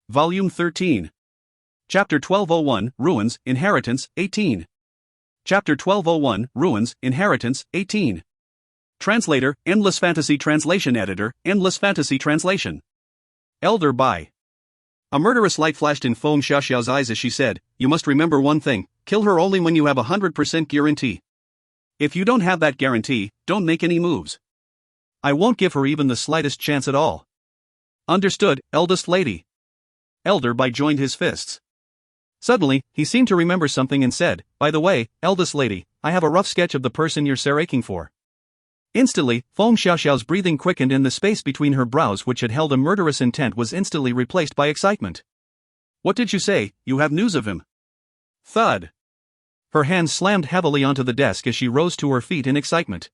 Volume 13. Chapter 1201, Ruins, Inheritance, 18. Chapter 1201, Ruins, Inheritance, 18. Translator, Endless Fantasy Translation Editor, Endless Fantasy Translation. Elder by. A murderous light flashed in Feng Xiaoxiao's eyes as she said, "You must remember one thing, kill her only when you have 100% guarantee. If you don't have that guarantee, don't make any moves. I won't give her even the slightest chance at all." Understood, eldest lady. Elder Bai joined his fists. Suddenly, he seemed to remember something and said, "By the way, eldest lady, I have a rough sketch of the person you're searching for." Instantly, Feng Xiaoxiao's breathing quickened and the space between her brows which had held a murderous intent was instantly replaced by excitement. "What did you say? You have news of him?" Thud. Her hands slammed heavily onto the desk as she rose to her feet in excitement.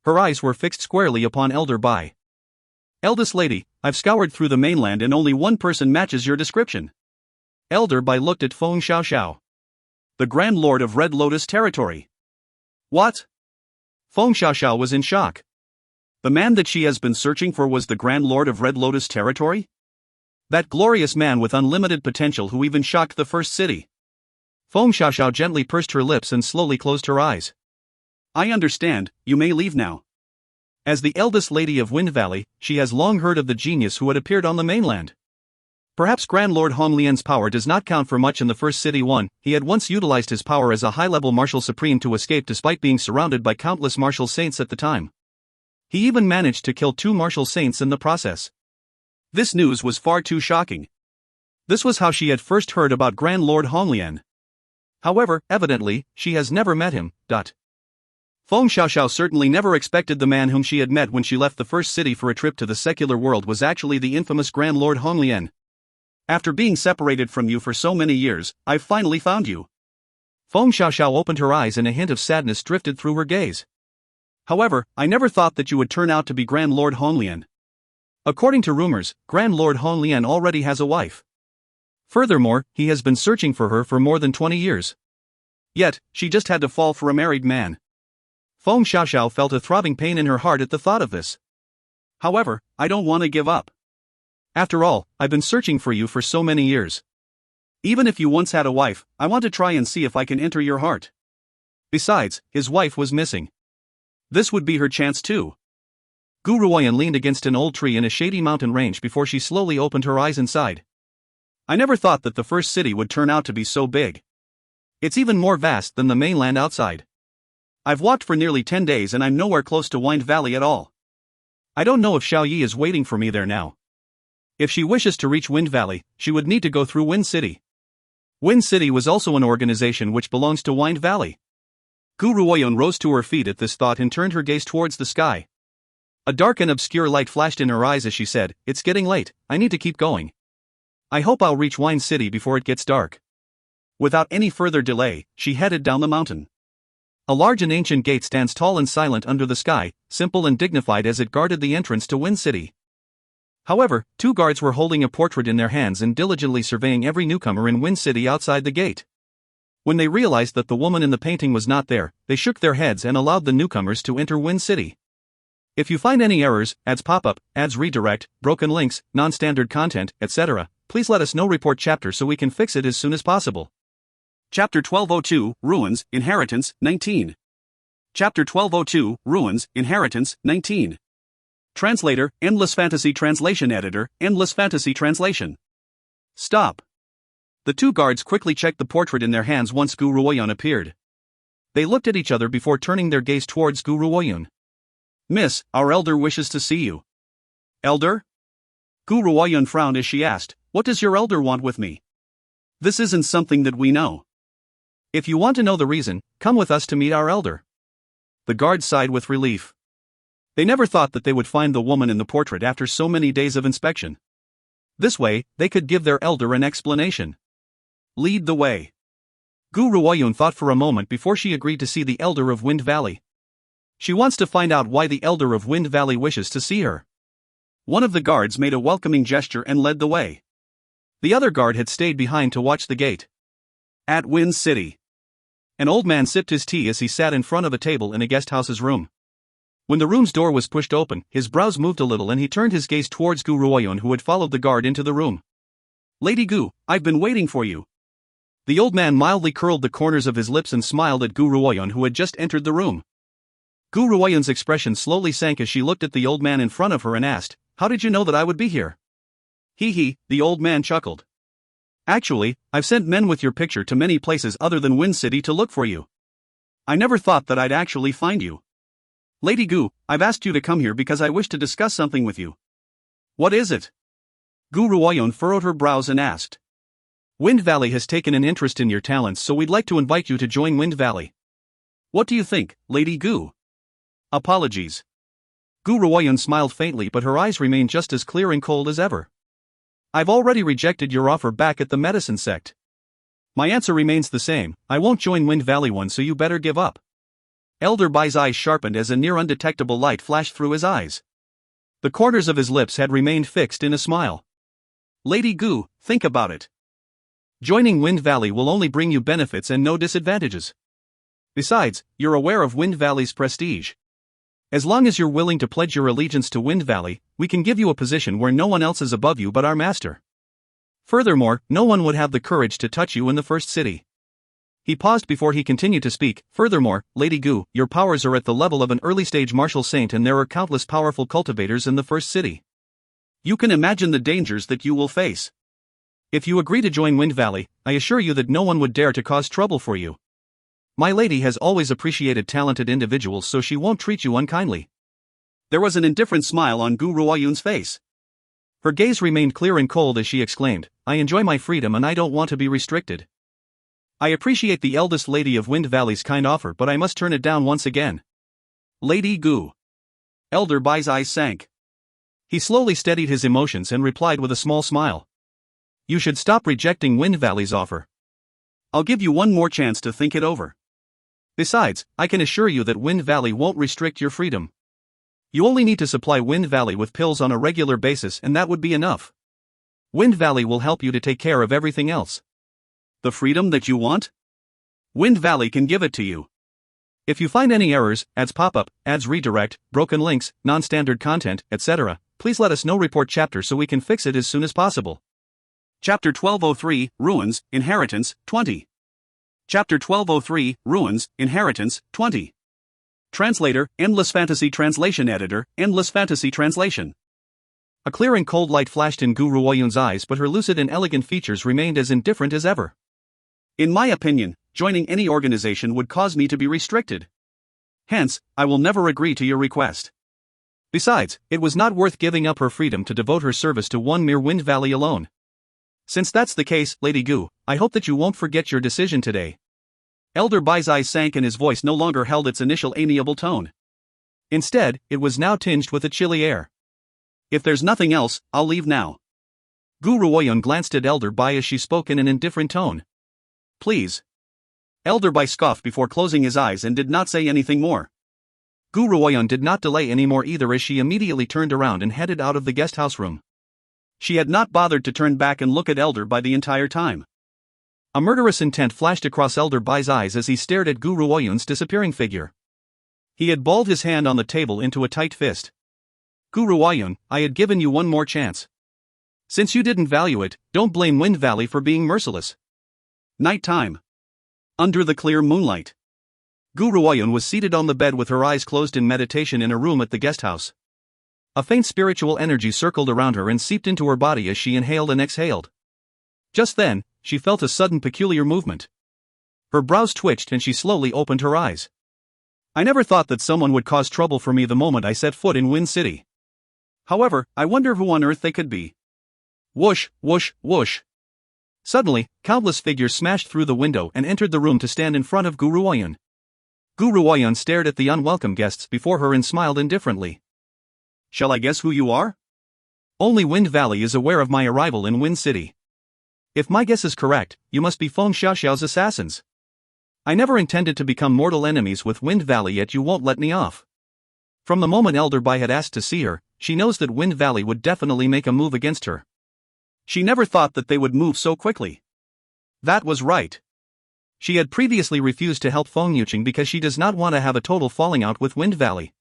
Her eyes were fixed squarely upon Elder Bai. "Eldest lady, I've scoured through the mainland and only one person matches your description." Elder Bai looked at Feng Xiaoxiao. "The Grand Lord of Red Lotus Territory." "What?" Feng Xiaoxiao was in shock. The man that she has been searching for was the Grand Lord of Red Lotus Territory? That glorious man with unlimited potential who even shocked the first city. Feng Xiaoxiao gently pursed her lips and slowly closed her eyes. "I understand, you may leave now." As the eldest lady of Wind Valley, she has long heard of the genius who had appeared on the mainland. Perhaps Grand Lord Honglian's power does not count for much in the first city. He had once utilized his power as a high-level martial supreme to escape despite being surrounded by countless martial saints at the time. He even managed to kill 2 martial saints in the process. This news was far too shocking. This was how she had first heard about Grand Lord Honglian. However, evidently, she has never met him. Feng Xiaoxiao certainly never expected the man whom she had met when she left the first city for a trip to the secular world was actually the infamous Grand Lord Honglian. "After being separated from you for so many years, I've finally found you." Feng Xiaoxiao opened her eyes and a hint of sadness drifted through her gaze. "However, I never thought that you would turn out to be Grand Lord Honglian. According to rumors, Grand Lord Honglian already has a wife. Furthermore, he has been searching for her for more than 20 years. Yet, she just had to fall for a married man." Feng Xiaoxiao felt a throbbing pain in her heart at the thought of this. "However, I don't want to give up. After all, I've been searching for you for so many years. Even if you once had a wife, I want to try and see if I can enter your heart." Besides, his wife was missing. This would be her chance too. Gu Ruoyan leaned against an old tree in a shady mountain range before she slowly opened her eyes and sighed. "I never thought that the first city would turn out to be so big. It's even more vast than the mainland outside. I've walked for nearly 10 days and I'm nowhere close to Wind Valley at all. I don't know if Xiao Yi is waiting for me there now. If she wishes to reach Wind Valley, she would need to go through Wind City. Wind City was also an organization which belongs to Wind Valley." Gu Ruoyan rose to her feet at this thought and turned her gaze towards the sky. A dark and obscure light flashed in her eyes as she said, "It's getting late, I need to keep going. I hope I'll reach Wind City before it gets dark." Without any further delay, she headed down the mountain. A large and ancient gate stands tall and silent under the sky, simple and dignified as it guarded the entrance to Wind City. However, 2 guards were holding a portrait in their hands and diligently surveying every newcomer in Wind City outside the gate. When they realized that the woman in the painting was not there, they shook their heads and allowed the newcomers to enter Wind City. If you find any errors, ads pop-up, ads redirect, broken links, non-standard content, etc., please let us know. Report chapter so we can fix it as soon as possible. Chapter 1202, Ruins, Inheritance, 19. Chapter 1202, Ruins, Inheritance, 19. Translator, Endless Fantasy Translation Editor, Endless Fantasy Translation. Stop. The 2 guards quickly checked the portrait in their hands once Gu Ruoyan appeared. They looked at each other before turning their gaze towards Gu Ruoyan. "Miss, our elder wishes to see you." "Elder?" Gu Ruoyan frowned as she asked, "What does your elder want with me? This isn't something that we know." "If you want to know the reason, come with us to meet our elder." The guards sighed with relief. They never thought that they would find the woman in the portrait after so many days of inspection. This way, they could give their elder an explanation. "Lead the way." Gu Ruoyun thought for a moment before she agreed to see the elder of Wind Valley. She wants to find out why the elder of Wind Valley wishes to see her. One of the guards made a welcoming gesture and led the way. The other guard had stayed behind to watch the gate. At Wind City. An old man sipped his tea as he sat in front of a table in a guest house's room. When the room's door was pushed open, his brows moved a little and he turned his gaze towards Gu Ruoyan who had followed the guard into the room. Lady Gu, I've been waiting for you. The old man mildly curled the corners of his lips and smiled at Gu Ruoyun, who had just entered the room. Gu Ruoyun's expression slowly sank as she looked at the old man in front of her and asked, "How did you know that I would be here?" Hee hee, the old man chuckled. "Actually, I've sent men with your picture to many places other than Wind City to look for you. I never thought that I'd actually find you. Lady Gu, I've asked you to come here because I wish to discuss something with you." "What is it?" Gu Ruoyun furrowed her brows and asked. "Wind Valley has taken an interest in your talents, so we'd like to invite you to join Wind Valley. What do you think, Lady Gu?" "Apologies." Gu Ruoyun smiled faintly, but her eyes remained just as clear and cold as ever. "I've already rejected your offer back at the medicine sect. My answer remains the same, I won't join Wind Valley one, so you better give up." Elder Bai's eyes sharpened as a near undetectable light flashed through his eyes. The corners of his lips had remained fixed in a smile. "Lady Gu, think about it. Joining Wind Valley will only bring you benefits and no disadvantages. Besides, you're aware of Wind Valley's prestige. As long as you're willing to pledge your allegiance to Wind Valley, we can give you a position where no one else is above you but our master. Furthermore, no one would have the courage to touch you in the first city." He paused before he continued to speak. "Furthermore, Lady Gu, your powers are at the level of an early-stage martial saint, and there are countless powerful cultivators in the first city. You can imagine the dangers that you will face. If you agree to join Wind Valley, I assure you that no one would dare to cause trouble for you. My lady has always appreciated talented individuals, so she won't treat you unkindly." There was an indifferent smile on Gu Ruoyun's face. Her gaze remained clear and cold as she exclaimed, "I enjoy my freedom and I don't want to be restricted. I appreciate the eldest lady of Wind Valley's kind offer, but I must turn it down once again." "Lady Gu." Elder Bai's eyes sank. He slowly steadied his emotions and replied with a small smile. "You should stop rejecting Wind Valley's offer. I'll give you one more chance to think it over. Besides, I can assure you that Wind Valley won't restrict your freedom. You only need to supply Wind Valley with pills on a regular basis, and that would be enough. Wind Valley will help you to take care of everything else." "The freedom that you want? Wind Valley can give it to you. If you find any errors, ads pop up, ads redirect, broken links, non-standard content, etc., please let us know. Report chapter so we can fix it as soon as possible." Chapter 1203, Ruins, Inheritance, 20. Chapter 1203, Ruins, Inheritance, 20. Translator, Endless Fantasy Translation Editor, Endless Fantasy Translation. A clear and cold light flashed in Gu Ruoyun's eyes, but her lucid and elegant features remained as indifferent as ever. "In my opinion, joining any organization would cause me to be restricted. Hence, I will never agree to your request. Besides, it was not worth giving up her freedom to devote her service to one mere Wind Valley alone. Since that's the case, Lady Gu, I hope that you won't forget your decision today." Elder Bai's eyes sank and his voice no longer held its initial amiable tone. Instead, it was now tinged with a chilly air. "If there's nothing else, I'll leave now." Gu Ruoyun glanced at Elder Bai as she spoke in an indifferent tone. "Please." Elder Bai scoffed before closing his eyes and did not say anything more. Gu Ruoyun did not delay any more either, as she immediately turned around and headed out of the guest house room. She had not bothered to turn back and look at Elder Bai the entire time. A murderous intent flashed across Elder Bai's eyes as he stared at Gu Ruoyun's disappearing figure. He had balled his hand on the table into a tight fist. "Gu Ruoyun, I had given you one more chance. Since you didn't value it, don't blame Wind Valley for being merciless." Night time. Under the clear moonlight. Gu Ruoyun was seated on the bed with her eyes closed in meditation in a room at the guest house. A faint spiritual energy circled around her and seeped into her body as she inhaled and exhaled. Just then, she felt a sudden peculiar movement. Her brows twitched and she slowly opened her eyes. "I never thought that someone would cause trouble for me the moment I set foot in Wind City. However, I wonder who on earth they could be." Whoosh, whoosh, whoosh. Suddenly, countless figures smashed through the window and entered the room to stand in front of Gu Ruoyun. Gu Ruoyun stared at the unwelcome guests before her and smiled indifferently. "Shall I guess who you are?" "Only Wind Valley is aware of my arrival in Wind City. If my guess is correct, you must be Feng Xiaoxiao's assassins. I never intended to become mortal enemies with Wind Valley, yet you won't let me off." From the moment Elder Bai had asked to see her, she knows that Wind Valley would definitely make a move against her. She never thought that they would move so quickly. That was right. She had previously refused to help Feng Yuqing because she does not want to have a total falling out with Wind Valley.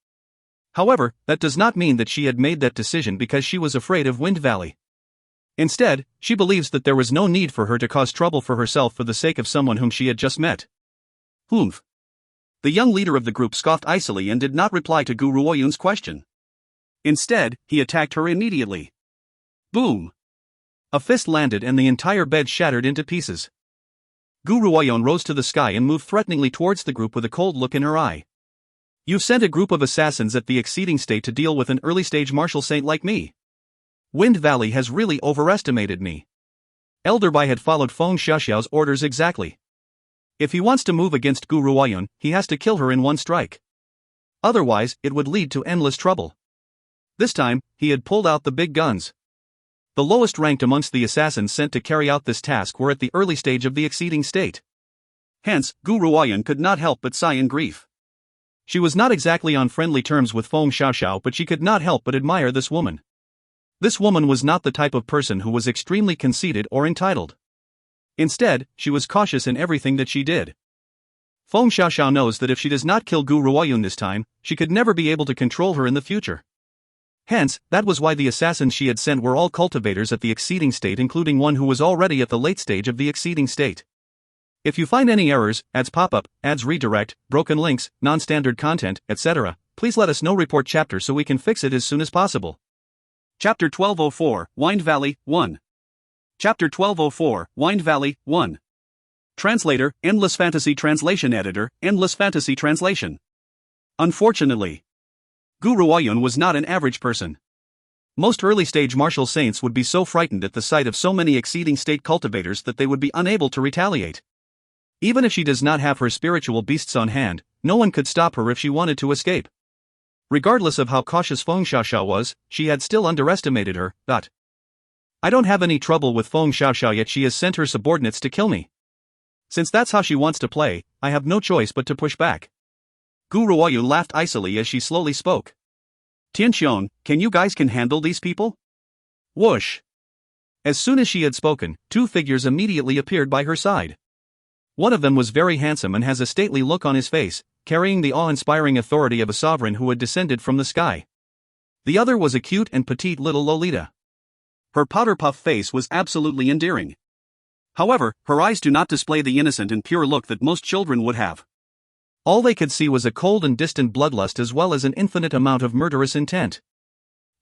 However, that does not mean that she had made that decision because she was afraid of Wind Valley. Instead, she believes that there was no need for her to cause trouble for herself for the sake of someone whom she had just met. Humph. The young leader of the group scoffed icily and did not reply to Gu Ruoyun's question. Instead, he attacked her immediately. Boom! A fist landed and the entire bed shattered into pieces. Gu Ruoyun rose to the sky and moved threateningly towards the group with a cold look in her eye. You've sent a group of assassins at the exceeding state to deal with an early-stage martial saint like me. Wind Valley has really overestimated me. Elder Bai had followed Feng Xiaoxiao's orders exactly. If he wants to move against Gu Ruoyun, he has to kill her in one strike. Otherwise, it would lead to endless trouble. This time, he had pulled out the big guns. The lowest ranked amongst the assassins sent to carry out this task were at the early stage of the exceeding state. Hence, Gu Ruoyun could not help but sigh in grief. She was not exactly on friendly terms with Feng Xiaoxiao, but she could not help but admire this woman. This woman was not the type of person who was extremely conceited or entitled. Instead, she was cautious in everything that she did. Feng Xiaoxiao knows that if she does not kill Gu Ruoyun this time, she could never be able to control her in the future. Hence, that was why the assassins she had sent were all cultivators at the exceeding state, including one who was already at the late stage of the exceeding state. If you find any errors, ads pop-up, ads redirect, broken links, non-standard content, etc., please let us know. Report chapter so we can fix it as soon as possible. Chapter 1204, Wind Valley, 1. Chapter 1204, Wind Valley, 1. Translator, Endless Fantasy Translation Editor, Endless Fantasy Translation. Unfortunately, Gu Ruoyun was not an average person. Most early-stage martial saints would be so frightened at the sight of so many exceeding state cultivators that they would be unable to retaliate. Even if she does not have her spiritual beasts on hand, no one could stop her if she wanted to escape. Regardless of how cautious Feng Xiaoxiao was, she had still underestimated her. I don't have any trouble with Feng Xiaoxiao, yet she has sent her subordinates to kill me. Since that's how she wants to play, I have no choice but to push back. Gu Ruoyun laughed icily as she slowly spoke. Tianxiong, can you guys handle these people? Whoosh! As soon as she had spoken, two figures immediately appeared by her side. One of them was very handsome and has a stately look on his face, carrying the awe-inspiring authority of a sovereign who had descended from the sky. The other was a cute and petite little Lolita. Her powder-puff face was absolutely endearing. However, her eyes do not display the innocent and pure look that most children would have. All they could see was a cold and distant bloodlust as well as an infinite amount of murderous intent.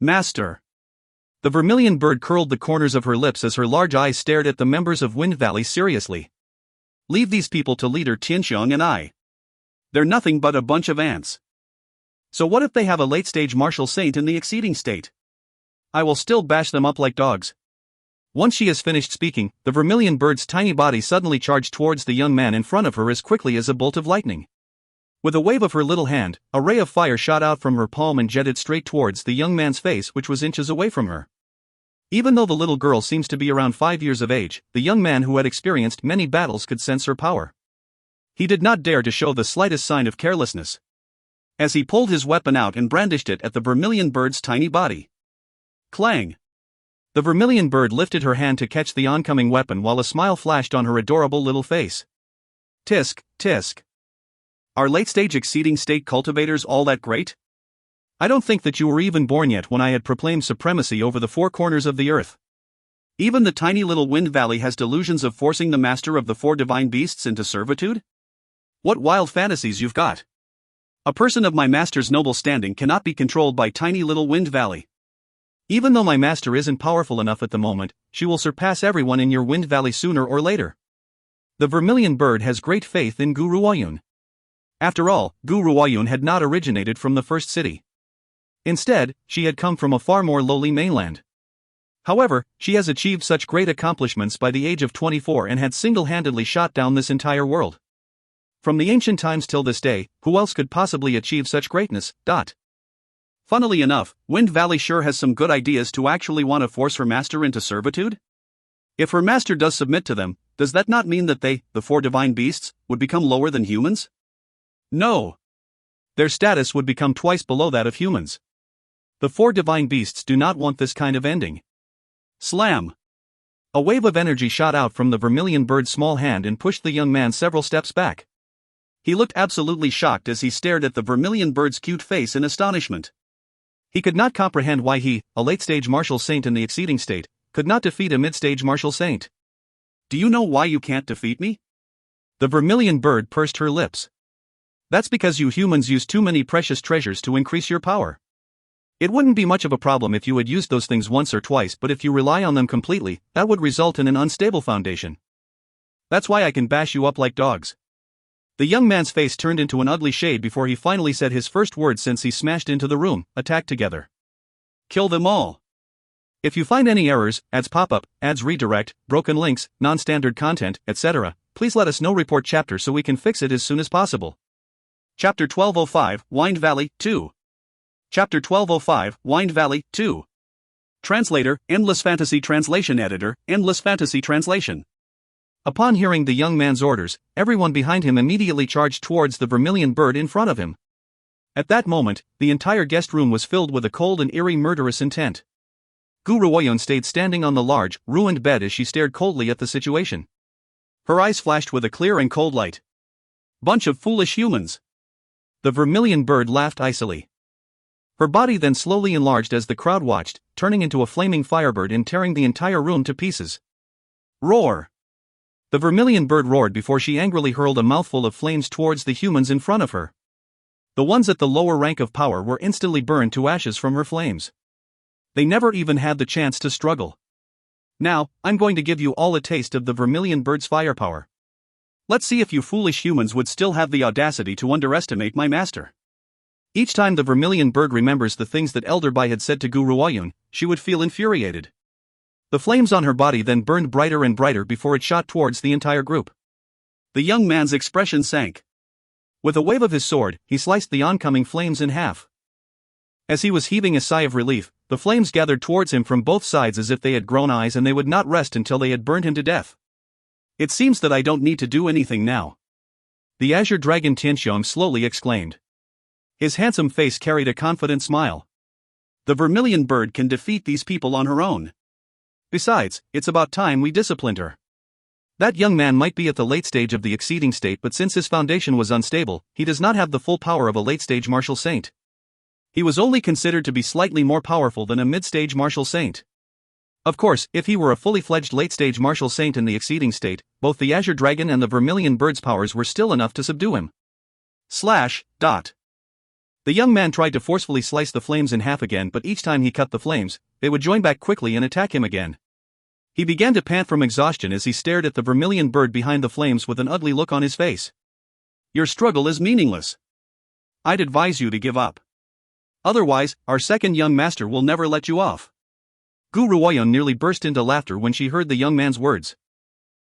Master! The vermilion bird curled the corners of her lips as her large eyes stared at the members of Wind Valley seriously. Leave these people to leader Tianxiong and I. They're nothing but a bunch of ants. So what if they have a late-stage martial saint in the exceeding state? I will still bash them up like dogs. Once she has finished speaking, the vermilion bird's tiny body suddenly charged towards the young man in front of her as quickly as a bolt of lightning. With a wave of her little hand, a ray of fire shot out from her palm and jetted straight towards the young man's face, which was inches away from her. Even though the little girl seems to be around 5 years of age, the young man who had experienced many battles could sense her power. He did not dare to show the slightest sign of carelessness, as he pulled his weapon out and brandished it at the vermilion bird's tiny body. Clang! The vermilion bird lifted her hand to catch the oncoming weapon while a smile flashed on her adorable little face. Tisk, tisk. Are late-stage exceeding state cultivators all that great? I don't think that you were even born yet when I had proclaimed supremacy over the four corners of the earth. Even the tiny little Wind Valley has delusions of forcing the master of the four divine beasts into servitude? What wild fantasies you've got! A person of my master's noble standing cannot be controlled by tiny little Wind Valley. Even though my master isn't powerful enough at the moment, she will surpass everyone in your Wind Valley sooner or later. The vermilion bird has great faith in Gu Ruoyun. After all, Gu Ruoyun had not originated from the first city. Instead, she had come from a far more lowly mainland. However, she has achieved such great accomplishments by the age of 24 and had single-handedly shot down this entire world. From the ancient times till this day, who else could possibly achieve such greatness? Funnily enough, Wind Valley sure has some good ideas to actually want to force her master into servitude. If her master does submit to them, does that not mean that they, the four divine beasts, would become lower than humans? No. Their status would become twice below that of humans. The four divine beasts do not want this kind of ending. Slam! A wave of energy shot out from the vermilion bird's small hand and pushed the young man several steps back. He looked absolutely shocked as he stared at the vermilion bird's cute face in astonishment. He could not comprehend why he, a late-stage martial saint in the exceeding state, could not defeat a mid-stage martial saint. Do you know why you can't defeat me? The vermilion bird pursed her lips. That's because you humans use too many precious treasures to increase your power. It wouldn't be much of a problem if you had used those things once or twice, but if you rely on them completely, that would result in an unstable foundation. That's why I can bash you up like dogs. The young man's face turned into an ugly shade before he finally said his first words since he smashed into the room: attack together. Kill them all. If you find any errors, ads pop up, ads redirect, broken links, non-standard content, etc., please let us know. Report chapter so we can fix it as soon as possible. Chapter 1205, Wind Valley, 2. Chapter 1205, Wind Valley, 2. Translator, Endless Fantasy Translation Editor, Endless Fantasy Translation. Upon hearing the young man's orders, everyone behind him immediately charged towards the vermilion bird in front of him. At that moment, the entire guest room was filled with a cold and eerie murderous intent. Gu Ruoyun stayed standing on the large, ruined bed as she stared coldly at the situation. Her eyes flashed with a clear and cold light. Bunch of foolish humans. The vermilion bird laughed icily. Her body then slowly enlarged as the crowd watched, turning into a flaming firebird and tearing the entire room to pieces. Roar! The vermilion bird roared before she angrily hurled a mouthful of flames towards the humans in front of her. The ones at the lower rank of power were instantly burned to ashes from her flames. They never even had the chance to struggle. Now, I'm going to give you all a taste of the vermilion bird's firepower. Let's see if you foolish humans would still have the audacity to underestimate my master. Each time the vermilion bird remembers the things that Elder Bai had said to Gu Ruoyun, she would feel infuriated. The flames on her body then burned brighter and brighter before it shot towards the entire group. The young man's expression sank. With a wave of his sword, he sliced the oncoming flames in half. As he was heaving a sigh of relief, the flames gathered towards him from both sides as if they had grown eyes and they would not rest until they had burned him to death. It seems that I don't need to do anything now. The Azure Dragon Tianxiong slowly exclaimed. His handsome face carried a confident smile. The vermilion bird can defeat these people on her own. Besides, it's about time we disciplined her. That young man might be at the late stage of the exceeding state, but since his foundation was unstable, he does not have the full power of a late-stage martial saint. He was only considered to be slightly more powerful than a mid-stage martial saint. Of course, if he were a fully fledged late-stage martial saint in the exceeding state, both the Azure Dragon and the vermilion bird's powers were still enough to subdue him. The young man tried to forcefully slice the flames in half again, but each time he cut the flames, they would join back quickly and attack him again. He began to pant from exhaustion as he stared at the vermilion bird behind the flames with an ugly look on his face. Your struggle is meaningless. I'd advise you to give up. Otherwise, our second young master will never let you off. Gu Ruoyun nearly burst into laughter when she heard the young man's words.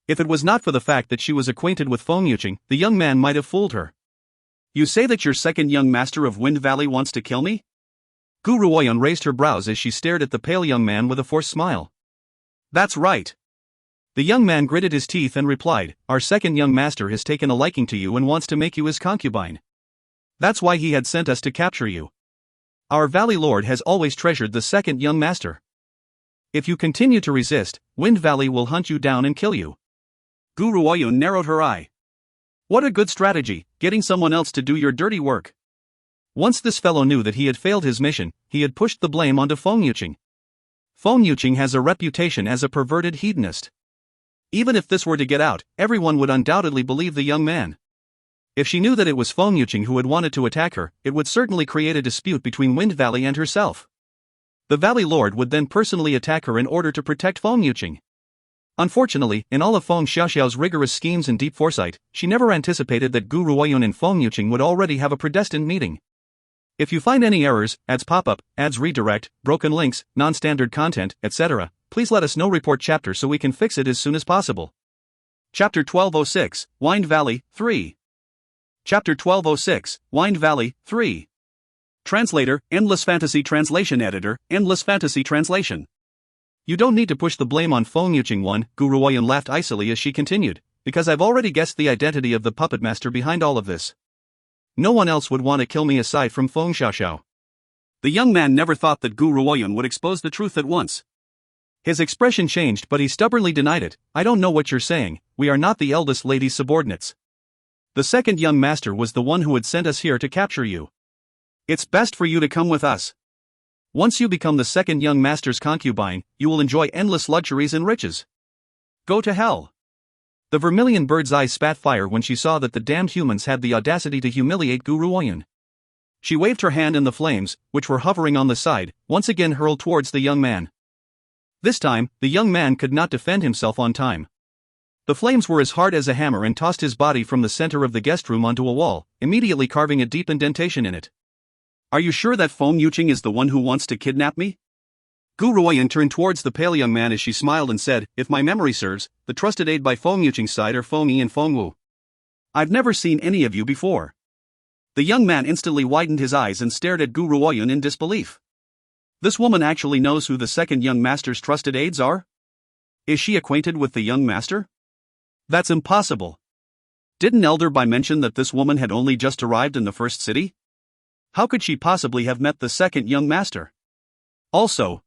If it was not for the fact that she was acquainted with Feng Yuqing, the young man might have fooled her. You say that your second young master of Wind Valley wants to kill me? Gu Ruoyun raised her brows as she stared at the pale young man with a forced smile. That's right. The young man gritted his teeth and replied, our second young master has taken a liking to you and wants to make you his concubine. That's why he had sent us to capture you. Our Valley Lord has always treasured the second young master. If you continue to resist, Wind Valley will hunt you down and kill you. Gu Ruoyun narrowed her eye. What a good strategy, getting someone else to do your dirty work. Once this fellow knew that he had failed his mission, he had pushed the blame onto Feng Yuqing. Feng Yuqing has a reputation as a perverted hedonist. Even if this were to get out, everyone would undoubtedly believe the young man. If she knew that it was Feng Yuqing who had wanted to attack her, it would certainly create a dispute between Wind Valley and herself. The Valley Lord would then personally attack her in order to protect Feng Yuqing. Unfortunately, in all of Feng Xiaoxiao's rigorous schemes and deep foresight, she never anticipated that Gu Ruoyun and Feng Yuqing would already have a predestined meeting. If you find any errors, ads pop up, ads redirect, broken links, non-standard content, etc., please let us know. Report chapter so we can fix it as soon as possible. Chapter 1206, Wind Valley, 3. Chapter 1206, Wind Valley, 3. Translator, Endless Fantasy Translation Editor, Endless Fantasy Translation. You don't need to push the blame on Feng Yuqing. Gu Ruoyun laughed icily as she continued, because I've already guessed the identity of the puppet master behind all of this. No one else would want to kill me aside from Feng Xiaoxiao. The young man never thought that Gu Ruoyun would expose the truth at once. His expression changed, but he stubbornly denied it. I don't know what you're saying, we are not the eldest lady's subordinates. The second young master was the one who had sent us here to capture you. It's best for you to come with us. Once you become the second young master's concubine, you will enjoy endless luxuries and riches. Go to hell. The vermilion bird's eyes spat fire when she saw that the damned humans had the audacity to humiliate Guru Oyun. She waved her hand and the flames, which were hovering on the side, once again hurled towards the young man. This time, the young man could not defend himself on time. The flames were as hard as a hammer and tossed his body from the center of the guest room onto a wall, immediately carving a deep indentation in it. Are you sure that Feng Yuqing is the one who wants to kidnap me? Guru Oyun turned towards the pale young man as she smiled and said, if my memory serves, the trusted aide by Feng Yuqing's side are Feng Yi and Feng Wu. I've never seen any of you before. The young man instantly widened his eyes and stared at Guru Oyun in disbelief. This woman actually knows who the second young master's trusted aides are? Is she acquainted with the young master? That's impossible. Didn't Elder Bai mention that this woman had only just arrived in the first city? How could she possibly have met the second young master? Also,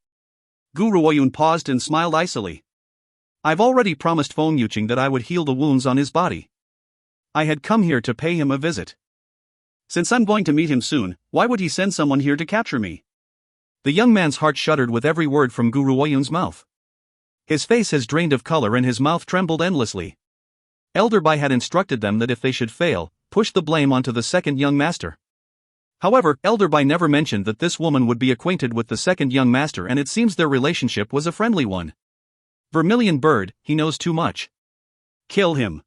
Guru Oyun paused and smiled icily. I've already promised Feng Yuqing that I would heal the wounds on his body. I had come here to pay him a visit. Since I'm going to meet him soon, why would he send someone here to capture me? The young man's heart shuddered with every word from Guru Oyun's mouth. His face has drained of color and his mouth trembled endlessly. Elder Bai had instructed them that if they should fail, push the blame onto the second young master. However, Elder Bai never mentioned that this woman would be acquainted with the second young master, and it seems their relationship was a friendly one. Vermilion bird, he knows too much. Kill him.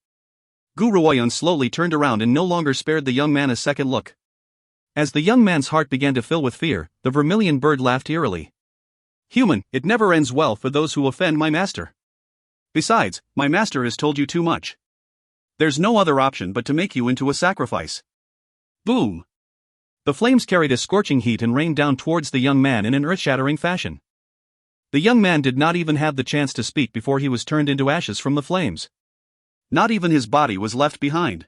Guru Oyun slowly turned around and no longer spared the young man a second look. As the young man's heart began to fill with fear, the vermilion bird laughed eerily. Human, it never ends well for those who offend my master. Besides, my master has told you too much. There's no other option but to make you into a sacrifice. Boom! The flames carried a scorching heat and rained down towards the young man in an earth-shattering fashion. The young man did not even have the chance to speak before he was turned into ashes from the flames. Not even his body was left behind.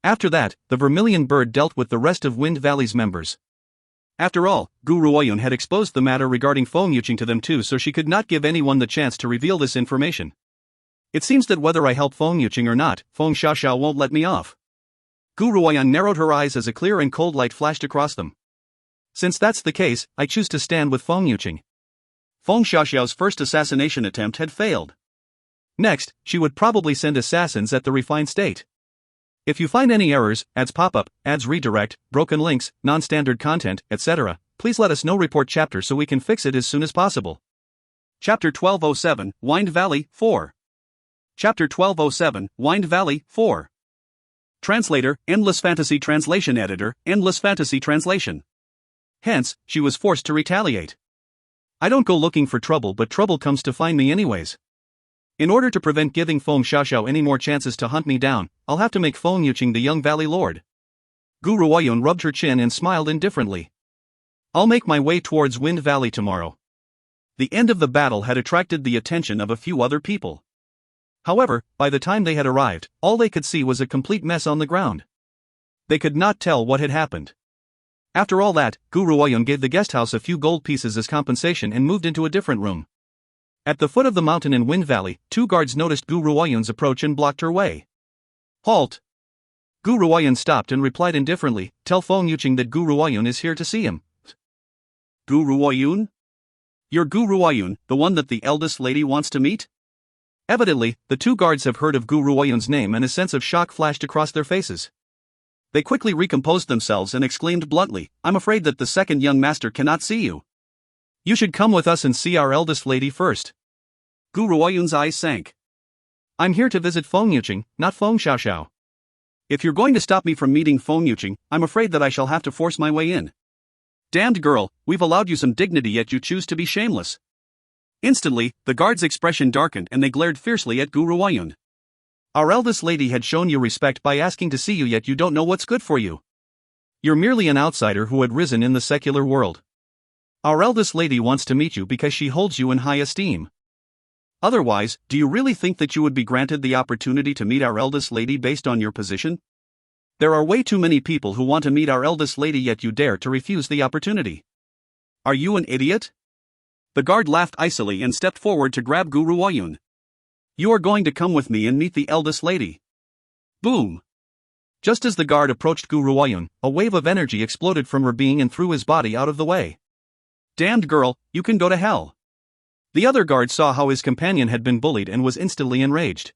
After that, the vermilion bird dealt with the rest of Wind Valley's members. After all, Guru Oyun had exposed the matter regarding Feng Yuqing to them too, so she could not give anyone the chance to reveal this information. It seems that whether I help Feng Yuqing or not, Feng Xiaoxiao won't let me off. Guru Oyun narrowed her eyes as a clear and cold light flashed across them. Since that's the case, I choose to stand with Feng Yuqing. Feng Xiaoxiao's first assassination attempt had failed. Next, she would probably send assassins at the refined state. If you find any errors, ads pop-up, ads redirect, broken links, non-standard content, etc., please let us know. Report chapter so we can fix it as soon as possible. Chapter 1207, Wind Valley, 4. Chapter 1207, Wind Valley, 4. Translator, Endless Fantasy Translation Editor, Endless Fantasy Translation. Hence, she was forced to retaliate. I don't go looking for trouble, but trouble comes to find me anyways. In order to prevent giving Feng Xiaoxiao any more chances to hunt me down, I'll have to make Feng Yuqing the young valley lord. Guru Oyun rubbed her chin and smiled indifferently. I'll make my way towards Wind Valley tomorrow. The end of the battle had attracted the attention of a few other people. However, by the time they had arrived, all they could see was a complete mess on the ground. They could not tell what had happened. After all that, Guru Oyun gave the guesthouse a few gold pieces as compensation and moved into a different room. At the foot of the mountain in Wind Valley, two guards noticed Guru Oyun's approach and blocked her way. Halt! Guru Oyun stopped and replied indifferently, tell Feng Yuqing that Guru Oyun is here to see him. Guru Oyun? You're Guru Oyun, the one that the eldest lady wants to meet? Evidently, the two guards have heard of Guru Oyun's name and a sense of shock flashed across their faces. They quickly recomposed themselves and exclaimed bluntly, I'm afraid that the second young master cannot see you. You should come with us and see our eldest lady first. Guru Oyun's eyes sank. I'm here to visit Feng Yuqing, not Feng Xiaoxiao. If you're going to stop me from meeting Feng Yuqing, I'm afraid that I shall have to force my way in. Damned girl, we've allowed you some dignity yet you choose to be shameless. Instantly, the guard's expression darkened and they glared fiercely at Guru Oyun. Our eldest lady had shown you respect by asking to see you, yet you don't know what's good for you. You're merely an outsider who had risen in the secular world. Our eldest lady wants to meet you because she holds you in high esteem. Otherwise, do you really think that you would be granted the opportunity to meet our eldest lady based on your position? There are way too many people who want to meet our eldest lady, yet you dare to refuse the opportunity. Are you an idiot? The guard laughed icily and stepped forward to grab Guru Oyun. You are going to come with me and meet the eldest lady. Boom! Just as the guard approached Guru Oyun, a wave of energy exploded from her being and threw his body out of the way. Damned girl, you can go to hell. The other guard saw how his companion had been bullied and was instantly enraged.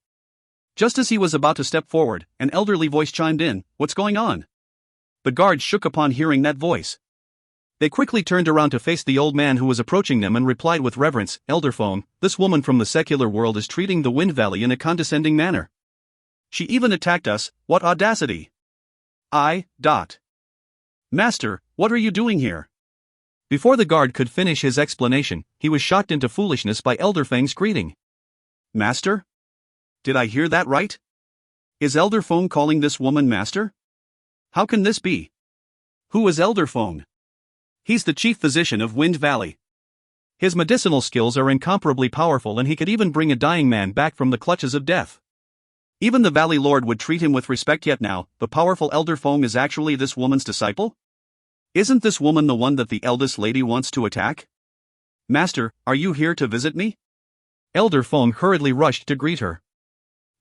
Just as he was about to step forward, an elderly voice chimed in, "What's going on?" The guards shook upon hearing that voice. They quickly turned around to face the old man who was approaching them and replied with reverence, "Elder Phone, this woman from the secular world is treating the Wind Valley in a condescending manner. She even attacked us, what audacity!" Master, what are you doing here? Before the guard could finish his explanation, he was shocked into foolishness by Elder Feng's greeting. Master? Did I hear that right? Is Elder Feng calling this woman master? How can this be? Who is Elder Feng? He's the chief physician of Wind Valley. His medicinal skills are incomparably powerful and he could even bring a dying man back from the clutches of death. Even the Valley Lord would treat him with respect, yet now, the powerful Elder Feng is actually this woman's disciple? Isn't this woman the one that the eldest lady wants to attack? Master, are you here to visit me? Elder Feng hurriedly rushed to greet her.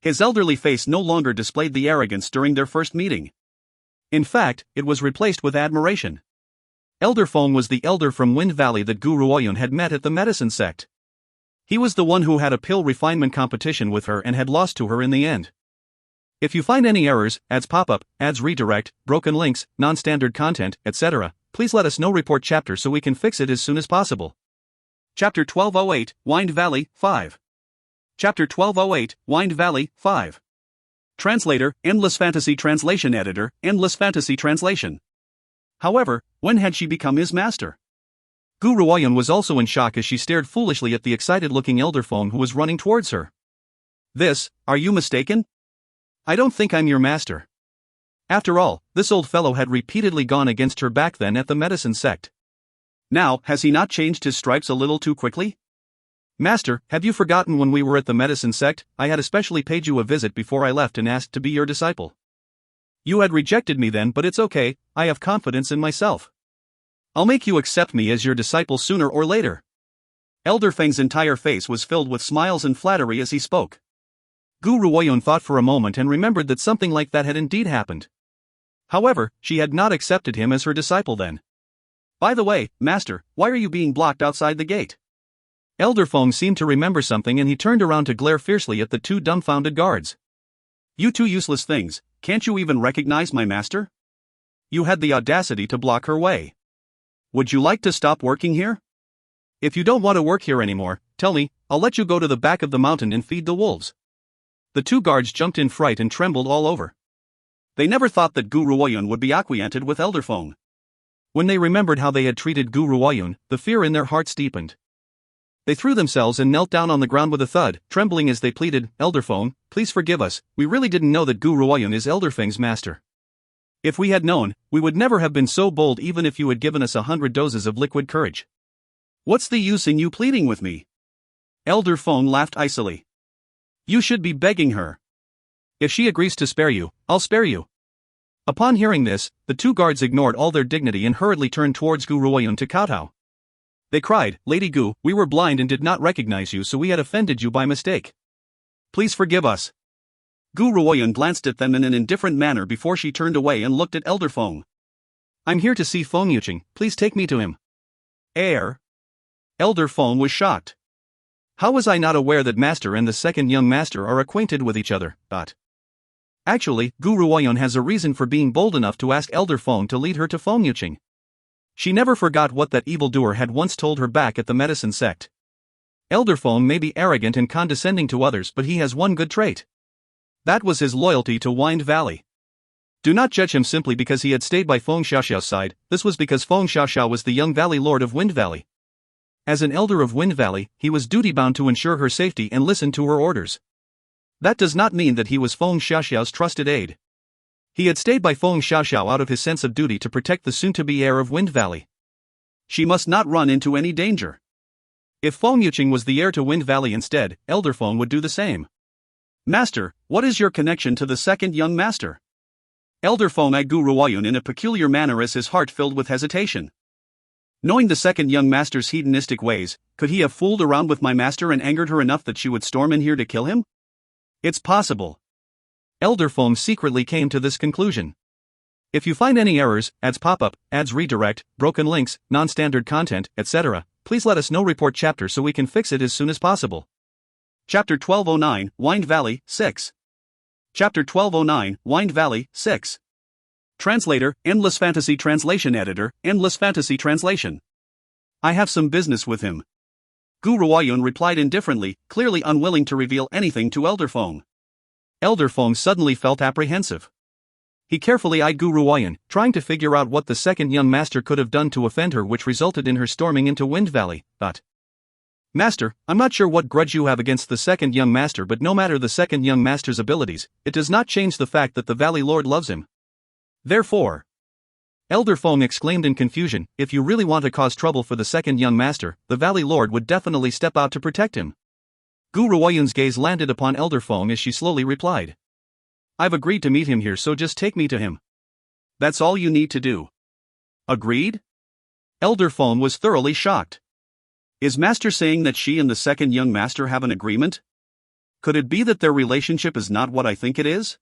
His elderly face no longer displayed the arrogance during their first meeting. In fact, it was replaced with admiration. Elder Feng was the elder from Wind Valley that Guru Oyun had met at the medicine sect. He was the one who had a pill refinement competition with her and had lost to her in the end. If you find any errors, ads pop-up, ads redirect, broken links, non-standard content, etc., please let us know. Report chapter so we can fix it as soon as possible. Chapter 1208, Wind Valley, 5. Chapter 1208, Wind Valley, 5. Translator, Endless Fantasy Translation Editor, Endless Fantasy Translation. However, when had she become his master? Guru Oyun was also in shock as she stared foolishly at the excited-looking Elder Phone who was running towards her. Are you mistaken? I don't think I'm your master. After all, this old fellow had repeatedly gone against her back then at the medicine sect. Now, has he not changed his stripes a little too quickly? Master, have you forgotten when we were at the medicine sect, I had especially paid you a visit before I left and asked to be your disciple? You had rejected me then, but it's okay, I have confidence in myself. I'll make you accept me as your disciple sooner or later. Elder Feng's entire face was filled with smiles and flattery as he spoke. Guru Oyun thought for a moment and remembered that something like that had indeed happened. However, she had not accepted him as her disciple then. By the way, Master, why are you being blocked outside the gate? Elder Feng seemed to remember something and he turned around to glare fiercely at the two dumbfounded guards. You two useless things, can't you even recognize my master? You had the audacity to block her way. Would you like to stop working here? If you don't want to work here anymore, tell me, I'll let you go to the back of the mountain and feed the wolves. The two guards jumped in fright and trembled all over. They never thought that Guru Oyun would be acquainted with Elder Feng. When they remembered how they had treated Guru Oyun, the fear in their hearts deepened. They threw themselves and knelt down on the ground with a thud, trembling as they pleaded, Elder Feng, please forgive us, we really didn't know that Guru Oyun is Elder Feng's master. If we had known, we would never have been so bold even if you had given us 100 doses of liquid courage. What's the use in you pleading with me? Elder Feng laughed icily. You should be begging her. If she agrees to spare you, I'll spare you. Upon hearing this, the two guards ignored all their dignity and hurriedly turned towards Guru Oyun to kowtow. They cried, Lady Gu, we were blind and did not recognize you, so we had offended you by mistake. Please forgive us. Guru Oyun glanced at them in an indifferent manner before she turned away and looked at Elder Feng. I'm here to see Feng Yuqing, please take me to him. Elder Feng was shocked. How was I not aware that Master and the second young master are acquainted with each other? Actually, Guru Oyun has a reason for being bold enough to ask Elder Feng to lead her to Feng Yuqing. She never forgot what that evildoer had once told her back at the medicine sect. Elder Feng may be arrogant and condescending to others, but he has one good trait. That was his loyalty to Wind Valley. Do not judge him simply because he had stayed by Feng Xiaoxiao's side, this was because Feng Xiaoxiao was the young Valley Lord of Wind Valley. As an elder of Wind Valley, he was duty-bound to ensure her safety and listen to her orders. That does not mean that he was Feng Xiaoxiao's trusted aide. He had stayed by Feng Xiaoxiao out of his sense of duty to protect the soon-to-be heir of Wind Valley. She must not run into any danger. If Feng Yuqing was the heir to Wind Valley instead, Elder Feng would do the same. Master, what is your connection to the second young master? Elder Feng eyed Guru Oyun in a peculiar manner as his heart filled with hesitation. Knowing the second young master's hedonistic ways, could he have fooled around with my master and angered her enough that she would storm in here to kill him? It's possible. Elder Feng secretly came to this conclusion. If you find any errors, ads pop up, ads redirect, broken links, non-standard content, etc., please let us know. Report chapter so we can fix it as soon as possible. Chapter 1209, Wind Valley, 6. Chapter 1209, Wind Valley, 6. Translator, Endless Fantasy Translation Editor, Endless Fantasy Translation. I have some business with him. Gu Ruoyun replied indifferently, clearly unwilling to reveal anything to Elder Feng. Elder Feng suddenly felt apprehensive. He carefully eyed Gu Ruoyun, trying to figure out what the second young master could have done to offend her, which resulted in her storming into Wind Valley. Master, I'm not sure what grudge you have against the second young master, but no matter the second young master's abilities, it does not change the fact that the Valley Lord loves him. Therefore, Elder Feng exclaimed in confusion, if you really want to cause trouble for the second young master, the Valley Lord would definitely step out to protect him. Gu Ruoyun's gaze landed upon Elder Feng as she slowly replied. I've agreed to meet him here, so just take me to him. That's all you need to do. Agreed? Elder Feng was thoroughly shocked. Is Master saying that she and the second young master have an agreement? Could it be that their relationship is not what I think it is?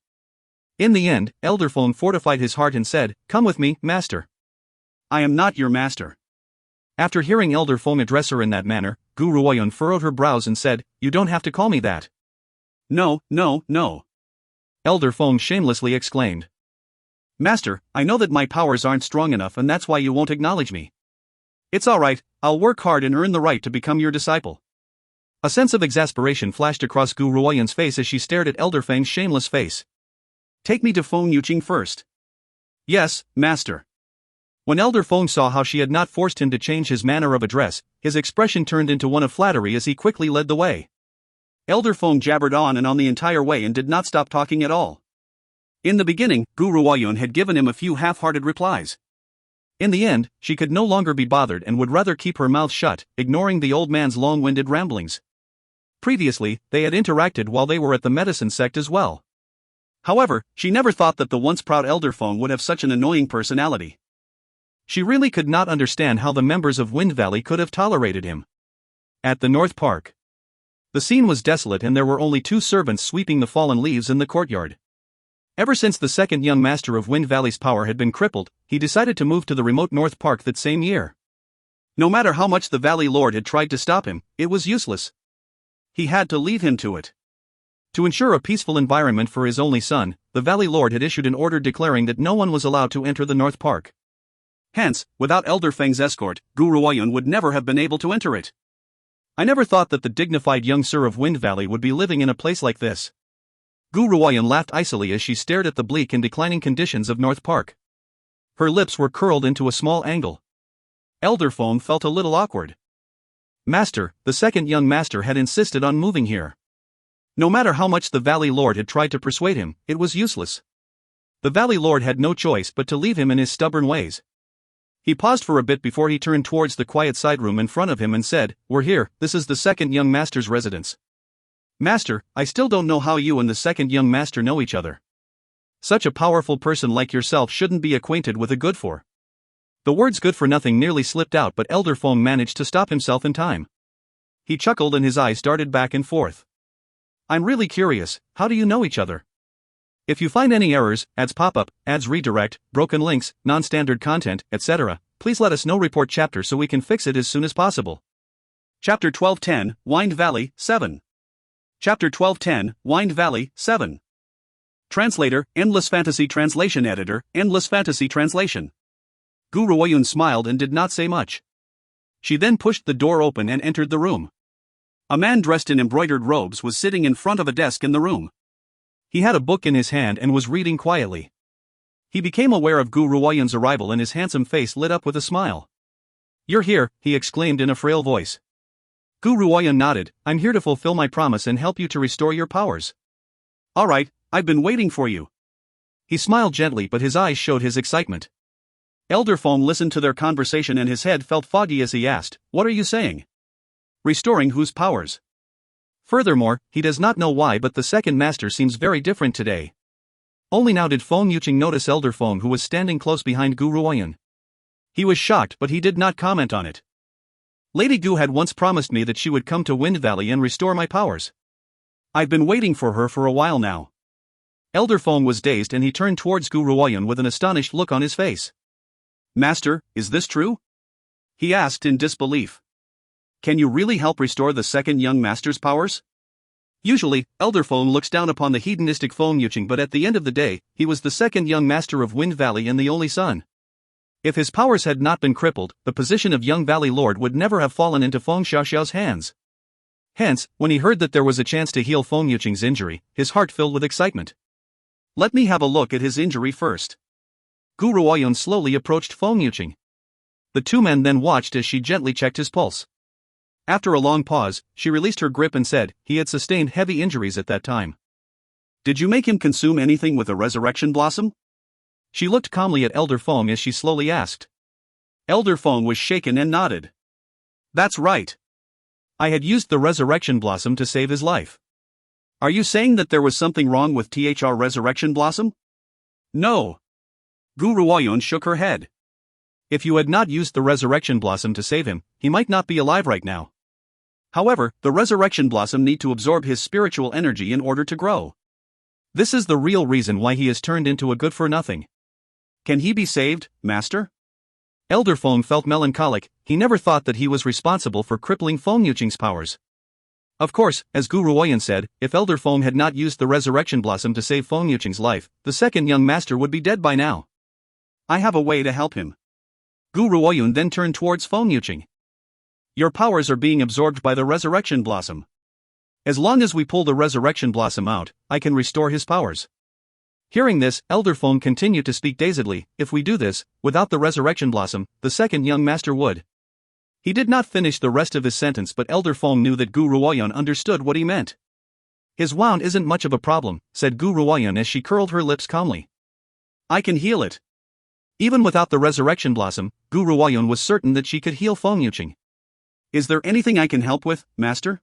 In the end, Elder Feng fortified his heart and said, come with me, Master. I am not your master. After hearing Elder Feng address her in that manner, Gu Ruoyun furrowed her brows and said, you don't have to call me that. No. Elder Feng shamelessly exclaimed. Master, I know that my powers aren't strong enough and that's why you won't acknowledge me. It's alright, I'll work hard and earn the right to become your disciple. A sense of exasperation flashed across Gu Ruoyun's face as she stared at Elder Feng's shameless face. Take me to Feng Yuqing first. Yes, Master. When Elder Feng saw how she had not forced him to change his manner of address, his expression turned into one of flattery as he quickly led the way. Elder Feng jabbered on and on the entire way and did not stop talking at all. In the beginning, Gu Ruoyun had given him a few half-hearted replies. In the end, she could no longer be bothered and would rather keep her mouth shut, ignoring the old man's long-winded ramblings. Previously, they had interacted while they were at the medicine sect as well. However, she never thought that the once proud Elder Feng would have such an annoying personality. She really could not understand how the members of Wind Valley could have tolerated him. At the North Park, the scene was desolate and there were only two servants sweeping the fallen leaves in the courtyard. Ever since the second young master of Wind Valley's power had been crippled, he decided to move to the remote North Park that same year. No matter how much the Valley Lord had tried to stop him, it was useless. He had to leave him to it. To ensure a peaceful environment for his only son, the Valley Lord had issued an order declaring that no one was allowed to enter the North Park. Hence, without Elder Feng's escort, Gu Ruoyun would never have been able to enter it. I never thought that the dignified young Sir of Wind Valley would be living in a place like this. Gu Ruoyun laughed icily as she stared at the bleak and declining conditions of North Park. Her lips were curled into a small angle. Elder Feng felt a little awkward. Master, the second young master had insisted on moving here. No matter how much the Valley Lord had tried to persuade him, it was useless. The Valley Lord had no choice but to leave him in his stubborn ways. He paused for a bit before he turned towards the quiet side room in front of him and said, we're here, this is the second young master's residence. Master, I still don't know how you and the second young master know each other. Such a powerful person like yourself shouldn't be acquainted with a good for. The words good for nothing nearly slipped out, but Elder Feng managed to stop himself in time. He chuckled and his eyes darted back and forth. I'm really curious, how do you know each other? If you find any errors, ads pop up, ads redirect, broken links, non-standard content, etc., please let us know. Report chapter so we can fix it as soon as possible. Chapter 1210, Wind Valley, 7. Chapter 1210, Wind Valley, 7. Translator, Endless Fantasy Translation Editor, Endless Fantasy Translation. Gu Ruoyun smiled and did not say much. She then pushed the door open and entered the room. A man dressed in embroidered robes was sitting in front of a desk in the room. He had a book in his hand and was reading quietly. He became aware of Gu Ruoyun's arrival and his handsome face lit up with a smile. You're here, he exclaimed in a frail voice. Gu Ruoyun nodded, I'm here to fulfill my promise and help you to restore your powers. Alright, I've been waiting for you. He smiled gently but his eyes showed his excitement. Elder Feng listened to their conversation and his head felt foggy as he asked, what are you saying? Restoring whose powers? Furthermore, he does not know why, but the second master seems very different today. Only now did Feng Yuqing notice Elder Feng, who was standing close behind Gu Ruoyun. He was shocked but he did not comment on it. Lady Gu had once promised me that she would come to Wind Valley and restore my powers. I've been waiting for her for a while now. Elder Feng was dazed and he turned towards Gu Ruoyun with an astonished look on his face. Master, is this true? He asked in disbelief. Can you really help restore the second young master's powers? Usually, Elder Feng looks down upon the hedonistic Feng Yuqing, but at the end of the day, he was the second young master of Wind Valley and the only son. If his powers had not been crippled, the position of young Valley Lord would never have fallen into Feng Xiaoxiao's hands. Hence, when he heard that there was a chance to heal Feng Yuqing's injury, his heart filled with excitement. Let me have a look at his injury first. Gu Ruoyun slowly approached Feng Yuqing. The two men then watched as she gently checked his pulse. After a long pause, she released her grip and said, he had sustained heavy injuries at that time. Did you make him consume anything with a resurrection blossom? She looked calmly at Elder Feng as she slowly asked. Elder Feng was shaken and nodded. That's right. I had used the resurrection blossom to save his life. Are you saying that there was something wrong with THR resurrection blossom? No. Gu Ruoyun shook her head. If you had not used the resurrection blossom to save him, he might not be alive right now. However, the resurrection blossom need to absorb his spiritual energy in order to grow. This is the real reason why he is turned into a good-for-nothing. Can he be saved, Master? Elder Feng felt melancholic. He never thought that he was responsible for crippling Feng Yuqing's powers. Of course, as Gu Ruoyun said, if Elder Feng had not used the resurrection blossom to save Feng Yuqing's life, the second young master would be dead by now. I have a way to help him. Gu Ruoyun then turned towards Feng Yuqing. Your powers are being absorbed by the resurrection blossom. As long as we pull the resurrection blossom out, I can restore his powers. Hearing this, Elder Feng continued to speak dazedly. If we do this, without the resurrection blossom, the second young master would. He did not finish the rest of his sentence, but Elder Feng knew that Gu Ruoyun understood what he meant. His wound isn't much of a problem, said Gu Ruoyun as she curled her lips calmly. I can heal it. Even without the resurrection blossom, Gu Ruoyun was certain that she could heal Feng Yuqing. Is there anything I can help with, Master?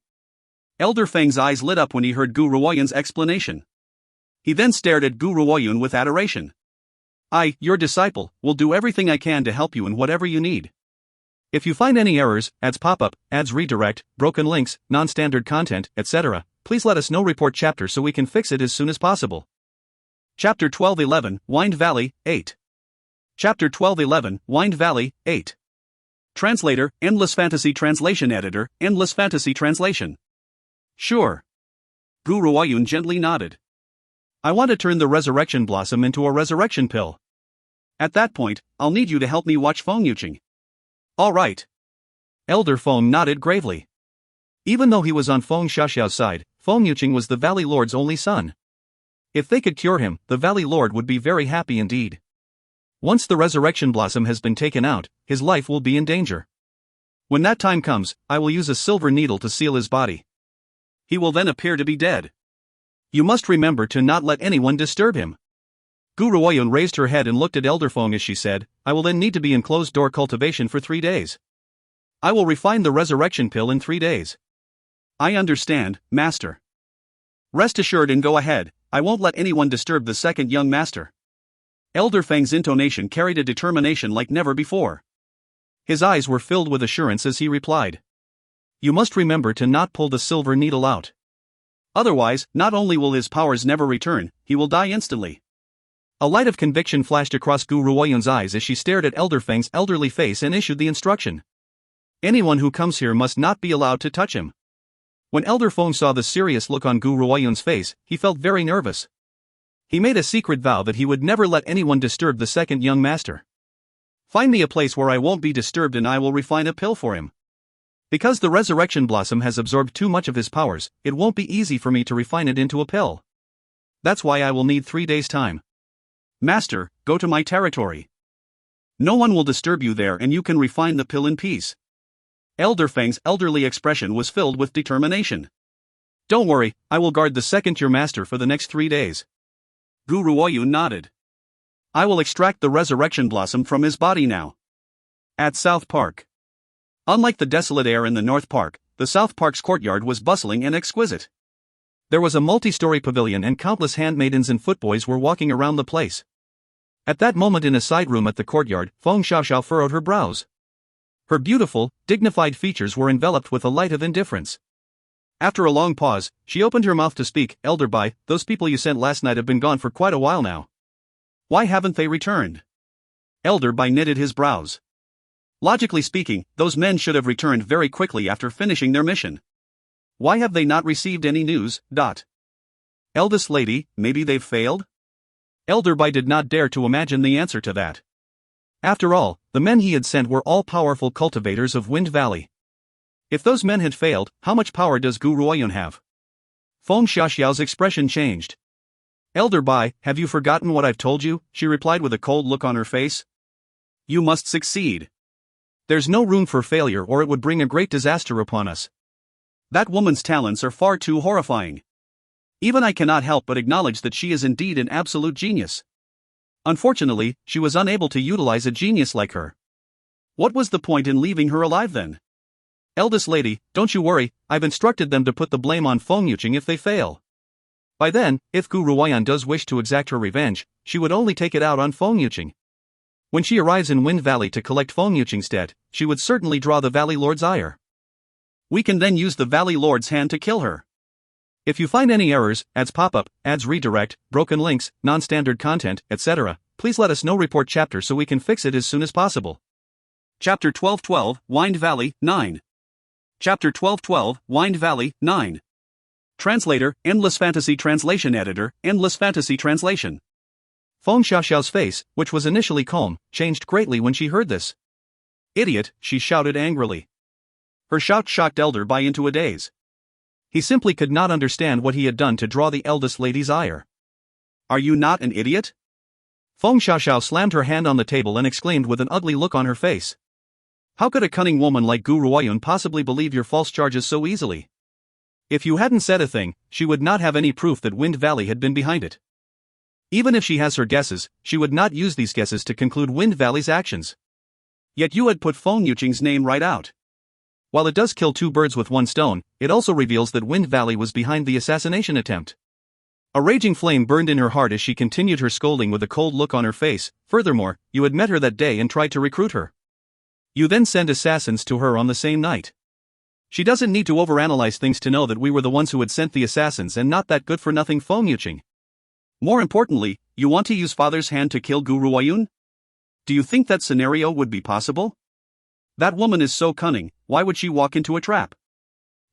Elder Feng's eyes lit up when he heard Gu Ruoyun's explanation. He then stared at Gu Ruoyun with adoration. I, your disciple, will do everything I can to help you in whatever you need. If you find any errors, ads pop up, ads redirect, broken links, non-standard content, etc., please let us know. Report chapter so we can fix it as soon as possible. Chapter 1211, Wind Valley, 8. Chapter 1211, Wind Valley, 8. Translator, Endless Fantasy Translation Editor, Endless Fantasy Translation. Sure. Gu Ruoyun gently nodded. I want to turn the resurrection blossom into a resurrection pill. At that point, I'll need you to help me watch Feng Yuqing. All right. Elder Feng nodded gravely. Even though he was on Feng Xiaoxiao's side, Feng Yuqing was the Valley Lord's only son. If they could cure him, the Valley Lord would be very happy indeed. Once the resurrection blossom has been taken out, his life will be in danger. When that time comes, I will use a silver needle to seal his body. He will then appear to be dead. You must remember to not let anyone disturb him. Gu Ruoyun raised her head and looked at Elder Feng as she said, I will then need to be in closed-door cultivation for 3 days. I will refine the resurrection pill in 3 days. I understand, Master. Rest assured and go ahead, I won't let anyone disturb the second young master. Elder Feng's intonation carried a determination like never before. His eyes were filled with assurance as he replied. You must remember to not pull the silver needle out. Otherwise, not only will his powers never return, he will die instantly. A light of conviction flashed across Gu Ruoyun's eyes as she stared at Elder Feng's elderly face and issued the instruction. Anyone who comes here must not be allowed to touch him. When Elder Feng saw the serious look on Gu Ruoyun's face, he felt very nervous. He made a secret vow that he would never let anyone disturb the second young master. Find me a place where I won't be disturbed and I will refine a pill for him. Because the resurrection blossom has absorbed too much of his powers, it won't be easy for me to refine it into a pill. That's why I will need 3 days' time. Master, go to my territory. No one will disturb you there and you can refine the pill in peace. Elder Feng's elderly expression was filled with determination. Don't worry, I will guard the second your master for the next 3 days. Gu Ruoyun nodded. I will extract the resurrection blossom from his body now. At South Park. Unlike the desolate air in the North Park, the South Park's courtyard was bustling and exquisite. There was a multi-story pavilion and countless handmaidens and footboys were walking around the place. At that moment in a side room at the courtyard, Feng Xiaoxiao furrowed her brows. Her beautiful, dignified features were enveloped with a light of indifference. After a long pause, she opened her mouth to speak. Elder Bai, those people you sent last night have been gone for quite a while now. Why haven't they returned? Elder Bai knitted his brows. Logically speaking, those men should have returned very quickly after finishing their mission. Why have they not received any news? Eldest lady, maybe they've failed? Elder Bai did not dare to imagine the answer to that. After all, the men he had sent were all-powerful cultivators of Wind Valley. If those men had failed, how much power does Gu Ruoyun have? Feng Xiaoxiao's expression changed. Elder Bai, have you forgotten what I've told you? She replied with a cold look on her face. You must succeed. There's no room for failure or it would bring a great disaster upon us. That woman's talents are far too horrifying. Even I cannot help but acknowledge that she is indeed an absolute genius. Unfortunately, she was unable to utilize a genius like her. What was the point in leaving her alive then? Eldest lady, don't you worry, I've instructed them to put the blame on Feng Yuqing if they fail. By then, if Gu Ruoyan does wish to exact her revenge, she would only take it out on Feng Yuqing. When she arrives in Wind Valley to collect Feng Yuqing's debt, she would certainly draw the Valley Lord's ire. We can then use the Valley Lord's hand to kill her. If you find any errors, ads pop-up, ads redirect, broken links, non-standard content, etc., please let us know. Report chapter so we can fix it as soon as possible. Chapter 1212, Wind Valley, 9. Chapter 1212, Wind Valley, 9. Translator, Endless Fantasy Translation Editor, Endless Fantasy Translation. Feng Xiaoxiao's face, which was initially calm, changed greatly when she heard this. Idiot, she shouted angrily. Her shout shocked Elder Bai into a daze. He simply could not understand what he had done to draw the eldest lady's ire. Are you not an idiot? Feng Xiaoxiao slammed her hand on the table and exclaimed with an ugly look on her face. How could a cunning woman like Gu Ruoyun possibly believe your false charges so easily? If you hadn't said a thing, she would not have any proof that Wind Valley had been behind it. Even if she has her guesses, she would not use these guesses to conclude Wind Valley's actions. Yet you had put Feng Yuqing's name right out. While it does kill two birds with one stone, it also reveals that Wind Valley was behind the assassination attempt. A raging flame burned in her heart as she continued her scolding with a cold look on her face. Furthermore, you had met her that day and tried to recruit her. You then send assassins to her on the same night. She doesn't need to overanalyze things to know that we were the ones who had sent the assassins and not that good-for-nothing Feng Yuqing. More importantly, you want to use father's hand to kill Gu Ruoyun? Do you think that scenario would be possible? That woman is so cunning, why would she walk into a trap?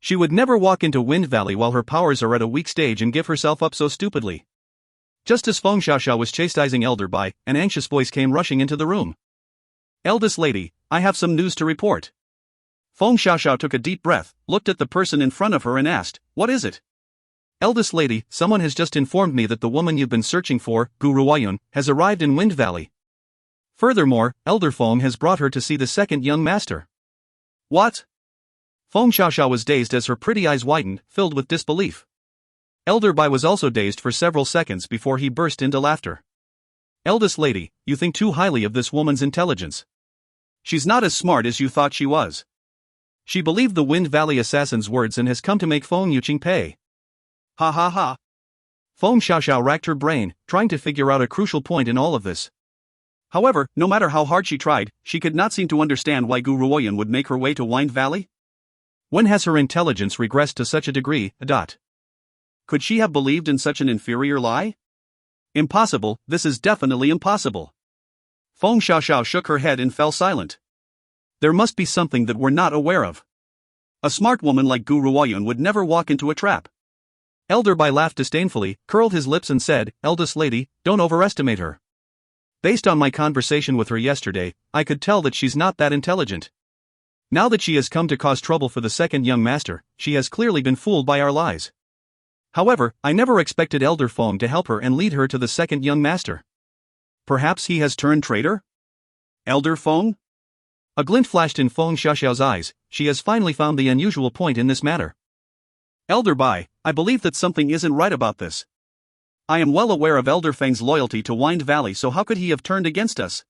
She would never walk into Wind Valley while her powers are at a weak stage and give herself up so stupidly. Just as Feng Xiaoxiao was chastising Elder Bai, an anxious voice came rushing into the room. Eldest lady, I have some news to report. Feng Xiaoxiao took a deep breath, looked at the person in front of her and asked, what is it? Eldest lady, someone has just informed me that the woman you've been searching for, Gu Ruoyun, has arrived in Wind Valley. Furthermore, Elder Feng has brought her to see the second young master. What? Feng Xiaoxiao was dazed as her pretty eyes widened, filled with disbelief. Elder Bai was also dazed for several seconds before he burst into laughter. Eldest lady, you think too highly of this woman's intelligence. She's not as smart as you thought she was. She believed the Wind Valley assassin's words and has come to make Feng Yuqing pay. Ha ha ha. Feng Xiaoxiao racked her brain, trying to figure out a crucial point in all of this. However, no matter how hard she tried, she could not seem to understand why Gu Ruoyun would make her way to Wind Valley. When has her intelligence regressed to such a degree? Could she have believed in such an inferior lie? Impossible, this is definitely impossible. Feng Xiaoxiao shook her head and fell silent. There must be something that we're not aware of. A smart woman like Gu Ruoyun would never walk into a trap. Elder Bai laughed disdainfully, curled his lips and said, Eldest lady, don't overestimate her. Based on my conversation with her yesterday, I could tell that she's not that intelligent. Now that she has come to cause trouble for the second young master, she has clearly been fooled by our lies. However, I never expected Elder Feng to help her and lead her to the second young master. Perhaps he has turned traitor? Elder Feng? A glint flashed in Feng Xiaoxiao's eyes. She has finally found the unusual point in this matter. Elder Bai, I believe that something isn't right about this. I am well aware of Elder Feng's loyalty to Wind Valley, so how could he have turned against us?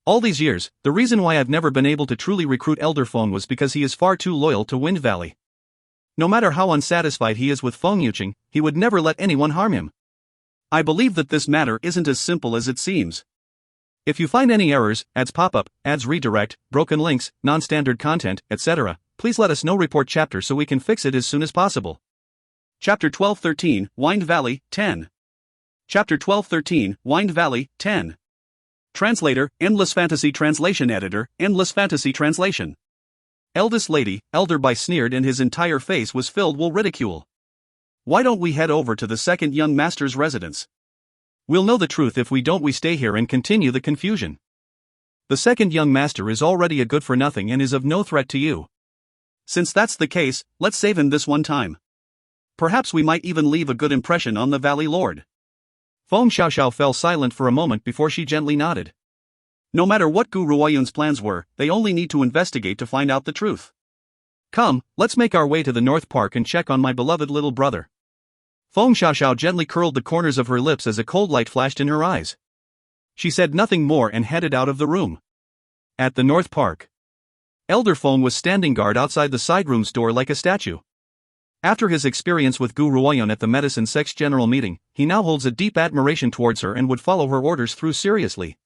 All these years, the reason why I've never been able to truly recruit Elder Feng was because he is far too loyal to Wind Valley. No matter how unsatisfied he is with Feng Yuqing, he would never let anyone harm him. I believe that this matter isn't as simple as it seems. If you find any errors, ads pop-up, ads redirect, broken links, non-standard content, etc., please let us know report chapter so we can fix it as soon as possible. Chapter 1213, Wind Valley, 10. Chapter 1213, Wind Valley, 10. Translator, Endless Fantasy Translation Editor, Endless Fantasy Translation. Eldest lady, Elder Bai sneered and his entire face was filled with ridicule. Why don't we head over to the second young master's residence? We'll know the truth if we don't. We stay here and continue the confusion. The second young master is already a good for nothing and is of no threat to you. Since that's the case, let's save him this one time. Perhaps we might even leave a good impression on the Valley Lord. Feng Xiaoxiao fell silent for a moment before she gently nodded. No matter what Gu Ruoyun's plans were, they only need to investigate to find out the truth. Come, let's make our way to the North Park and check on my beloved little brother. Feng Xiaoxiao gently curled the corners of her lips as a cold light flashed in her eyes. She said nothing more and headed out of the room. At the North Park, Elder Feng was standing guard outside the side room's door like a statue. After his experience with Gu Ruoyun at the Medicine Sect's general meeting, he now holds a deep admiration towards her and would follow her orders through seriously.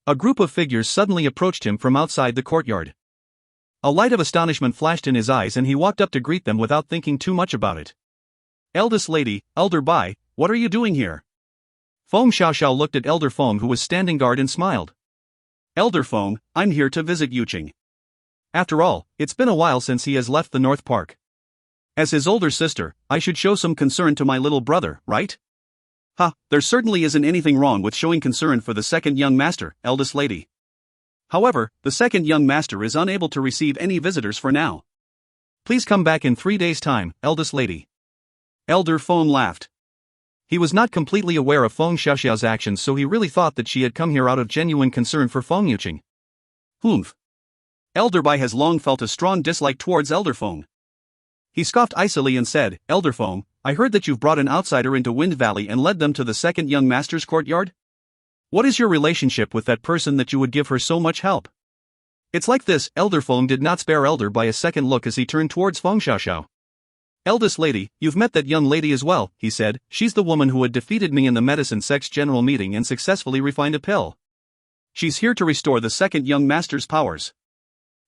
A group of figures suddenly approached him from outside the courtyard. A light of astonishment flashed in his eyes and he walked up to greet them without thinking too much about it. Eldest lady, Elder Bai, what are you doing here? Feng Xiaoxiao looked at Elder Feng who was standing guard and smiled. Elder Feng, I'm here to visit Yuqing. After all, it's been a while since he has left the North Park. As his older sister, I should show some concern to my little brother, right? There certainly isn't anything wrong with showing concern for the second young master, eldest lady. However, the second young master is unable to receive any visitors for now. Please come back in 3 days' time, eldest lady. Elder Feng laughed. He was not completely aware of Feng Xiaoxiao's actions, so he really thought that she had come here out of genuine concern for Feng Yuqing. Elder Bai has long felt a strong dislike towards Elder Feng. He scoffed icily and said, Elder Feng, I heard that you've brought an outsider into Wind Valley and led them to the second young master's courtyard? What is your relationship with that person that you would give her so much help? It's like this. Elder Feng did not spare Elder Bai a second look as he turned towards Feng Xiaoxiao. Eldest lady, you've met that young lady as well, he said. She's the woman who had defeated me in the Medicine Sect's general meeting and successfully refined a pill. She's here to restore the second young master's powers.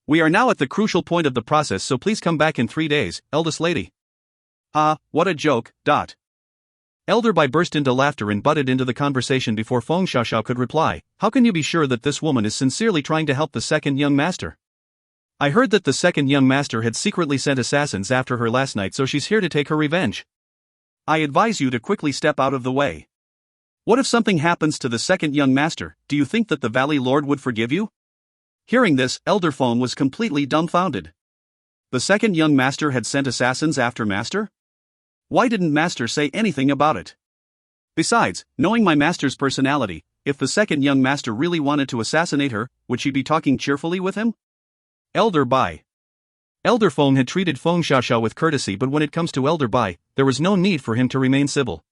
We are now at the crucial point of the process, so please come back in 3 days, eldest lady. What a joke. Elder Bai burst into laughter and butted into the conversation before Feng Xiaoxiao could reply. How can you be sure that this woman is sincerely trying to help the second young master? I heard that the second young master had secretly sent assassins after her last night, so she's here to take her revenge. I advise you to quickly step out of the way. What if something happens to the second young master? Do you think that the Valley Lord would forgive you? Hearing this, Elder Feng was completely dumbfounded. The second young master had sent assassins after master? Why didn't master say anything about it? Besides, knowing my master's personality, if the second young master really wanted to assassinate her, would she be talking cheerfully with him? Elder Bai. Elder Feng had treated Feng Xiaoxiao with courtesy, but when it comes to Elder Bai, there was no need for him to remain civil.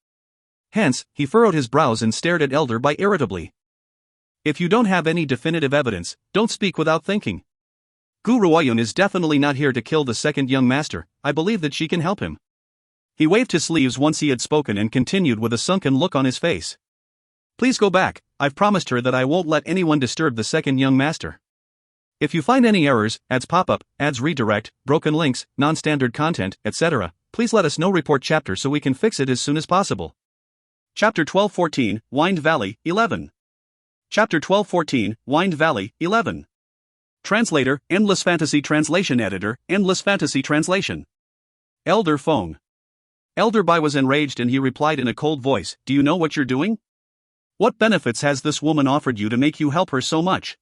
Hence, he furrowed his brows and stared at Elder Bai irritably. If you don't have any definitive evidence, don't speak without thinking. Gu Ruoyun is definitely not here to kill the second young master. I believe that she can help him. He waved his sleeves once he had spoken and continued with a sunken look on his face. Please go back. I've promised her that I won't let anyone disturb the second young master. If you find any errors, ads pop-up, ads redirect, broken links, non-standard content, etc., please let us know report chapter so we can fix it as soon as possible. Chapter 1214, Wind Valley, 11. Chapter 1214, Wind Valley, 11. Translator, Endless Fantasy Translation Editor, Endless Fantasy Translation. Elder Feng. Elder Bai was enraged and he replied in a cold voice, Do you know what you're doing? What benefits has this woman offered you to make you help her so much?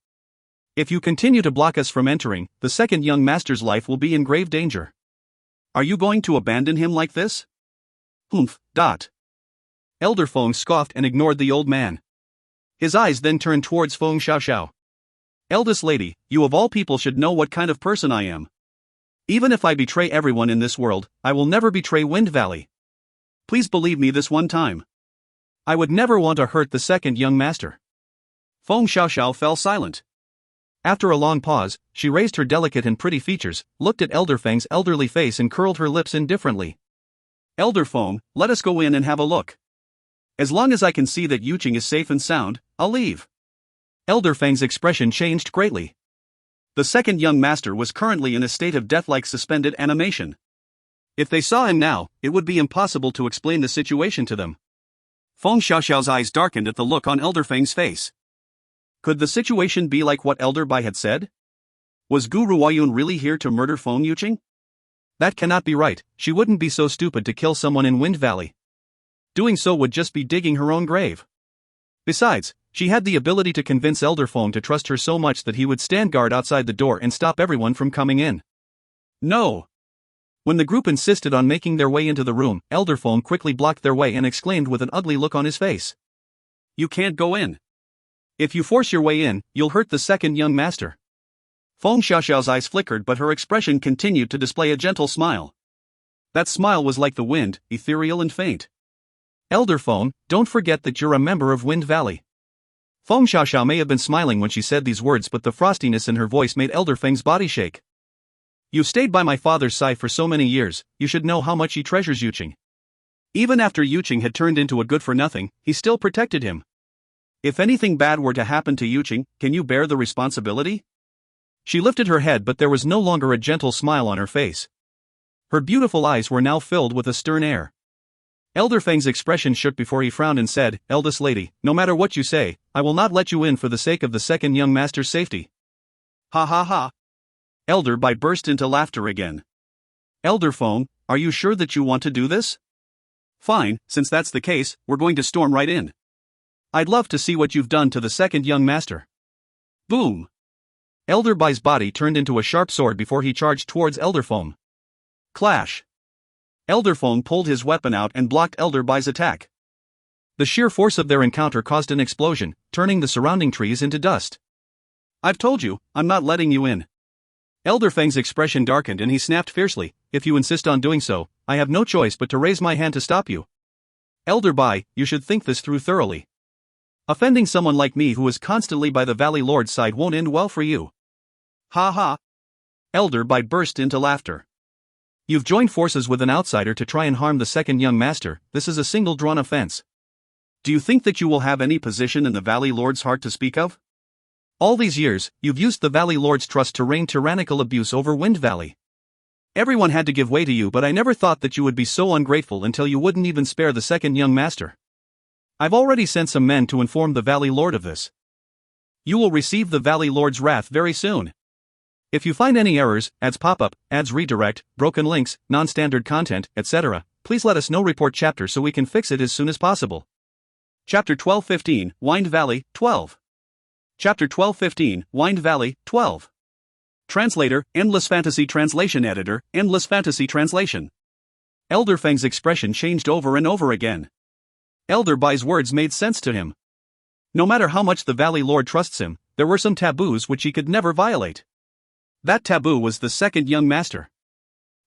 If you continue to block us from entering, the second young master's life will be in grave danger. Are you going to abandon him like this? Elder Feng scoffed and ignored the old man. His eyes then turned towards Feng Xiaoxiao. Eldest lady, you of all people should know what kind of person I am. Even if I betray everyone in this world, I will never betray Wind Valley. Please believe me this one time. I would never want to hurt the second young master. Feng Xiaoxiao fell silent. After a long pause, she raised her delicate and pretty features, looked at Elder Feng's elderly face and curled her lips indifferently. Elder Feng, let us go in and have a look. As long as I can see that Yuqing is safe and sound, I'll leave. Elder Feng's expression changed greatly. The second young master was currently in a state of death-like suspended animation. If they saw him now, it would be impossible to explain the situation to them. Feng Xiaoxiao's eyes darkened at the look on Elder Feng's face. Could the situation be like what Elder Bai had said? Was Gu Ruoyun really here to murder Feng Yuqing? That cannot be right. She wouldn't be so stupid to kill someone in Wind Valley. Doing so would just be digging her own grave. Besides, she had the ability to convince Elder Feng to trust her so much that he would stand guard outside the door and stop everyone from coming in. No! When the group insisted on making their way into the room, Elder Feng quickly blocked their way and exclaimed with an ugly look on his face. You can't go in. If you force your way in, you'll hurt the second young master. Feng Xiaoxiao's eyes flickered, but her expression continued to display a gentle smile. That smile was like the wind, ethereal and faint. Elder Feng, don't forget that you're a member of Wind Valley. Feng Xiaoxiao may have been smiling when she said these words, but the frostiness in her voice made Elder Feng's body shake. You stayed by my father's side for so many years, you should know how much he treasures Yuqing. Even after Yuqing had turned into a good-for-nothing, he still protected him. If anything bad were to happen to Yuqing, can you bear the responsibility? She lifted her head, but there was no longer a gentle smile on her face. Her beautiful eyes were now filled with a stern air. Elder Feng's expression shook before he frowned and said, Eldest lady, no matter what you say, I will not let you in for the sake of the second young master's safety. Ha ha ha. Elder Bai burst into laughter again. Elder Feng, are you sure that you want to do this? Fine, since that's the case, we're going to storm right in. I'd love to see what you've done to the second young master. Boom! Elder Bai's body turned into a sharp sword before he charged towards Elder Feng. Clash! Elder Feng pulled his weapon out and blocked Elder Bai's attack. The sheer force of their encounter caused an explosion, turning the surrounding trees into dust. I've told you, I'm not letting you in. Elder Feng's expression darkened and he snapped fiercely, if you insist on doing so, I have no choice but to raise my hand to stop you. Elder Bai, you should think this through thoroughly. Offending someone like me who is constantly by the Valley Lord's side won't end well for you. Ha ha. Elder Bai burst into laughter. You've joined forces with an outsider to try and harm the second young master, this is a single drawn offense. Do you think that you will have any position in the Valley Lord's heart to speak of? All these years, you've used the Valley Lord's trust to rain tyrannical abuse over Wind Valley. Everyone had to give way to you, but I never thought that you would be so ungrateful until you wouldn't even spare the second young master. I've already sent some men to inform the Valley Lord of this. You will receive the Valley Lord's wrath very soon. If you find any errors, ads pop up, ads redirect, broken links, non-standard content, etc., please let us know. Report chapter so we can fix it as soon as possible. Chapter 12:15, Wind Valley, 12. Chapter 12:15, Wind Valley, 12. Translator, Endless Fantasy Translation Editor, Endless Fantasy Translation. Elder Feng's expression changed over and over again. Elder Bai's words made sense to him. No matter how much the Valley Lord trusts him, there were some taboos which he could never violate. That taboo was the second young master.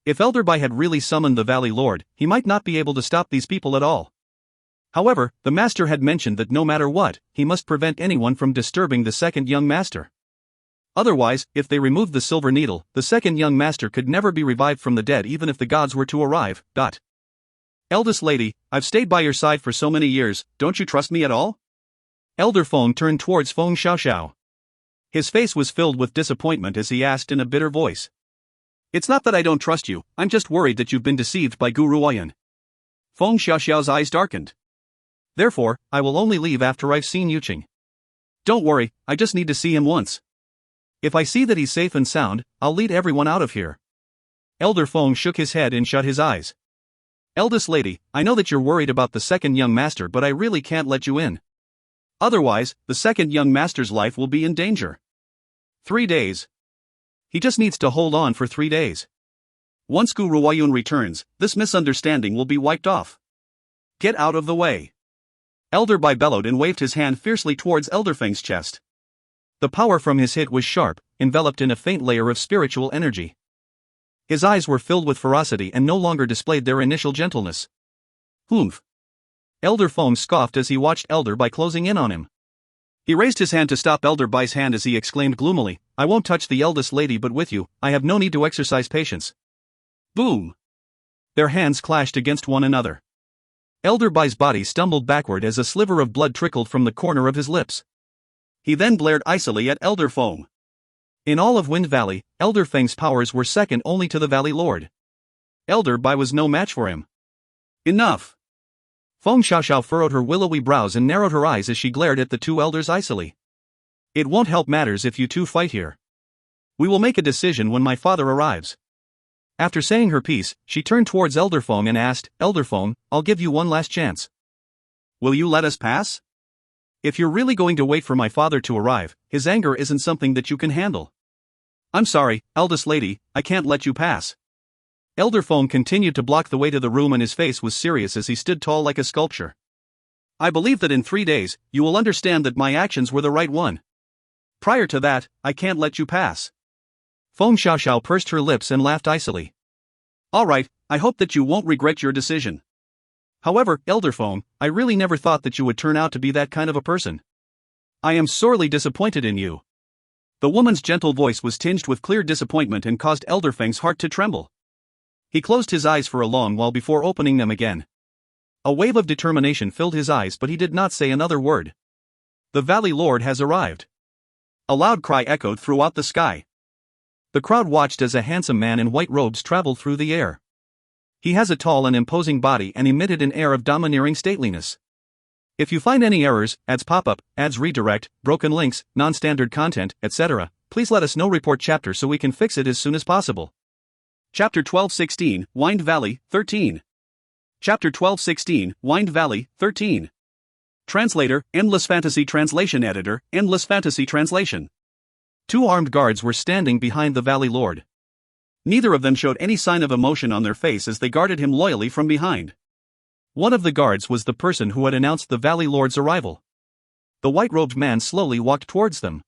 If Elder Bai had really summoned the Valley Lord, he might not be able to stop these people at all. However, the master had mentioned that no matter what, he must prevent anyone from disturbing the second young master. Otherwise, if they removed the silver needle, the second young master could never be revived from the dead even if the gods were to arrive. Eldest lady, I've stayed by your side for so many years, don't you trust me at all? Elder Feng turned towards Feng Xiaoxiao. His face was filled with disappointment as he asked in a bitter voice. It's not that I don't trust you, I'm just worried that you've been deceived by Gu Ruoyun. Feng Xiaoxiao's eyes darkened. Therefore, I will only leave after I've seen Yuqing. Don't worry, I just need to see him once. If I see that he's safe and sound, I'll lead everyone out of here. Elder Feng shook his head and shut his eyes. Eldest lady, I know that you're worried about the second young master, but I really can't let you in. Otherwise, the second young master's life will be in danger. 3 days. He just needs to hold on for 3 days. Once Gu Ruoyun returns, this misunderstanding will be wiped off. Get out of the way. Elder Bai bellowed and waved his hand fiercely towards Elder Feng's chest. The power from his hit was sharp, enveloped in a faint layer of spiritual energy. His eyes were filled with ferocity and no longer displayed their initial gentleness. Humph. Elder Feng scoffed as he watched Elder Bai closing in on him. He raised his hand to stop Elder Bai's hand as he exclaimed gloomily, I won't touch the eldest lady, but with you, I have no need to exercise patience. Boom. Their hands clashed against one another. Elder Bai's body stumbled backward as a sliver of blood trickled from the corner of his lips. He then glared icily at Elder Feng. In all of Wind Valley, Elder Feng's powers were second only to the Valley Lord. Elder Bai was no match for him. Enough! Feng Xiaoxiao furrowed her willowy brows and narrowed her eyes as she glared at the two elders icily. It won't help matters if you two fight here. We will make a decision when my father arrives. After saying her piece, she turned towards Elder Feng and asked, Elder Feng, I'll give you one last chance. Will you let us pass? If you're really going to wait for my father to arrive, his anger isn't something that you can handle. I'm sorry, eldest lady, I can't let you pass. Elder Feng continued to block the way to the room and his face was serious as he stood tall like a sculpture. I believe that in 3 days, you will understand that my actions were the right one. Prior to that, I can't let you pass. Feng Xiaoxiao pursed her lips and laughed icily. Alright, I hope that you won't regret your decision. However, Elder Feng, I really never thought that you would turn out to be that kind of a person. I am sorely disappointed in you. The woman's gentle voice was tinged with clear disappointment and caused Elder Feng's heart to tremble. He closed his eyes for a long while before opening them again. A wave of determination filled his eyes, but he did not say another word. The Valley Lord has arrived. A loud cry echoed throughout the sky. The crowd watched as a handsome man in white robes traveled through the air. He has a tall and imposing body and emitted an air of domineering stateliness. If you find any errors, ads pop up, ads redirect, broken links, non-standard content, etc., please let us know. Report chapter so we can fix it as soon as possible. Chapter 1216, Wind Valley, 13. Chapter 1216, Wind Valley, 13. Translator, Endless Fantasy Translation Editor, Endless Fantasy Translation. 2 armed guards were standing behind the Valley Lord. Neither of them showed any sign of emotion on their face as they guarded him loyally from behind. One of the guards was the person who had announced the Valley Lord's arrival. The white-robed man slowly walked towards them.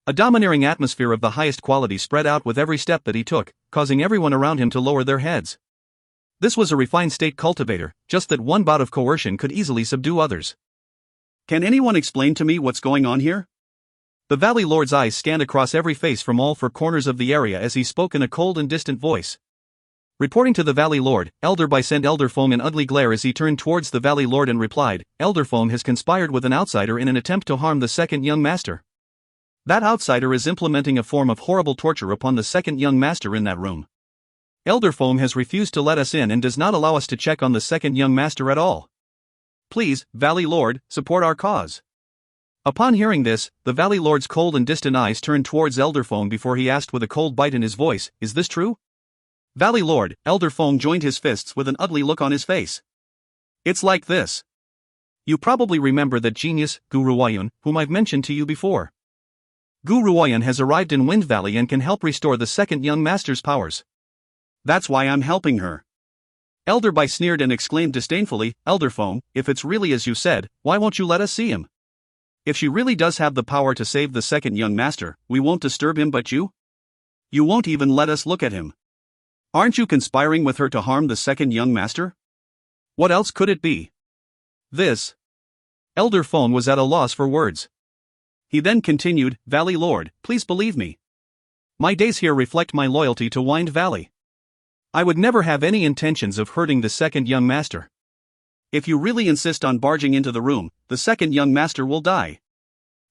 A domineering atmosphere of the highest quality spread out with every step that he took, causing everyone around him to lower their heads. This was a refined state cultivator, just that one bout of coercion could easily subdue others. Can anyone explain to me what's going on here? The Valley Lord's eyes scanned across every face from all 4 corners of the area as he spoke in a cold and distant voice. Reporting to the Valley Lord, Elder Bai sent Elder Feng an ugly glare as he turned towards the Valley Lord and replied, Elder Feng has conspired with an outsider in an attempt to harm the second young master. That outsider is implementing a form of horrible torture upon the second young master in that room. Elder Feng has refused to let us in and does not allow us to check on the second young master at all. Please, Valley Lord, support our cause. Upon hearing this, the Valley Lord's cold and distant eyes turned towards Elder Feng before he asked with a cold bite in his voice, Is this true? Valley Lord, Elder Feng joined his fists with an ugly look on his face. It's like this. You probably remember that genius, Gu Ruoyun, whom I've mentioned to you before. Gu Ruoyun has arrived in Wind Valley and can help restore the second young master's powers. That's why I'm helping her. Elder Bai sneered and exclaimed disdainfully, Elder Feng, if it's really as you said, why won't you let us see him? If she really does have the power to save the second young master, we won't disturb him, but you? You won't even let us look at him. Aren't you conspiring with her to harm the second young master? What else could it be? This. Elder Feng was at a loss for words. He then continued, Valley Lord, please believe me. My days here reflect my loyalty to Wind Valley. I would never have any intentions of hurting the second young master. If you really insist on barging into the room, the second young master will die.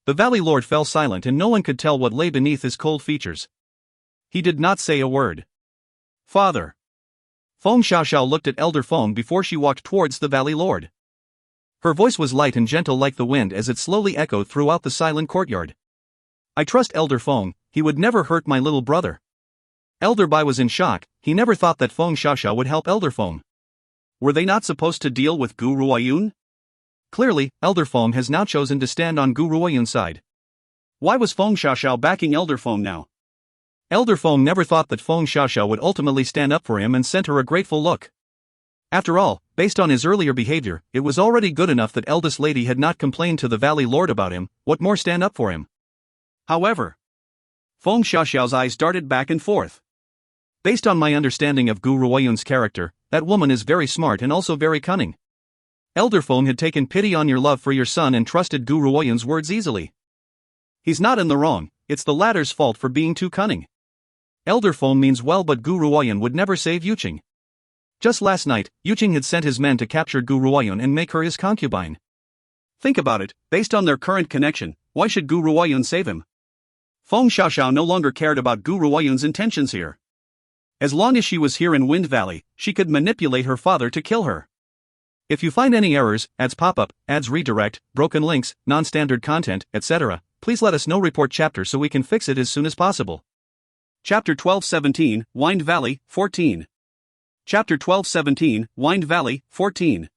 The Valley Lord fell silent and no one could tell what lay beneath his cold features. He did not say a word. Father. Feng Xiaoxiao looked at Elder Feng before she walked towards the Valley Lord. Her voice was light and gentle like the wind as it slowly echoed throughout the silent courtyard. I trust Elder Feng, he would never hurt my little brother. Elder Bai was in shock, he never thought that Feng Xiaoxiao would help Elder Feng. Were they not supposed to deal with Gu Ruoyun? Clearly, Elder Feng has now chosen to stand on Gu Ruoyun's side. Why was Feng Xiaoxiao backing Elder Feng now? Elder Feng never thought that Feng Xiaoxiao would ultimately stand up for him and sent her a grateful look. After all, based on his earlier behavior, it was already good enough that eldest lady had not complained to the Valley Lord about him, what more stand up for him? However, Feng Xiaoxiao's eyes darted back and forth. Based on my understanding of Gu Ruoyun's character, that woman is very smart and also very cunning. Elder Feng had taken pity on your love for your son and trusted Gu Ruoyun's words easily. He's not in the wrong, it's the latter's fault for being too cunning. Elder Feng means well, but Gu Ruoyun would never save Yuqing. Just last night, Yuqing had sent his men to capture Gu Ruoyun and make her his concubine. Think about it, based on their current connection, why should Gu Ruoyun save him? Feng Xiaoxiao no longer cared about Gu Ruoyun's intentions here. As long as she was here in Wind Valley, she could manipulate her father to kill her. If you find any errors, ads pop up, ads redirect, broken links, non-standard content, etc., please let us know. Report chapter so we can fix it as soon as possible. Chapter 1217, Wind Valley, 14. Chapter 1217, Wind Valley, 14.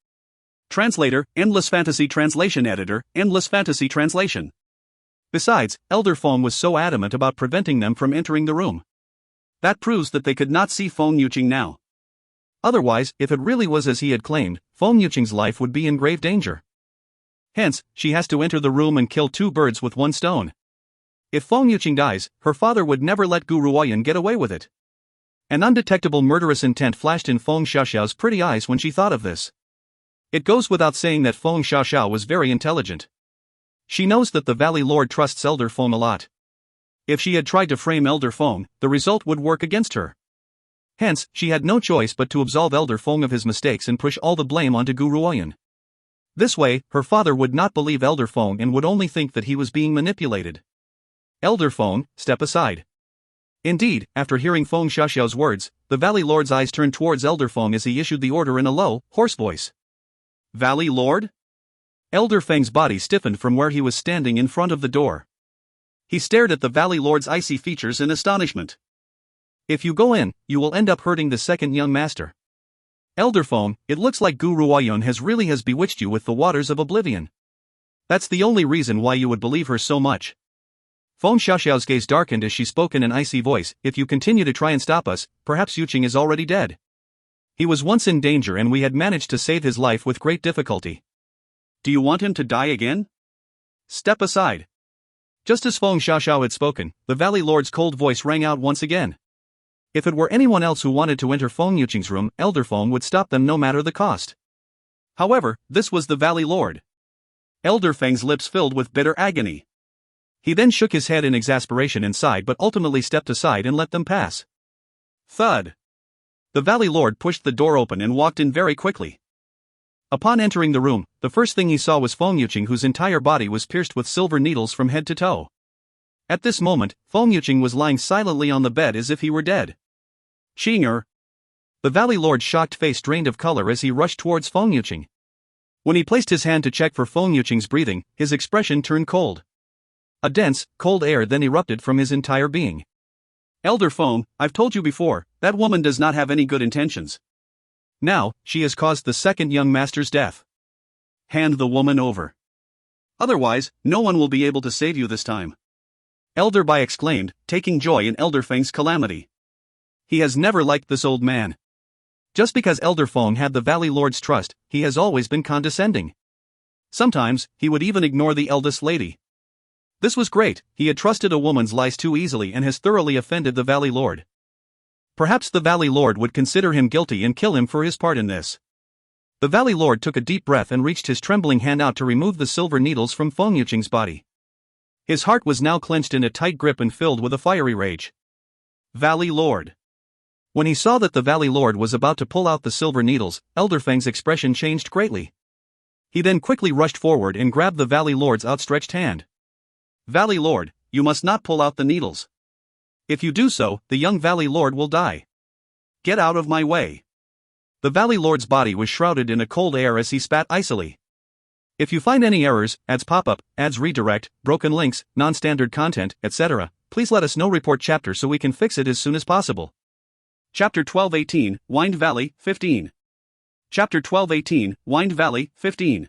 Translator, Endless Fantasy Translation Editor, Endless Fantasy Translation. Besides, Elder Feng was so adamant about preventing them from entering the room. That proves that they could not see Feng Yuqing now. Otherwise, if it really was as he had claimed, Feng Yuqing's life would be in grave danger. Hence, she has to enter the room and kill two birds with one stone. If Feng Yuqing dies, her father would never let Gu Ruoyun get away with it. An undetectable murderous intent flashed in Feng Xiaoxiao's pretty eyes when she thought of this. It goes without saying that Feng Xiaoxiao was very intelligent. She knows that the Valley Lord trusts Elder Feng a lot. If she had tried to frame Elder Feng, the result would work against her. Hence, she had no choice but to absolve Elder Feng of his mistakes and push all the blame onto Gu Ruoyun. This way, her father would not believe Elder Feng and would only think that he was being manipulated. Elder Feng, step aside. Indeed, after hearing Feng Xiaoxiao's words, the Valley Lord's eyes turned towards Elder Feng as he issued the order in a low, hoarse voice. Valley Lord? Elder Feng's body stiffened from where he was standing in front of the door. He stared at the Valley Lord's icy features in astonishment. If you go in, you will end up hurting the second young master. Elder Feng, it looks like Gu Ruoyun has bewitched you with the waters of oblivion. That's the only reason why you would believe her so much. Feng Xiaoxiao's gaze darkened as she spoke in an icy voice. If you continue to try and stop us, perhaps Yuqing is already dead. He was once in danger and we had managed to save his life with great difficulty. Do you want him to die again? Step aside. Just as Feng Xiaoxiao had spoken, the Valley Lord's cold voice rang out once again. If it were anyone else who wanted to enter Feng Yuqing's room, Elder Feng would stop them no matter the cost. However, this was the Valley Lord. Elder Feng's lips filled with bitter agony. He then shook his head in exasperation and sighed but ultimately stepped aside and let them pass. Thud. The Valley Lord pushed the door open and walked in very quickly. Upon entering the room, the first thing he saw was Feng Yuqing, whose entire body was pierced with silver needles from head to toe. At this moment, Feng Yuqing was lying silently on the bed as if he were dead. Qinger. The Valley Lord's shocked face drained of color as he rushed towards Feng Yuqing. When he placed his hand to check for Feng Yuqing's breathing, his expression turned cold. A dense, cold air then erupted from his entire being. Elder Feng, I've told you before, that woman does not have any good intentions. Now, she has caused the second young master's death. Hand the woman over. Otherwise, no one will be able to save you this time. Elder Bai exclaimed, taking joy in Elder Feng's calamity. He has never liked this old man. Just because Elder Feng had the Valley Lord's trust, he has always been condescending. Sometimes, he would even ignore the eldest lady. This was great, he had trusted a woman's lies too easily and has thoroughly offended the Valley Lord. Perhaps the Valley Lord would consider him guilty and kill him for his part in this. The Valley Lord took a deep breath and reached his trembling hand out to remove the silver needles from Feng Yuqing's body. His heart was now clenched in a tight grip and filled with a fiery rage. Valley Lord. When he saw that the Valley Lord was about to pull out the silver needles, Elder Feng's expression changed greatly. He then quickly rushed forward and grabbed the Valley Lord's outstretched hand. Valley Lord, you must not pull out the needles. If you do so, the young Valley Lord will die. Get out of my way. The Valley Lord's body was shrouded in a cold air as he spat icily. If you find any errors, ads pop up, ads redirect, broken links, non-standard content, etc., please let us know. Report chapter so we can fix it as soon as possible. Chapter 1218, Wind Valley, 15. Chapter 1218, Wind Valley, 15.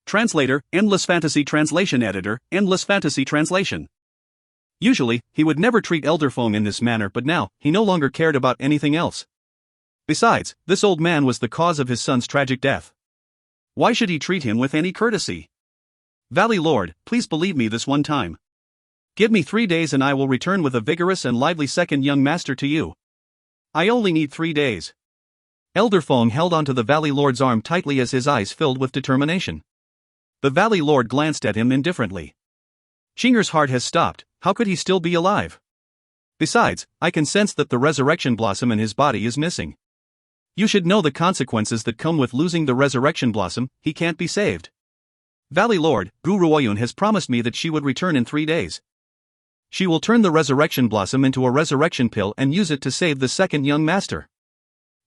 Translator, Endless Fantasy Translation Editor, Endless Fantasy Translation. Usually, he would never treat Elder Feng in this manner, but now, he no longer cared about anything else. Besides, this old man was the cause of his son's tragic death. Why should he treat him with any courtesy? Valley Lord, please believe me this one time. Give me 3 days and I will return with a vigorous and lively second young master to you. I only need 3 days. Elder Feng held onto the Valley Lord's arm tightly as his eyes filled with determination. The Valley Lord glanced at him indifferently. Qinger's heart has stopped, how could he still be alive? Besides, I can sense that the resurrection blossom in his body is missing. You should know the consequences that come with losing the resurrection blossom, he can't be saved. Valley Lord, Gu Ruoyun has promised me that she would return in 3 days. She will turn the resurrection blossom into a resurrection pill and use it to save the second young master.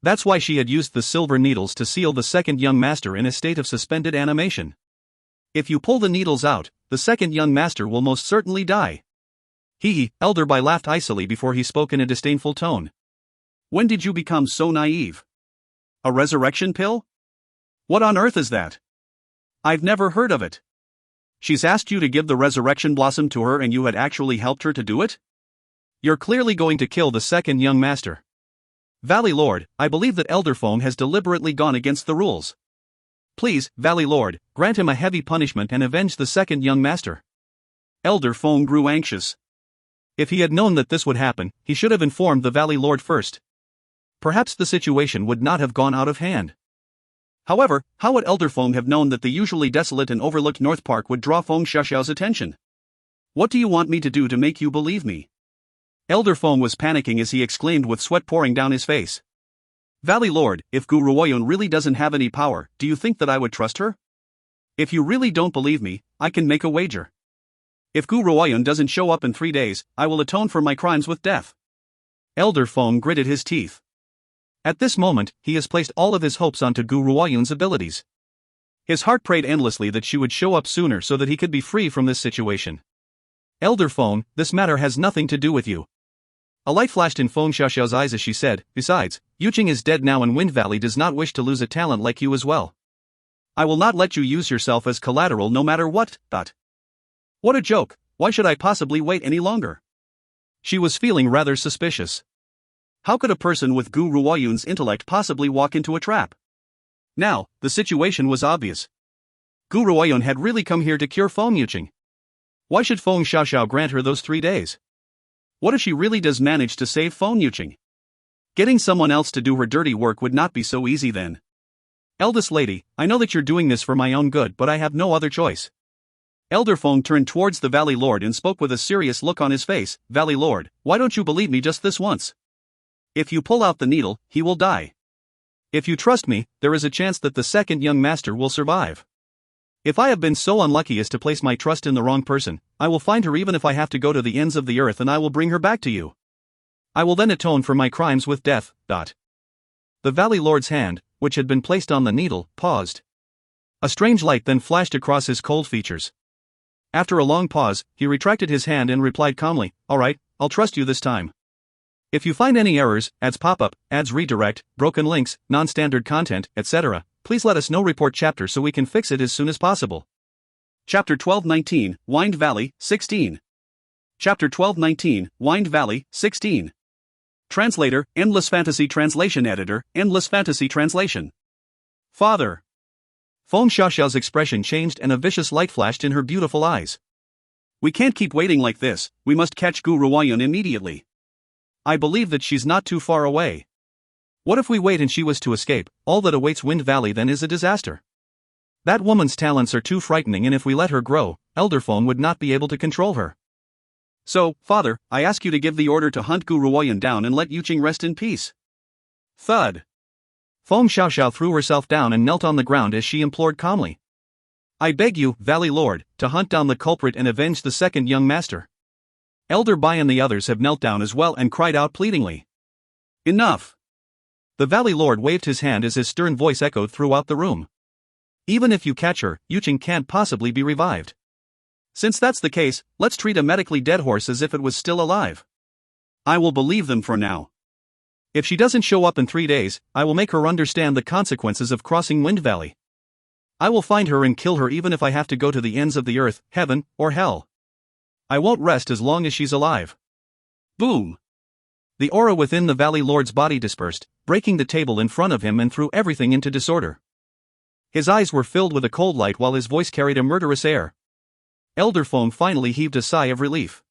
That's why she had used the silver needles to seal the second young master in a state of suspended animation. If you pull the needles out, the second young master will most certainly die. Elder Bai laughed icily before he spoke in a disdainful tone. When did you become so naive? A resurrection pill? What on earth is that? I've never heard of it. She's asked you to give the resurrection blossom to her and you had actually helped her to do it? You're clearly going to kill the second young master. Valley Lord, I believe that Elder Foam has deliberately gone against the rules. Please, Valley Lord, grant him a heavy punishment and avenge the second young master. Elder Foam grew anxious. If he had known that this would happen, he should have informed the Valley Lord first. Perhaps the situation would not have gone out of hand. However, how would Elder Foam have known that the usually desolate and overlooked North Park would draw Feng Xiaoxiao's attention? What do you want me to do to make you believe me? Elder Foam was panicking as he exclaimed with sweat pouring down his face. Valley Lord, if Gu Ruoyun really doesn't have any power, do you think that I would trust her? If you really don't believe me, I can make a wager. If Gu Ruoyun doesn't show up in 3 days, I will atone for my crimes with death. Elder Foam gritted his teeth. At this moment, he has placed all of his hopes onto Gu Ruoyun's abilities. His heart prayed endlessly that she would show up sooner so that he could be free from this situation. Elder Foam, this matter has nothing to do with you. A light flashed in Feng Xiaoxiao's eyes as she said, besides, Yuqing is dead now and Wind Valley does not wish to lose a talent like you as well. I will not let you use yourself as collateral no matter what. What a joke, why should I possibly wait any longer? She was feeling rather suspicious. How could a person with Gu Ruoyun's intellect possibly walk into a trap? Now, the situation was obvious. Gu Ruoyun had really come here to cure Feng Yuqing. Why should Feng Xiaoxiao grant her those 3 days? What if she really does manage to save Feng Yuqing? Getting someone else to do her dirty work would not be so easy then. Eldest lady, I know that you're doing this for my own good but I have no other choice. Elder Feng turned towards the Valley Lord and spoke with a serious look on his face. Valley Lord, why don't you believe me just this once? If you pull out the needle, he will die. If you trust me, there is a chance that the second young master will survive. If I have been so unlucky as to place my trust in the wrong person, I will find her even if I have to go to the ends of the earth and I will bring her back to you. I will then atone for my crimes with death. The Valley Lord's hand, which had been placed on the needle, paused. A strange light then flashed across his cold features. After a long pause, he retracted his hand and replied calmly, all right, I'll trust you this time. If you find any errors, ads pop up, ads redirect, broken links, non-standard content, etc., please let us know. Report chapter so we can fix it as soon as possible. Chapter 1219, Wind Valley, 16. Chapter 1219, Wind Valley, 16. Translator, Endless Fantasy Translation Editor, Endless Fantasy Translation. Father. Feng Xiaoxiao's expression changed and a vicious light flashed in her beautiful eyes. We can't keep waiting like this, we must catch Gu Ruoyun immediately. I believe that she's not too far away. What if we wait and she was to escape? All that awaits Wind Valley then is a disaster. That woman's talents are too frightening and if we let her grow, Elder Foam would not be able to control her. So, Father, I ask you to give the order to hunt Gu Ruoyun down and let Yuqing rest in peace. Thud. Feng Xiaoxiao threw herself down and knelt on the ground as she implored calmly. I beg you, Valley Lord, to hunt down the culprit and avenge the second young master. Elder Bai and the others have knelt down as well and cried out pleadingly. Enough! The Valley Lord waved his hand as his stern voice echoed throughout the room. Even if you catch her, Yuqing can't possibly be revived. Since that's the case, let's treat a medically dead horse as if it was still alive. I will believe them for now. If she doesn't show up in 3 days, I will make her understand the consequences of crossing Wind Valley. I will find her and kill her even if I have to go to the ends of the earth, heaven, or hell. I won't rest as long as she's alive. Boom! The aura within the Valley Lord's body dispersed, breaking the table in front of him and threw everything into disorder. His eyes were filled with a cold light while his voice carried a murderous air. Elder Foam finally heaved a sigh of relief.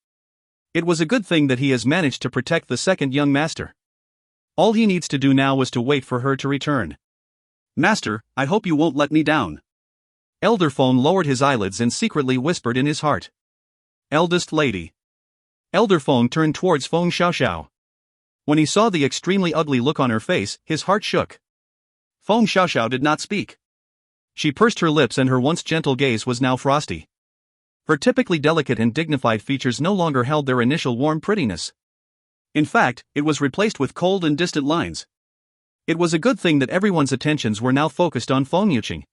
It was a good thing that he has managed to protect the second young master. All he needs to do now is to wait for her to return. Master, I hope you won't let me down. Elder Foam lowered his eyelids and secretly whispered in his heart. Eldest lady. Elder Foam turned towards Feng Xiaoxiao. When he saw the extremely ugly look on her face, his heart shook. Feng Xiaoxiao did not speak. She pursed her lips and her once gentle gaze was now frosty. Her typically delicate and dignified features no longer held their initial warm prettiness. In fact, it was replaced with cold and distant lines. It was a good thing that everyone's attentions were now focused on Feng Yuqing.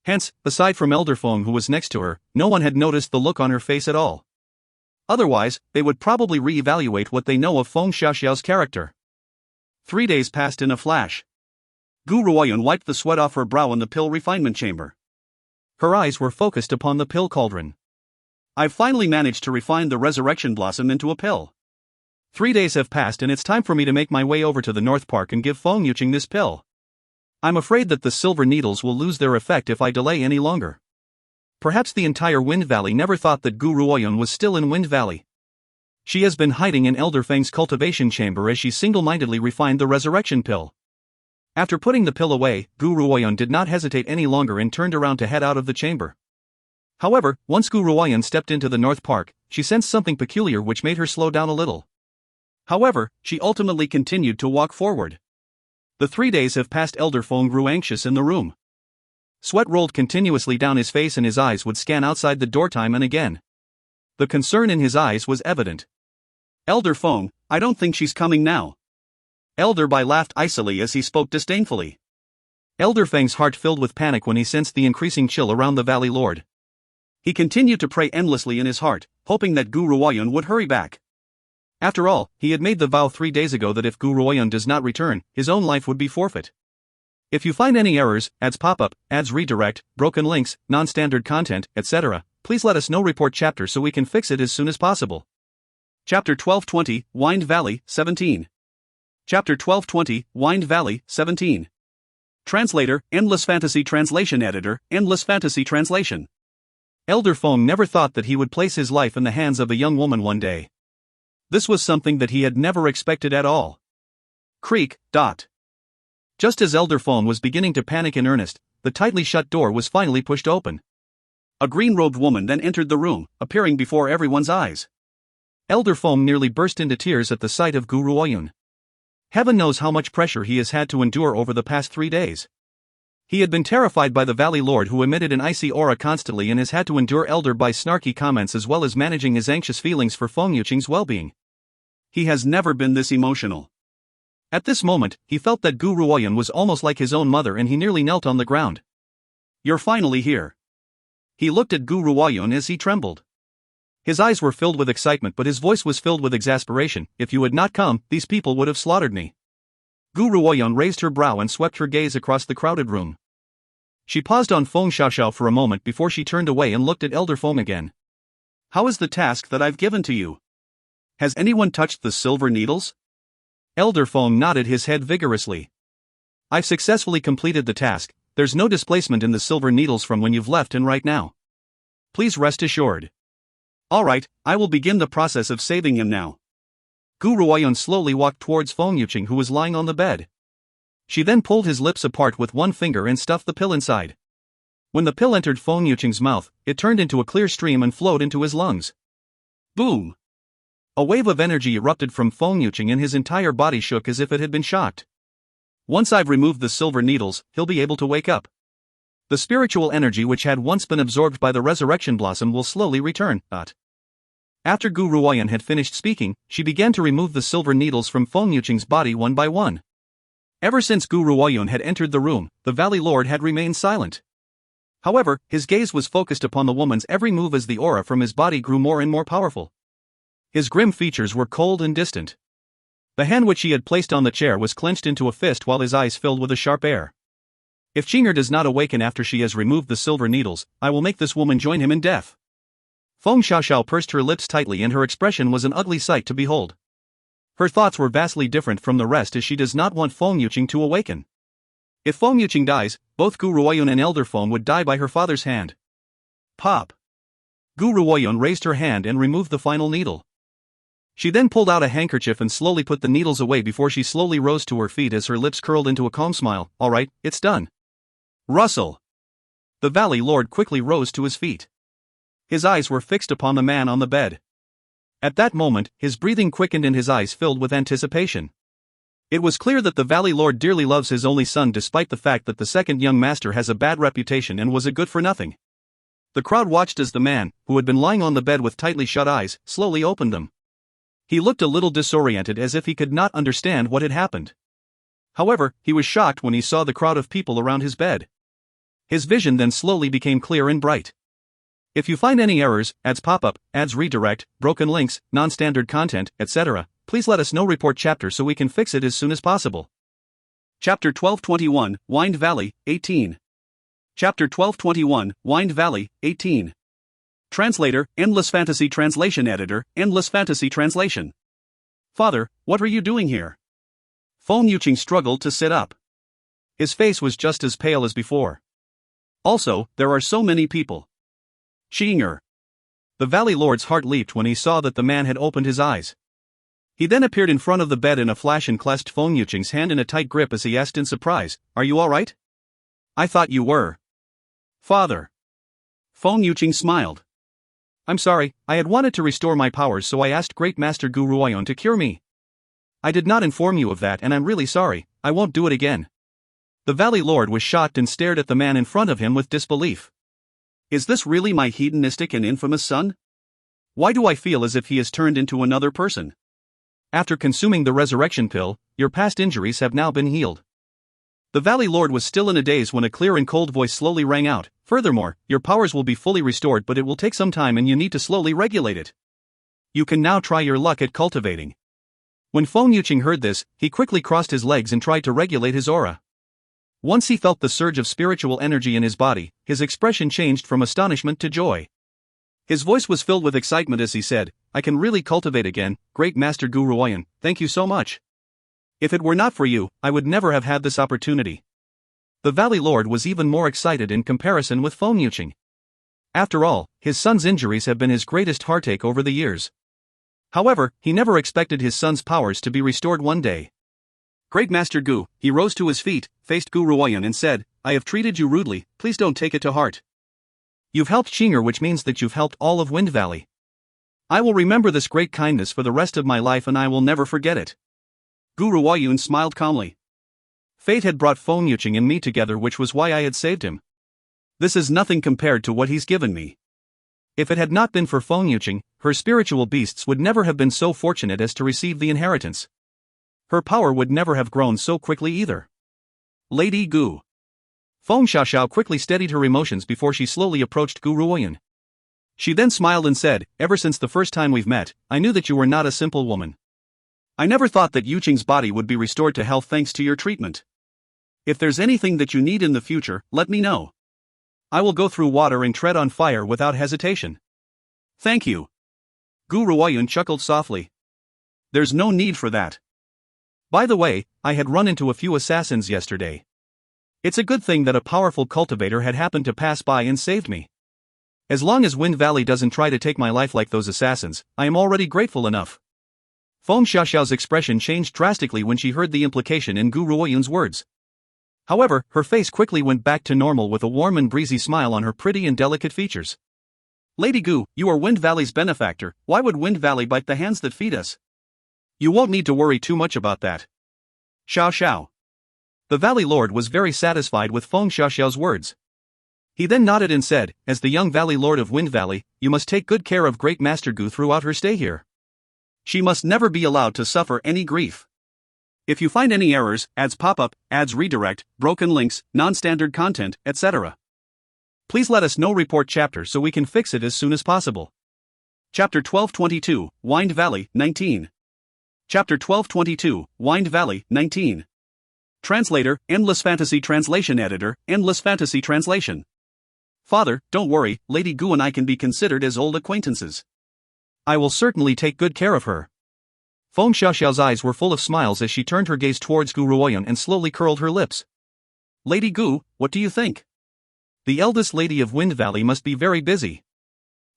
Hence, aside from Elder Feng who was next to her, no one had noticed the look on her face at all. Otherwise, they would probably re-evaluate what they know of Feng Xiaoxiao's character. 3 days passed in a flash. Gu Ruoyun wiped the sweat off her brow in the pill refinement chamber. Her eyes were focused upon the pill cauldron. I've finally managed to refine the resurrection blossom into a pill. 3 days have passed and it's time for me to make my way over to the North Park and give Feng Yuqing this pill. I'm afraid that the silver needles will lose their effect if I delay any longer. Perhaps the entire Wind Valley never thought that Gu Ruoyun was still in Wind Valley. She has been hiding in Elder Feng's cultivation chamber as she single-mindedly refined the resurrection pill. After putting the pill away, Gu Ruoyun did not hesitate any longer and turned around to head out of the chamber. However, once Gu Ruoyun stepped into the North Park, she sensed something peculiar which made her slow down a little. However, she ultimately continued to walk forward. The 3 days have passed. Elder Feng grew anxious in the room. Sweat rolled continuously down his face and his eyes would scan outside the door time and again. The concern in his eyes was evident. Elder Feng, I don't think she's coming now. Elder Bai laughed icily as he spoke disdainfully. Elder Feng's heart filled with panic when he sensed the increasing chill around the Valley Lord. He continued to pray endlessly in his heart, hoping that Gu Ruoyun would hurry back. After all, he had made the vow 3 days ago that if Gu Ruoyun does not return, his own life would be forfeit. If you find any errors, ads pop-up, ads redirect, broken links, non-standard content, etc., please let us know. Report chapter so we can fix it as soon as possible. Chapter 1220, Wind Valley, 17. Chapter 1220, Wind Valley, 17. Translator, Endless Fantasy Translation Editor, Endless Fantasy Translation. Elder Feng never thought that he would place his life in the hands of a young woman one day. This was something that he had never expected at all. Creak. Just as Elder Feng was beginning to panic in earnest, the tightly shut door was finally pushed open. A green-robed woman then entered the room, appearing before everyone's eyes. Elder Feng nearly burst into tears at the sight of Gu Ruoyun. Heaven knows how much pressure he has had to endure over the past 3 days. He had been terrified by the Valley Lord who emitted an icy aura constantly and has had to endure Elder Bai's snarky comments as well as managing his anxious feelings for Feng Yuqing's well-being. He has never been this emotional. At this moment, he felt that Gu Ruoyun was almost like his own mother and he nearly knelt on the ground. You're finally here. He looked at Gu Ruoyun as he trembled. His eyes were filled with excitement but his voice was filled with exasperation. If you had not come, these people would have slaughtered me. Gu Ruoyun raised her brow and swept her gaze across the crowded room. She paused on Feng Xiaoxiao for a moment before she turned away and looked at Elder Feng again. How is the task that I've given to you? Has anyone touched the silver needles? Elder Feng nodded his head vigorously. I've successfully completed the task. There's no displacement in the silver needles from when you've left and right now. Please rest assured. Alright, I will begin the process of saving him now. Gu Ruoyun slowly walked towards Feng Yuqing who was lying on the bed. She then pulled his lips apart with one finger and stuffed the pill inside. When the pill entered Feng Yuqing's mouth, it turned into a clear stream and flowed into his lungs. Boom! A wave of energy erupted from Feng Yuqing and his entire body shook as if it had been shocked. Once I've removed the silver needles, he'll be able to wake up. The spiritual energy which had once been absorbed by the resurrection blossom will slowly return. After Gu Ruoyun had finished speaking, she began to remove the silver needles from Feng Yuqing's body one by one. Ever since Gu Ruoyun had entered the room, the Valley Lord had remained silent. However, his gaze was focused upon the woman's every move as the aura from his body grew more and more powerful. His grim features were cold and distant. The hand which he had placed on the chair was clenched into a fist while his eyes filled with a sharp air. If Qinger does not awaken after she has removed the silver needles, I will make this woman join him in death. Feng Xiaoxiao pursed her lips tightly and her expression was an ugly sight to behold. Her thoughts were vastly different from the rest as she does not want Feng Yuqing to awaken. If Feng Yuqing dies, both Gu Ruoyun and Elder Feng would die by her father's hand. Pop! Gu Ruoyun raised her hand and removed the final needle. She then pulled out a handkerchief and slowly put the needles away before she slowly rose to her feet as her lips curled into a calm smile. Alright, it's done. Russell! The Valley Lord quickly rose to his feet. His eyes were fixed upon the man on the bed. At that moment, his breathing quickened and his eyes filled with anticipation. It was clear that the Valley Lord dearly loves his only son despite the fact that the second young master has a bad reputation and was a good-for-nothing. The crowd watched as the man, who had been lying on the bed with tightly shut eyes, slowly opened them. He looked a little disoriented, as if he could not understand what had happened. However, he was shocked when he saw the crowd of people around his bed. His vision then slowly became clear and bright. If you find any errors, ads pop up, ads redirect, broken links, non-standard content, etc., please let us know. Report chapter so we can fix it as soon as possible. Chapter 1221, Wind Valley, 18. Chapter 1221, Wind Valley, 18. Translator, Endless Fantasy Translation Editor, Endless Fantasy Translation. Father, what are you doing here? Feng Yuqing struggled to sit up. His face was just as pale as before. Also, there are so many people. Qinger. The Valley Lord's heart leaped when he saw that the man had opened his eyes. He then appeared in front of the bed in a flash and clasped Feng Yuqing's hand in a tight grip as he asked in surprise, "Are you all right?" "I thought you were." "Father." Feng Yuqing smiled. "I'm sorry, I had wanted to restore my powers, so I asked Great Master Gu Ruoyun to cure me. I did not inform you of that, and I'm really sorry. I won't do it again." The Valley Lord was shocked and stared at the man in front of him with disbelief. Is this really my hedonistic and infamous son? Why do I feel as if he has turned into another person? After consuming the resurrection pill, your past injuries have now been healed. The Valley Lord was still in a daze when a clear and cold voice slowly rang out. Furthermore, your powers will be fully restored, but it will take some time and you need to slowly regulate it. You can now try your luck at cultivating. When Feng Yuqing heard this, he quickly crossed his legs and tried to regulate his aura. Once he felt the surge of spiritual energy in his body, his expression changed from astonishment to joy. His voice was filled with excitement as he said, "I can really cultivate again, Great Master Gu Ruoyun, thank you so much. If it were not for you, I would never have had this opportunity." The Valley Lord was even more excited in comparison with Feng Yuqing. After all, his son's injuries have been his greatest heartache over the years. However, he never expected his son's powers to be restored one day. Great Master Gu, he rose to his feet, faced Gu Ruoyun and said, "I have treated you rudely, please don't take it to heart. You've helped Qinger, which means that you've helped all of Wind Valley. I will remember this great kindness for the rest of my life and I will never forget it." Gu Ruoyun smiled calmly. Fate had brought Feng Yuqing and me together, which was why I had saved him. This is nothing compared to what he's given me. If it had not been for Feng Yuqing, her spiritual beasts would never have been so fortunate as to receive the inheritance. Her power would never have grown so quickly either. Lady Gu. Feng Xiaoxiao quickly steadied her emotions before she slowly approached Gu Ruoyun. She then smiled and said, "Ever since the first time we've met, I knew that you were not a simple woman. I never thought that Yuqing's body would be restored to health thanks to your treatment. If there's anything that you need in the future, let me know. I will go through water and tread on fire without hesitation." "Thank you." Gu Ruoyun chuckled softly. "There's no need for that. By the way, I had run into a few assassins yesterday. It's a good thing that a powerful cultivator had happened to pass by and saved me. As long as Wind Valley doesn't try to take my life like those assassins, I am already grateful enough." Feng Xiaoxiao's expression changed drastically when she heard the implication in Gu Ruoyun's words. However, her face quickly went back to normal with a warm and breezy smile on her pretty and delicate features. "Lady Gu, you are Wind Valley's benefactor. Why would Wind Valley bite the hands that feed us? You won't need to worry too much about that." Xiao. The Valley Lord was very satisfied with Feng Xiaoxiao's words. He then nodded and said, "As the young Valley Lord of Wind Valley, you must take good care of Great Master Gu throughout her stay here. She must never be allowed to suffer any grief. If you find any errors, ads pop up, ads redirect, broken links, non-standard content, etc., please let us know. Report chapter so we can fix it as soon as possible." Chapter 1222, Wind Valley, 19. Chapter 1222, Wind Valley, 19. Translator, Endless Fantasy Translation Editor, Endless Fantasy Translation. "Father, don't worry, Lady Gu and I can be considered as old acquaintances. I will certainly take good care of her." Feng Xiaoxiao's eyes were full of smiles as she turned her gaze towards Gu Ruoyun and slowly curled her lips. "Lady Gu, what do you think? The eldest lady of Wind Valley must be very busy.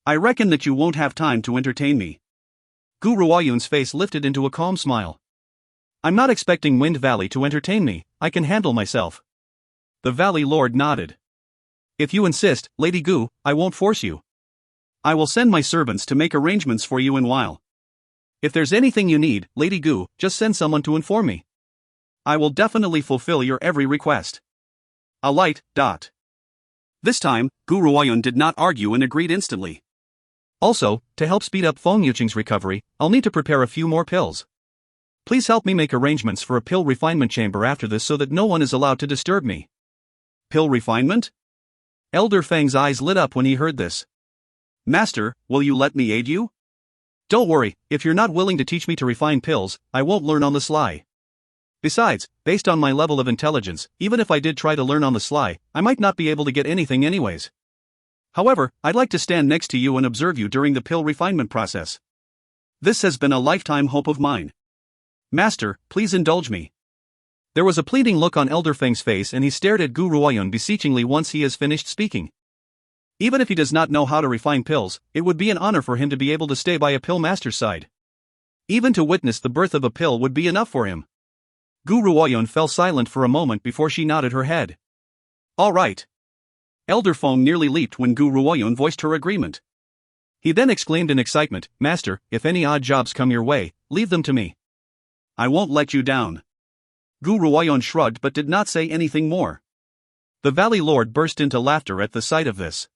I reckon that you won't have time to entertain me." Gu Ruoyun's face lifted into a calm smile. "I'm not expecting Wind Valley to entertain me, I can handle myself." The Valley Lord nodded. "If you insist, Lady Gu, I won't force you. I will send my servants to make arrangements for you in a while. If there's anything you need, Lady Gu, just send someone to inform me. I will definitely fulfill your every request. A light. This time, Gu Ruoyun did not argue and agreed instantly. Also, to help speed up Feng Yuqing's recovery, I'll need to prepare a few more pills. Please help me make arrangements for a pill refinement chamber after this so that no one is allowed to disturb me. Pill refinement? Elder Feng's eyes lit up when he heard this. Master, will you let me aid you? Don't worry, if you're not willing to teach me to refine pills, I won't learn on the sly. Besides, based on my level of intelligence, even if I did try to learn on the sly, I might not be able to get anything anyways. However, I'd like to stand next to you and observe you during the pill refinement process. This has been a lifetime hope of mine. Master, please indulge me. There was a pleading look on Elder Feng's face and he stared at Gu Ruoyun beseechingly once he has finished speaking. Even if he does not know how to refine pills, it would be an honor for him to be able to stay by a pill master's side. Even to witness the birth of a pill would be enough for him. Gu Ruoyun fell silent for a moment before she nodded her head. All right. Elder Feng nearly leaped when Gu Ruoyun voiced her agreement. He then exclaimed in excitement, Master, if any odd jobs come your way, leave them to me. I won't let you down. Gu Ruoyun shrugged but did not say anything more. The Valley Lord burst into laughter at the sight of this.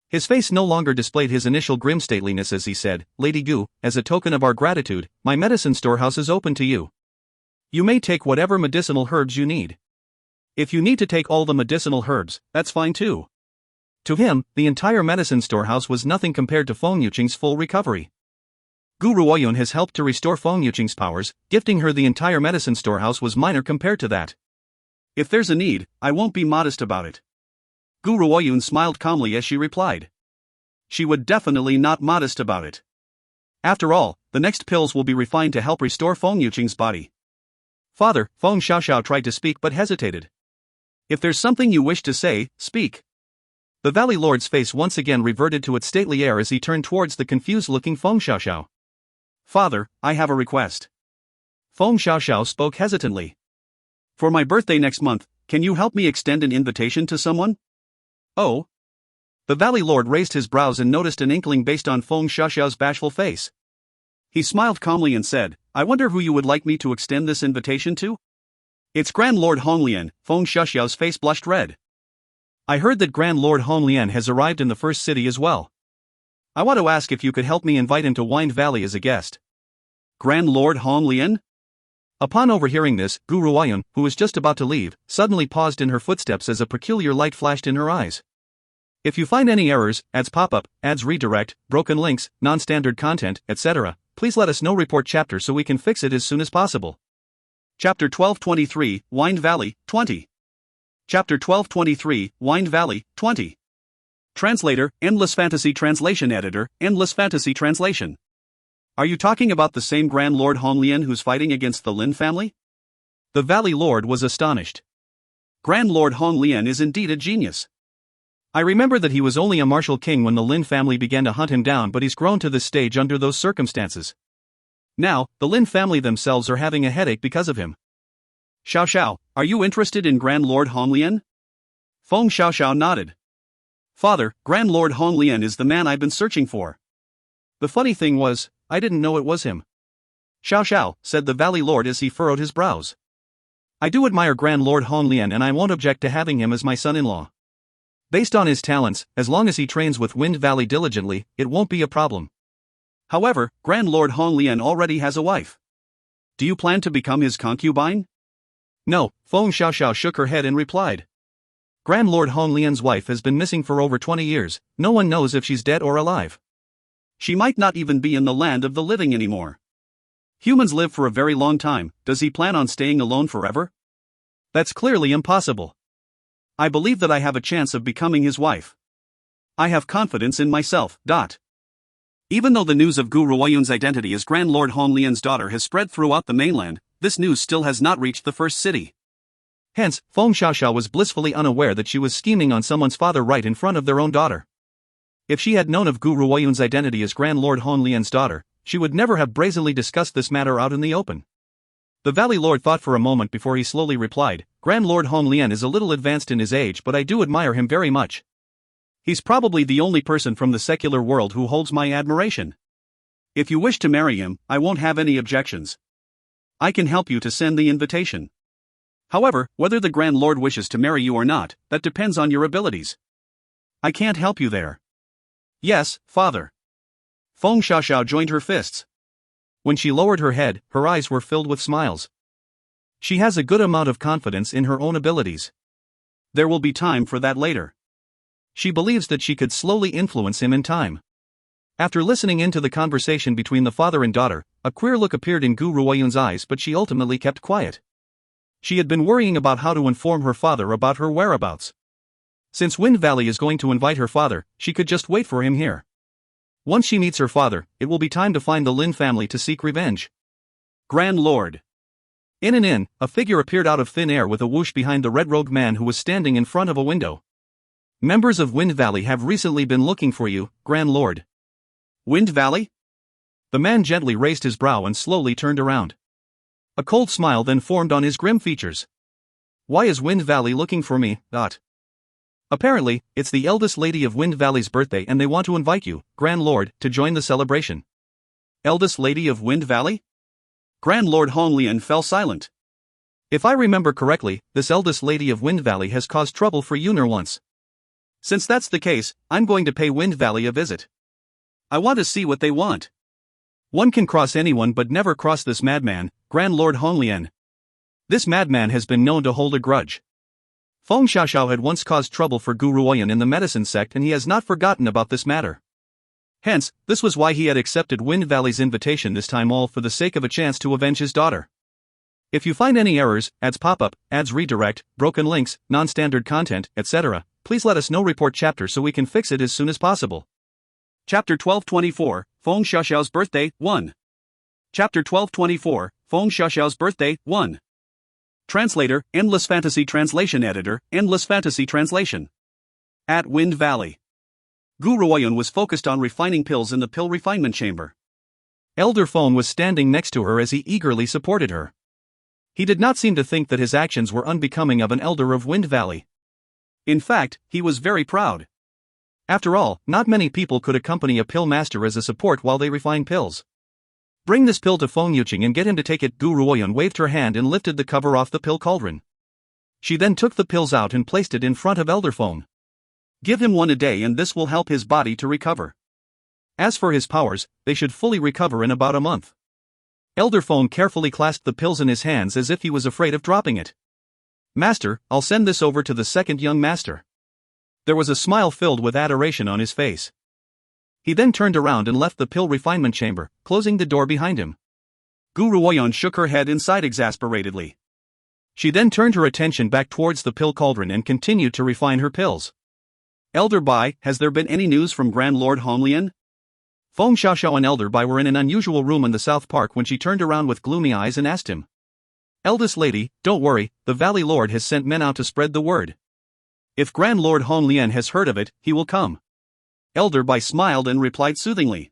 His face no longer displayed his initial grim stateliness as he said, Lady Gu, as a token of our gratitude, my medicine storehouse is open to you. You may take whatever medicinal herbs you need. If you need to take all the medicinal herbs, that's fine too. To him, the entire medicine storehouse was nothing compared to Feng Yuqing's full recovery. Gu Ruoyun has helped to restore Feng Yuqing's powers, gifting her the entire medicine storehouse was minor compared to that. If there's a need, I won't be modest about it. Gu Ruoyun smiled calmly as she replied. She would definitely not modest about it. After all, the next pills will be refined to help restore Feng Yuqing's body. Father, Feng Xiaoxiao tried to speak but hesitated. If there's something you wish to say, speak. The Valley Lord's face once again reverted to its stately air as he turned towards the confused-looking Feng Xiaoxiao. Father, I have a request. Feng Xiaoxiao spoke hesitantly. For my birthday next month, can you help me extend an invitation to someone? Oh? The Valley Lord raised his brows and noticed an inkling based on Feng Xiaoxiao's bashful face. He smiled calmly and said, I wonder who you would like me to extend this invitation to? It's Grand Lord Honglian. Feng Xiaoxiao's face blushed red. I heard that Grand Lord Honglian has arrived in the first city as well. I want to ask if you could help me invite him to Wind Valley as a guest. Grand Lord Honglian? Upon overhearing this, Gu Ruoyun, who was just about to leave, suddenly paused in her footsteps as a peculiar light flashed in her eyes. If you find any errors, ads pop-up, ads redirect, broken links, non-standard content, etc., please let us know. Report chapter so we can fix it as soon as possible. Chapter 1223, Wind Valley, 20. Chapter 1223, Wind Valley, 20. Translator, Endless Fantasy Translation Editor, Endless Fantasy Translation. Are you talking about the same Grand Lord Honglian who's fighting against the Lin family? The Valley Lord was astonished. Grand Lord Honglian is indeed a genius. I remember that he was only a martial king when the Lin family began to hunt him down, but he's grown to this stage under those circumstances. Now, the Lin family themselves are having a headache because of him. Xiao, are you interested in Grand Lord Honglian? Feng Xiao nodded. Father, Grand Lord Honglian is the man I've been searching for. The funny thing was, I didn't know it was him. Xiao, said the Valley Lord as he furrowed his brows. I do admire Grand Lord Honglian and I won't object to having him as my son-in-law. Based on his talents, as long as he trains with Wind Valley diligently, it won't be a problem. However, Grand Lord Honglian already has a wife. Do you plan to become his concubine? No, Feng Xiaoxiao shook her head and replied. Grand Lord Honglian's wife has been missing for over 20 years, no one knows if she's dead or alive. She might not even be in the land of the living anymore. Humans live for a very long time, does he plan on staying alone forever? That's clearly impossible. I believe that I have a chance of becoming his wife. I have confidence in myself. Even though the news of Gu Ruoyun's identity as Grand Lord Honglian's daughter has spread throughout the mainland, this news still has not reached the first city. Hence, Feng Xiaoxiao was blissfully unaware that she was scheming on someone's father right in front of their own daughter. If she had known of Gu Ruoyun's identity as Grand Lord Honglian's daughter, she would never have brazenly discussed this matter out in the open. The Valley Lord thought for a moment before he slowly replied, Grand Lord Honglian is a little advanced in his age, but I do admire him very much. He's probably the only person from the secular world who holds my admiration. If you wish to marry him, I won't have any objections. I can help you to send the invitation. However, whether the Grand Lord wishes to marry you or not, that depends on your abilities. I can't help you there. Yes, father. Feng Xiaoxiao joined her fists. When she lowered her head, her eyes were filled with smiles. She has a good amount of confidence in her own abilities. There will be time for that later. She believes that she could slowly influence him in time. After listening into the conversation between the father and daughter, a queer look appeared in Gu Ruoyun's eyes, but she ultimately kept quiet. She had been worrying about how to inform her father about her whereabouts. Since Wind Valley is going to invite her father, she could just wait for him here. Once she meets her father, it will be time to find the Lin family to seek revenge. Grand Lord. In an inn, a figure appeared out of thin air with a whoosh behind the red-robed man who was standing in front of a window. Members of Wind Valley have recently been looking for you, Grand Lord. Wind Valley? The man gently raised his brow and slowly turned around. A cold smile then formed on his grim features. Why is Wind Valley looking for me? Apparently, it's the eldest lady of Wind Valley's birthday and they want to invite you, Grand Lord, to join the celebration. Eldest lady of Wind Valley? Grand Lord Honglian fell silent. If I remember correctly, this eldest lady of Wind Valley has caused trouble for Yuner once. Since that's the case, I'm going to pay Wind Valley a visit. I want to see what they want. One can cross anyone but never cross this madman, Grand Lord Honglian. This madman has been known to hold a grudge. Feng Xiaoxiao had once caused trouble for Gu Ruoyun in the medicine sect and he has not forgotten about this matter. Hence, this was why he had accepted Wind Valley's invitation this time, all for the sake of a chance to avenge his daughter. If you find any errors, ads pop-up, ads redirect, broken links, non-standard content, etc., please let us know. Report chapter so we can fix it as soon as possible. Chapter 1224, Feng Xiaoxiao's Birthday, 1. Chapter 1224, Feng Xiaoxiao's Birthday, 1. Translator, Endless Fantasy Translation Editor, Endless Fantasy Translation. At Wind Valley. Gu Ruoyun was focused on refining pills in the pill refinement chamber. Elder Feng was standing next to her as he eagerly supported her. He did not seem to think that his actions were unbecoming of an elder of Wind Valley. In fact, he was very proud. After all, not many people could accompany a pill master as a support while they refine pills. Bring this pill to Feng Yuqing and get him to take it. Gu Ruoyun waved her hand and lifted the cover off the pill cauldron. She then took the pills out and placed it in front of Elder Feng. Give him one a day and this will help his body to recover. As for his powers, they should fully recover in about a month. Elder Feng carefully clasped the pills in his hands as if he was afraid of dropping it. Master, I'll send this over to the second young master. There was a smile filled with adoration on his face. He then turned around and left the pill refinement chamber, closing the door behind him. Gu Ruoyun shook her head inside exasperatedly. She then turned her attention back towards the pill cauldron and continued to refine her pills. Elder Bai, has there been any news from Grand Lord Honglian? Feng Xiaoxiao and Elder Bai were in an unusual room in the South Park when she turned around with gloomy eyes and asked him. Eldest lady, don't worry, the Valley Lord has sent men out to spread the word. If Grand Lord Honglian has heard of it, he will come. Elder Bai smiled and replied soothingly.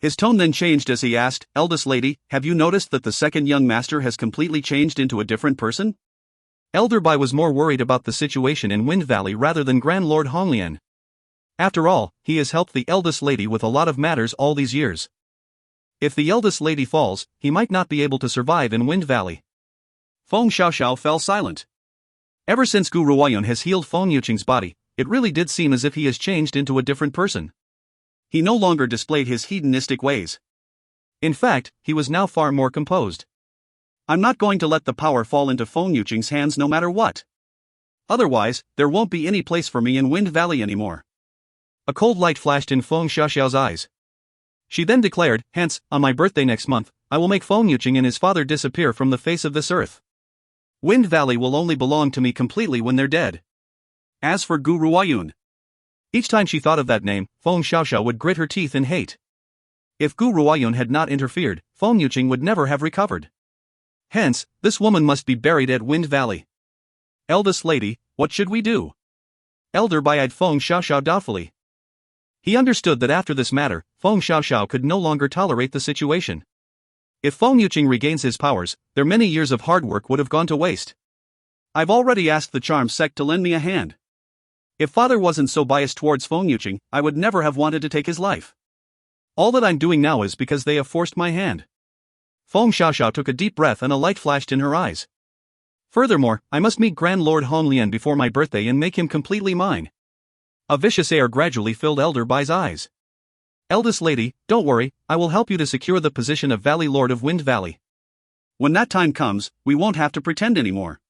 His tone then changed as he asked, Eldest lady, have you noticed that the second young master has completely changed into a different person? Elder Bai was more worried about the situation in Wind Valley rather than Grand Lord Honglian. After all, he has helped the eldest lady with a lot of matters all these years. If the eldest lady falls, he might not be able to survive in Wind Valley. Feng Xiaoxiao fell silent. Ever since Gu Ruoyun has healed Feng Yuqing's body, it really did seem as if he has changed into a different person. He no longer displayed his hedonistic ways. In fact, he was now far more composed. I'm not going to let the power fall into Feng Yuqing's hands no matter what. Otherwise, there won't be any place for me in Wind Valley anymore. A cold light flashed in Feng Xiaoxiao's eyes. She then declared, hence, on my birthday next month, I will make Feng Yuqing and his father disappear from the face of this earth. Wind Valley will only belong to me completely when they're dead. As for Gu Ruoyun, each time she thought of that name, Feng Xiaoxiao would grit her teeth in hate. If Gu Ruoyun had not interfered, Feng Yuqing would never have recovered. Hence, this woman must be buried at Wind Valley. Eldest lady, what should we do? Elder Bai eyed Feng Xiaoxiao doubtfully. He understood that after this matter, Feng Xiaoxiao could no longer tolerate the situation. If Feng Yuqing regains his powers, their many years of hard work would have gone to waste. I've already asked the charm sect to lend me a hand. If father wasn't so biased towards Feng Yuqing, I would never have wanted to take his life. All that I'm doing now is because they have forced my hand. Feng Xiaoxiao took a deep breath and a light flashed in her eyes. Furthermore, I must meet Grand Lord Honglian before my birthday and make him completely mine. A vicious air gradually filled Elder Bai's eyes. Eldest lady, don't worry, I will help you to secure the position of Valley Lord of Wind Valley. When that time comes, we won't have to pretend anymore.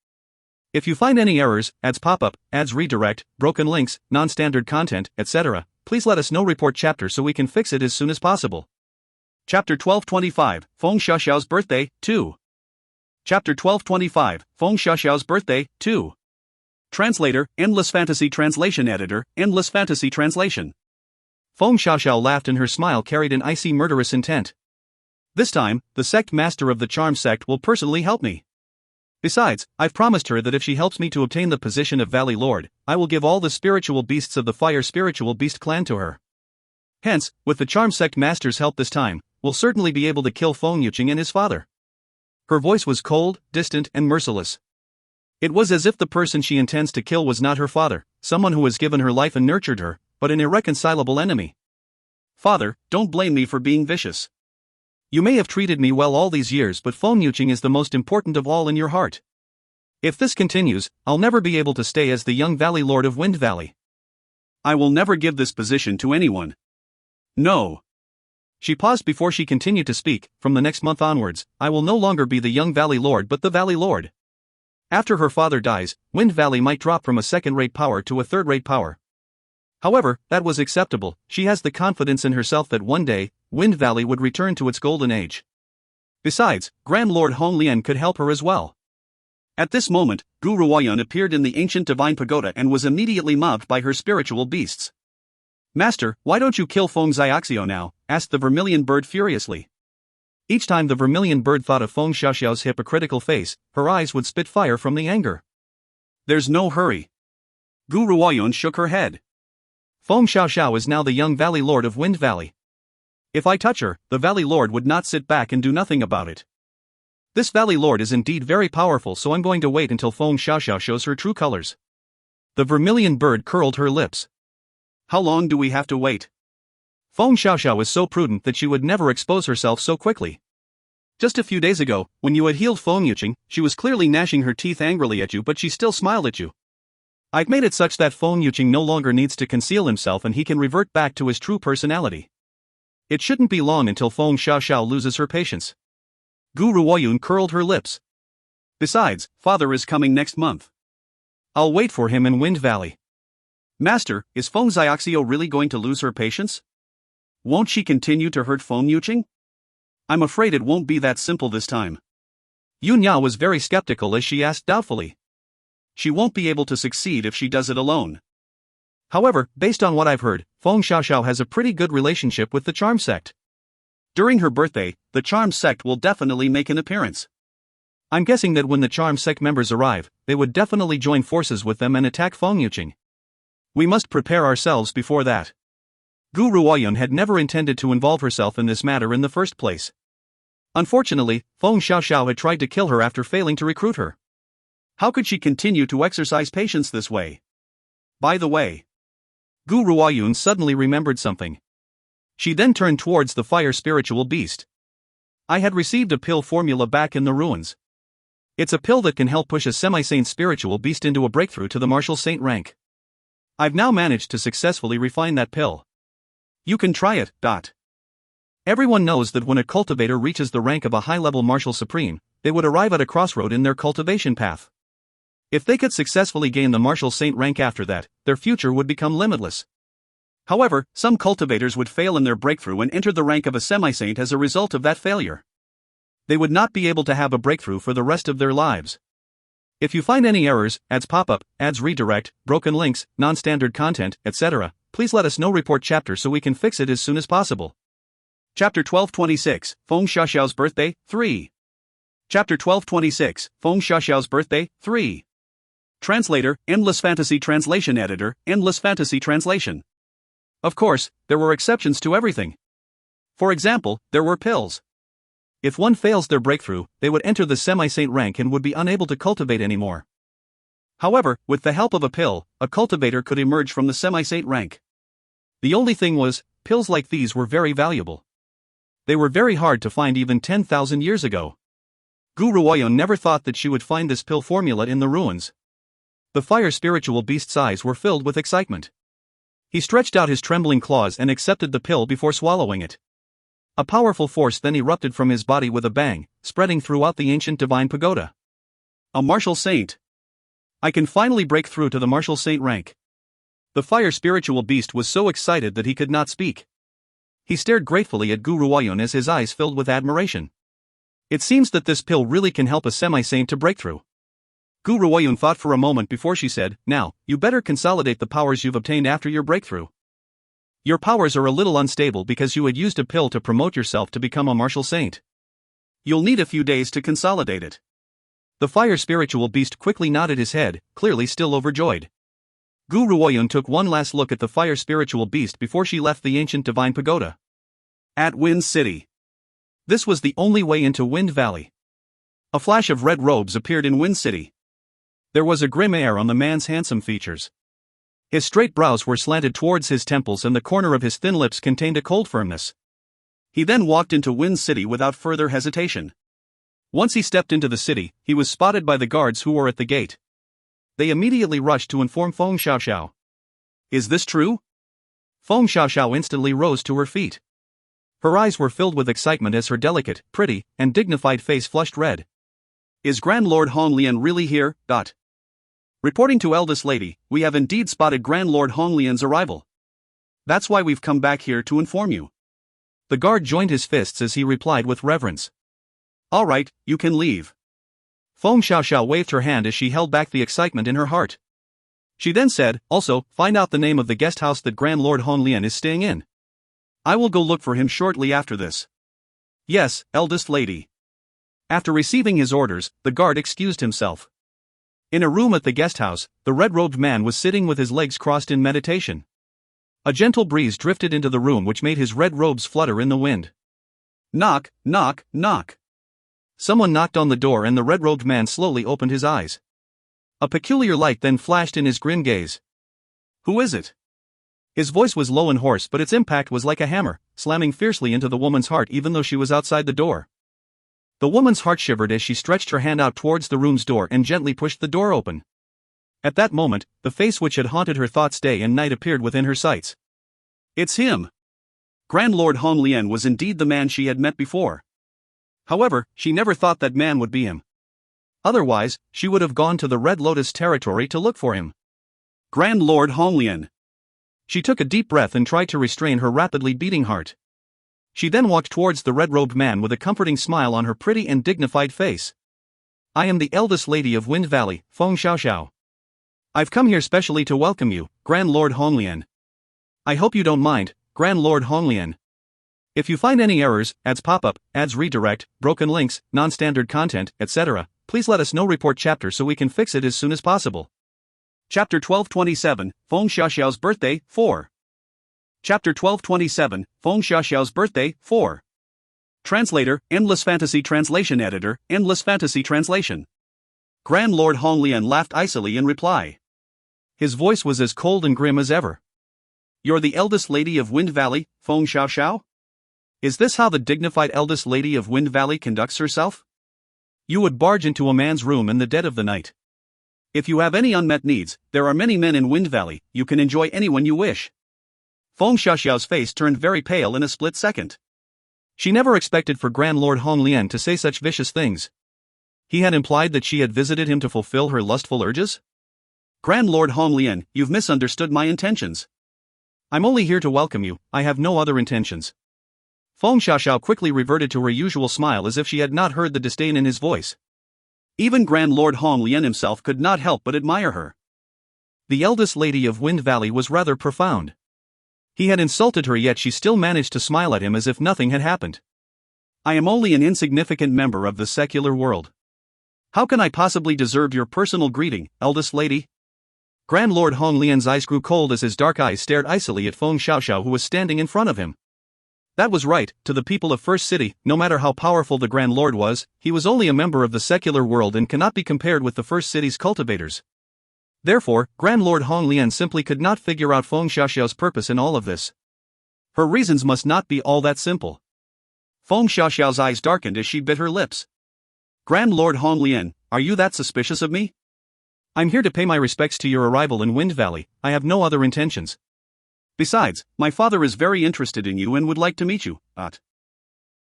If you find any errors, ads pop up, ads redirect, broken links, non-standard content, etc., please let us know. Report chapter so we can fix it as soon as possible. Chapter 1225, Feng Xiaoxiao's Birthday, 2. Chapter 1225, Feng Xiaoxiao's Birthday, 2. Translator, Endless Fantasy Translation Editor, Endless Fantasy Translation. Feng Xiaoxiao laughed and her smile carried an icy murderous intent. This time, the sect master of the charm sect will personally help me. Besides, I've promised her that if she helps me to obtain the position of Valley Lord, I will give all the spiritual beasts of the Fire Spiritual Beast clan to her. Hence, with the charm sect master's help this time, we'll certainly be able to kill Feng Yuqing and his father. Her voice was cold, distant, and merciless. It was as if the person she intends to kill was not her father, someone who has given her life and nurtured her, but an irreconcilable enemy. Father, don't blame me for being vicious. You may have treated me well all these years, but Feng Yuqing is the most important of all in your heart. If this continues, I'll never be able to stay as the young Valley Lord of Wind Valley. I will never give this position to anyone. No. She paused before she continued to speak. From the next month onwards, I will no longer be the young Valley Lord but the Valley Lord. After her father dies, Wind Valley might drop from a second-rate power to a third-rate power. However, that was acceptable. She has the confidence in herself that one day, Wind Valley would return to its golden age. Besides, Grand Lord Hong Lian could help her as well. At this moment, Gu Ruoyun appeared in the ancient divine pagoda and was immediately mobbed by her spiritual beasts. Master, why don't you kill Feng Xiaoxiao now? Asked the vermilion bird furiously. Each time the vermilion bird thought of Feng Xiaoxiao's hypocritical face, her eyes would spit fire from the anger. There's no hurry. Gu Ruoyun shook her head. Feng Xiaoxiao is now the young Valley Lord of Wind Valley. If I touch her, the Valley Lord would not sit back and do nothing about it. This Valley Lord is indeed very powerful, so I'm going to wait until Feng Xiaoxiao shows her true colors. The vermilion bird curled her lips. How long do we have to wait? Feng Xiaoxiao is so prudent that she would never expose herself so quickly. Just a few days ago, when you had healed Feng Yuqing, she was clearly gnashing her teeth angrily at you, but she still smiled at you. I've made it such that Feng Yuqing no longer needs to conceal himself and he can revert back to his true personality. It shouldn't be long until Feng Xiaoxiao loses her patience. Gu Ruoyun curled her lips. Besides, father is coming next month. I'll wait for him in Wind Valley. Master, is Feng Xiaoxiao really going to lose her patience? Won't she continue to hurt Feng Yuqing? I'm afraid it won't be that simple this time. Yun Ya was very skeptical as she asked doubtfully. She won't be able to succeed if she does it alone. However, based on what I've heard, Feng Xiaoxiao has a pretty good relationship with the charm sect. During her birthday, the charm sect will definitely make an appearance. I'm guessing that when the charm sect members arrive, they would definitely join forces with them and attack Feng Yuqing. We must prepare ourselves before that. Gu Ruoyun had never intended to involve herself in this matter in the first place. Unfortunately, Feng Xiaoxiao had tried to kill her after failing to recruit her. How could she continue to exercise patience this way? By the way, Gu Ruoyun suddenly remembered something. She then turned towards the fire spiritual beast. I had received a pill formula back in the ruins. It's a pill that can help push a semi-saint spiritual beast into a breakthrough to the martial saint rank. I've now managed to successfully refine that pill. You can try it. Everyone knows that when a cultivator reaches the rank of a high-level martial supreme, they would arrive at a crossroad in their cultivation path. If they could successfully gain the martial saint rank after that, their future would become limitless. However, some cultivators would fail in their breakthrough and enter the rank of a semi-saint as a result of that failure. They would not be able to have a breakthrough for the rest of their lives. If you find any errors, ads pop up, ads redirect, broken links, non-standard content, etc., please let us know. Report chapter so we can fix it as soon as possible. Chapter 1226, Feng Xiaoxiao's Birthday, 3. Chapter 1226, Feng Xiaoxiao's Birthday, 3. Translator, Endless Fantasy Translation Editor, Endless Fantasy Translation. Of course, there were exceptions to everything. For example, there were pills. If one fails their breakthrough, they would enter the semi-saint rank and would be unable to cultivate anymore. However, with the help of a pill, a cultivator could emerge from the semi-saint rank. The only thing was, pills like these were very valuable. They were very hard to find even 10,000 years ago. Gu Ruoyun never thought that she would find this pill formula in the ruins. The fire spiritual beast's eyes were filled with excitement. He stretched out his trembling claws and accepted the pill before swallowing it. A powerful force then erupted from his body with a bang, spreading throughout the ancient divine pagoda. A martial saint. I can finally break through to the martial saint rank. The fire spiritual beast was so excited that he could not speak. He stared gratefully at Guru Wayun as his eyes filled with admiration. It seems that this pill really can help a semi-saint to break through. Guru Wayun thought for a moment before she said, "Now, you better consolidate the powers you've obtained after your breakthrough. Your powers are a little unstable because you had used a pill to promote yourself to become a martial saint. You'll need a few days to consolidate it." The fire spiritual beast quickly nodded his head, clearly still overjoyed. Guru Wayun took one last look at the fire spiritual beast before she left the ancient divine pagoda. At Wind City. This was the only way into Wind Valley. A flash of red robes appeared in Wind City. There was a grim air on the man's handsome features. His straight brows were slanted towards his temples and the corner of his thin lips contained a cold firmness. He then walked into Wind City without further hesitation. Once he stepped into the city, he was spotted by the guards who were at the gate. They immediately rushed to inform Feng Xiaoxiao. Is this true? Feng Xiaoxiao instantly rose to her feet. Her eyes were filled with excitement as her delicate, pretty, and dignified face flushed red. Is Grand Lord Honglian really here? Reporting to Eldest Lady, we have indeed spotted Grand Lord Honglian's arrival. That's why we've come back here to inform you. The guard joined his fists as he replied with reverence. All right, you can leave. Feng Xiaoxiao waved her hand as she held back the excitement in her heart. She then said, also, find out the name of the guest house that Grand Lord Honglian is staying in. I will go look for him shortly after this. Yes, Eldest Lady. After receiving his orders, the guard excused himself. In a room at the guest house, the red-robed man was sitting with his legs crossed in meditation. A gentle breeze drifted into the room which made his red robes flutter in the wind. Knock, knock, knock. Someone knocked on the door and the red-robed man slowly opened his eyes. A peculiar light then flashed in his grim gaze. Who is it? His voice was low and hoarse, but its impact was like a hammer, slamming fiercely into the woman's heart even though she was outside the door. The woman's heart shivered as she stretched her hand out towards the room's door and gently pushed the door open. At that moment, the face which had haunted her thoughts day and night appeared within her sights. It's him! Grand Lord Honglian was indeed the man she had met before. However, she never thought that man would be him. Otherwise, she would have gone to the Red Lotus territory to look for him. Grand Lord Honglian. She took a deep breath and tried to restrain her rapidly beating heart. She then walked towards the red-robed man with a comforting smile on her pretty and dignified face. I am the eldest lady of Wind Valley, Feng Xiaoxiao. I've come here specially to welcome you, Grand Lord Honglian. I hope you don't mind, Grand Lord Honglian. If you find any errors, ads pop up, ads redirect, broken links, non-standard content, etc., please let us know. Report chapter so we can fix it as soon as possible. Chapter 1227, Feng Xiaoxiao's Birthday, 4. Chapter 1227, Feng Xiaoxiao's Birthday, 4. Translator, Endless Fantasy Translation Editor, Endless Fantasy Translation. Grand Lord Honglian laughed icily in reply. His voice was as cold and grim as ever. You're the eldest lady of Wind Valley, Feng Xiaoxiao? Is this how the dignified eldest lady of Wind Valley conducts herself? You would barge into a man's room in the dead of the night. If you have any unmet needs, there are many men in Wind Valley, you can enjoy anyone you wish. Feng Xiaoxiao's face turned very pale in a split second. She never expected for Grand Lord Honglian to say such vicious things. He had implied that she had visited him to fulfill her lustful urges? Grand Lord Honglian, you've misunderstood my intentions. I'm only here to welcome you, I have no other intentions. Feng Xiaoxiao quickly reverted to her usual smile as if she had not heard the disdain in his voice. Even Grand Lord Honglian himself could not help but admire her. The eldest lady of Wind Valley was rather profound. He had insulted her, yet she still managed to smile at him as if nothing had happened. I am only an insignificant member of the secular world. How can I possibly deserve your personal greeting, eldest lady? Grand Lord Honglian's eyes grew cold as his dark eyes stared icily at Feng Xiaoxiao, who was standing in front of him. That was right. To the people of First City, no matter how powerful the Grand Lord was, he was only a member of the secular world and cannot be compared with the First City's cultivators. Therefore, Grand Lord Honglian simply could not figure out Feng Xiaoxiao's purpose in all of this. Her reasons must not be all that simple. Feng Xiaoxiao's eyes darkened as she bit her lips. Grand Lord Honglian, are you that suspicious of me? I'm here to pay my respects to your arrival in Wind Valley, I have no other intentions. Besides, my father is very interested in you and would like to meet you.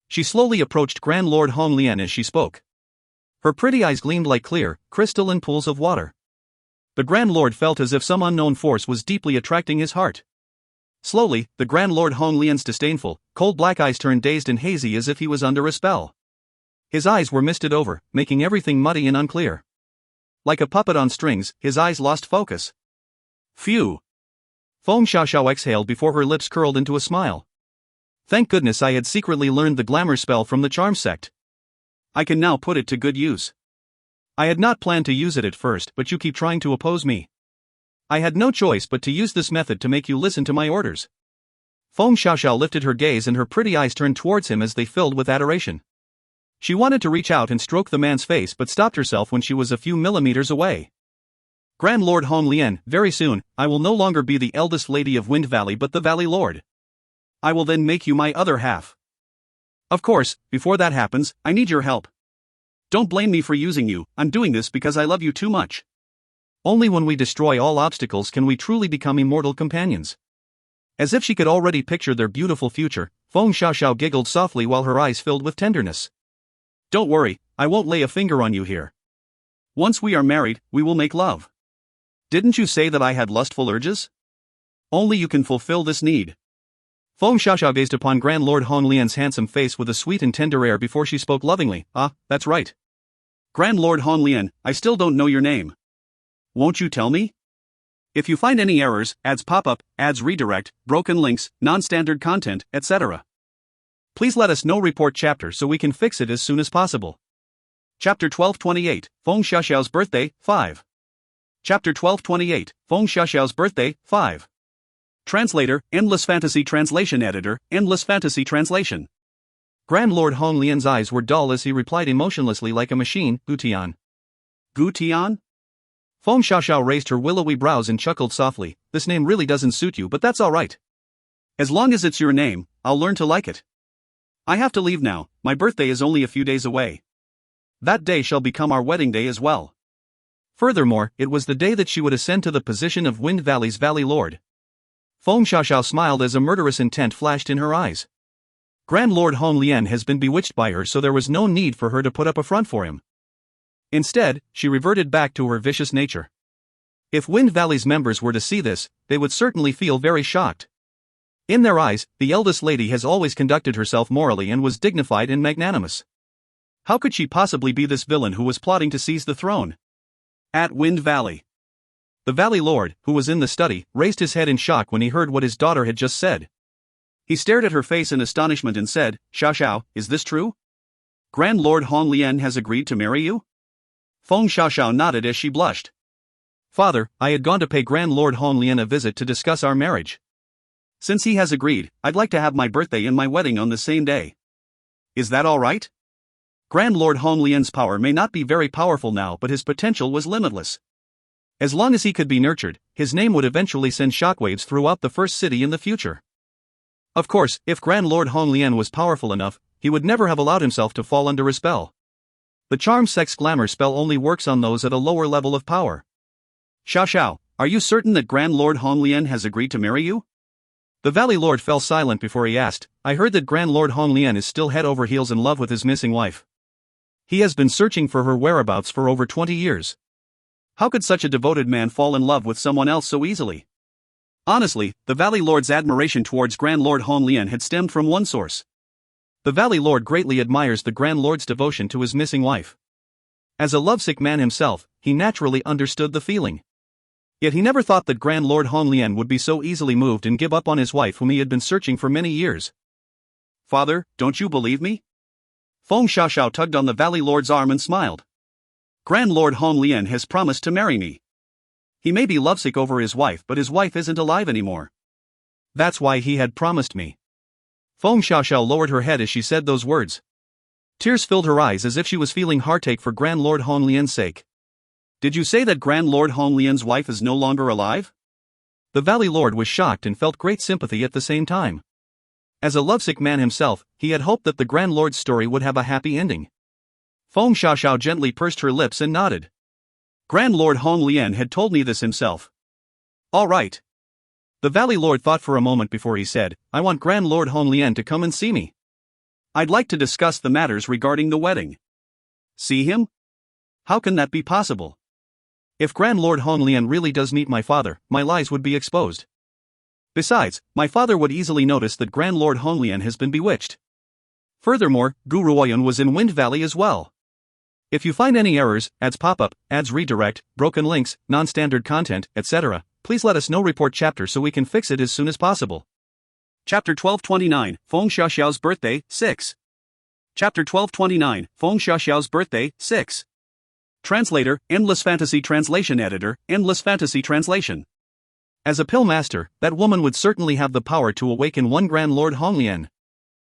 She slowly approached Grand Lord Hong Lian as she spoke. Her pretty eyes gleamed like clear, crystalline pools of water. The Grand Lord felt as if some unknown force was deeply attracting his heart. Slowly, the Grand Lord Hong Lian's disdainful, cold black eyes turned dazed and hazy as if he was under a spell. His eyes were misted over, making everything muddy and unclear. Like a puppet on strings, his eyes lost focus. Phew! Feng Xiaoxiao exhaled before her lips curled into a smile. Thank goodness I had secretly learned the glamour spell from the charm sect. I can now put it to good use. I had not planned to use it at first, but you keep trying to oppose me. I had no choice but to use this method to make you listen to my orders. Feng Xiaoxiao lifted her gaze and her pretty eyes turned towards him as they filled with adoration. She wanted to reach out and stroke the man's face but stopped herself when she was a few millimeters away. Grand Lord Hong Lian, very soon, I will no longer be the eldest lady of Wind Valley but the Valley Lord. I will then make you my other half. Of course, before that happens, I need your help. Don't blame me for using you, I'm doing this because I love you too much. Only when we destroy all obstacles can we truly become immortal companions. As if she could already picture their beautiful future, Feng Xiaoxiao giggled softly while her eyes filled with tenderness. Don't worry, I won't lay a finger on you here. Once we are married, we will make love. Didn't you say that I had lustful urges? Only you can fulfill this need. Feng Xiaoxiao gazed upon Grand Lord Hong Lian's handsome face with a sweet and tender air before she spoke lovingly. That's right. Grand Lord Hong Lian, I still don't know your name. Won't you tell me? If you find any errors, ads pop up, ads redirect, broken links, non-standard content, etc. Please let us know. Report chapter so we can fix it as soon as possible. Chapter 1228, Feng Xiaoxiao's Birthday, 5. Chapter 1228, Feng Xiaoxiao's Birthday, 5. Translator, Endless Fantasy Translation Editor, Endless Fantasy Translation. Grand Lord Hong Lian's eyes were dull as he replied emotionlessly like a machine, Gutian. Gutian? Feng Xiaoxiao raised her willowy brows and chuckled softly. This name really doesn't suit you, but that's alright. As long as it's your name, I'll learn to like it. I have to leave now, my birthday is only a few days away. That day shall become our wedding day as well. Furthermore, it was the day that she would ascend to the position of Wind Valley's Valley Lord. Feng Xiaoxiao smiled as a murderous intent flashed in her eyes. Grand Lord Hong Lian has been bewitched by her, so there was no need for her to put up a front for him. Instead, she reverted back to her vicious nature. If Wind Valley's members were to see this, they would certainly feel very shocked. In their eyes, the eldest lady has always conducted herself morally and was dignified and magnanimous. How could she possibly be this villain who was plotting to seize the throne? At Wind Valley. The Valley Lord, who was in the study, raised his head in shock when he heard what his daughter had just said. He stared at her face in astonishment and said, Xiaoxiao, is this true? Grand Lord Hong Lian has agreed to marry you? Feng Xiaoxiao nodded as she blushed. Father, I had gone to pay Grand Lord Hong Lian a visit to discuss our marriage. Since he has agreed, I'd like to have my birthday and my wedding on the same day. Is that all right? Grand Lord Hong Lian's power may not be very powerful now, but his potential was limitless. As long as he could be nurtured, his name would eventually send shockwaves throughout the first city in the future. Of course, if Grand Lord Hong Lian was powerful enough, he would never have allowed himself to fall under a spell. The charm sex glamour spell only works on those at a lower level of power. Xiaoxiao, are you certain that Grand Lord Hong Lian has agreed to marry you? The Valley Lord fell silent before he asked. I heard that Grand Lord Hong Lian is still head over heels in love with his missing wife. He has been searching for her whereabouts for over 20 years. How could such a devoted man fall in love with someone else so easily? Honestly, the Valley Lord's admiration towards Grand Lord Hong Lian had stemmed from one source. The Valley Lord greatly admires the Grand Lord's devotion to his missing wife. As a lovesick man himself, he naturally understood the feeling. Yet he never thought that Grand Lord Hong Lian would be so easily moved and give up on his wife whom he had been searching for many years. Father, don't you believe me? Feng Xiaoxiao tugged on the Valley Lord's arm and smiled. Grand Lord Hong Lian has promised to marry me. He may be lovesick over his wife, but his wife isn't alive anymore. That's why he had promised me. Feng Xiaoxiao lowered her head as she said those words. Tears filled her eyes as if she was feeling heartache for Grand Lord Hong Lian's sake. Did you say that Grand Lord Hong Lian's wife is no longer alive? The Valley Lord was shocked and felt great sympathy at the same time. As a lovesick man himself, he had hoped that the Grand Lord's story would have a happy ending. Feng Xiaoxiao gently pursed her lips and nodded. Grand Lord Hong Lian had told me this himself. All right. The Valley Lord thought for a moment before he said, I want Grand Lord Hong Lian to come and see me. I'd like to discuss the matters regarding the wedding. See him? How can that be possible? If Grand Lord Hong Lian really does meet my father, my lies would be exposed. Besides, my father would easily notice that Grand Lord Hong Lian has been bewitched. Furthermore, Gu Ruoyun was in Wind Valley as well. If you find any errors, ads pop up, ads redirect, broken links, non-standard content, etc., please let us know. Report chapter so we can fix it as soon as possible. Chapter 1229, Feng Xiaoxiao's Birthday, 6. Chapter 1229, Feng Xiaoxiao's Birthday, 6. Translator, Endless Fantasy Translation Editor, Endless Fantasy Translation. As a pill master, that woman would certainly have the power to awaken one Grand Lord Hong Lian.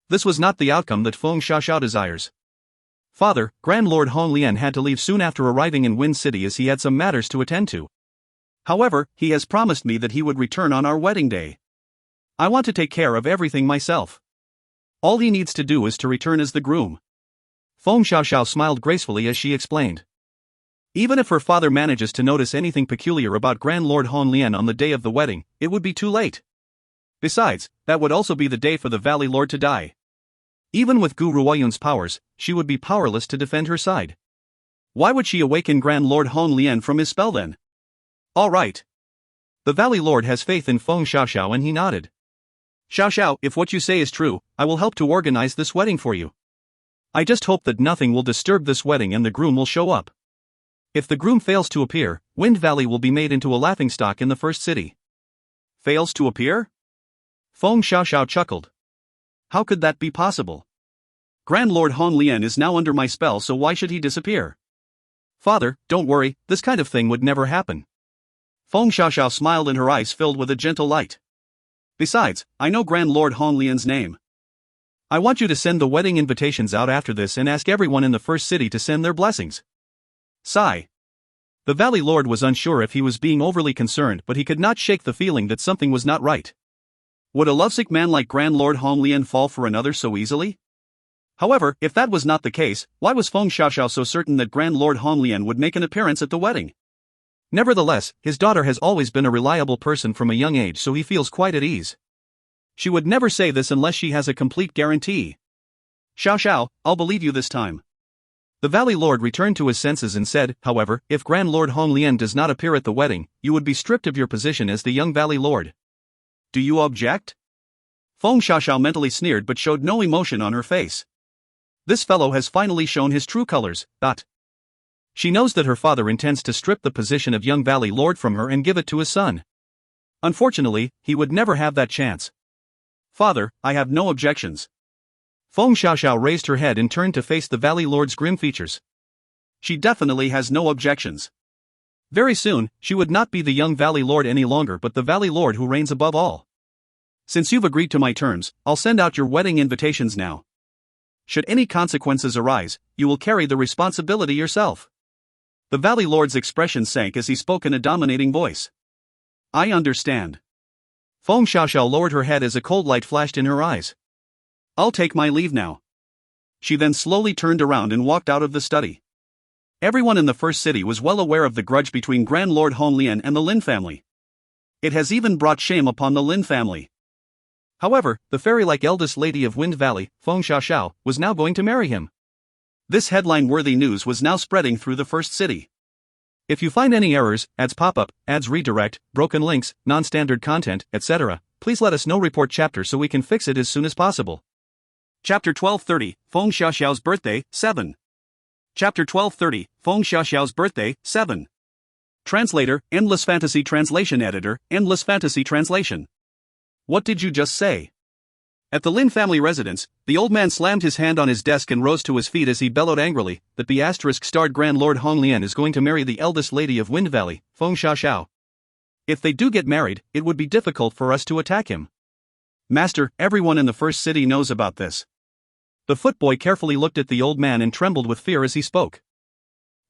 This was not the outcome that Feng Xiaoxiao desires. Father, Grand Lord Hong Lian had to leave soon after arriving in Wind City as he had some matters to attend to. However, he has promised me that he would return on our wedding day. I want to take care of everything myself. All he needs to do is to return as the groom. Feng Xiaoxiao smiled gracefully as she explained. Even if her father manages to notice anything peculiar about Grand Lord Hong Lian on the day of the wedding, it would be too late. Besides, that would also be the day for the Valley Lord to die. Even with Gu Ruoyun's powers, she would be powerless to defend her side. Why would she awaken Grand Lord Hong Lian from his spell then? All right. The Valley Lord has faith in Feng Xiaoxiao and he nodded. Xiaoxiao, if what you say is true, I will help to organize this wedding for you. I just hope that nothing will disturb this wedding and the groom will show up. If the groom fails to appear, Wind Valley will be made into a laughingstock in the first city. Fails to appear? Feng Xiaoxiao chuckled. How could that be possible? Grand Lord Hong Lian is now under my spell, so why should he disappear? Father, don't worry, this kind of thing would never happen. Feng Xiaoxiao smiled and her eyes filled with a gentle light. Besides, I know Grand Lord Hong Lian's name. I want you to send the wedding invitations out after this and ask everyone in the first city to send their blessings. Sigh. The Valley Lord was unsure if he was being overly concerned, but he could not shake the feeling that something was not right. Would a lovesick man like Grand Lord Hong Lian fall for another so easily? However, if that was not the case, why was Feng Xiaoxiao so certain that Grand Lord Hong Lian would make an appearance at the wedding? Nevertheless, his daughter has always been a reliable person from a young age, so he feels quite at ease. She would never say this unless she has a complete guarantee. Xiaoxiao, I'll believe you this time. The Valley Lord returned to his senses and said, however, if Grand Lord Hong Lian does not appear at the wedding, you would be stripped of your position as the young Valley Lord. Do you object? Feng Xiaoxiao mentally sneered but showed no emotion on her face. This fellow has finally shown his true colors. She knows that her father intends to strip the position of young Valley Lord from her and give it to his son. Unfortunately, he would never have that chance. Father, I have no objections. Feng Xiaoxiao raised her head and turned to face the Valley Lord's grim features. She definitely has no objections. Very soon, she would not be the young Valley Lord any longer but the Valley Lord who reigns above all. Since you've agreed to my terms, I'll send out your wedding invitations now. Should any consequences arise, you will carry the responsibility yourself. The Valley Lord's expression sank as he spoke in a dominating voice. I understand. Feng Xiaoxiao lowered her head as a cold light flashed in her eyes. I'll take my leave now. She then slowly turned around and walked out of the study. Everyone in the first city was well aware of the grudge between Grand Lord Hong Lian and the Lin family. It has even brought shame upon the Lin family. However, the fairy-like eldest lady of Wind Valley, Feng Xiaoxiao, was now going to marry him. This headline-worthy news was now spreading through the first city. If you find any errors, ads pop up, ads redirect, broken links, non-standard content, etc., please let us know. Report chapter so we can fix it as soon as possible. Chapter 1230, Feng Xiaoxiao's Birthday, 7. Chapter 1230, Feng Xiaoxiao's Birthday, 7. Translator, Endless Fantasy Translation Editor, Endless Fantasy Translation. What did you just say? At the Lin family residence, the old man slammed his hand on his desk and rose to his feet as he bellowed angrily that the **starred Grand Lord Hong Lian is going to marry the eldest lady of Wind Valley, Feng Xiaoxiao. If they do get married, it would be difficult for us to attack him. Master, everyone in the first city knows about this. The footboy carefully looked at the old man and trembled with fear as he spoke.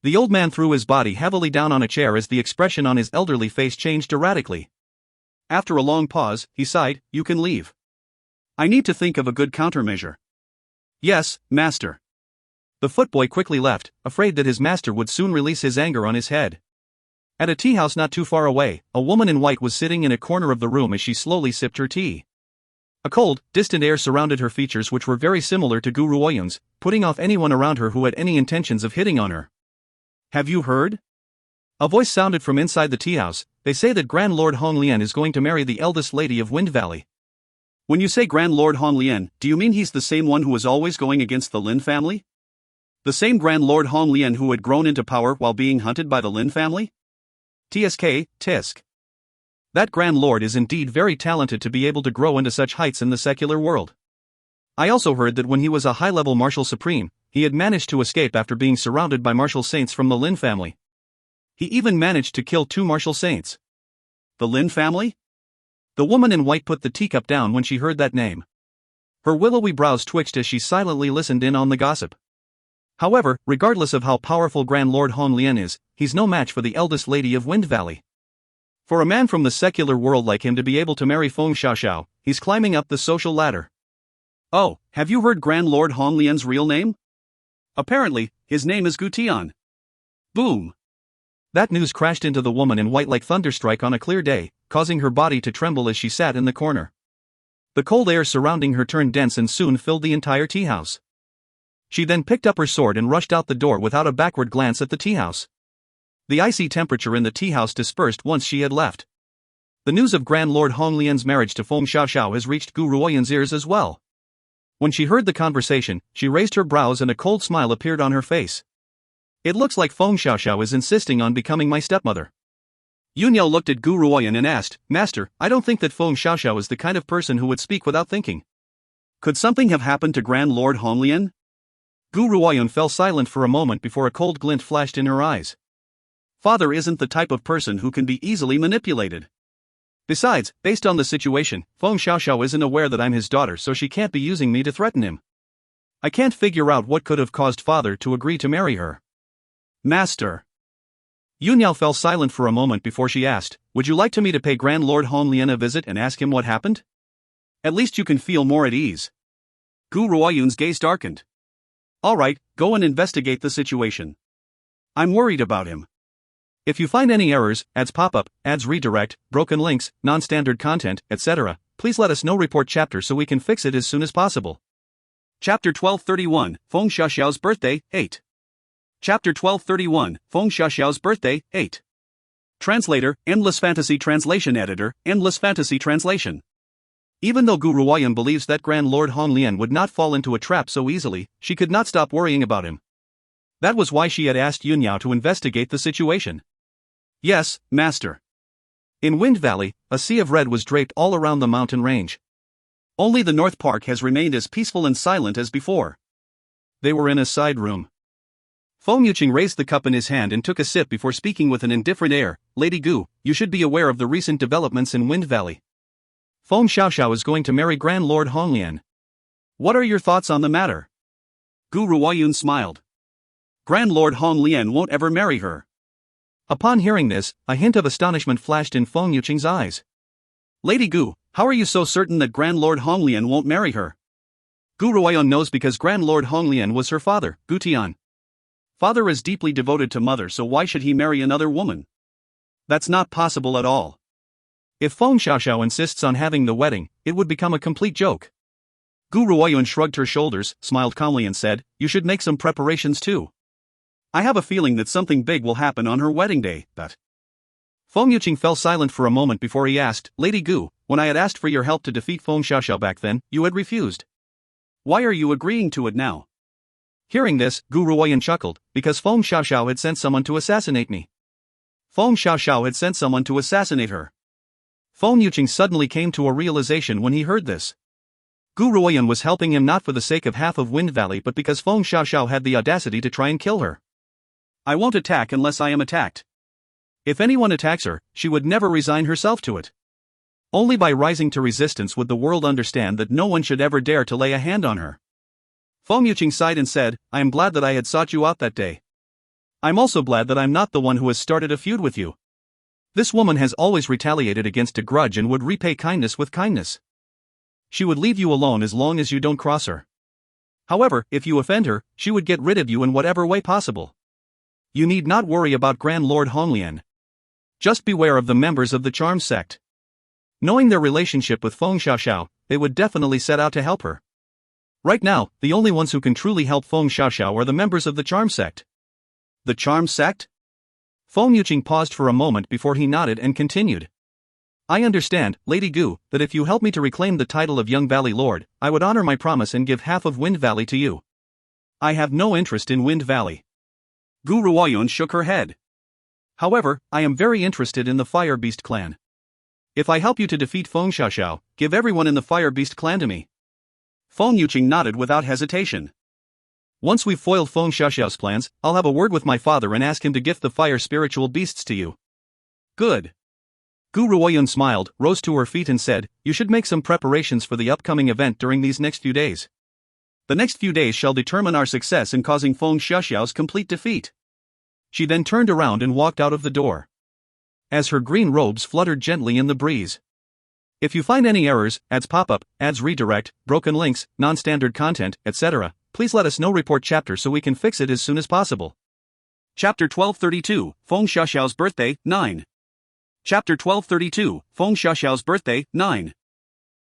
The old man threw his body heavily down on a chair as the expression on his elderly face changed erratically. After a long pause, he sighed, "You can leave. I need to think of a good countermeasure." "Yes, master." The footboy quickly left, afraid that his master would soon release his anger on his head. At a tea house not too far away, a woman in white was sitting in a corner of the room as she slowly sipped her tea. A cold, distant air surrounded her features, which were very similar to Guru Oyun's, putting off anyone around her who had any intentions of hitting on her. "Have you heard?" A voice sounded from inside the tea house. "They say that Grand Lord Hong Lian is going to marry the eldest lady of Wind Valley." "When you say Grand Lord Hong Lian, do you mean he's the same one who was always going against the Lin family? The same Grand Lord Hong Lian who had grown into power while being hunted by the Lin family?" "TSK, tisk. That Grand Lord is indeed very talented to be able to grow into such heights in the secular world. I also heard that when he was a high-level martial supreme, he had managed to escape after being surrounded by martial saints from the Lin family. He even managed to kill 2 martial saints." "The Lin family?" The woman in white put the teacup down when she heard that name. Her willowy brows twitched as she silently listened in on the gossip. However, regardless of how powerful Grand Lord Hong Lian is, he's no match for the eldest lady of Wind Valley. For a man from the secular world like him to be able to marry Feng Xiaoxiao, he's climbing up the social ladder. "Oh, have you heard Grand Lord Hong Lian's real name? Apparently, his name is Gu Tian." Boom! That news crashed into the woman in white like thunderstrike on a clear day, causing her body to tremble as she sat in the corner. The cold air surrounding her turned dense and soon filled the entire tea house. She then picked up her sword and rushed out the door without a backward glance at the tea house. The icy temperature in the tea house dispersed once she had left. The news of Grand Lord Hong Lian's marriage to Feng Xiaoxiao has reached Gu Ruoyan's ears as well. When she heard the conversation, she raised her brows and a cold smile appeared on her face. "It looks like Feng Xiaoxiao is insisting on becoming my stepmother." Yunyao looked at Gu Ruoyan and asked, "Master, I don't think that Feng Xiaoxiao is the kind of person who would speak without thinking. Could something have happened to Grand Lord Hong Lian?" Gu Ruoyan fell silent for a moment before a cold glint flashed in her eyes. Father isn't the type of person who can be easily manipulated. Besides, based on the situation, Feng Xiaoxiao isn't aware that I'm his daughter, so she can't be using me to threaten him. I can't figure out what could have caused father to agree to marry her. Master. Yunyao fell silent for a moment before she asked, "Would you like me to pay Grand Lord Hong Lian a visit and ask him what happened? At least you can feel more at ease." Gu Ruoyun's gaze darkened. "Alright, go and investigate the situation. I'm worried about him. If you find any errors, ads pop up, ads redirect, broken links, non-standard content, etc., please let us know. Report chapter so we can fix it as soon as possible." Chapter 1231, Feng Xiaoxiao's Birthday, 8. Chapter 1231, Feng Xiaoxiao's Birthday, 8. Translator, Endless Fantasy Translation Editor, Endless Fantasy Translation. Even though Gu Ruoyan believes that Grand Lord Hong Lian would not fall into a trap so easily, she could not stop worrying about him. That was why she had asked Yunyao to investigate the situation. "Yes, Master." In Wind Valley, a sea of red was draped all around the mountain range. Only the North Park has remained as peaceful and silent as before. They were in a side room. Feng Yuqing raised the cup in his hand and took a sip before speaking with an indifferent air. "Lady Gu, you should be aware of the recent developments in Wind Valley. Feng Xiaoxiao is going to marry Grand Lord Hong Lian. What are your thoughts on the matter?" Gu Ruoyun smiled. "Grand Lord Hong Lian won't ever marry her." Upon hearing this, a hint of astonishment flashed in Feng Yuqing's eyes. "Lady Gu, how are you so certain that Grand Lord Hong Lian won't marry her?" Gu Ruoyan knows because Grand Lord Hong Lian was her father, Gu Tian. Father is deeply devoted to mother, so why should he marry another woman? That's not possible at all. If Feng Xiaoxiao insists on having the wedding, it would become a complete joke. Gu Ruoyan shrugged her shoulders, smiled calmly and said, "You should make some preparations too. I have a feeling that something big will happen on her wedding day, but..." Feng Yuqing fell silent for a moment before he asked, "Lady Gu, when I had asked for your help to defeat Feng Xiaoxiao back then, you had refused. Why are you agreeing to it now?" Hearing this, Gu Ruoyan chuckled, "Because Feng Xiaoxiao had sent someone to assassinate me." Feng Xiaoxiao had sent someone to assassinate her. Feng Yuqing suddenly came to a realization when he heard this. Gu Ruoyan was helping him not for the sake of half of Wind Valley but because Feng Xiaoxiao had the audacity to try and kill her. "I won't attack unless I am attacked. If anyone attacks her, she would never resign herself to it. Only by rising to resistance would the world understand that no one should ever dare to lay a hand on her." Feng Yuqing sighed and said, "I am glad that I had sought you out that day. I'm also glad that I'm not the one who has started a feud with you. This woman has always retaliated against a grudge and would repay kindness with kindness. She would leave you alone as long as you don't cross her. However, if you offend her, she would get rid of you in whatever way possible. You need not worry about Grand Lord Hong Lian. Just beware of the members of the charm sect. Knowing their relationship with Feng Xiaoxiao, they would definitely set out to help her. Right now, the only ones who can truly help Feng Xiaoxiao are the members of the charm sect. The charm sect? Feng Yuqing paused for a moment before he nodded and continued. I understand, Lady Gu, that if you help me to reclaim the title of Young Valley Lord, I would honor my promise and give half of Wind Valley to you. I have no interest in Wind Valley. Gu Ruoyun shook her head. However, I am very interested in the Fire Beast clan. If I help you to defeat Feng Xiaoxiao, give everyone in the Fire Beast clan to me. Feng Yuqing nodded without hesitation. Once we've foiled Feng Xiaoxiao's plans, I'll have a word with my father and ask him to gift the fire spiritual beasts to you. Good. Gu Ruoyun smiled, rose to her feet and said, you should make some preparations for the upcoming event during these next few days. The next few days shall determine our success in causing Feng Xiaoxiao's complete defeat. She then turned around and walked out of the door. As her green robes fluttered gently in the breeze. If you find any errors, ads pop up, ads redirect, broken links, non-standard content, etc., please let us know. Report chapter so we can fix it as soon as possible. Chapter 1232, Feng Xiaoxiao's Birthday, 9. Chapter 1232, Feng Xiaoxiao's Birthday, 9.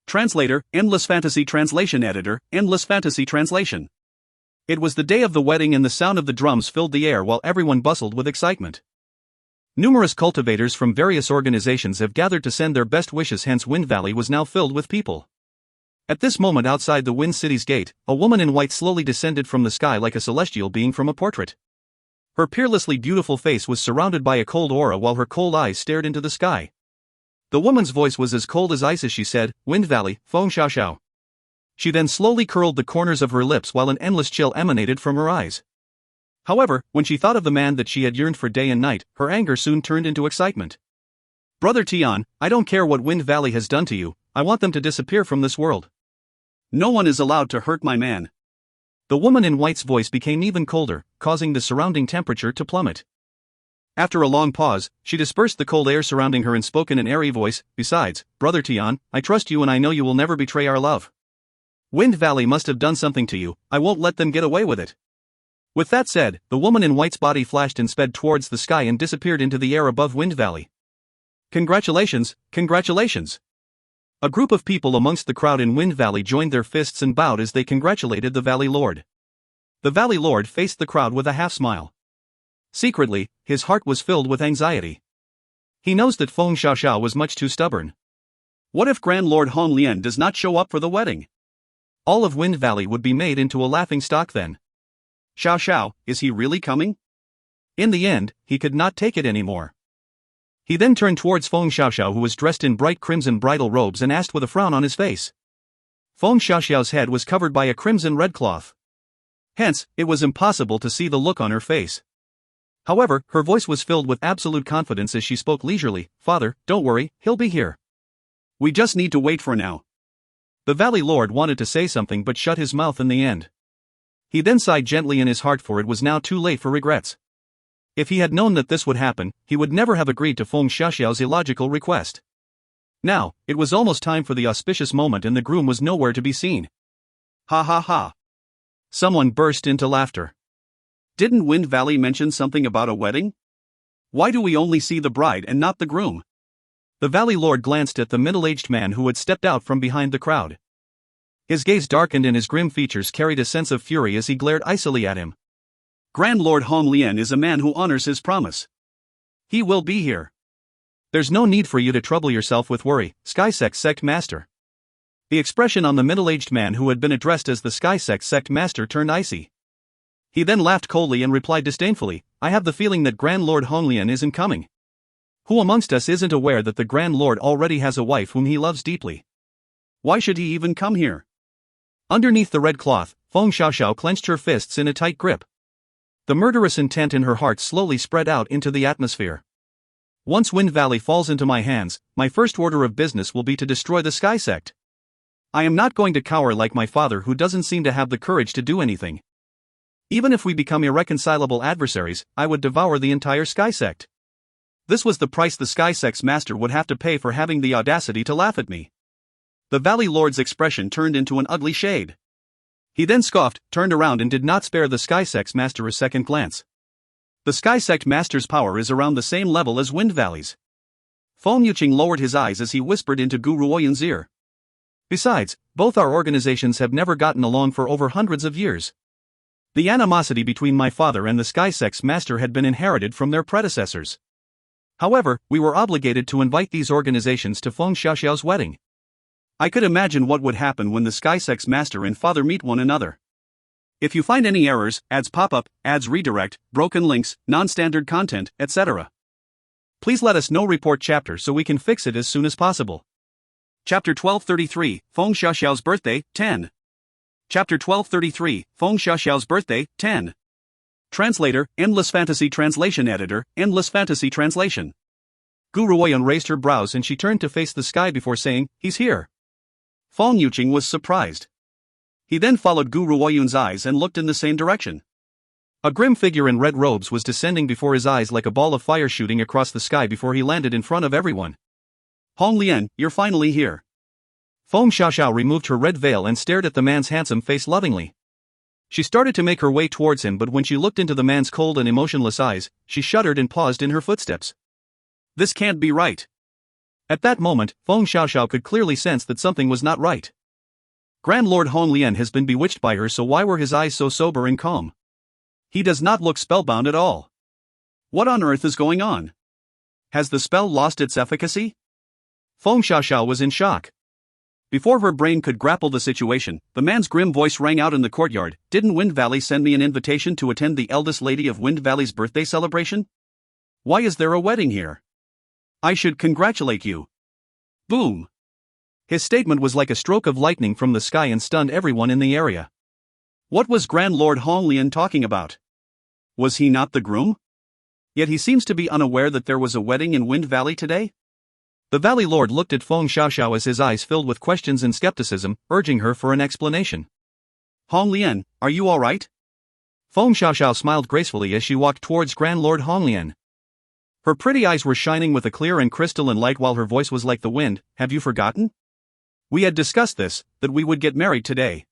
Translator, Endless Fantasy Translation Editor, Endless Fantasy Translation. It was the day of the wedding and the sound of the drums filled the air while everyone bustled with excitement. Numerous cultivators from various organizations have gathered to send their best wishes, hence Wind Valley was now filled with people. At this moment outside the Wind City's gate, a woman in white slowly descended from the sky like a celestial being from a portrait. Her peerlessly beautiful face was surrounded by a cold aura while her cold eyes stared into the sky. The woman's voice was as cold as ice as she said, Wind Valley, Feng Xiaoxiao. She then slowly curled the corners of her lips while an endless chill emanated from her eyes. However, when she thought of the man that she had yearned for day and night, her anger soon turned into excitement. Brother Tian, I don't care what Wind Valley has done to you, I want them to disappear from this world. No one is allowed to hurt my man. The woman in white's voice became even colder, causing the surrounding temperature to plummet. After a long pause, she dispersed the cold air surrounding her and spoke in an airy voice, besides, Brother Tian, I trust you and I know you will never betray our love. Wind Valley must have done something to you, I won't let them get away with it. With that said, the woman in white's body flashed and sped towards the sky and disappeared into the air above Wind Valley. Congratulations, congratulations! A group of people amongst the crowd in Wind Valley joined their fists and bowed as they congratulated the Valley Lord. The Valley Lord faced the crowd with a half-smile. Secretly, his heart was filled with anxiety. He knows that Feng Xiaoxiao was much too stubborn. What if Grand Lord Hong Lian does not show up for the wedding? All of Wind Valley would be made into a laughingstock then. Xiaoxiao, is he really coming? In the end, he could not take it anymore. He then turned towards Feng Xiaoxiao, who was dressed in bright crimson bridal robes, and asked with a frown on his face. Feng Xiaoxiao's head was covered by a crimson red cloth. Hence, it was impossible to see the look on her face. However, her voice was filled with absolute confidence as she spoke leisurely, Father, don't worry, he'll be here. We just need to wait for now. The Valley Lord wanted to say something but shut his mouth in the end. He then sighed gently in his heart, for it was now too late for regrets. If he had known that this would happen, he would never have agreed to Feng Xiaoxiao's illogical request. Now, it was almost time for the auspicious moment and the groom was nowhere to be seen. Ha ha ha. Someone burst into laughter. Didn't Wind Valley mention something about a wedding? Why do we only see the bride and not the groom? The Valley Lord glanced at the middle-aged man who had stepped out from behind the crowd. His gaze darkened and his grim features carried a sense of fury as he glared icily at him. Grand Lord Hong Lian is a man who honors his promise. He will be here. There's no need for you to trouble yourself with worry, Sky Sect Master. The expression on the middle-aged man who had been addressed as the Sky Sect Master turned icy. He then laughed coldly and replied disdainfully, I have the feeling that Grand Lord Hong Lian isn't coming. Who amongst us isn't aware that the Grand Lord already has a wife whom he loves deeply? Why should he even come here? Underneath the red cloth, Feng Xiaoxiao clenched her fists in a tight grip. The murderous intent in her heart slowly spread out into the atmosphere. Once Wind Valley falls into my hands, my first order of business will be to destroy the Sky Sect. I am not going to cower like my father, who doesn't seem to have the courage to do anything. Even if we become irreconcilable adversaries, I would devour the entire Sky Sect. This was the price the Sky Sect's master would have to pay for having the audacity to laugh at me. The Valley Lord's expression turned into an ugly shade. He then scoffed, turned around and did not spare the Sky Sect's master a second glance. The Sky Sect master's power is around the same level as Wind Valley's. Feng Yuqing lowered his eyes as he whispered into Gu Ruoyun's ear. Besides, both our organizations have never gotten along for over hundreds of years. The animosity between my father and the Sky Sect's master had been inherited from their predecessors. However, we were obligated to invite these organizations to Feng Xiaoxiao's wedding. I could imagine what would happen when the Sky Sect's master and father meet one another. If you find any errors, ads pop up, ads redirect, broken links, non-standard content, etc., please let us know. Report chapter so we can fix it as soon as possible. Chapter 1233, Feng Xiaoxiao's birthday, 10. Chapter 1233, Feng Xiaoxiao's birthday, 10. Translator, Endless Fantasy Translation Editor, Endless Fantasy Translation. Gu Ruoyun raised her brows and she turned to face the sky before saying, "He's here." Feng Yuqing was surprised. He then followed Gu Ruoyun's eyes and looked in the same direction. A grim figure in red robes was descending before his eyes like a ball of fire shooting across the sky before he landed in front of everyone. "Hong Lian, you're finally here." Feng Xiaoxiao removed her red veil and stared at the man's handsome face lovingly. She started to make her way towards him, but when she looked into the man's cold and emotionless eyes, she shuddered and paused in her footsteps. This can't be right. At that moment, Feng Xiaoxiao could clearly sense that something was not right. Grand Lord Hong Lian has been bewitched by her, so why were his eyes so sober and calm? He does not look spellbound at all. What on earth is going on? Has the spell lost its efficacy? Feng Xiaoxiao was in shock. Before her brain could grapple the situation, the man's grim voice rang out in the courtyard. "Didn't Wind Valley send me an invitation to attend the eldest lady of Wind Valley's birthday celebration? Why is there a wedding here? I should congratulate you." Boom! His statement was like a stroke of lightning from the sky and stunned everyone in the area. What was Grand Lord Hong Lian talking about? Was he not the groom? Yet he seems to be unaware that there was a wedding in Wind Valley today? The Valley Lord looked at Feng Xiaoxiao as his eyes filled with questions and skepticism, urging her for an explanation. "Hong Lian, are you all right?" Feng Xiaoxiao smiled gracefully as she walked towards Grand Lord Hong Lian. Her pretty eyes were shining with a clear and crystalline light while her voice was like the wind. "Have you forgotten? We had discussed this, that we would get married today.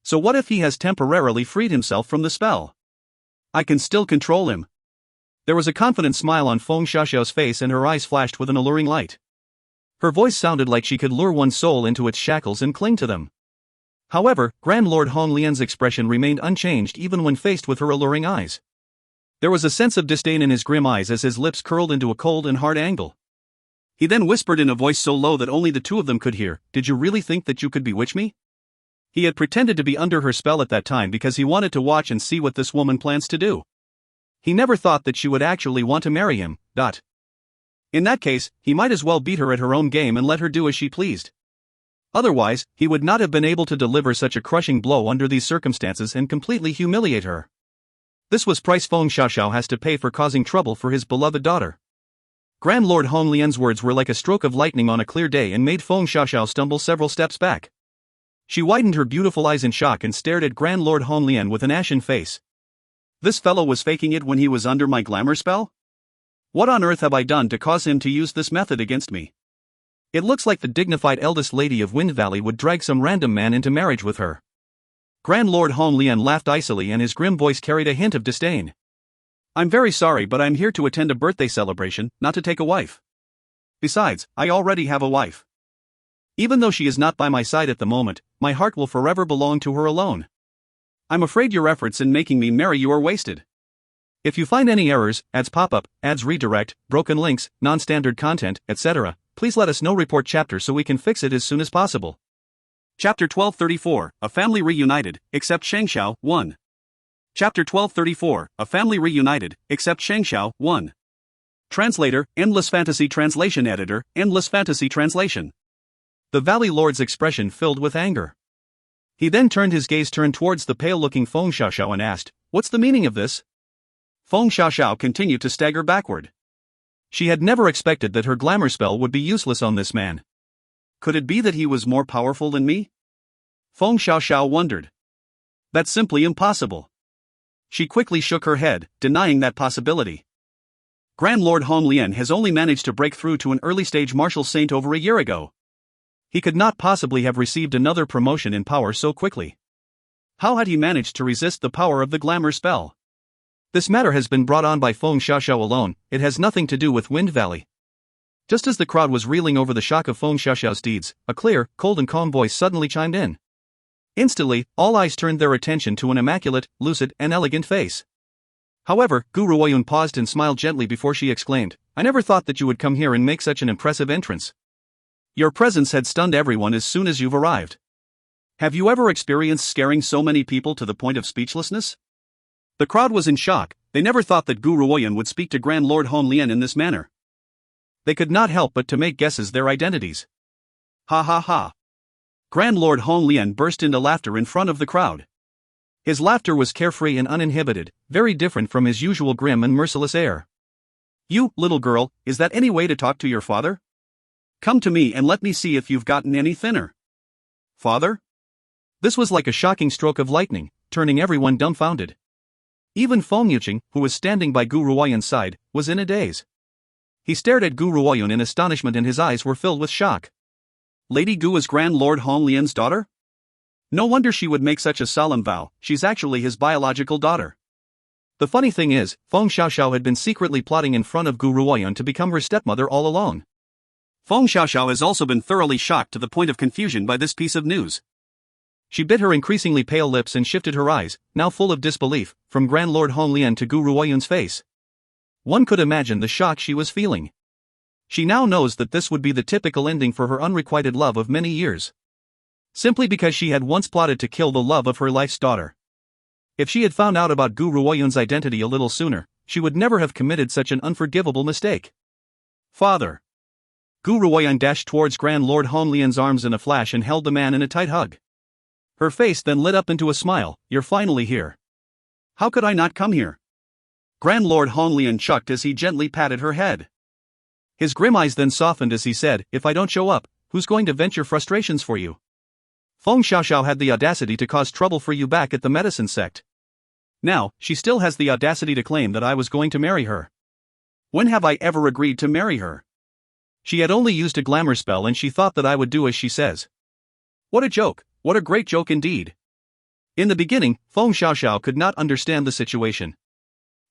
So what if he has temporarily freed himself from the spell? I can still control him." There was a confident smile on Feng Xiaoxiao's face and her eyes flashed with an alluring light. Her voice sounded like she could lure one's soul into its shackles and cling to them. However, Grand Lord Hong Lian's expression remained unchanged even when faced with her alluring eyes. There was a sense of disdain in his grim eyes as his lips curled into a cold and hard angle. He then whispered in a voice so low that only the two of them could hear, "Did you really think that you could bewitch me?" He had pretended to be under her spell at that time because he wanted to watch and see what this woman plans to do. He never thought that she would actually want to marry him. In that case, he might as well beat her at her own game and let her do as she pleased. Otherwise, he would not have been able to deliver such a crushing blow under these circumstances and completely humiliate her. This was price Feng Xiaoxiao has to pay for causing trouble for his beloved daughter. Grand Lord Hong Lian's words were like a stroke of lightning on a clear day and made Feng Xiaoxiao stumble several steps back. She widened her beautiful eyes in shock and stared at Grand Lord Hong Lian with an ashen face. This fellow was faking it when he was under my glamour spell? What on earth have I done to cause him to use this method against me? It looks like the dignified eldest lady of Wind Valley would drag some random man into marriage with her. Grand Lord Hong Lian laughed icily and his grim voice carried a hint of disdain. "I'm very sorry, but I'm here to attend a birthday celebration, not to take a wife. Besides, I already have a wife. Even though she is not by my side at the moment, my heart will forever belong to her alone. I'm afraid your efforts in making me marry you are wasted. If you find any errors, ads pop up, ads redirect, broken links, non-standard content, etc., please let us know. Report chapter so we can fix it as soon as possible." Chapter 1234, A Family Reunited, except Shangxiao, 1. Chapter 1234, A Family Reunited, except Shangxiao, 1. Translator, Endless Fantasy Translation Editor, Endless Fantasy Translation. The Valley Lord's expression filled with anger. He then turned his gaze towards the pale-looking Feng Xiaoxiao and asked, "What's the meaning of this?" Feng Xiaoxiao continued to stagger backward. She had never expected that her glamour spell would be useless on this man. Could it be that he was more powerful than me? Feng Xiaoxiao wondered. That's simply impossible. She quickly shook her head, denying that possibility. Grand Lord Hong Lian has only managed to break through to an early-stage martial saint over a year ago. He could not possibly have received another promotion in power so quickly. How had he managed to resist the power of the glamour spell? This matter has been brought on by Feng Xiaoxiao alone, it has nothing to do with Wind Valley. Just as the crowd was reeling over the shock of Feng Xiaoxiao's deeds, a clear, cold and calm voice suddenly chimed in. Instantly, all eyes turned their attention to an immaculate, lucid, and elegant face. However, Gu Ruoyun paused and smiled gently before she exclaimed, "I never thought that you would come here and make such an impressive entrance. Your presence had stunned everyone as soon as you've arrived. Have you ever experienced scaring so many people to the point of speechlessness?" The crowd was in shock. They never thought that Gu Ruoyun would speak to Grand Lord Hong Lian in this manner. They could not help but to make guesses their identities. Ha ha ha. Grand Lord Hong Lian burst into laughter in front of the crowd. His laughter was carefree and uninhibited, very different from his usual grim and merciless air. "You, little girl, is that any way to talk to your father? Come to me and let me see if you've gotten any thinner." Father? This was like a shocking stroke of lightning, turning everyone dumbfounded. Even Feng Yuqing, who was standing by Gu Ruoyun's side, was in a daze. He stared at Gu Ruoyun in astonishment and his eyes were filled with shock. Lady Gu is Grand Lord Hong Lian's daughter? No wonder she would make such a solemn vow, she's actually his biological daughter. The funny thing is, Feng Xiaoxiao had been secretly plotting in front of Gu Ruoyun to become her stepmother all along. Feng Xiaoxiao has also been thoroughly shocked to the point of confusion by this piece of news. She bit her increasingly pale lips and shifted her eyes, now full of disbelief, from Grand Lord Hong Lian to Gu Ruoyun's face. One could imagine the shock she was feeling. She now knows that this would be the typical ending for her unrequited love of many years. Simply because she had once plotted to kill the love of her life's daughter. If she had found out about Gu Ruoyun's identity a little sooner, she would never have committed such an unforgivable mistake. Father. Gu Ruoyun dashed towards Grand Lord Hong Lian's arms in a flash and held the man in a tight hug. Her face then lit up into a smile. "You're finally here. How could I not come here?" Grand Lord Hong Lian chucked as he gently patted her head. His grim eyes then softened as he said, "If I don't show up, who's going to vent your frustrations for you? Feng Xiaoxiao had the audacity to cause trouble for you back at the medicine sect. Now, she still has the audacity to claim that I was going to marry her. When have I ever agreed to marry her? She had only used a glamour spell and she thought that I would do as she says. What a joke, what a great joke indeed." In the beginning, Feng Xiaoxiao could not understand the situation.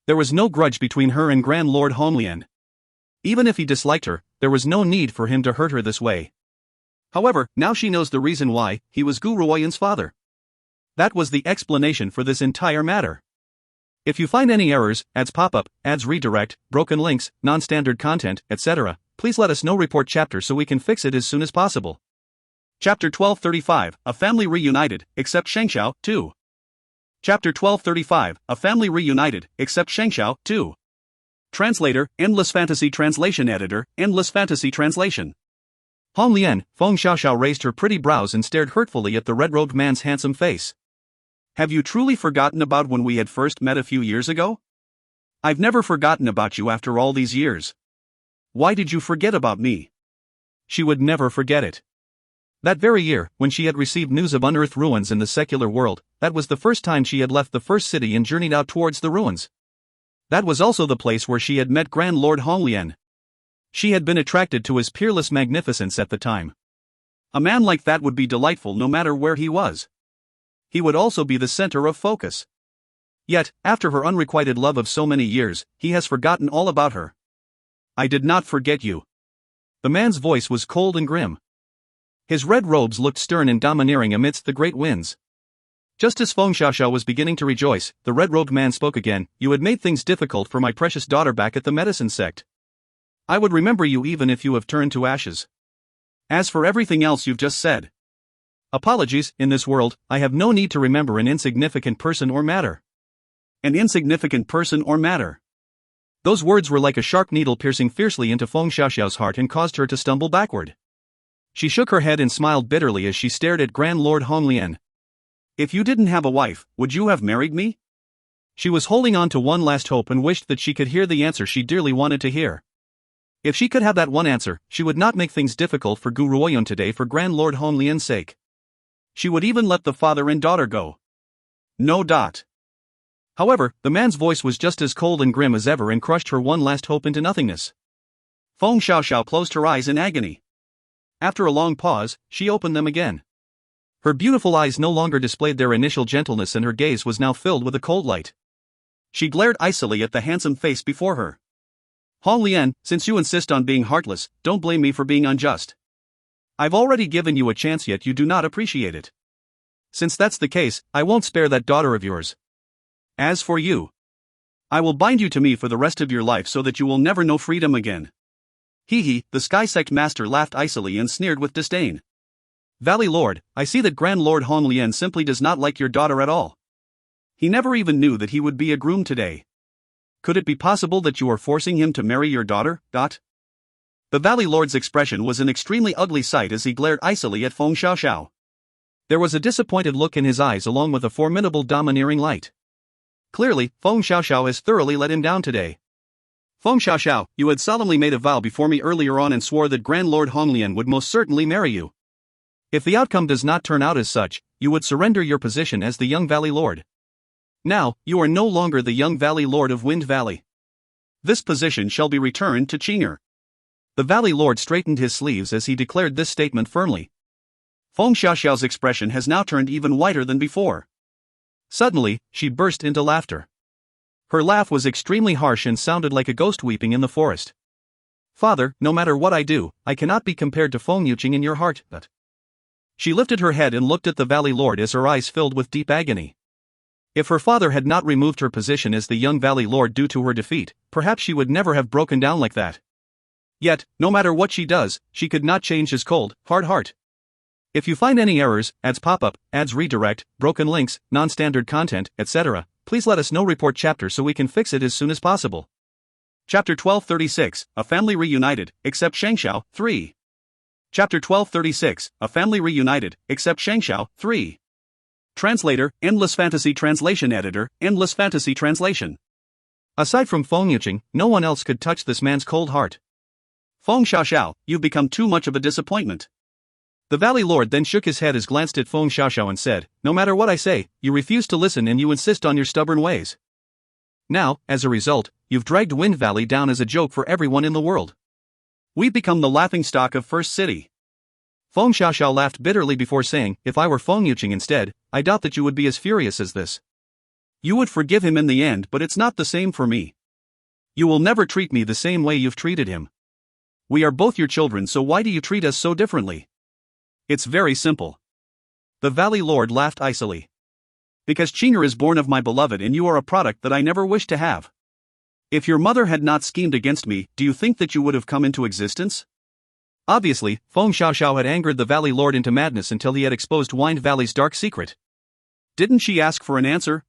There was no grudge between her and Grand Lord Hong Lian. Even if he disliked her, there was no need for him to hurt her this way. However, now she knows the reason why. He was Gu Ruoyun's father. That was the explanation for this entire matter. If you find any errors, ads pop up, ads redirect, broken links, non-standard content, etc., please let us know. Report chapter so we can fix it as soon as possible. Chapter 1235, A Family Reunited, except Shengxiao, 2. Chapter 1235, A Family Reunited, except Shengxiao, 2. Translator, Endless Fantasy Translation Editor, Endless Fantasy Translation. Hong Lian, Feng Xiaoxiao raised her pretty brows and stared hurtfully at the red-robed man's handsome face. Have you truly forgotten about when we had first met a few years ago? I've never forgotten about you after all these years. Why did you forget about me? She would never forget it. That very year, when she had received news of unearthed ruins in the secular world, that was the first time she had left the first city and journeyed out towards the ruins. That was also the place where she had met Grand Lord Hong Lian. She had been attracted to his peerless magnificence at the time. A man like that would be delightful no matter where he was. He would also be the center of focus. Yet, after her unrequited love of so many years, he has forgotten all about her. I did not forget you. The man's voice was cold and grim. His red robes looked stern and domineering amidst the great winds. Just as Feng Xiaoxiao was beginning to rejoice, the red-robed man spoke again. You had made things difficult for my precious daughter back at the medicine sect. I would remember you even if you have turned to ashes. As for everything else you've just said. Apologies, in this world, I have no need to remember an insignificant person or matter. An insignificant person or matter. Those words were like a sharp needle piercing fiercely into Feng Xiaoxiao's heart and caused her to stumble backward. She shook her head and smiled bitterly as she stared at Grand Lord Hong Lian. If you didn't have a wife, would you have married me? She was holding on to one last hope and wished that she could hear the answer she dearly wanted to hear. If she could have that one answer, she would not make things difficult for Gu Ruoyun today for Grand Lord Hong Lian's sake. She would even let the father and daughter go. No dot. However, the man's voice was just as cold and grim as ever and crushed her one last hope into nothingness. Feng Xiaoxiao closed her eyes in agony. After a long pause, she opened them again. Her beautiful eyes no longer displayed their initial gentleness and her gaze was now filled with a cold light. She glared icily at the handsome face before her. Hong Lian, since you insist on being heartless, don't blame me for being unjust. I've already given you a chance yet you do not appreciate it. Since that's the case, I won't spare that daughter of yours. As for you, I will bind you to me for the rest of your life so that you will never know freedom again. Hee, the Sky Sect Master laughed icily and sneered with disdain. Valley Lord, I see that Grand Lord Hong Lian simply does not like your daughter at all. He never even knew that he would be a groom today. Could it be possible that you are forcing him to marry your daughter? The Valley Lord's expression was an extremely ugly sight as he glared icily at Feng Xiaoxiao. There was a disappointed look in his eyes along with a formidable domineering light. Clearly, Feng Xiaoxiao has thoroughly let him down today. Feng Xiaoxiao, you had solemnly made a vow before me earlier on and swore that Grand Lord Hong Lian would most certainly marry you. If the outcome does not turn out as such, you would surrender your position as the young Valley Lord. Now, you are no longer the young Valley Lord of Wind Valley. This position shall be returned to Qing'er. The Valley Lord straightened his sleeves as he declared this statement firmly. Feng Xiaoxiao's expression has now turned even whiter than before. Suddenly, she burst into laughter. Her laugh was extremely harsh and sounded like a ghost weeping in the forest. Father, no matter what I do, I cannot be compared to Feng Yuqing in your heart. She lifted her head and looked at the Valley Lord as her eyes filled with deep agony. If her father had not removed her position as the young Valley Lord due to her defeat, perhaps she would never have broken down like that. Yet, no matter what she does, she could not change his cold, hard heart. If you find any errors, ads pop-up, ads redirect, broken links, non-standard content, etc., please let us know. Report chapter so we can fix it as soon as possible. Chapter 1236, A Family Reunited, except Shangxiao, 3. Chapter 1236, A Family Reunited, except Shangxiao, 3. Translator, Endless Fantasy Translation Editor, Endless Fantasy Translation. Aside from Feng Yuqing, no one else could touch this man's cold heart. Feng Xiaoxiao, you've become too much of a disappointment. The Valley Lord then shook his head as glanced at Feng Xiaoxiao and said, no matter what I say, you refuse to listen and you insist on your stubborn ways. Now, as a result, you've dragged Wind Valley down as a joke for everyone in the world. We've become the laughingstock of First City. Feng Xiaoxiao laughed bitterly before saying, if I were Feng Yuqing instead, I doubt that you would be as furious as this. You would forgive him in the end, but it's not the same for me. You will never treat me the same way you've treated him. We are both your children, so why do you treat us so differently? It's very simple. The Valley Lord laughed icily. Because Qing'er is born of my beloved and you are a product that I never wished to have. If your mother had not schemed against me, do you think that you would have come into existence? Obviously, Feng Xiaoxiao had angered the Valley Lord into madness until he had exposed Wind Valley's dark secret. Didn't she ask for an answer?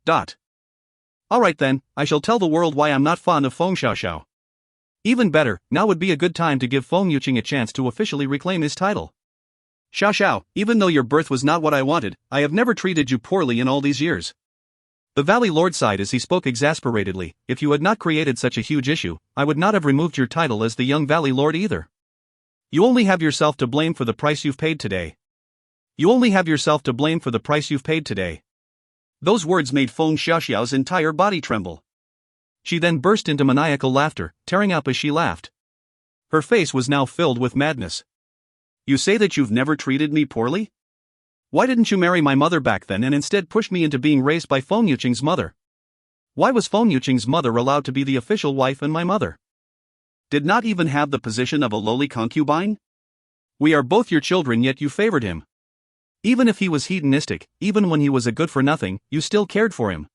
Alright then, I shall tell the world why I'm not fond of Feng Xiaoxiao. Even better, now would be a good time to give Feng Yuqing a chance to officially reclaim his title. Xiaoxiao, even though your birth was not what I wanted, I have never treated you poorly in all these years. The Valley Lord sighed as he spoke exasperatedly, if you had not created such a huge issue, I would not have removed your title as the young Valley Lord either. You only have yourself to blame for the price you've paid today. You only have yourself to blame for the price you've paid today. Those words made Feng Xiaoxiao's entire body tremble. She then burst into maniacal laughter, tearing up as she laughed. Her face was now filled with madness. You say that you've never treated me poorly? Why didn't you marry my mother back then and instead push me into being raised by Feng Yuqing's mother? Why was Feng Yuqing's mother allowed to be the official wife and my mother? Did not even have the position of a lowly concubine? We are both your children yet you favored him. Even if he was hedonistic, even when he was a good-for-nothing, you still cared for him.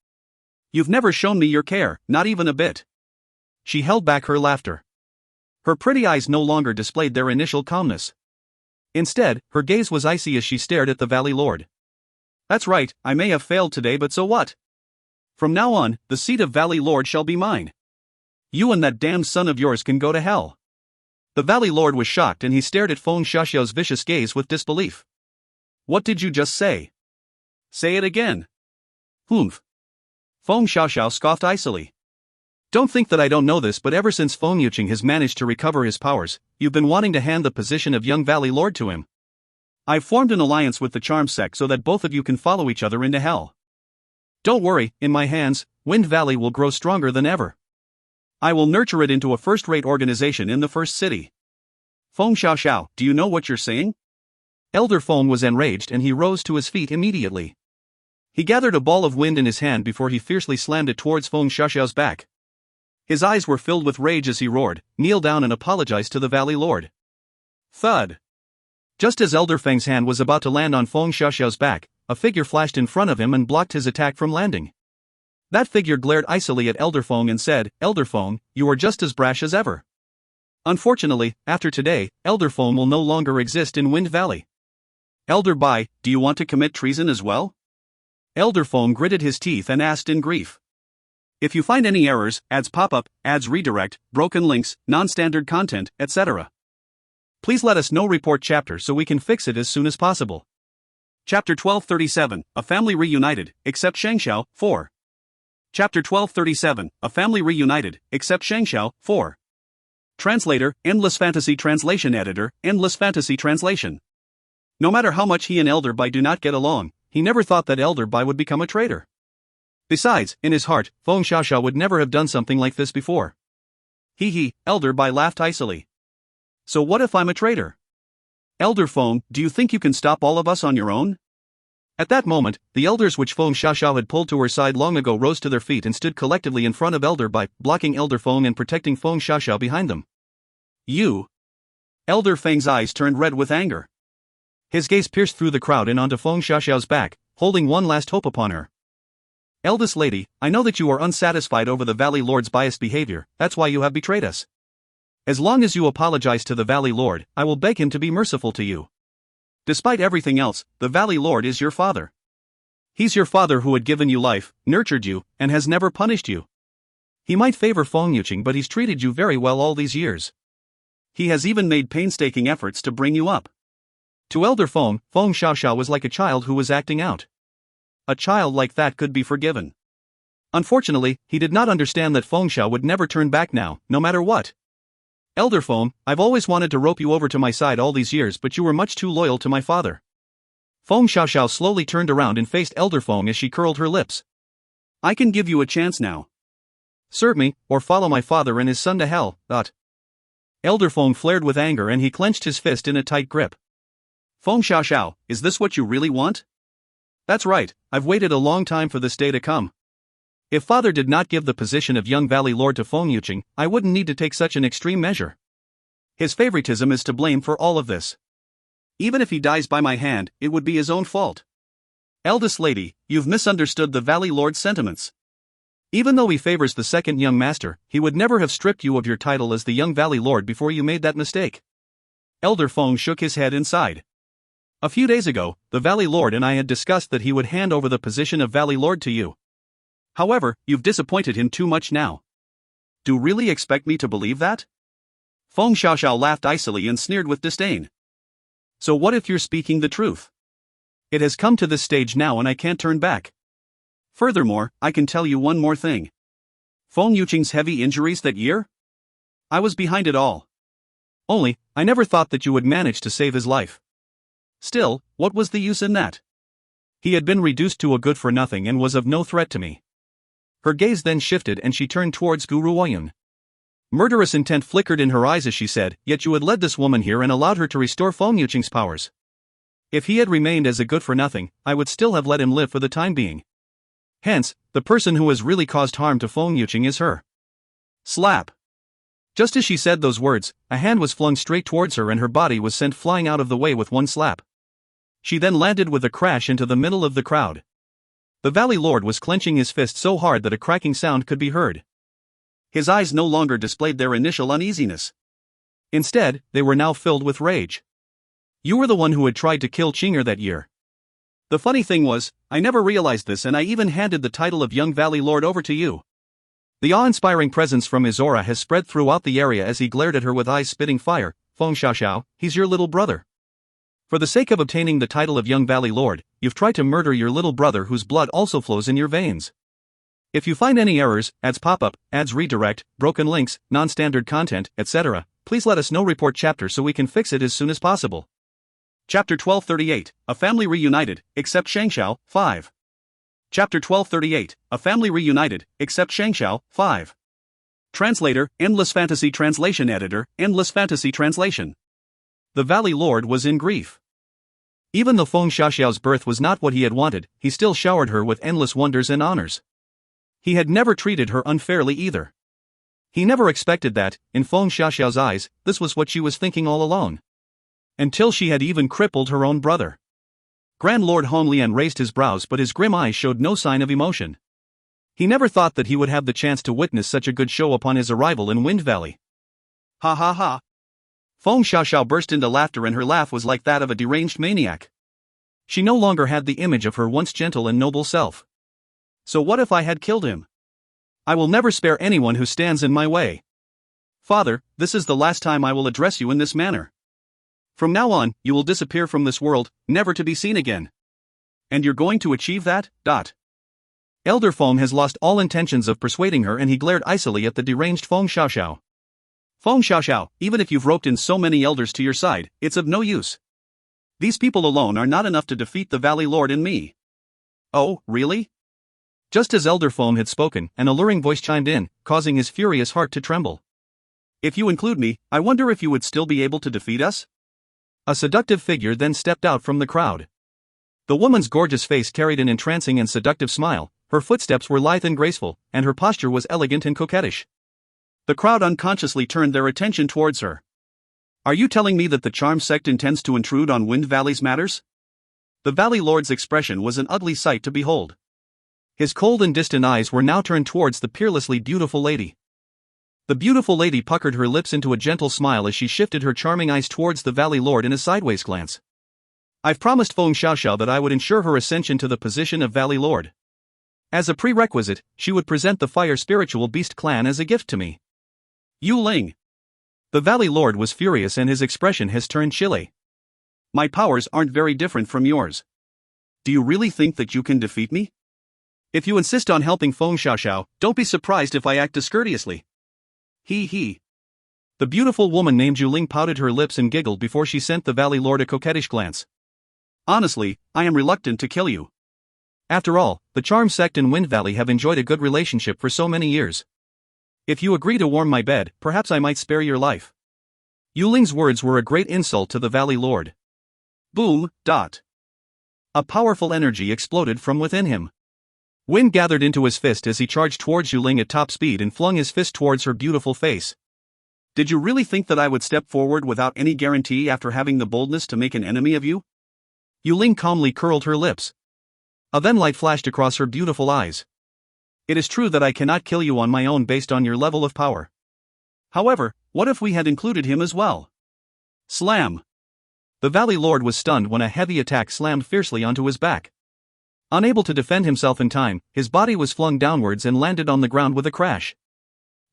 You've never shown me your care, not even a bit. She held back her laughter. Her pretty eyes no longer displayed their initial calmness. Instead, her gaze was icy as she stared at the Valley Lord. That's right, I may have failed today, but so what? From now on, the seat of Valley Lord shall be mine. You and that damned son of yours can go to hell. The Valley Lord was shocked and he stared at Feng Xiaoxiao's vicious gaze with disbelief. What did you just say? Say it again. Humph. Feng Xiaoxiao scoffed icily. Don't think that I don't know this, but ever since Feng Yuqing has managed to recover his powers, you've been wanting to hand the position of young Valley Lord to him. I've formed an alliance with the Charm Sect so that both of you can follow each other into hell. Don't worry, in my hands, Wind Valley will grow stronger than ever. I will nurture it into a first-rate organization in the First City. Feng Xiaoxiao, do you know what you're saying? Elder Feng was enraged and he rose to his feet immediately. He gathered a ball of wind in his hand before he fiercely slammed it towards Feng Xiaoxiao's back. His eyes were filled with rage as he roared, "Kneel down and apologize to the Valley Lord." Thud. Just as Elder Feng's hand was about to land on Feng Xiaoxiao's back, a figure flashed in front of him and blocked his attack from landing. That figure glared icily at Elder Feng and said, "Elder Feng, you are just as brash as ever. Unfortunately, after today, Elder Feng will no longer exist in Wind Valley." "Elder Bai, do you want to commit treason as well?" Elder Feng gritted his teeth and asked in grief. "If you find any errors, ads pop up, ads redirect, broken links, non-standard content, etc. please let us know. Report chapter so we can fix it as soon as possible." Chapter 1237, A Family Reunited, except Shangxiao, 4. Chapter 1237, A Family Reunited, except Shangxiao, 4. Translator, Endless Fantasy Translation Editor, Endless Fantasy Translation. No matter how much he and Elder Bai do not get along, he never thought that Elder Bai would become a traitor. Besides, in his heart, Feng Xiaoxiao would never have done something like this before. Hee, Elder Bai laughed icily. "So what if I'm a traitor? Elder Feng, do you think you can stop all of us on your own?" At that moment, the elders which Feng Xiaoxiao had pulled to her side long ago rose to their feet and stood collectively in front of Elder Bai, blocking Elder Feng and protecting Feng Xiaoxiao behind them. "You?" Elder Feng's eyes turned red with anger. His gaze pierced through the crowd and onto Feng Xiaoxiao's back, holding one last hope upon her. "Eldest lady, I know that you are unsatisfied over the Valley Lord's biased behavior, that's why you have betrayed us. As long as you apologize to the Valley Lord, I will beg him to be merciful to you. Despite everything else, the Valley Lord is your father. He's your father who had given you life, nurtured you, and has never punished you. He might favor Feng Yuqing, but he's treated you very well all these years. He has even made painstaking efforts to bring you up." To Elder Feng, Feng Xiaoxiao was like a child who was acting out. A child like that could be forgiven. Unfortunately, he did not understand that Feng Xiao would never turn back now, no matter what. "Elder Feng, I've always wanted to rope you over to my side all these years, but you were much too loyal to my father." Feng Xiaoxiao slowly turned around and faced Elder Feng as she curled her lips. "I can give you a chance now. Serve me, or follow my father and his son to hell." Elder Feng flared with anger and he clenched his fist in a tight grip. "Feng Xiaoxiao, is this what you really want?" "That's right, I've waited a long time for this day to come. If father did not give the position of young Valley Lord to Feng Yuqing, I wouldn't need to take such an extreme measure. His favoritism is to blame for all of this. Even if he dies by my hand, it would be his own fault. Eldest lady, you've misunderstood the Valley Lord's sentiments. Even though he favors the second young master, he would never have stripped you of your title as the young Valley Lord before you made that mistake." Elder Feng shook his head and sighed. "A few days ago, the Valley Lord and I had discussed that he would hand over the position of Valley Lord to you. However, you've disappointed him too much now. Do you really expect me to believe that?" Feng Xiaoxiao laughed icily and sneered with disdain. "So what if you're speaking the truth? It has come to this stage now and I can't turn back. Furthermore, I can tell you one more thing. Feng Yuqing's heavy injuries that year? I was behind it all. Only, I never thought that you would manage to save his life. Still, what was the use in that? He had been reduced to a good-for-nothing and was of no threat to me." Her gaze then shifted and she turned towards Guru Woyun. Murderous intent flickered in her eyes as she said, "Yet you had led this woman here and allowed her to restore Feng Yuqing's powers. If he had remained as a good-for-nothing, I would still have let him live for the time being. Hence, the person who has really caused harm to Feng Yuqing is her." Slap. Just as she said those words, a hand was flung straight towards her and her body was sent flying out of the way with one slap. She then landed with a crash into the middle of the crowd. The Valley Lord was clenching his fist so hard that a cracking sound could be heard. His eyes no longer displayed their initial uneasiness. Instead, they were now filled with rage. "You were the one who had tried to kill Qinger that year. The funny thing was, I never realized this and I even handed the title of young Valley Lord over to you." The awe-inspiring presence from his aura has spread throughout the area as he glared at her with eyes spitting fire. "Feng Xiaoxiao, he's your little brother. For the sake of obtaining the title of young Valley Lord, you've tried to murder your little brother whose blood also flows in your veins. If you find any errors, ads pop up, ads redirect, broken links, non-standard content, etc., please let us know. Report chapter so we can fix it as soon as possible." Chapter 1238, A Family Reunited, except Shangxiao, 5. Chapter 1238, A Family Reunited, except Shangxiao, 5. Translator, Endless Fantasy Translation Editor, Endless Fantasy Translation. The Valley Lord was in grief. Even though Feng Xiaoxiao's birth was not what he had wanted, he still showered her with endless wonders and honors. He had never treated her unfairly either. He never expected that, in Feng Xiaoxiao's eyes, this was what she was thinking all along. Until she had even crippled her own brother. Grand Lord Hong Lian raised his brows, but his grim eyes showed no sign of emotion. He never thought that he would have the chance to witness such a good show upon his arrival in Wind Valley. Ha ha ha. Feng Xiaoxiao burst into laughter, and her laugh was like that of a deranged maniac. She no longer had the image of her once gentle and noble self. So what if I had killed him? I will never spare anyone who stands in my way. Father, this is the last time I will address you in this manner. From now on, you will disappear from this world, never to be seen again. And you're going to achieve that? Elder Feng has lost all intentions of persuading her, and he glared icily at the deranged Feng Xiaoxiao. Feng Xiaoxiao, even if you've roped in so many elders to your side, it's of no use. These people alone are not enough to defeat the Valley Lord and me. Oh, really? Just as Elder Feng had spoken, an alluring voice chimed in, causing his furious heart to tremble. If you include me, I wonder if you would still be able to defeat us? A seductive figure then stepped out from the crowd. The woman's gorgeous face carried an entrancing and seductive smile, her footsteps were lithe and graceful, and her posture was elegant and coquettish. The crowd unconsciously turned their attention towards her. Are you telling me that the charm sect intends to intrude on Wind Valley's matters? The Valley Lord's expression was an ugly sight to behold. His cold and distant eyes were now turned towards the peerlessly beautiful lady. The beautiful lady puckered her lips into a gentle smile as she shifted her charming eyes towards the Valley Lord in a sideways glance. I've promised Feng Xiaoxiao that I would ensure her ascension to the position of Valley Lord. As a prerequisite, she would present the Fire Spiritual Beast clan as a gift to me. Yu Ling. The Valley Lord was furious, and his expression has turned chilly. My powers aren't very different from yours. Do you really think that you can defeat me? If you insist on helping Feng Xiaoxiao, don't be surprised if I act discourteously. He. The beautiful woman named Yu Ling pouted her lips and giggled before she sent the Valley Lord a coquettish glance. Honestly, I am reluctant to kill you. After all, the Charm Sect and Wind Valley have enjoyed a good relationship for so many years. If you agree to warm my bed, perhaps I might spare your life. Yu Ling's words were a great insult to the Valley Lord. Boom. A powerful energy exploded from within him. Wind gathered into his fist as he charged towards Yu Ling at top speed and flung his fist towards her beautiful face. Did you really think that I would step forward without any guarantee after having the boldness to make an enemy of you? Yu Ling calmly curled her lips. A then light flashed across her beautiful eyes. It is true that I cannot kill you on my own based on your level of power. However, what if we had included him as well? Slam! The Valley Lord was stunned when a heavy attack slammed fiercely onto his back. Unable to defend himself in time, his body was flung downwards and landed on the ground with a crash.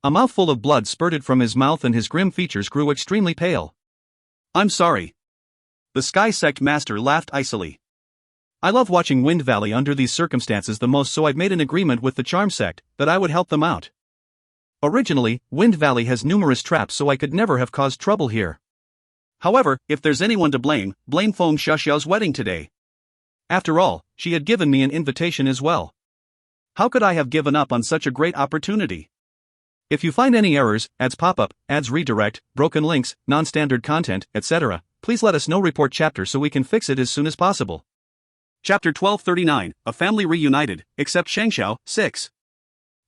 A mouthful of blood spurted from his mouth, and his grim features grew extremely pale. I'm sorry. The Sky Sect Master laughed icily. I love watching Wind Valley under these circumstances the most, so I've made an agreement with the Charm Sect that I would help them out. Originally, Wind Valley has numerous traps, so I could never have caused trouble here. However, if there's anyone to blame Feng Xiaoxiao's wedding today. After all, she had given me an invitation as well. How could I have given up on such a great opportunity? If you find any errors, ads pop up, ads redirect, broken links, non-standard content, etc., please let us know. Report chapter so we can fix it as soon as possible. Chapter 1239, A Family Reunited, except Shangxiao, 6.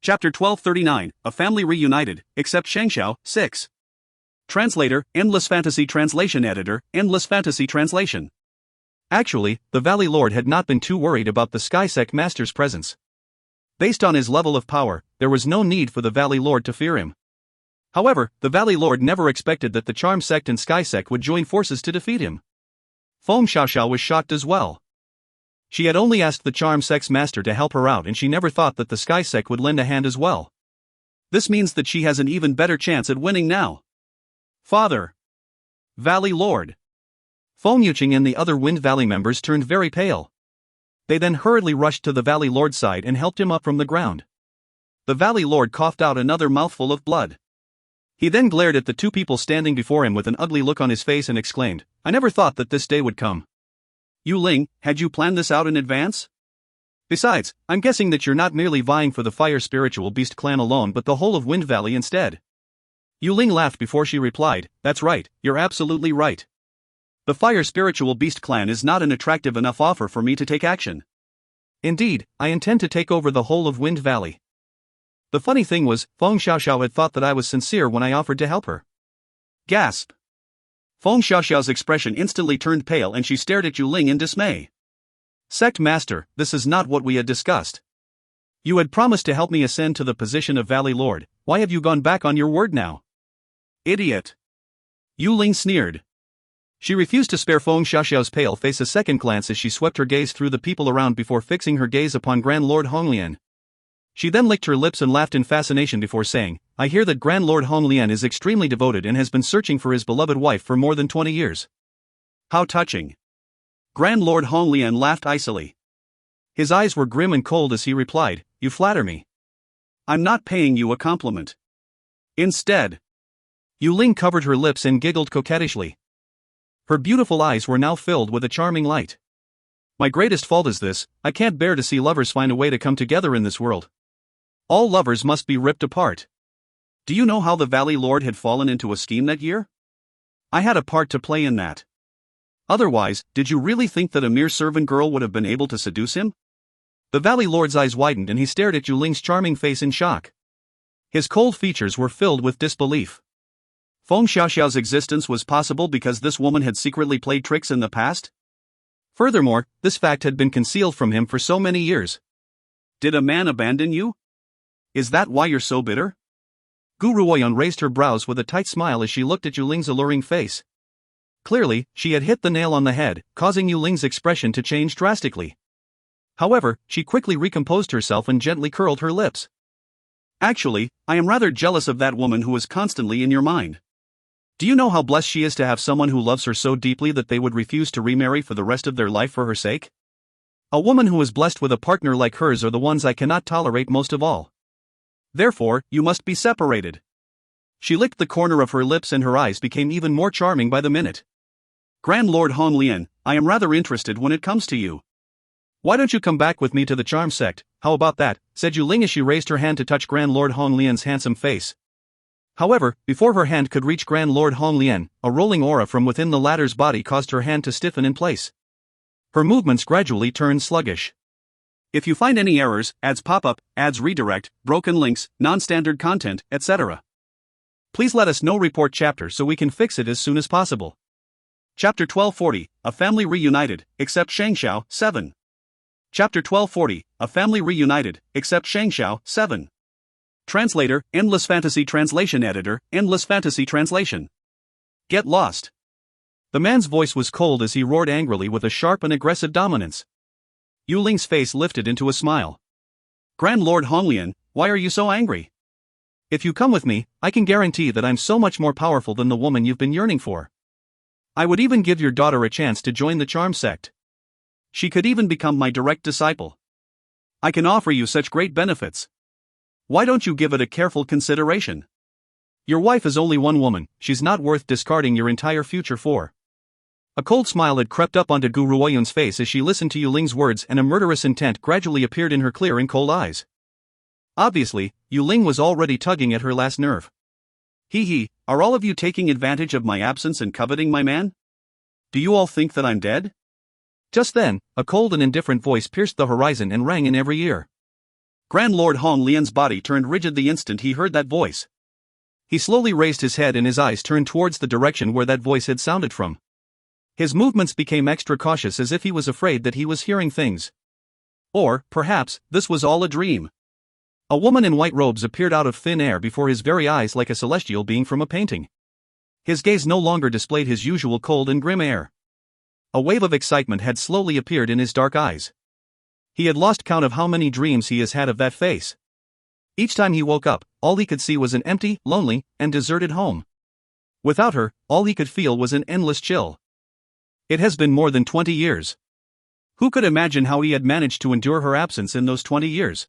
Chapter 1239, A Family Reunited, except Shangxiao, 6. Translator, Endless Fantasy Translation Editor, Endless Fantasy Translation. Actually, the Valley Lord had not been too worried about the Sky Sect Master's presence. Based on his level of power, there was no need for the Valley Lord to fear him. However, the Valley Lord never expected that the Charm Sect and Sky Sect would join forces to defeat him. Feng Xiaoxiao was shocked as well. She had only asked the Charm Sect's master to help her out, and she never thought that the Sky Sect would lend a hand as well. This means that she has an even better chance at winning now. Father! Valley Lord! Feng Yuqing and the other Wind Valley members turned very pale. They then hurriedly rushed to the Valley Lord's side and helped him up from the ground. The Valley Lord coughed out another mouthful of blood. He then glared at the two people standing before him with an ugly look on his face and exclaimed, I never thought that this day would come. Yu Ling, had you planned this out in advance? Besides, I'm guessing that you're not merely vying for the Fire Spiritual Beast clan alone but the whole of Wind Valley instead. Yu Ling laughed before she replied, That's right, you're absolutely right. The Fire Spiritual Beast clan is not an attractive enough offer for me to take action. Indeed, I intend to take over the whole of Wind Valley. The funny thing was, Feng Xiaoxiao had thought that I was sincere when I offered to help her. Gasp. Feng Xiaoxiao's expression instantly turned pale and she stared at Yu Ling in dismay. Sect Master, this is not what we had discussed. You had promised to help me ascend to the position of Valley Lord, why have you gone back on your word now? Idiot. Yu Ling sneered. She refused to spare Feng Xiaoxiao's pale face a second glance as she swept her gaze through the people around before fixing her gaze upon Grand Lord Honglian. She then licked her lips and laughed in fascination before saying, I hear that Grand Lord Honglian is extremely devoted and has been searching for his beloved wife for more than 20 years. How touching. Grand Lord Honglian laughed icily. His eyes were grim and cold as he replied, You flatter me. I'm not paying you a compliment. Instead. Yu Ling covered her lips and giggled coquettishly. Her beautiful eyes were now filled with a charming light. My greatest fault is this, I can't bear to see lovers find a way to come together in this world. All lovers must be ripped apart. Do you know how the Valley Lord had fallen into a scheme that year? I had a part to play in that. Otherwise, did you really think that a mere servant girl would have been able to seduce him? The Valley Lord's eyes widened and he stared at Yu Ling's charming face in shock. His cold features were filled with disbelief. Feng Xiaoxiao's existence was possible because this woman had secretly played tricks in the past? Furthermore, this fact had been concealed from him for so many years. Did a man abandon you? Is that why you're so bitter? Gu Ruoyun raised her brows with a tight smile as she looked at Yu Ling's alluring face. Clearly, she had hit the nail on the head, causing Yu Ling's expression to change drastically. However, she quickly recomposed herself and gently curled her lips. Actually, I am rather jealous of that woman who is constantly in your mind. Do you know how blessed she is to have someone who loves her so deeply that they would refuse to remarry for the rest of their life for her sake? A woman who is blessed with a partner like hers are the ones I cannot tolerate most of all. Therefore, you must be separated. She licked the corner of her lips and her eyes became even more charming by the minute. Grand Lord Honglian, I am rather interested when it comes to you. Why don't you come back with me to the charm sect, how about that, said Yu Ling as she raised her hand to touch Grand Lord Honglian's handsome face. However, before her hand could reach Grand Lord Honglian, a rolling aura from within the latter's body caused her hand to stiffen in place. Her movements gradually turned sluggish. If you find any errors, ads pop up, ads redirect, broken links, non-standard content, etc. Please let us know. Report chapter so we can fix it as soon as possible. Chapter 1240, A Family Reunited, except Shangxiao, 7. Chapter 1240, A Family Reunited, except Shangxiao, 7. Translator, Endless Fantasy Translation Editor, Endless Fantasy Translation. Get lost. The man's voice was cold as he roared angrily with a sharp and aggressive dominance. Yu Ling's face lifted into a smile. Grand Lord Honglian, why are you so angry? If you come with me, I can guarantee that I'm so much more powerful than the woman you've been yearning for. I would even give your daughter a chance to join the charm sect. She could even become my direct disciple. I can offer you such great benefits. Why don't you give it a careful consideration? Your wife is only one woman, she's not worth discarding your entire future for. A cold smile had crept up onto Gu Ruoyun's face as she listened to Yu Ling's words and a murderous intent gradually appeared in her clear and cold eyes. Obviously, Yu Ling was already tugging at her last nerve. Hee, are all of you taking advantage of my absence and coveting my man? Do you all think that I'm dead? Just then, a cold and indifferent voice pierced the horizon and rang in every ear. Grand Lord Honglian's body turned rigid the instant he heard that voice. He slowly raised his head and his eyes turned towards the direction where that voice had sounded from. His movements became extra cautious as if he was afraid that he was hearing things. Or, perhaps, this was all a dream. A woman in white robes appeared out of thin air before his very eyes like a celestial being from a painting. His gaze no longer displayed his usual cold and grim air. A wave of excitement had slowly appeared in his dark eyes. He had lost count of how many dreams he has had of that face. Each time he woke up, all he could see was an empty, lonely, and deserted home. Without her, all he could feel was an endless chill. It has been more than 20 years. Who could imagine how he had managed to endure her absence in those 20 years?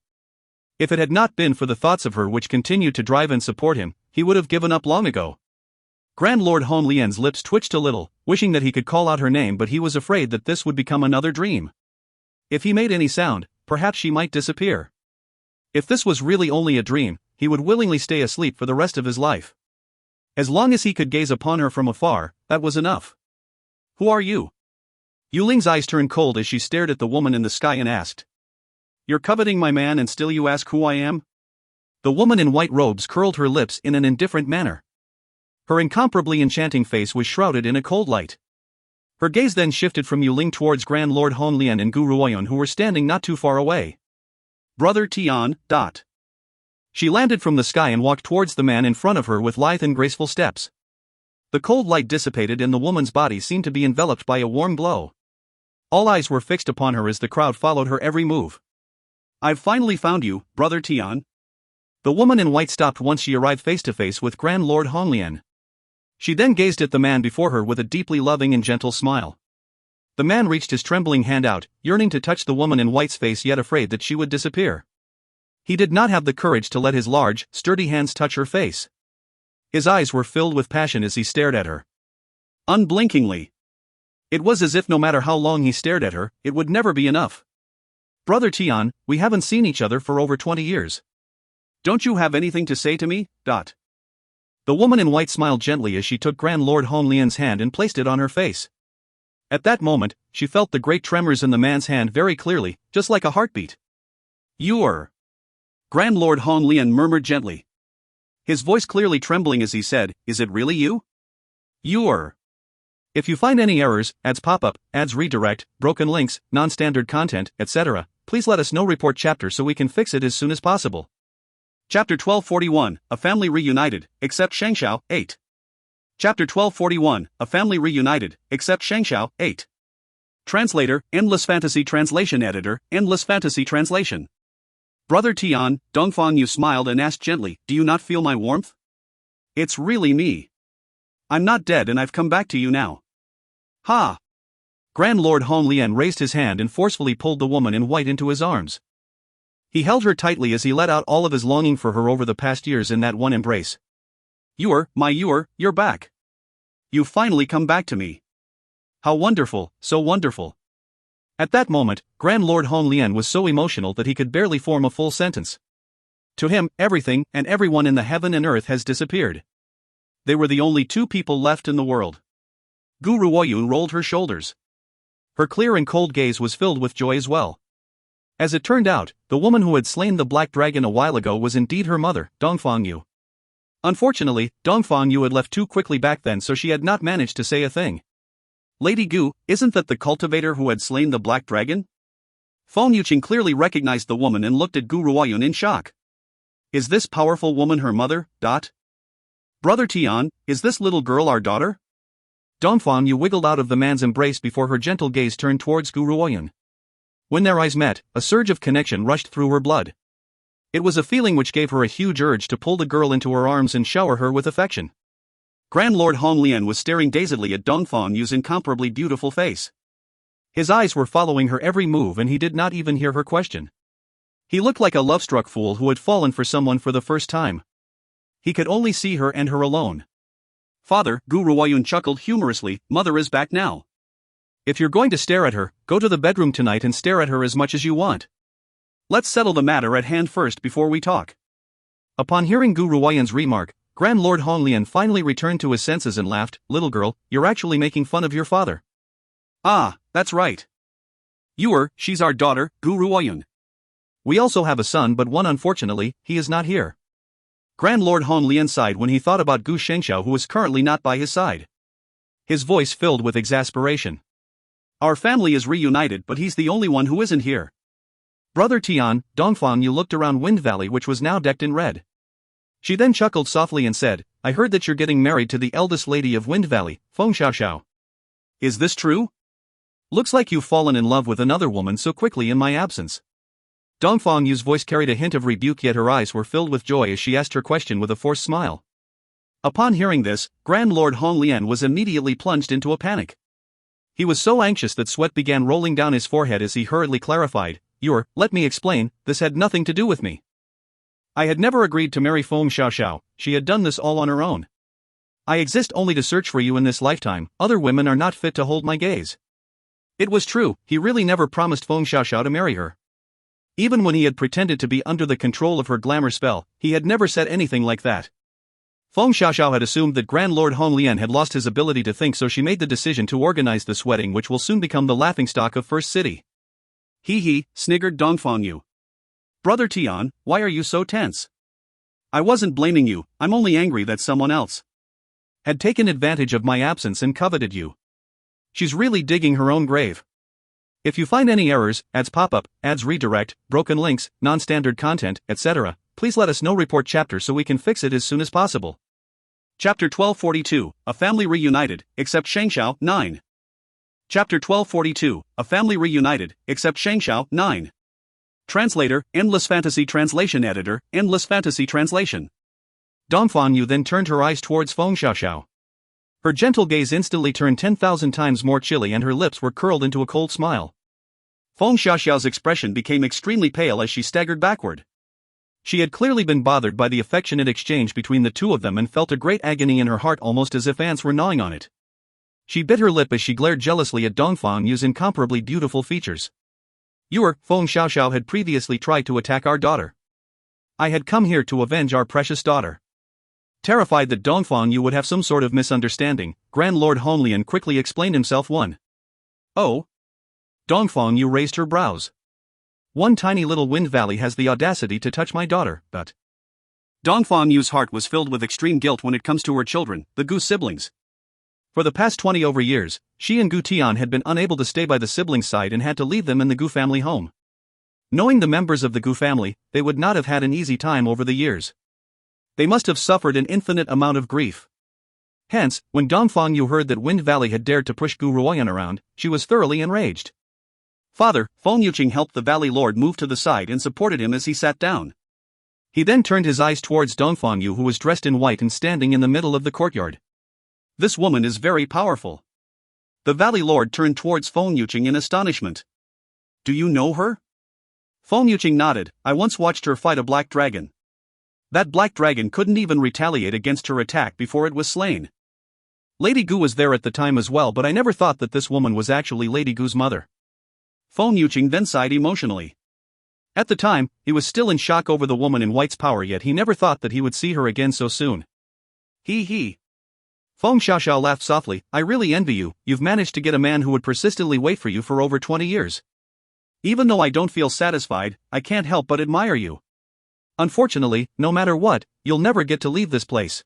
If it had not been for the thoughts of her which continued to drive and support him, he would have given up long ago. Grand Lord Honglian's lips twitched a little, wishing that he could call out her name, but he was afraid that this would become another dream. If he made any sound, perhaps she might disappear. If this was really only a dream, he would willingly stay asleep for the rest of his life. As long as he could gaze upon her from afar, that was enough. Who are you? Yu Ling's eyes turned cold as she stared at the woman in the sky and asked. You're coveting my man and still you ask who I am? The woman in white robes curled her lips in an indifferent manner. Her incomparably enchanting face was shrouded in a cold light. Her gaze then shifted from Yuling towards Grand Lord Hong Lian and Gu Ruoyun, who were standing not too far away. Brother Tian. She landed from the sky and walked towards the man in front of her with lithe and graceful steps. The cold light dissipated and the woman's body seemed to be enveloped by a warm glow. All eyes were fixed upon her as the crowd followed her every move. I've finally found you, Brother Tian. The woman in white stopped once she arrived face to face with Grand Lord Hong Lian. She then gazed at the man before her with a deeply loving and gentle smile. The man reached his trembling hand out, yearning to touch the woman in white's face yet afraid that she would disappear. He did not have the courage to let his large, sturdy hands touch her face. His eyes were filled with passion as he stared at her. Unblinkingly. It was as if no matter how long he stared at her, it would never be enough. Brother Tian, we haven't seen each other for over 20 years. Don't you have anything to say to me? The woman in white smiled gently as she took Grand Lord Hong Lian's hand and placed it on her face. At that moment, she felt the great tremors in the man's hand very clearly, just like a heartbeat. You're... Grand Lord Hong Lian murmured gently. His voice clearly trembling as he said, is it really you? You're... If you find any errors, ads pop up, ads redirect, broken links, non-standard content, etc., please let us know. Report chapter so we can fix it as soon as possible. Chapter 1241, A Family Reunited, except Shangxiao, 8. Chapter 1241, A Family Reunited, except Shangxiao, 8. Translator, Endless Fantasy Translation Editor, Endless Fantasy Translation. Brother Tian, Dongfang Yu smiled and asked gently, do you not feel my warmth? It's really me. I'm not dead and I've come back to you now. Ha! Grand Lord Hong Lian raised his hand and forcefully pulled the woman in white into his arms. He held her tightly as he let out all of his longing for her over the past years in that one embrace. You're back. You've finally come back to me. How wonderful, so wonderful. At that moment, Grand Lord Hong Lian was so emotional that he could barely form a full sentence. To him, everything and everyone in the heaven and earth has disappeared. They were the only two people left in the world. Gu Ruoyun rolled her shoulders. Her clear and cold gaze was filled with joy as well. As it turned out, the woman who had slain the black dragon a while ago was indeed her mother, Dongfang Yu. Unfortunately, Dongfang Yu had left too quickly back then, so she had not managed to say a thing. Lady Gu, isn't that the cultivator who had slain the black dragon? Feng Yuqing clearly recognized the woman and looked at Gu Ruoyun in shock. Is this powerful woman her mother? Brother Tian, is this little girl our daughter? Dongfang Yu wiggled out of the man's embrace before her gentle gaze turned towards Gu Ruoyun. When their eyes met, a surge of connection rushed through her blood. It was a feeling which gave her a huge urge to pull the girl into her arms and shower her with affection. Grand Lord Hong Lian was staring dazedly at Dongfang Yu's incomparably beautiful face. His eyes were following her every move and he did not even hear her question. He looked like a love-struck fool who had fallen for someone for the first time. He could only see her and her alone. Father, Gu Ruoyun chuckled humorously, mother is back now. If you're going to stare at her, go to the bedroom tonight and stare at her as much as you want. Let's settle the matter at hand first before we talk. Upon hearing Gu Ruoyun's remark, Grand Lord Hong Lian finally returned to his senses and laughed. Little girl, you're actually making fun of your father. Ah, that's right. She's our daughter, Gu Ruoyun. We also have a son, but unfortunately, he is not here. Grand Lord Hong Lian sighed when he thought about Gu Shengxiao, who was currently not by his side. His voice filled with exasperation. Our family is reunited, but he's the only one who isn't here. Brother Tian, Dongfang Yu looked around Wind Valley, which was now decked in red. She then chuckled softly and said, I heard that you're getting married to the eldest lady of Wind Valley, Feng Xiaoxiao. Is this true? Looks like you've fallen in love with another woman so quickly in my absence. Dongfang Yu's voice carried a hint of rebuke, yet her eyes were filled with joy as she asked her question with a forced smile. Upon hearing this, Grand Lord Hong Lian was immediately plunged into a panic. He was so anxious that sweat began rolling down his forehead as he hurriedly clarified, let me explain, this had nothing to do with me. I had never agreed to marry Feng Xiaoxiao, she had done this all on her own. I exist only to search for you in this lifetime, other women are not fit to hold my gaze. It was true, he really never promised Feng Xiaoxiao to marry her. Even when he had pretended to be under the control of her glamour spell, he had never said anything like that. Feng Xiaoxiao had assumed that Grand Lord Hong Lian had lost his ability to think, so she made the decision to organize this wedding, which will soon become the laughingstock of First City. He, sniggered Dongfang Yu. Brother Tian, why are you so tense? I wasn't blaming you, I'm only angry that someone else had taken advantage of my absence and coveted you. She's really digging her own grave. If you find any errors, ads pop up, ads redirect, broken links, non-standard content, etc., please let us know. Report chapter so we can fix it as soon as possible. Chapter 1242, A Family Reunited, except Shangxiao, 9. Chapter 1242, A Family Reunited, except Shangxiao, 9. Translator, Endless Fantasy Translation Editor, Endless Fantasy Translation. Dongfang Yu then turned her eyes towards Feng Xiaoxiao. Her gentle gaze instantly turned 10,000 times more chilly and her lips were curled into a cold smile. Feng Xiaoxiao's expression became extremely pale as she staggered backward. She had clearly been bothered by the affectionate exchange between the two of them and felt a great agony in her heart, almost as if ants were gnawing on it. She bit her lip as she glared jealously at Dongfang Yu's incomparably beautiful features. Feng Xiaoxiao had previously tried to attack our daughter. I had come here to avenge our precious daughter. Terrified that Dongfang Yu would have some sort of misunderstanding, Grand Lord Honglian quickly explained himself. Oh? Dongfang Yu raised her brows. One tiny little wind valley has the audacity to touch my daughter, but... Dongfang Yu's heart was filled with extreme guilt when it comes to her children, the Gu siblings. For the past 20 over years, she and Gu Tian had been unable to stay by the siblings' side and had to leave them in the Gu family home. Knowing the members of the Gu family, they would not have had an easy time over the years. They must have suffered an infinite amount of grief. Hence, when Dongfang Yu heard that Wind Valley had dared to push Gu Ruoyan around, she was thoroughly enraged. Father, Feng Yuqing helped the Valley Lord move to the side and supported him as he sat down. He then turned his eyes towards Dongfang Yu, who was dressed in white and standing in the middle of the courtyard. This woman is very powerful. The Valley Lord turned towards Feng Yuqing in astonishment. Do you know her? Feng Yuqing nodded. I once watched her fight a black dragon. That black dragon couldn't even retaliate against her attack before it was slain. Lady Gu was there at the time as well, but I never thought that this woman was actually Lady Gu's mother. Feng Yuqing then sighed emotionally. At the time, he was still in shock over the woman in white's power, yet he never thought that he would see her again so soon. He. Feng Xiaoxiao laughed softly. I really envy you. You've managed to get a man who would persistently wait for you for over 20 years. Even though I don't feel satisfied, I can't help but admire you. Unfortunately, no matter what, you'll never get to leave this place.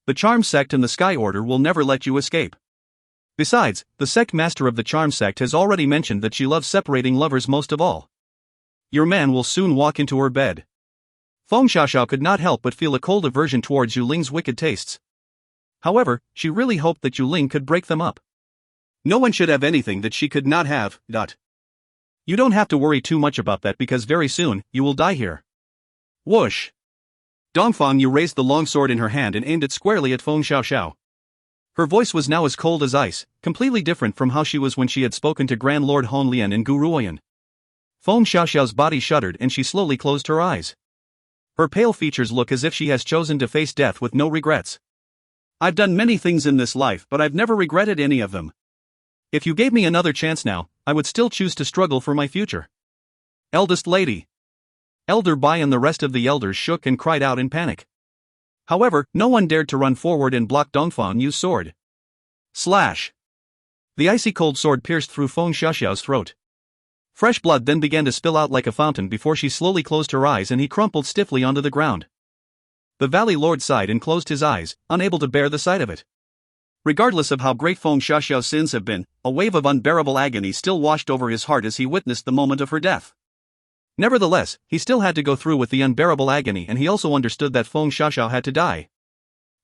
The Charm Sect and the Sky Order will never let you escape. Besides, the sect master of the Charm Sect has already mentioned that she loves separating lovers most of all. Your man will soon walk into her bed. Feng Xiaoxiao could not help but feel a cold aversion towards Yu Ling's wicked tastes. However, she really hoped that Yu Ling could break them up. No one should have anything that she could not have. You don't have to worry too much about that because very soon, you will die here. Whoosh! Dongfang Yu raised the long sword in her hand and aimed it squarely at Feng Xiaoxiao. Her voice was now as cold as ice, completely different from how she was when she had spoken to Grand Lord Honglian and Gu Ruoyan. Feng Xiaoxiao's body shuddered and she slowly closed her eyes. Her pale features look as if she has chosen to face death with no regrets. I've done many things in this life, but I've never regretted any of them. If you gave me another chance now, I would still choose to struggle for my future. Eldest lady. Elder Bai and the rest of the elders shook and cried out in panic. However, no one dared to run forward and block Dongfang Yu's sword. Slash! The icy cold sword pierced through Feng Xiaoxiao's throat. Fresh blood then began to spill out like a fountain before she slowly closed her eyes and he crumpled stiffly onto the ground. The Valley Lord sighed and closed his eyes, unable to bear the sight of it. Regardless of how great Feng Xiaoxiao's sins have been, a wave of unbearable agony still washed over his heart as he witnessed the moment of her death. Nevertheless, he still had to go through with the unbearable agony, and he also understood that Feng Xiaoxiao had to die.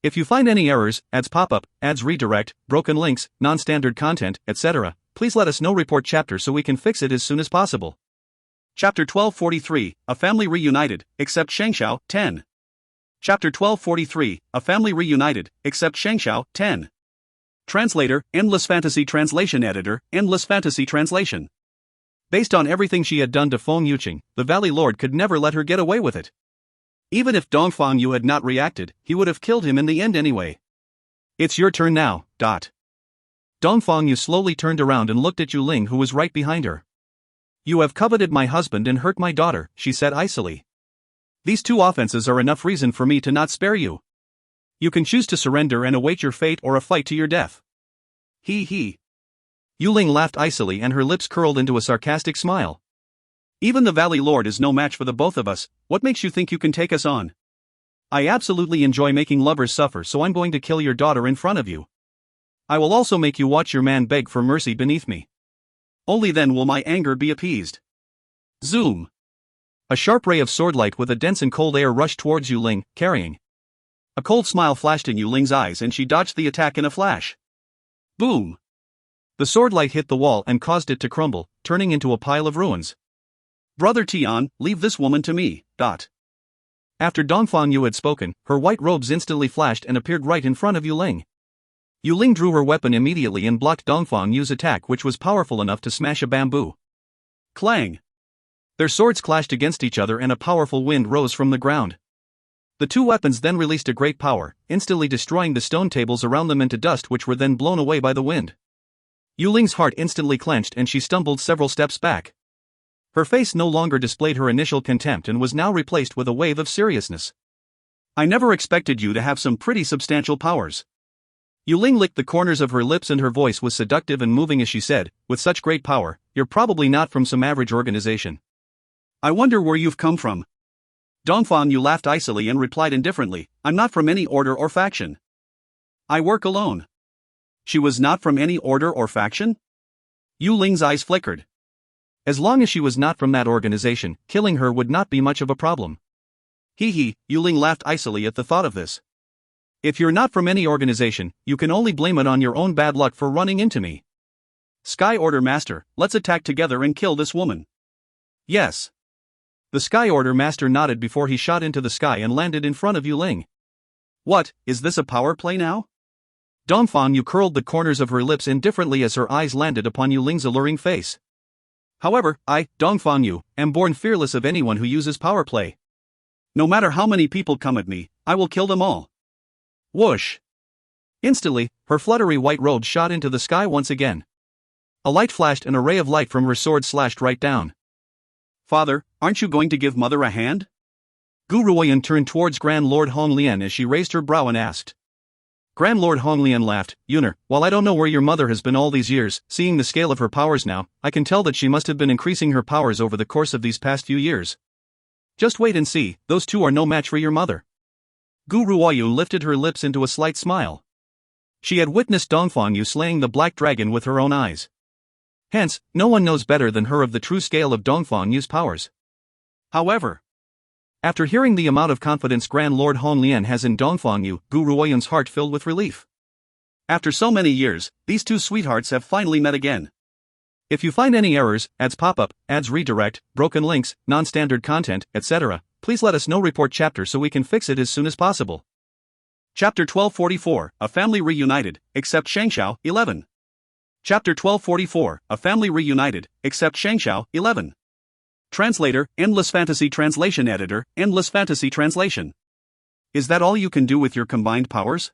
If you find any errors, ads pop up, ads redirect, broken links, non-standard content, etc., please let us know. Report chapter so we can fix it as soon as possible. Chapter 1243, A Family Reunited, except Shangxiao, 10. Chapter 1243, A Family Reunited, except Shangxiao, 10. Translator, Endless Fantasy Translation Editor, Endless Fantasy Translation. Based on everything she had done to Feng Yuqing, the Valley Lord could never let her get away with it. Even if Dongfang Yu had not reacted, he would have killed him in the end anyway. It's your turn now. Dongfang Yu slowly turned around and looked at Yu Ling, who was right behind her. You have coveted my husband and hurt my daughter, she said icily. These two offenses are enough reason for me to not spare you. You can choose to surrender and await your fate or a fight to your death. He. Yu Ling laughed icily and her lips curled into a sarcastic smile. Even the Valley Lord is no match for the both of us. What makes you think you can take us on? I absolutely enjoy making lovers suffer, so I'm going to kill your daughter in front of you. I will also make you watch your man beg for mercy beneath me. Only then will my anger be appeased. Zoom. A sharp ray of swordlight with a dense and cold air rushed towards Yu Ling, carrying. A cold smile flashed in Yu Ling's eyes and she dodged the attack in a flash. Boom. The swordlight hit the wall and caused it to crumble, turning into a pile of ruins. Brother Tian, leave this woman to me. After Dongfang Yu had spoken, her white robes instantly flashed and appeared right in front of Yu Ling. Yu Ling drew her weapon immediately and blocked Dongfang Yu's attack, which was powerful enough to smash a bamboo. Clang! Their swords clashed against each other and a powerful wind rose from the ground. The two weapons then released a great power, instantly destroying the stone tables around them into dust, which were then blown away by the wind. Yu Ling's heart instantly clenched and she stumbled several steps back. Her face no longer displayed her initial contempt and was now replaced with a wave of seriousness. I never expected you to have some pretty substantial powers. Yu Ling licked the corners of her lips and her voice was seductive and moving as she said, with such great power, you're probably not from some average organization. I wonder where you've come from. Dongfang Yu laughed icily and replied indifferently, I'm not from any order or faction. I work alone. She was not from any order or faction? Yu Ling's eyes flickered. As long as she was not from that organization, killing her would not be much of a problem. Yu Ling laughed icily at the thought of this. If you're not from any organization, you can only blame it on your own bad luck for running into me. Sky Order Master, let's attack together and kill this woman. Yes. The Sky Order Master nodded before he shot into the sky and landed in front of Yu Ling. What, is this a power play now? Dongfang Yu curled the corners of her lips indifferently as her eyes landed upon Yu Ling's alluring face. However, I, Dongfang Yu, am born fearless of anyone who uses power play. No matter how many people come at me, I will kill them all. Whoosh! Instantly, her fluttery white robe shot into the sky once again. A light flashed and a ray of light from her sword slashed right down. Father, aren't you going to give mother a hand? Gu Ruoyan turned towards Grand Lord Honglian as she raised her brow and asked. Grand Lord Honglian laughed, Yuner, while I don't know where your mother has been all these years, seeing the scale of her powers now, I can tell that she must have been increasing her powers over the course of these past few years. Just wait and see, those two are no match for your mother. Gu Ruoyan lifted her lips into a slight smile. She had witnessed Dongfang Yu slaying the black dragon with her own eyes. Hence, no one knows better than her of the true scale of Dongfang Yu's powers. However, after hearing the amount of confidence Grand Lord Honglian has in Dongfang Yu, Gu Ruoyan's heart filled with relief. After so many years, these two sweethearts have finally met again. If you find any errors, ads pop up, ads redirect, broken links, non-standard content, etc., please let us know. Report chapter so we can fix it as soon as possible. Chapter 1244, A Family Reunited, except Shangshao, 11. Chapter 1244, A Family Reunited, except Shangshao, 11. Translator, Endless Fantasy Translation Editor, Endless Fantasy Translation. Is that all you can do with your combined powers?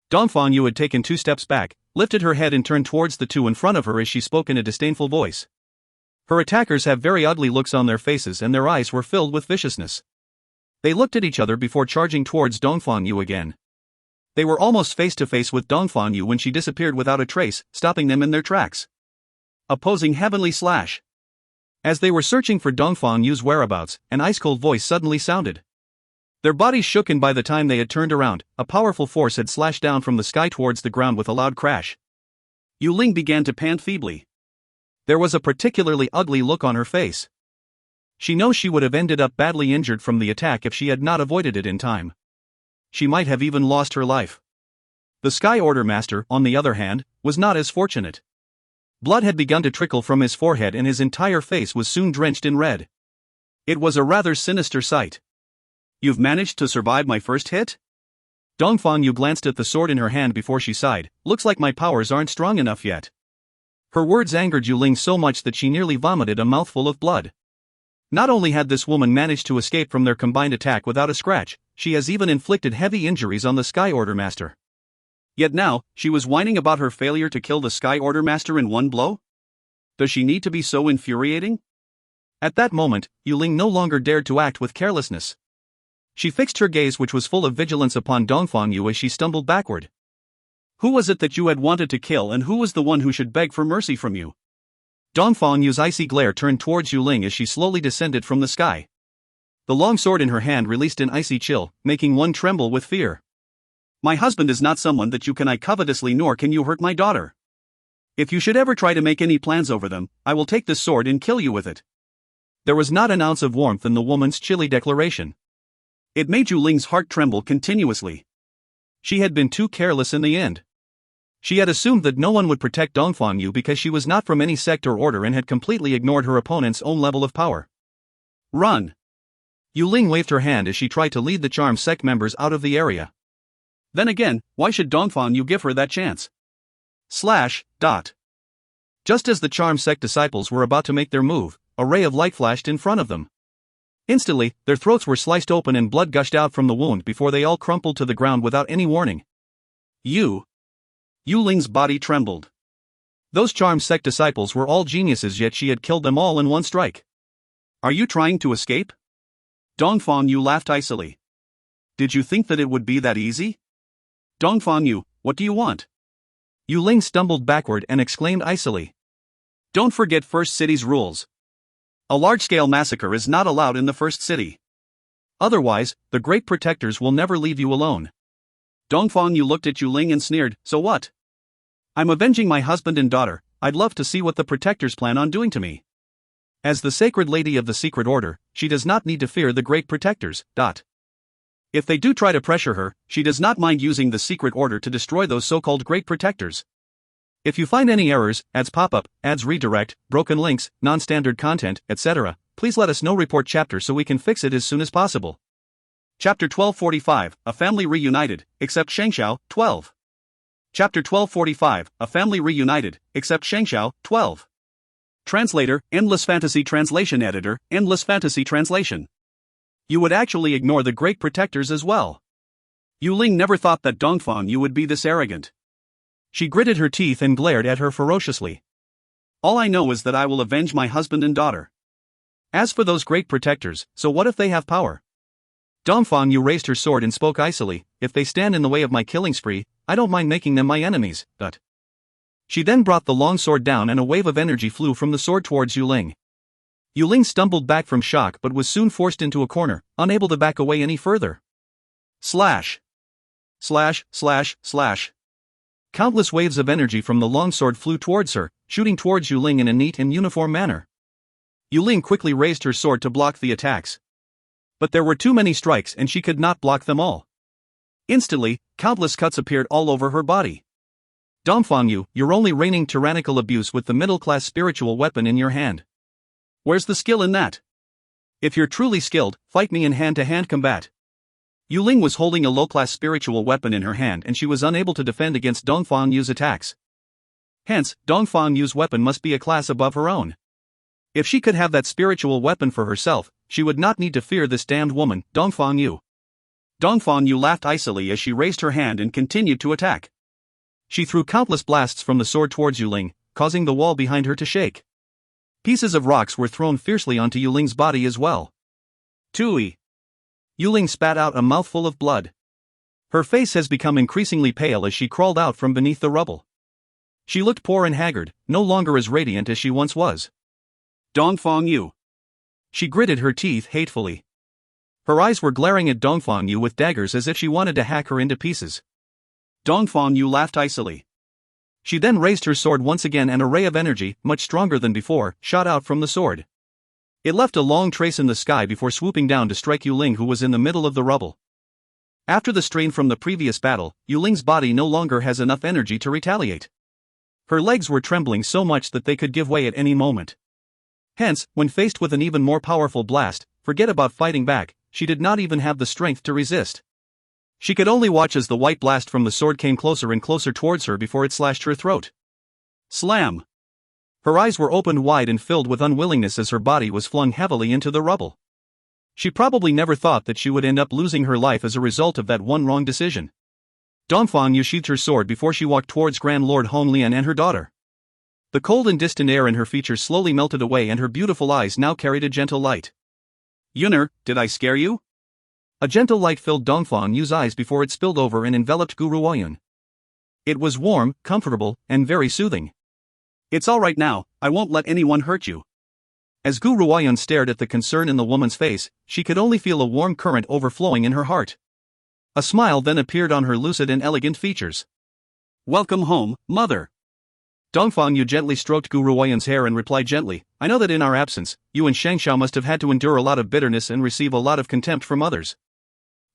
Dongfang Yu had taken 2 steps back, lifted her head and turned towards the two in front of her as she spoke in a disdainful voice. Her attackers have very ugly looks on their faces and their eyes were filled with viciousness. They looked at each other before charging towards Dongfang Yu again. They were almost face to face with Dongfang Yu when she disappeared without a trace, stopping them in their tracks. Opposing Heavenly Slash. As they were searching for Dongfang Yu's whereabouts, an ice-cold voice suddenly sounded. Their bodies shook and by the time they had turned around, a powerful force had slashed down from the sky towards the ground with a loud crash. Yu Ling began to pant feebly. There was a particularly ugly look on her face. She knows she would have ended up badly injured from the attack if she had not avoided it in time. She might have even lost her life. The Sky Order Master, on the other hand, was not as fortunate. Blood had begun to trickle from his forehead and his entire face was soon drenched in red. It was a rather sinister sight. You've managed to survive my first hit? Dongfang Yu glanced at the sword in her hand before she sighed, looks like my powers aren't strong enough yet. Her words angered Yu Ling so much that she nearly vomited a mouthful of blood. Not only had this woman managed to escape from their combined attack without a scratch, she has even inflicted heavy injuries on the Sky Order Master. Yet now, she was whining about her failure to kill the Sky Order Master in one blow? Does she need to be so infuriating? At that moment, Yu Ling no longer dared to act with carelessness. She fixed her gaze which was full of vigilance upon Dongfang Yu as she stumbled backward. Who was it that you had wanted to kill and who was the one who should beg for mercy from you? Dongfang Yu's icy glare turned towards Yu Ling as she slowly descended from the sky. The long sword in her hand released an icy chill, making one tremble with fear. My husband is not someone that you can eye covetously, nor can you hurt my daughter. If you should ever try to make any plans over them, I will take this sword and kill you with it. There was not an ounce of warmth in the woman's chilly declaration. It made Yu Ling's heart tremble continuously. She had been too careless in the end. She had assumed that no one would protect Dongfang Yu because she was not from any sect or order and had completely ignored her opponent's own level of power. Run! Yu Ling waved her hand as she tried to lead the charm sect members out of the area. Then again, why should Dongfang Yu give her that chance? Just as the charm sect disciples were about to make their move, a ray of light flashed in front of them. Instantly, their throats were sliced open and blood gushed out from the wound before they all crumpled to the ground without any warning. Yu Ling's body trembled. Those charm sect disciples were all geniuses, yet she had killed them all in one strike. Are you trying to escape? Dongfang Yu laughed icily. Did you think that it would be that easy? Dongfang Yu, what do you want? Yu Ling stumbled backward and exclaimed icily. Don't forget First City's rules. A large-scale massacre is not allowed in the First City. Otherwise, the Great Protectors will never leave you alone. Dongfang Yu looked at Yu Ling and sneered, so what? I'm avenging my husband and daughter, I'd love to see what the Protectors plan on doing to me. As the Sacred Lady of the Secret Order, she does not need to fear the Great Protectors. If they do try to pressure her, she does not mind using the Secret Order to destroy those so-called Great Protectors. If you find any errors, ads pop up, ads redirect, broken links, non-standard content, etc., please let us know. Report chapter so we can fix it as soon as possible. Chapter 1245, A Family Reunited, except Shengxiao, 12. Chapter 1245, A Family Reunited, except Shengxiao, 12. Translator, Endless Fantasy Translation Editor, Endless Fantasy Translation. You would actually ignore the Great Protectors as well. Yu Ling never thought that Dongfang Yu would be this arrogant. She gritted her teeth and glared at her ferociously. All I know is that I will avenge my husband and daughter. As for those Great Protectors, so what if they have power? Dongfang Yu raised her sword and spoke icily, if they stand in the way of my killing spree, I don't mind making them my enemies, but... She then brought the long sword down and a wave of energy flew from the sword towards Yu Ling. Yu Ling stumbled back from shock but was soon forced into a corner, unable to back away any further. Slash! Slash, slash, slash. Countless waves of energy from the longsword flew towards her, shooting towards Yu Ling in a neat and uniform manner. Yu Ling quickly raised her sword to block the attacks. But there were too many strikes and she could not block them all. Instantly, countless cuts appeared all over her body. Dongfang Yu, you're only raining tyrannical abuse with the middle-class spiritual weapon in your hand. Where's the skill in that? If you're truly skilled, fight me in hand-to-hand combat. Yu Ling was holding a low-class spiritual weapon in her hand and she was unable to defend against Dongfang Yu's attacks. Hence, Dongfang Yu's weapon must be a class above her own. If she could have that spiritual weapon for herself, she would not need to fear this damned woman, Dongfang Yu. Dongfang Yu laughed icily as she raised her hand and continued to attack. She threw countless blasts from the sword towards Yu Ling, causing the wall behind her to shake. Pieces of rocks were thrown fiercely onto Yu Ling's body as well. Tui! Yu Ling spat out a mouthful of blood. Her face has become increasingly pale as she crawled out from beneath the rubble. She looked poor and haggard, no longer as radiant as she once was. Dongfang Yu! She gritted her teeth hatefully. Her eyes were glaring at Dongfang Yu with daggers as if she wanted to hack her into pieces. Dongfang Yu laughed icily. She then raised her sword once again and a ray of energy, much stronger than before, shot out from the sword. It left a long trace in the sky before swooping down to strike Yu Ling, who was in the middle of the rubble. After the strain from the previous battle, Yu Ling's body no longer has enough energy to retaliate. Her legs were trembling so much that they could give way at any moment. Hence, when faced with an even more powerful blast, forget about fighting back, she did not even have the strength to resist. She could only watch as the white blast from the sword came closer and closer towards her before it slashed her throat. Slam! Her eyes were opened wide and filled with unwillingness as her body was flung heavily into the rubble. She probably never thought that she would end up losing her life as a result of that one wrong decision. Dongfang Yu sheathed her sword before she walked towards Grand Lord Hong Lian and her daughter. The cold and distant air in her features slowly melted away and her beautiful eyes now carried a gentle light. Yuner, did I scare you? A gentle light filled Dongfang Yu's eyes before it spilled over and enveloped Guru Ouyun. It was warm, comfortable, and very soothing. It's all right now, I won't let anyone hurt you. As Gu Ruoyun stared at the concern in the woman's face, she could only feel a warm current overflowing in her heart. A smile then appeared on her lucid and elegant features. "Welcome home, mother." Dongfang Yu gently stroked Gu Ruoyun's hair and replied gently, "I know that in our absence, you and Shang Xiao must have had to endure a lot of bitterness and receive a lot of contempt from others.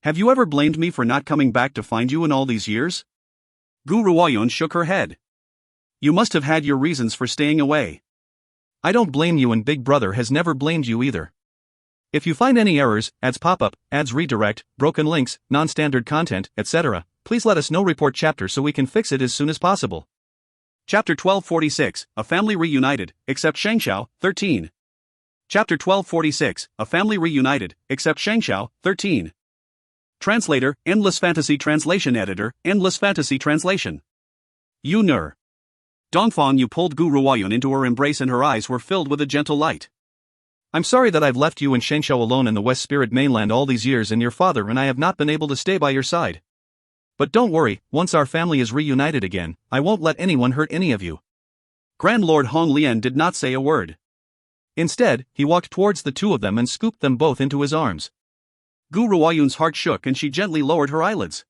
Have you ever blamed me for not coming back to find you in all these years?" Gu Ruoyun shook her head. "You must have had your reasons for staying away. I don't blame you, and Big Brother has never blamed you either. If you find any errors, ads pop up, ads redirect, broken links, non-standard content, etc., please let us know. Report chapter so we can fix it as soon as possible." Chapter 1246, A Family Reunited, except Shang Xiao, 13. Chapter 1246, A Family Reunited, except Shang Xiao, 13. Translator, Endless Fantasy Translation Editor, Endless Fantasy Translation. Yu Nur. Dongfang Yu pulled Gu Ruoyun into her embrace and her eyes were filled with a gentle light. "I'm sorry that I've left you and Shang Xiao alone in the West Spirit mainland all these years, and your father and I have not been able to stay by your side. But don't worry, once our family is reunited again, I won't let anyone hurt any of you." Grand Lord Hong Lian did not say a word. Instead, he walked towards the two of them and scooped them both into his arms. Gu Ruoyun's heart shook and she gently lowered her eyelids.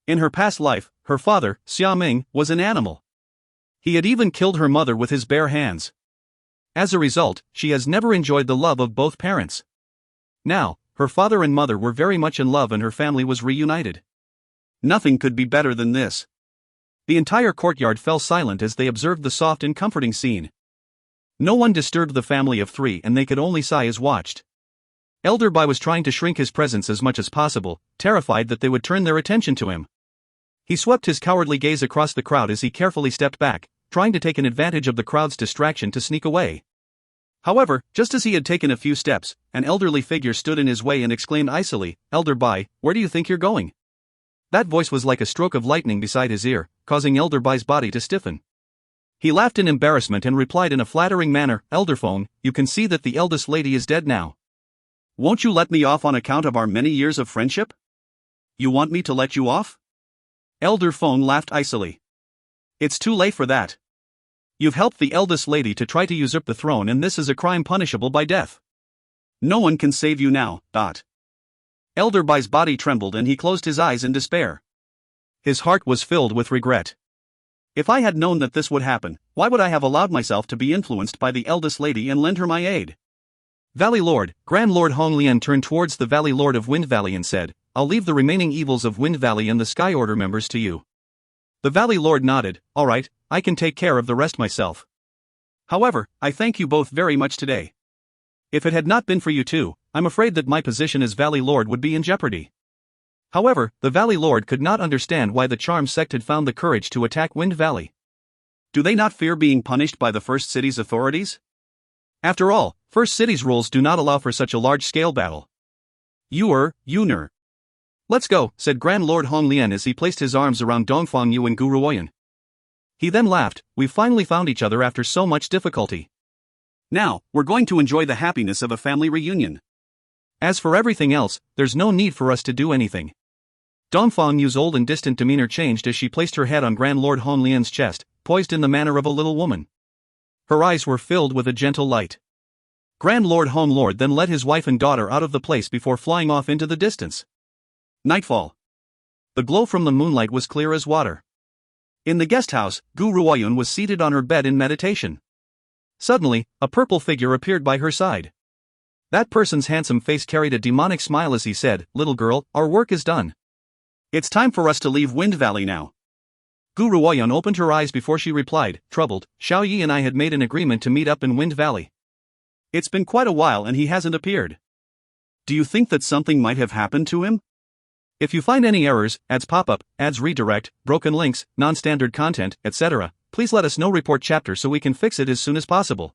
In her past life, her father, Xia Ming, was an animal. He had even killed her mother with his bare hands. As a result, she has never enjoyed the love of both parents. Now, her father and mother were very much in love and her family was reunited. Nothing could be better than this. The entire courtyard fell silent as they observed the soft and comforting scene. No one disturbed the family of three and they could only sigh as watched. Elder Bai was trying to shrink his presence as much as possible, terrified that they would turn their attention to him. He swept his cowardly gaze across the crowd as he carefully stepped back, trying to take an advantage of the crowd's distraction to sneak away. However, just as he had taken a few steps, an elderly figure stood in his way and exclaimed icily, "Elder Bai, where do you think you're going?" That voice was like a stroke of lightning beside his ear, causing Elder Bai's body to stiffen. He laughed in embarrassment and replied in a flattering manner, "Elder Feng, you can see that the eldest lady is dead now. Won't you let me off on account of our many years of friendship? You want me to let you off?" Elder Feng laughed icily. "It's too late for that. You've helped the eldest lady to try to usurp the throne, and this is a crime punishable by death. No one can save you now." Elder Bai's body trembled and he closed his eyes in despair. His heart was filled with regret. If I had known that this would happen, why would I have allowed myself to be influenced by the eldest lady and lend her my aid? Valley Lord, Grand Lord Hong Lian turned towards the Valley Lord of Wind Valley and said, "I'll leave the remaining evils of Wind Valley and the Sky Order members to you." The Valley Lord nodded, "All right, I can take care of the rest myself. However, I thank you both very much today. If it had not been for you two, I'm afraid that my position as Valley Lord would be in jeopardy." However, the Valley Lord could not understand why the Charm sect had found the courage to attack Wind Valley. Do they not fear being punished by the First City's authorities? After all, First City's rules do not allow for such a large-scale battle. Yuner. "Let's go," said Grand Lord Hong Lian as he placed his arms around Dongfang Yu and Gu Ruoyun. He then laughed, "We've finally found each other after so much difficulty. Now, we're going to enjoy the happiness of a family reunion. As for everything else, there's no need for us to do anything." Dongfang Yu's old and distant demeanor changed as she placed her head on Grand Lord Hong Lian's chest, poised in the manner of a little woman. Her eyes were filled with a gentle light. Grand Lord Hong Lord then led his wife and daughter out of the place before flying off into the distance. Nightfall. The glow from the moonlight was clear as water. In the guest house, Gu Ruoyun was seated on her bed in meditation. Suddenly, a purple figure appeared by her side. That person's handsome face carried a demonic smile as he said, "Little girl, our work is done. It's time for us to leave Wind Valley now." Gu Ruoyun opened her eyes before she replied, troubled, "Xiao Yi and I had made an agreement to meet up in Wind Valley. It's been quite a while and he hasn't appeared. Do you think that something might have happened to him? If you find any errors, ads pop up, ads redirect, broken links, non-standard content, etc., please let us know. Report chapter so we can fix it as soon as possible."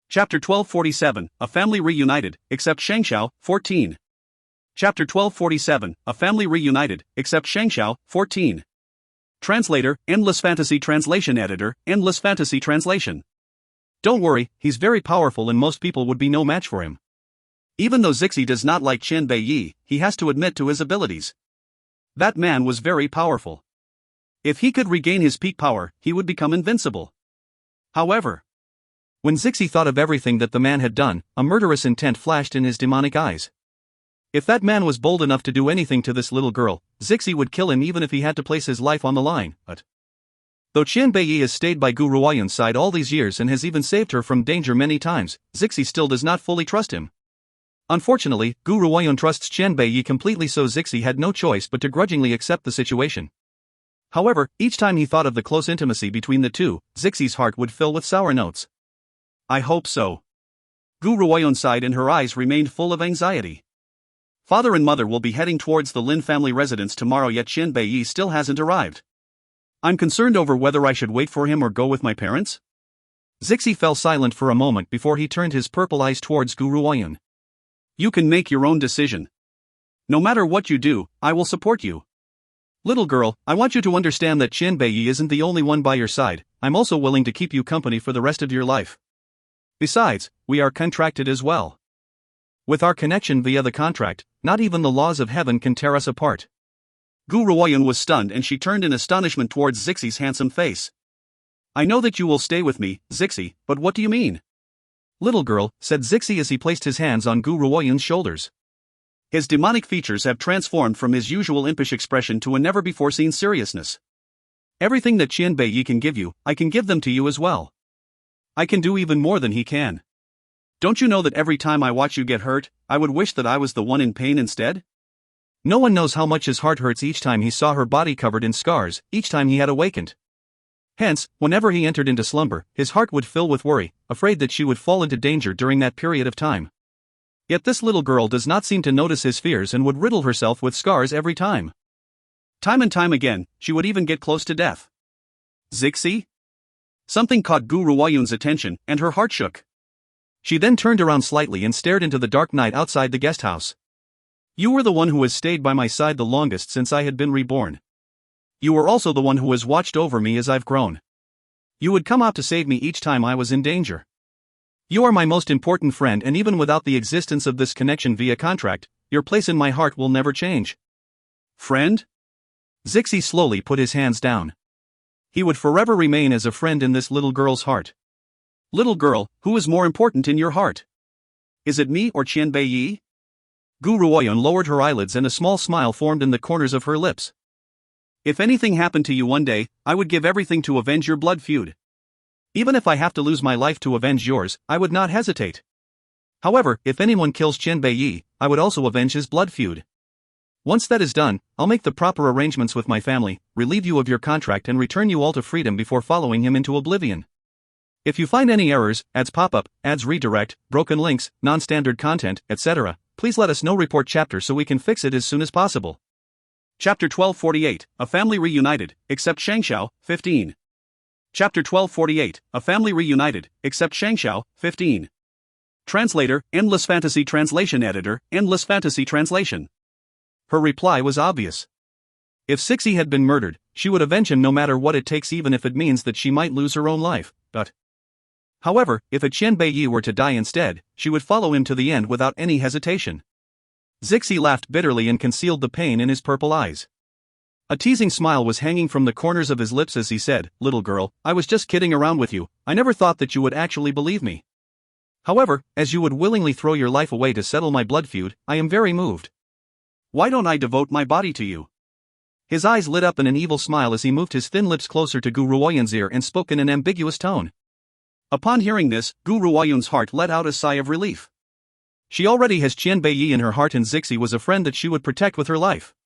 Chapter 1247, A Family Reunited, except Shang Xiao, 14. Chapter 1247, A Family Reunited, except Shang Xiao, 14. Translator, Endless Fantasy Translation Editor, Endless Fantasy Translation. Don't worry, he's very powerful and most people would be no match for him. Even though Zixi does not like Qian Bei Yi, he has to admit to his abilities. That man was very powerful. If he could regain his peak power, he would become invincible. However, When Zixi thought of everything that the man had done, a murderous intent flashed in his demonic eyes. If that man was bold enough to do anything to this little girl, Zixi would kill him even if he had to place his life on the line. But though Qian Beiyi has stayed by Gu Ruoyun's side all these years and has even saved her from danger many times, Zixi still does not fully trust him. Unfortunately, Gu Ruoyun trusts Qian Beiyi completely, so Zixi had no choice but to grudgingly accept the situation. However, each time he thought of the close intimacy between the two, Zixi's heart would fill with sour notes. I hope so. Gu Ruoyun sighed and her eyes remained full of anxiety. Father and mother will be heading towards the Lin family residence tomorrow, yet Qian Beiyi still hasn't arrived. I'm concerned over whether I should wait for him or go with my parents. Zixi fell silent for a moment before he turned his purple eyes towards Gu Ruoyun. You can make your own decision. No matter what you do, I will support you. Little girl, I want you to understand that Qian Beiyi isn't the only one by your side. I'm also willing to keep you company for the rest of your life. Besides, we are contracted as well. With our connection via the contract, not even the laws of heaven can tear us apart. Gu Ruoyun was stunned and she turned in astonishment towards Zixi's handsome face. I know that you will stay with me, Zixi, but what do you mean? Little girl, said Zixi as he placed his hands on Gu Ruoyun's shoulders. His demonic features have transformed from his usual impish expression to a never-before-seen seriousness. Everything that Qian Beiyi can give you, I can give them to you as well. I can do even more than he can. Don't you know that every time I watch you get hurt, I would wish that I was the one in pain instead? No one knows how much his heart hurts each time he saw her body covered in scars, each time he had awakened. Hence, whenever he entered into slumber, his heart would fill with worry, afraid that she would fall into danger during that period of time. Yet this little girl does not seem to notice his fears and would riddle herself with scars every time. Time and time again, she would even get close to death. Zixi? Something caught Gu Ruoyun's attention, and her heart shook. She then turned around slightly and stared into the dark night outside the guest house. You were the one who has stayed by my side the longest since I had been reborn. You were also the one who has watched over me as I've grown. You would come out to save me each time I was in danger. You are my most important friend, and even without the existence of this connection via contract, your place in my heart will never change. Friend? Zixi slowly put his hands down. He would forever remain as a friend in this little girl's heart. Little girl, who is more important in your heart? Is it me or Qian Beiyi? Gu Ruoyun lowered her eyelids and a small smile formed in the corners of her lips. If anything happened to you one day, I would give everything to avenge your blood feud. Even if I have to lose my life to avenge yours, I would not hesitate. However, if anyone kills Qian Beiyi, I would also avenge his blood feud. Once that is done, I'll make the proper arrangements with my family, relieve you of your contract and return you all to freedom before following him into oblivion. If you find any errors, ads pop-up, ads redirect, broken links, non-standard content, etc., please let us know. Report chapter so we can fix it as soon as possible. Chapter 1248, A Family Reunited, except Shangxiao, 15. Chapter 1248, A Family Reunited, except Shangxiao, 15. Translator, Endless Fantasy Translation Editor, Endless Fantasy Translation. Her reply was obvious. If Zixi had been murdered, she would avenge him no matter what it takes, even if it means that she might lose her own life, but however, if a Qian Beiyi were to die instead, she would follow him to the end without any hesitation. Zixi laughed bitterly and concealed the pain in his purple eyes. A teasing smile was hanging from the corners of his lips as he said, Little girl, I was just kidding around with you. I never thought that you would actually believe me. However, as you would willingly throw your life away to settle my blood feud, I am very moved. Why don't I devote my body to you? His eyes lit up in an evil smile as he moved his thin lips closer to Gu Ruoyun's ear and spoke in an ambiguous tone. Upon hearing this, Gu Ruoyun's heart let out a sigh of relief. She already has Qian Beiyi in her heart, and Zixi was a friend that she would protect with her life.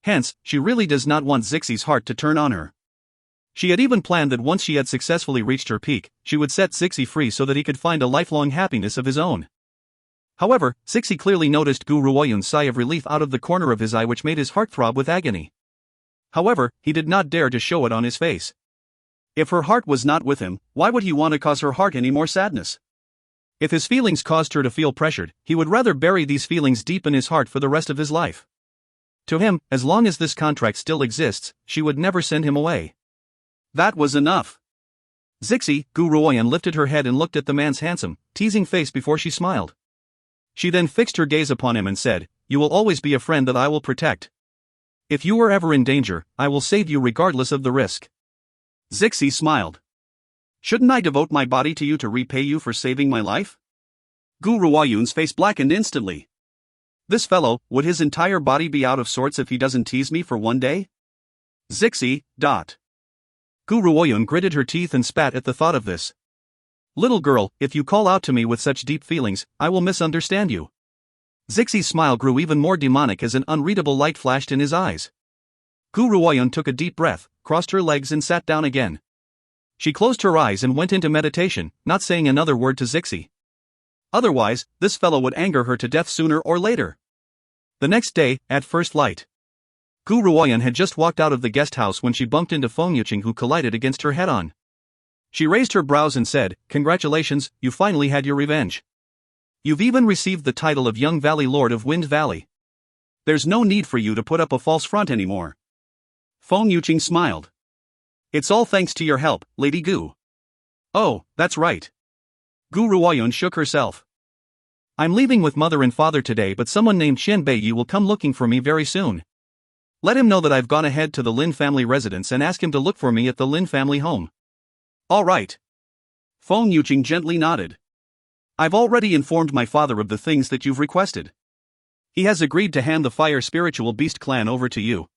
Hence, she really does not want Zixi's heart to turn on her. She had even planned that once she had successfully reached her peak, she would set Zixi free so that he could find a lifelong happiness of his own. However, Zixi clearly noticed Gu Ruoyun's sigh of relief out of the corner of his eye, which made his heart throb with agony. However, he did not dare to show it on his face. If her heart was not with him, why would he want to cause her heart any more sadness? If his feelings caused her to feel pressured, he would rather bury these feelings deep in his heart for the rest of his life. To him, as long as this contract still exists, she would never send him away. That was enough. Zixi, Gu Ruoyun lifted her head and looked at the man's handsome, teasing face before she smiled. She then fixed her gaze upon him and said, You will always be a friend that I will protect. If you are ever in danger, I will save you regardless of the risk. Zixi smiled. Shouldn't I devote my body to you to repay you for saving my life? Gu Ruoyun's face blackened instantly. This fellow, would his entire body be out of sorts if he doesn't tease me for one day? Zixi. Gu Ruoyun gritted her teeth and spat at the thought of this. Little girl, if you call out to me with such deep feelings, I will misunderstand you. Zixi's smile grew even more demonic as an unreadable light flashed in his eyes. Gu Ruoyun took a deep breath, crossed her legs and sat down again. She closed her eyes and went into meditation, not saying another word to Zixi. Otherwise, this fellow would anger her to death sooner or later. The next day, at first light, Gu Ruoyun had just walked out of the guest house when she bumped into Feng Yuqing, who collided against her head-on. She raised her brows and said, "Congratulations, you finally had your revenge. You've even received the title of Young Valley Lord of Wind Valley. There's no need for you to put up a false front anymore." Feng Yuqing smiled. "It's all thanks to your help, Lady Gu." "Oh, that's right." Gu Ruoyun shook herself. "I'm leaving with mother and father today, but someone named Xian Beiyi will come looking for me very soon. Let him know that I've gone ahead to the Lin family residence and ask him to look for me at the Lin family home." "All right." Feng Yuqing gently nodded. "I've already informed my father of the things that you've requested. He has agreed to hand the Fire Spiritual Beast clan over to you.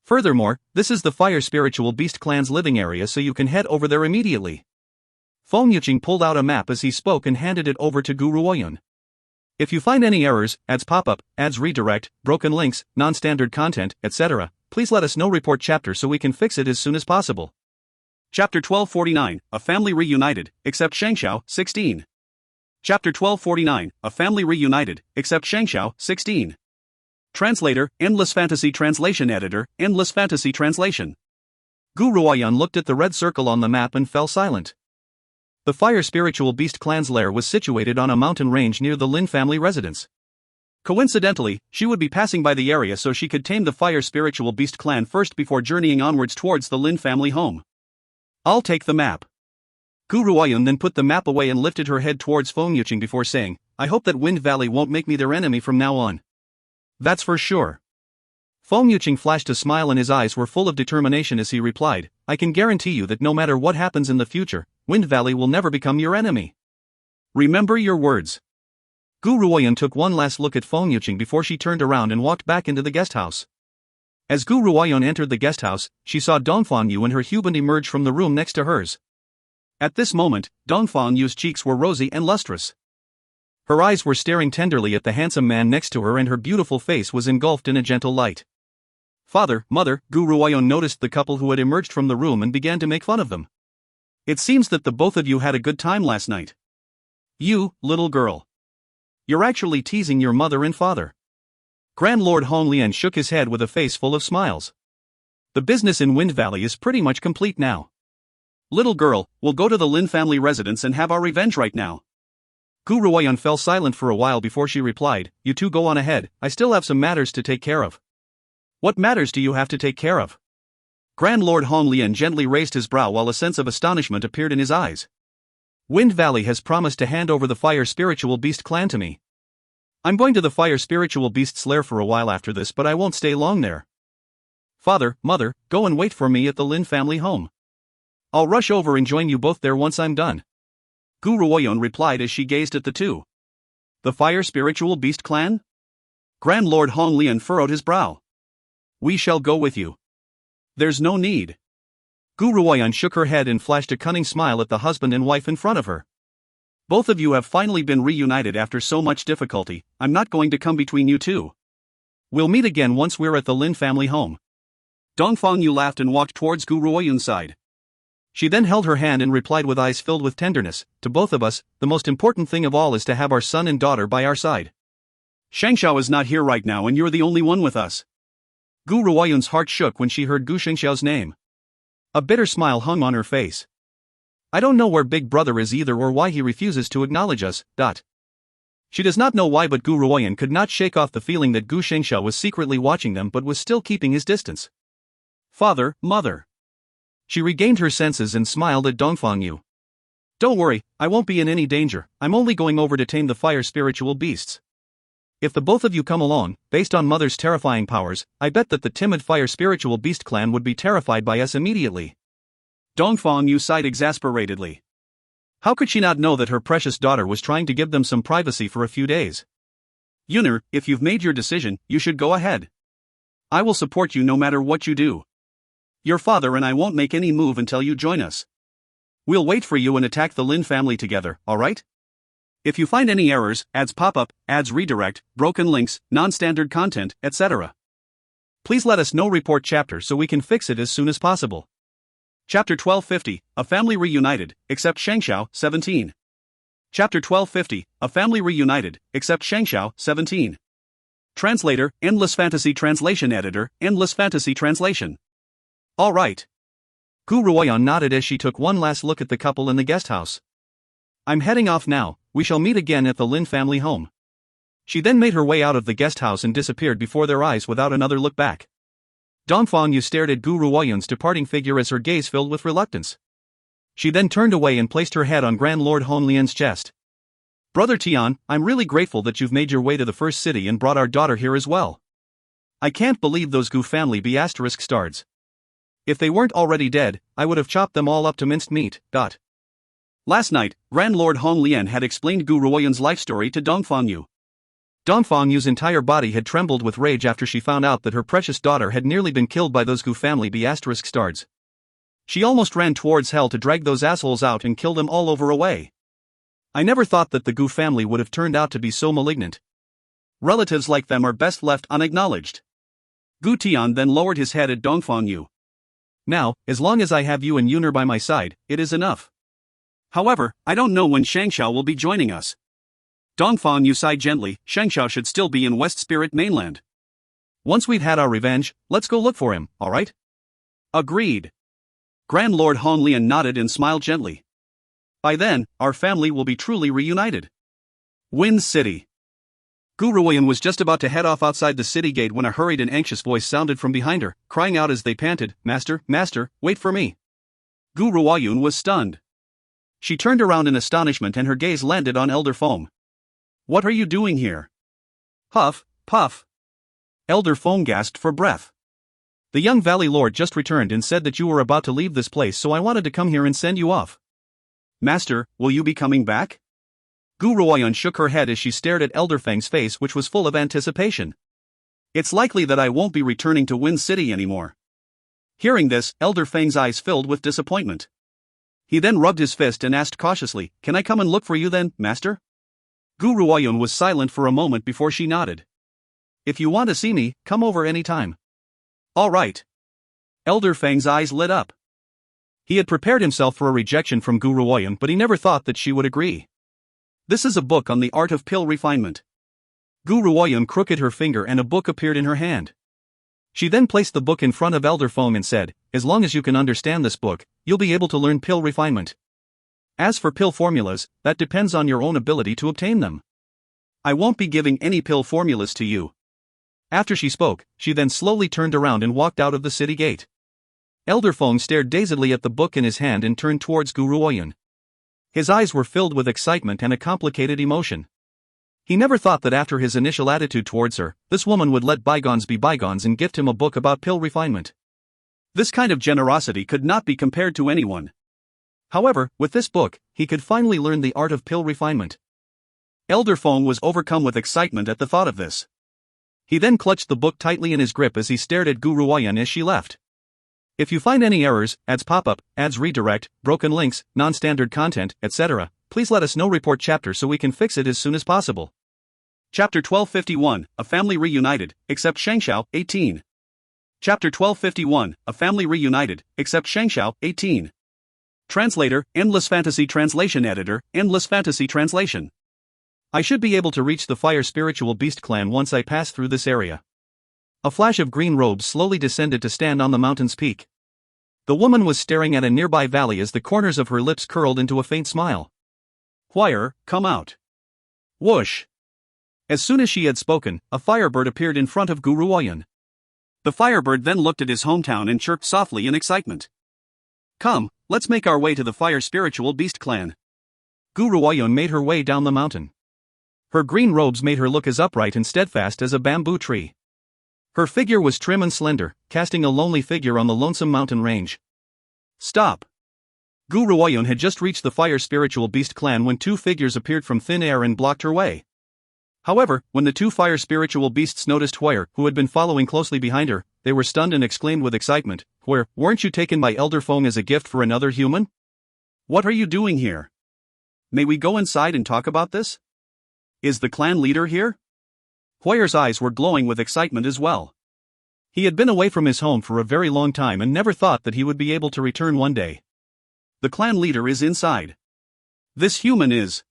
Furthermore, this is the Fire Spiritual Beast clan's living area, so you can head over there immediately." Feng Yuqing pulled out a map as he spoke and handed it over to Gu Ruoyun. "If you find any errors, ads pop-up, ads redirect, broken links, non-standard content, etc., please let us know. Report chapter so we can fix it as soon as possible." Chapter 1249, A Family Reunited, except Shangxiao, 16. Chapter 1249, A Family Reunited, except Shangxiao, 16. Translator, Endless Fantasy Translation Editor, Endless Fantasy Translation. Gu Ruoyun looked at the red circle on the map and fell silent. The Fire Spiritual Beast clan's lair was situated on a mountain range near the Lin family residence. Coincidentally, she would be passing by the area so she could tame the Fire Spiritual Beast clan first before journeying onwards towards the Lin family home. "I'll take the map." Gu Ruoyun then put the map away and lifted her head towards Feng Yuqing before saying, "I hope that Wind Valley won't make me their enemy from now on." "That's for sure." Feng Yuqing flashed a smile and his eyes were full of determination as he replied, "I can guarantee you that no matter what happens in the future, Wind Valley will never become your enemy. Remember your words." Gu Ruoyun took one last look at Feng Yuqing before she turned around and walked back into the guest house. As Gu Ruoyun entered the guest house, she saw Dongfang Yu and her husband emerge from the room next to hers. At this moment, Dongfang Yu's cheeks were rosy and lustrous. Her eyes were staring tenderly at the handsome man next to her and her beautiful face was engulfed in a gentle light. "Father, mother," Gu Ruoyun noticed the couple who had emerged from the room and began to make fun of them. "It seems that the both of you had a good time last night. You, little girl. You're actually teasing your mother and father." Grand Lord Honglian shook his head with a face full of smiles. "The business in Wind Valley is pretty much complete now. Little girl, we'll go to the Lin family residence and have our revenge right now." Gu Ruoyun fell silent for a while before she replied, "You two go on ahead, I still have some matters to take care of." "What matters do you have to take care of?" Grand Lord Honglian gently raised his brow while a sense of astonishment appeared in his eyes. "Wind Valley has promised to hand over the Fire Spiritual Beast clan to me. I'm going to the Fire Spiritual Beast's lair for a while after this, but I won't stay long there. Father, mother, go and wait for me at the Lin family home. I'll rush over and join you both there once I'm done." Gu Ruoyun replied as she gazed at the two. "The Fire Spiritual Beast clan?" Grand Lord Honglian furrowed his brow. "We shall go with you. There's no need." Gu Ruoyun shook her head and flashed a cunning smile at the husband and wife in front of her. "Both of you have finally been reunited after so much difficulty, I'm not going to come between you two. We'll meet again once we're at the Lin family home." Dongfang Yu laughed and walked towards Gu Ruoyun's side. She then held her hand and replied with eyes filled with tenderness, "To both of us, the most important thing of all is to have our son and daughter by our side. Shangxiao is not here right now and you're the only one with us." Gu Ruoyun's heart shook when she heard Gu Shengxiao's name. A bitter smile hung on her face. "I don't know where Big Brother is either or why he refuses to acknowledge us." She does not know why, but Gu Ruoyun could not shake off the feeling that Gu Shengxiao was secretly watching them but was still keeping his distance. "Father, mother." She regained her senses and smiled at Dongfang Yu. "Don't worry, I won't be in any danger, I'm only going over to tame the Fire Spiritual Beasts. If the both of you come along, based on Mother's terrifying powers, I bet that the timid Fire Spiritual Beast clan would be terrified by us immediately." Dongfang Yu sighed exasperatedly. How could she not know that her precious daughter was trying to give them some privacy for a few days? Yuner, if you've made your decision, you should go ahead. I will support you no matter what you do. Your father and I won't make any move until you join us. We'll wait for you and attack the Lin family together, alright? If you find any errors, ads pop up, ads redirect, broken links, non-standard content, etc., please let us know. Report chapter so we can fix it as soon as possible. Chapter 1250, A Family Reunited, except Shangxiao, 17. Chapter 1250, A Family Reunited, except Shangxiao, 17. Translator, Endless Fantasy Translation Editor, Endless Fantasy Translation. All right. Gu Ruoyan nodded as she took one last look at the couple in the guest house. I'm heading off now, we shall meet again at the Lin family home. She then made her way out of the guest house and disappeared before their eyes without another look back. Dongfang Yu stared at Gu Ruoyan's departing figure as her gaze filled with reluctance. She then turned away and placed her head on Grand Lord Hon Lian's chest. Brother Tian, I'm really grateful that you've made your way to the first city and brought our daughter here as well. I can't believe those Gu family ***stards. If they weren't already dead, I would have chopped them all up to minced meat. Last night, Grand Lord Hong Lian had explained Gu Ruoyan's life story to Dongfang Yu. Dongfang Yu's entire body had trembled with rage after she found out that her precious daughter had nearly been killed by those Gu family ***stards. She almost ran towards hell to drag those assholes out and kill them all over away. I never thought that the Gu family would have turned out to be so malignant. Relatives like them are best left unacknowledged. Gu Tian then lowered his head at Dongfang Yu. Now, as long as I have you and Yuner by my side, it is enough. However, I don't know when Shangxiao will be joining us. Dongfang Yu sighed gently. Shangxiao should still be in West Spirit Mainland. Once we've had our revenge, let's go look for him, alright? Agreed. Grand Lord Hon Lian nodded and smiled gently. By then, our family will be truly reunited. Wind City. Gu Ruoyan was just about to head off outside the city gate when a hurried and anxious voice sounded from behind her, crying out as they panted, Master, Master, wait for me. Gu Ruoyan was stunned. She turned around in astonishment and her gaze landed on Elder Feng. What are you doing here? Huff, puff. Elder Feng gasped for breath. The young Valley Lord just returned and said that you were about to leave this place, so I wanted to come here and send you off. Master, will you be coming back? Gu Ruoyan shook her head as she stared at Elder Feng's face, which was full of anticipation. It's likely that I won't be returning to Wind City anymore. Hearing this, Elder Feng's eyes filled with disappointment. He then rubbed his fist and asked cautiously, Can I come and look for you then, Master? Gu Ruoyan was silent for a moment before she nodded. If you want to see me, come over any time. All right. Elder Feng's eyes lit up. He had prepared himself for a rejection from Gu Ruoyan, but he never thought that she would agree. This is a book on the art of pill refinement. Gu Ruoyan crooked her finger and a book appeared in her hand. She then placed the book in front of Elder Feng and said, As long as you can understand this book, you'll be able to learn pill refinement. As for pill formulas, that depends on your own ability to obtain them. I won't be giving any pill formulas to you. After she spoke, she then slowly turned around and walked out of the city gate. Elder Feng stared dazedly at the book in his hand and turned towards Gu Ruoyan. His eyes were filled with excitement and a complicated emotion. He never thought that after his initial attitude towards her, this woman would let bygones be bygones and gift him a book about pill refinement. This kind of generosity could not be compared to anyone. However, with this book, he could finally learn the art of pill refinement. Elder Feng was overcome with excitement at the thought of this. He then clutched the book tightly in his grip as he stared at Gu Ruoyan as she left. If you find any errors, ads pop up, ads redirect, broken links, non-standard content, etc., please let us know. Report chapter so we can fix it as soon as possible. Chapter 1251, A Family Reunited, except Shangxiao, 18. Chapter 1251, A Family Reunited, except Shangxiao, 18. Translator, Endless Fantasy Translation Editor, Endless Fantasy Translation. I should be able to reach the Fire Spiritual Beast clan once I pass through this area. A flash of green robes slowly descended to stand on the mountain's peak. The woman was staring at a nearby valley as the corners of her lips curled into a faint smile. Huire, come out. Whoosh. As soon as she had spoken, a firebird appeared in front of Gu Ruoyan. The firebird then looked at his hometown and chirped softly in excitement. Come, let's make our way to the Fire Spiritual Beast clan. Gu Ruoyan made her way down the mountain. Her green robes made her look as upright and steadfast as a bamboo tree. Her figure was trim and slender, casting a lonely figure on the lonesome mountain range. Stop. Gu Ruoyun had just reached the Fire Spiritual Beast clan when two figures appeared from thin air and blocked her way. However, when the two Fire Spiritual Beasts noticed Huir, who had been following closely behind her, they were stunned and exclaimed with excitement, "Huir, weren't you taken by Elder Feng as a gift for another human? What are you doing here? May we go inside and talk about this? Is the clan leader here?" Huir's eyes were glowing with excitement as well. He had been away from his home for a very long time and never thought that he would be able to return one day. The clan leader is inside. This human is.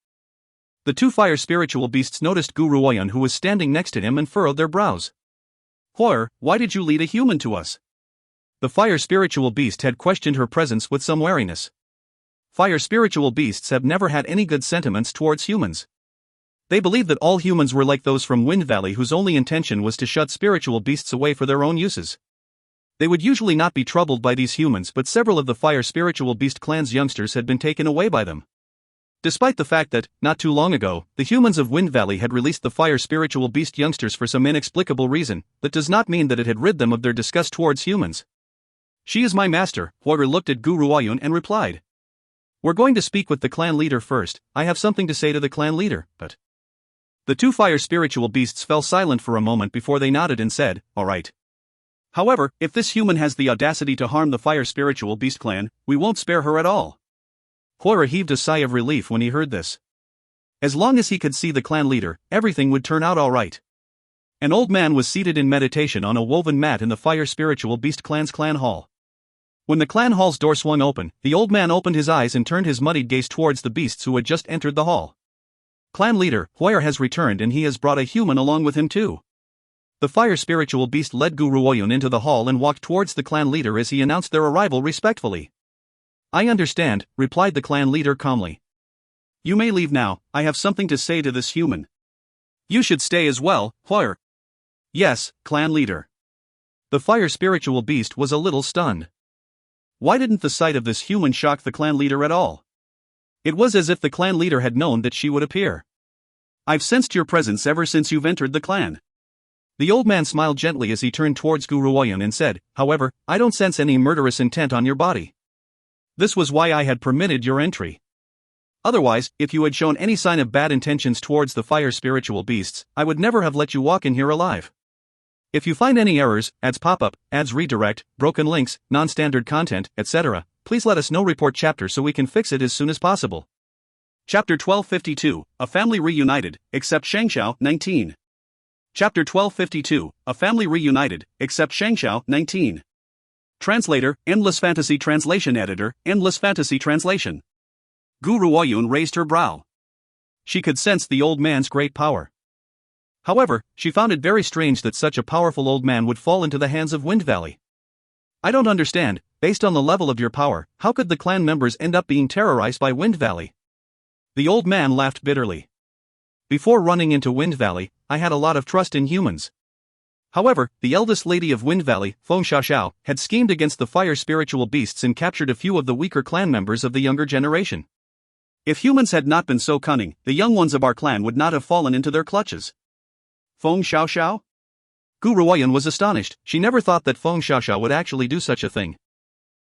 The two Fire Spiritual Beasts noticed Gu Ruoyun, who was standing next to him, and furrowed their brows. "Huir, why did you lead a human to us?" The Fire Spiritual Beast had questioned her presence with some wariness. Fire Spiritual Beasts have never had any good sentiments towards humans. They believed that all humans were like those from Wind Valley, whose only intention was to shut spiritual beasts away for their own uses. They would usually not be troubled by these humans, but several of the Fire Spiritual Beast clan's youngsters had been taken away by them. Despite the fact that, not too long ago, the humans of Wind Valley had released the Fire Spiritual Beast youngsters for some inexplicable reason, that does not mean that it had rid them of their disgust towards humans. "She is my master," Huir looked at Gu Ruoyun and replied. "We're going to speak with the clan leader first. I have something to say to the clan leader, but..." The two Fire Spiritual Beasts fell silent for a moment before they nodded and said, "All right. However, if this human has the audacity to harm the Fire Spiritual Beast clan, we won't spare her at all." Huir heaved a sigh of relief when he heard this. As long as he could see the clan leader, everything would turn out all right. An old man was seated in meditation on a woven mat in the Fire Spiritual Beast clan's clan hall. When the clan hall's door swung open, the old man opened his eyes and turned his muddied gaze towards the beasts who had just entered the hall. "Clan leader, Huir has returned, and he has brought a human along with him too." The Fire Spiritual Beast led Gu Ruoyun into the hall and walked towards the clan leader as he announced their arrival respectfully. "I understand," replied the clan leader calmly. "You may leave now. I have something to say to this human." "You should stay as well, Huir." "Yes, clan leader." The Fire Spiritual Beast was a little stunned. Why didn't the sight of this human shock the clan leader at all? It was as if the clan leader had known that she would appear. "I've sensed your presence ever since you've entered the clan." The old man smiled gently as he turned towards Gu Ruoyun and said, "However, I don't sense any murderous intent on your body. This was why I had permitted your entry. Otherwise, if you had shown any sign of bad intentions towards the Fire Spiritual Beasts, I would never have let you walk in here alive. If you find any errors, ads pop up, ads redirect, broken links, non-standard content, etc., please let us know. Report chapter so we can fix it as soon as possible." Chapter 1252, A Family Reunited, except Shangxiao, 19. Chapter 1252, A Family Reunited, except Shangxiao, 19. Translator, Endless Fantasy Translation Editor, Endless Fantasy Translation. Gu Ruoyun raised her brow. She could sense the old man's great power. However, she found it very strange that such a powerful old man would fall into the hands of Wind Valley. "I don't understand, based on the level of your power, how could the clan members end up being terrorized by Wind Valley?" The old man laughed bitterly. "Before running into Wind Valley, I had a lot of trust in humans. However, the eldest lady of Wind Valley, Feng Xiaoxiao, had schemed against the Fire Spiritual Beasts and captured a few of the weaker clan members of the younger generation. If humans had not been so cunning, the young ones of our clan would not have fallen into their clutches." "Feng Xiaoxiao?" Gu Ruoyun was astonished. She never thought that Feng Xiaoxiao would actually do such a thing.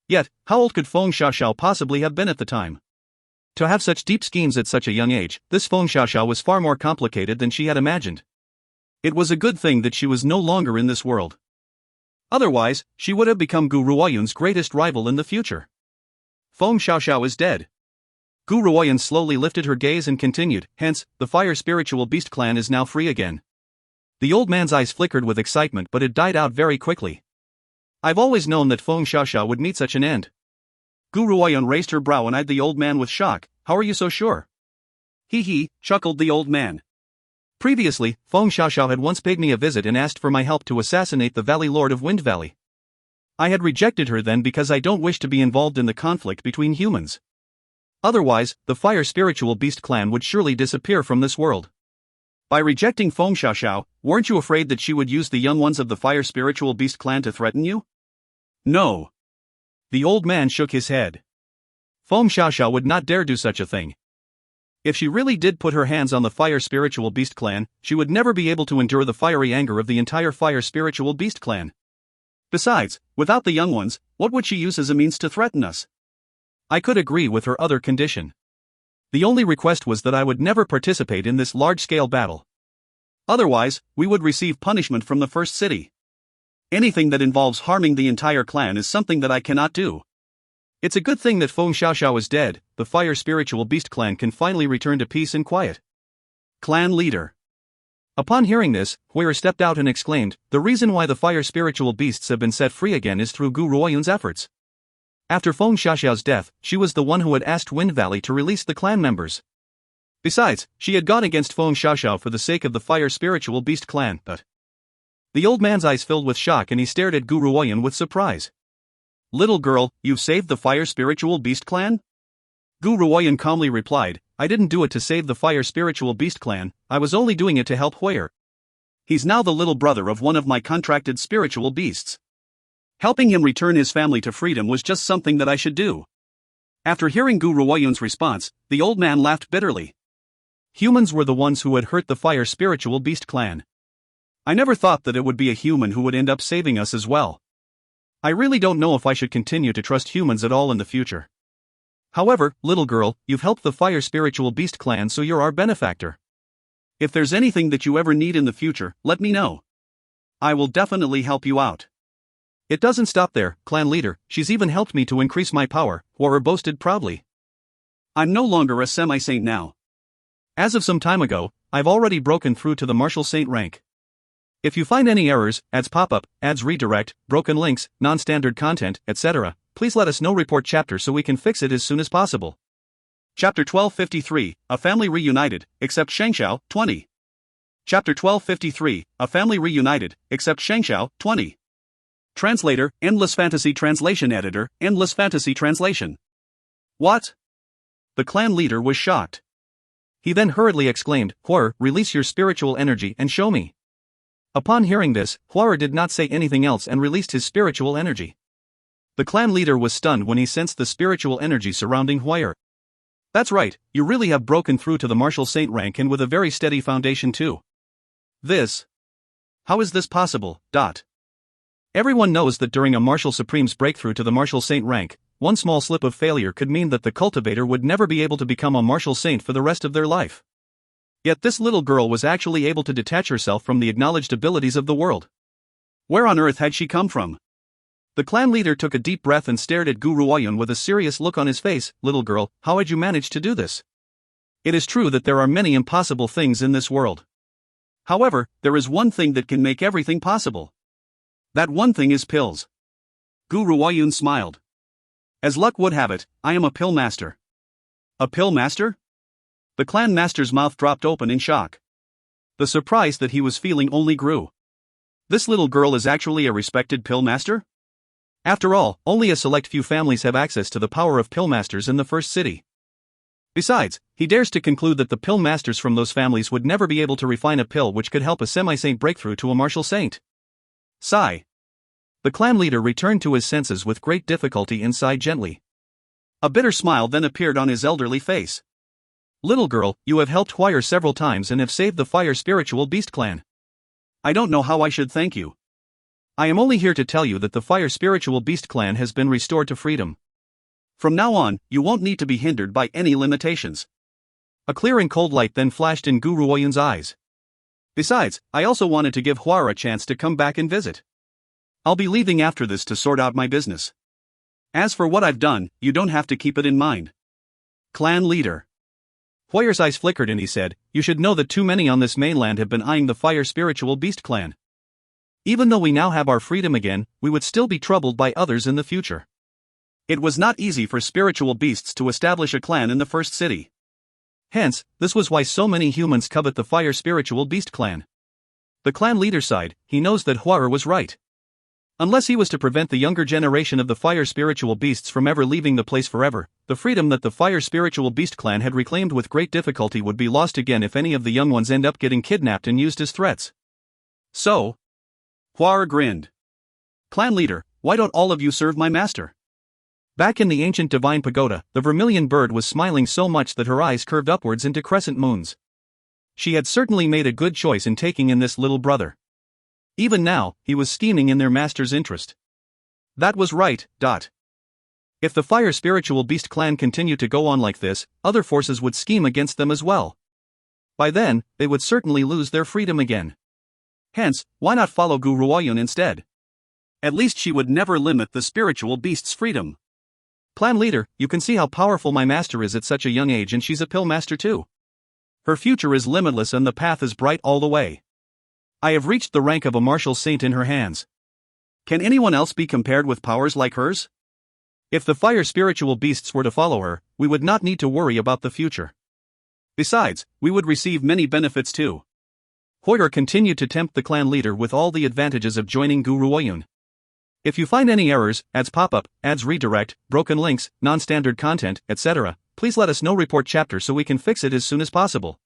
Yet, how old could Feng Xiaoxiao possibly have been at the time? To have such deep schemes at such a young age, this Feng Xiaoxiao was far more complicated than she had imagined. It was a good thing that she was no longer in this world. Otherwise, she would have become Gu Ruoyun's greatest rival in the future. Feng Xiaoxiao is dead. Gu Ruoyun slowly lifted her gaze and continued, "Hence, the Fire Spiritual Beast clan is now free again." The old man's eyes flickered with excitement, but it died out very quickly. "I've always known that Feng Xiaoxiao would meet such an end." Gu Ruoyun raised her brow and eyed the old man with shock. "How are you so sure?" "Hee hee," chuckled the old man. "Previously, Feng Xiaoxiao had once paid me a visit and asked for my help to assassinate the Valley Lord of Wind Valley. I had rejected her then because I don't wish to be involved in the conflict between humans. Otherwise, the Fire Spiritual Beast clan would surely disappear from this world. By rejecting Feng Xiaoxiao, weren't you afraid that she would use the young ones of the Fire Spiritual Beast clan to threaten you?" "No." The old man shook his head. Feng Xiaoxiao would not dare do such a thing. If she really did put her hands on the Fire Spiritual Beast clan, she would never be able to endure the fiery anger of the entire Fire Spiritual Beast clan. Besides, without the young ones, what would she use as a means to threaten us? I could agree with her other condition. The only request was that I would never participate in this large-scale battle. Otherwise, we would receive punishment from the first city. Anything that involves harming the entire clan is something that I cannot do. It's a good thing that Feng Xiaoxiao is dead. The Fire Spiritual Beast clan can finally return to peace and quiet. Clan leader. Upon hearing this, Huir stepped out and exclaimed, "The reason why the Fire Spiritual Beasts have been set free again is through Gu Ruoyun's efforts." After Feng Xiaoxiao's death, she was the one who had asked Wind Valley to release the clan members. Besides, she had gone against Feng Xiaoxiao for the sake of the Fire Spiritual Beast clan, but... The old man's eyes filled with shock and he stared at Gu Ruoyun with surprise. "Little girl, you've saved the Fire Spiritual Beast clan?" Gu Ruoyun calmly replied, "I didn't do it to save the Fire Spiritual Beast clan, I was only doing it to help Huir. He's now the little brother of one of my contracted spiritual beasts. Helping him return his family to freedom was just something that I should do." After hearing Gu Ruoyun's response, the old man laughed bitterly. Humans were the ones who had hurt the Fire Spiritual Beast clan. I never thought that it would be a human who would end up saving us as well. I really don't know if I should continue to trust humans at all in the future. However, little girl, you've helped the Fire Spiritual Beast clan, so you're our benefactor. If there's anything that you ever need in the future, let me know. I will definitely help you out. It doesn't stop there, clan leader, she's even helped me to increase my power, Huir boasted proudly. I'm no longer a semi-saint now. As of some time ago, I've already broken through to the martial saint rank. If you find any errors, ads pop up, ads redirect, broken links, non-standard content, etc., please let us know. Report chapter so we can fix it as soon as possible. Chapter 1253, A Family Reunited, except Shangxiao, 20. Chapter 1253, A Family Reunited, except Shangxiao, 20. Translator, Endless Fantasy Translation Editor, Endless Fantasy Translation. What? The clan leader was shocked. He then hurriedly exclaimed, "Huir, release your spiritual energy and show me." Upon hearing this, Huir did not say anything else and released his spiritual energy. The clan leader was stunned when he sensed the spiritual energy surrounding Huir. That's right, you really have broken through to the martial saint rank and with a very steady foundation too. How is this possible? Everyone knows that during a martial supreme's breakthrough to the martial saint rank, one small slip of failure could mean that the cultivator would never be able to become a martial saint for the rest of their life. Yet this little girl was actually able to detach herself from the acknowledged abilities of the world. Where on earth had she come from? The clan leader took a deep breath and stared at Gu Ruoyun with a serious look on his face. "Little girl, how had you managed to do this? It is true that there are many impossible things in this world. However, there is one thing that can make everything possible. That one thing is pills." Gu Ruoyun smiled. "As luck would have it, I am a pill master." A pill master? The clan master's mouth dropped open in shock. The surprise that he was feeling only grew. This little girl is actually a respected pill master? After all, only a select few families have access to the power of pill masters in the first city. Besides, he dares to conclude that the pill masters from those families would never be able to refine a pill which could help a semi-saint breakthrough to a martial saint. Sigh. The clan leader returned to his senses with great difficulty and sighed gently. A bitter smile then appeared on his elderly face. "Little girl, you have helped Huir several times and have saved the Fire Spiritual Beast clan. I don't know how I should thank you. I am only here to tell you that the Fire Spiritual Beast clan has been restored to freedom. From now on, you won't need to be hindered by any limitations." A clear and cold light then flashed in Gu Ruoyun's eyes. "Besides, I also wanted to give Huir a chance to come back and visit. I'll be leaving after this to sort out my business. As for what I've done, you don't have to keep it in mind." Clan leader. Huir's eyes flickered and he said, "You should know that too many on this mainland have been eyeing the Fire Spiritual Beast clan. Even though we now have our freedom again, we would still be troubled by others in the future. It was not easy for spiritual beasts to establish a clan in the first city. Hence, this was why so many humans covet the Fire Spiritual Beast clan." The clan leader sighed. He knows that Huir was right. Unless he was to prevent the younger generation of the Fire Spiritual Beasts from ever leaving the place forever, the freedom that the Fire Spiritual Beast clan had reclaimed with great difficulty would be lost again if any of the young ones end up getting kidnapped and used as threats. So? Huir grinned. "Clan leader, why don't all of you serve my master?" Back in the ancient divine pagoda, the vermilion bird was smiling so much that her eyes curved upwards into crescent moons. She had certainly made a good choice in taking in this little brother. Even now, he was scheming in their master's interest. That was right. If the Fire Spiritual Beast clan continued to go on like this, other forces would scheme against them as well. By then, they would certainly lose their freedom again. Hence, why not follow Gu Ruoyun instead? At least she would never limit the spiritual beast's freedom. Clan leader, you can see how powerful my master is at such a young age, and she's a pill master too. Her future is limitless and the path is bright all the way. I have reached the rank of a martial saint in her hands. Can anyone else be compared with powers like hers? If the fire spiritual beasts were to follow her, we would not need to worry about the future. Besides, we would receive many benefits too. Hoyer continued to tempt the clan leader with all the advantages of joining Gu Ruoyun. If you find any errors, ads pop up, ads redirect, broken links, non-standard content, etc., please let us know. Report chapter so we can fix it as soon as possible.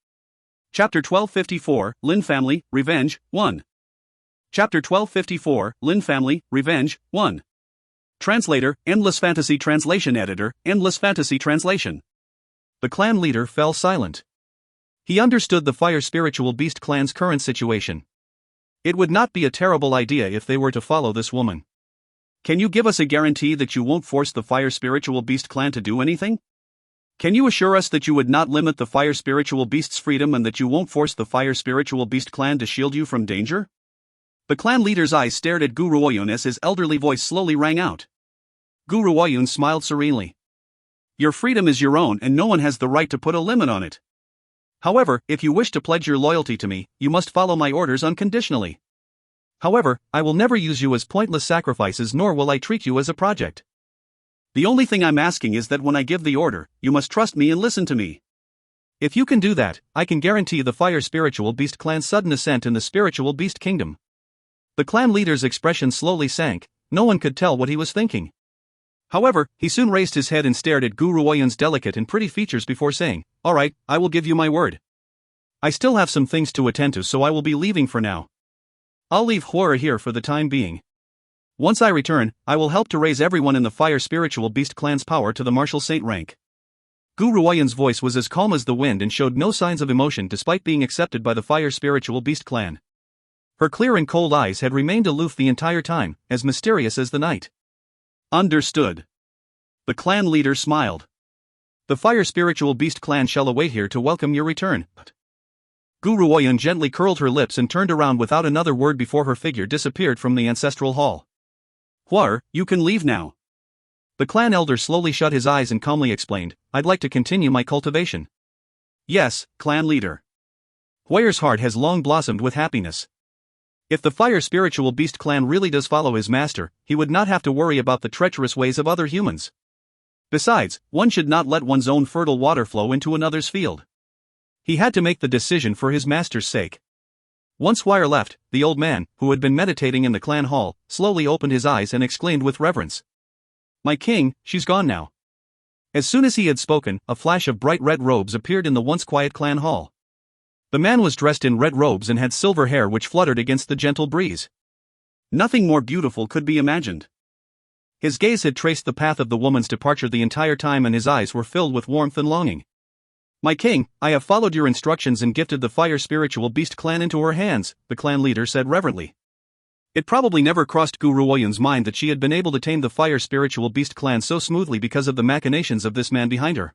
Chapter 1254, Lin Family, Revenge, 1. Chapter 1254, Lin Family, Revenge, 1. Translator, Endless Fantasy Translation Editor, Endless Fantasy Translation. The clan leader fell silent. He understood the Fire Spiritual Beast clan's current situation. It would not be a terrible idea if they were to follow this woman. Can you give us a guarantee that you won't force the Fire Spiritual Beast clan to do anything? Can you assure us that you would not limit the Fire Spiritual Beast's freedom and that you won't force the Fire Spiritual Beast clan to shield you from danger? The clan leader's eyes stared at Gu Ruoyun as his elderly voice slowly rang out. Gu Ruoyun smiled serenely. Your freedom is your own and no one has the right to put a limit on it. However, if you wish to pledge your loyalty to me, you must follow my orders unconditionally. However, I will never use you as pointless sacrifices, nor will I treat you as a project. The only thing I'm asking is that when I give the order, you must trust me and listen to me. If you can do that, I can guarantee the Fire Spiritual Beast clan's sudden ascent in the Spiritual Beast Kingdom. The clan leader's expression slowly sank, no one could tell what he was thinking. However, he soon raised his head and stared at Gu Ruoyun's delicate and pretty features before saying, "Alright, I will give you my word. I still have some things to attend to, so I will be leaving for now. I'll leave Hora here for the time being. Once I return, I will help to raise everyone in the Fire Spiritual Beast clan's power to the Martial Saint rank." Gu Ruoyun's voice was as calm as the wind and showed no signs of emotion despite being accepted by the Fire Spiritual Beast clan. Her clear and cold eyes had remained aloof the entire time, as mysterious as the night. Understood. The clan leader smiled. The Fire Spiritual Beast clan shall await here to welcome your return. Gu Ruoyun gently curled her lips and turned around without another word before her figure disappeared from the ancestral hall. Huar, you can leave now. The clan elder slowly shut his eyes and calmly explained, I'd like to continue my cultivation. Yes, clan leader. Huar's heart has long blossomed with happiness. If the Fire Spiritual Beast clan really does follow his master, he would not have to worry about the treacherous ways of other humans. Besides, one should not let one's own fertile water flow into another's field. He had to make the decision for his master's sake. Once Huar left, the old man, who had been meditating in the clan hall, slowly opened his eyes and exclaimed with reverence, My king, she's gone now. As soon as he had spoken, a flash of bright red robes appeared in the once quiet clan hall. The man was dressed in red robes and had silver hair which fluttered against the gentle breeze. Nothing more beautiful could be imagined. His gaze had traced the path of the woman's departure the entire time and his eyes were filled with warmth and longing. My king, I have followed your instructions and gifted the Fire Spiritual Beast clan into her hands, the clan leader said reverently. It probably never crossed Gu Ruoyun's mind that she had been able to tame the Fire Spiritual Beast clan so smoothly because of the machinations of this man behind her.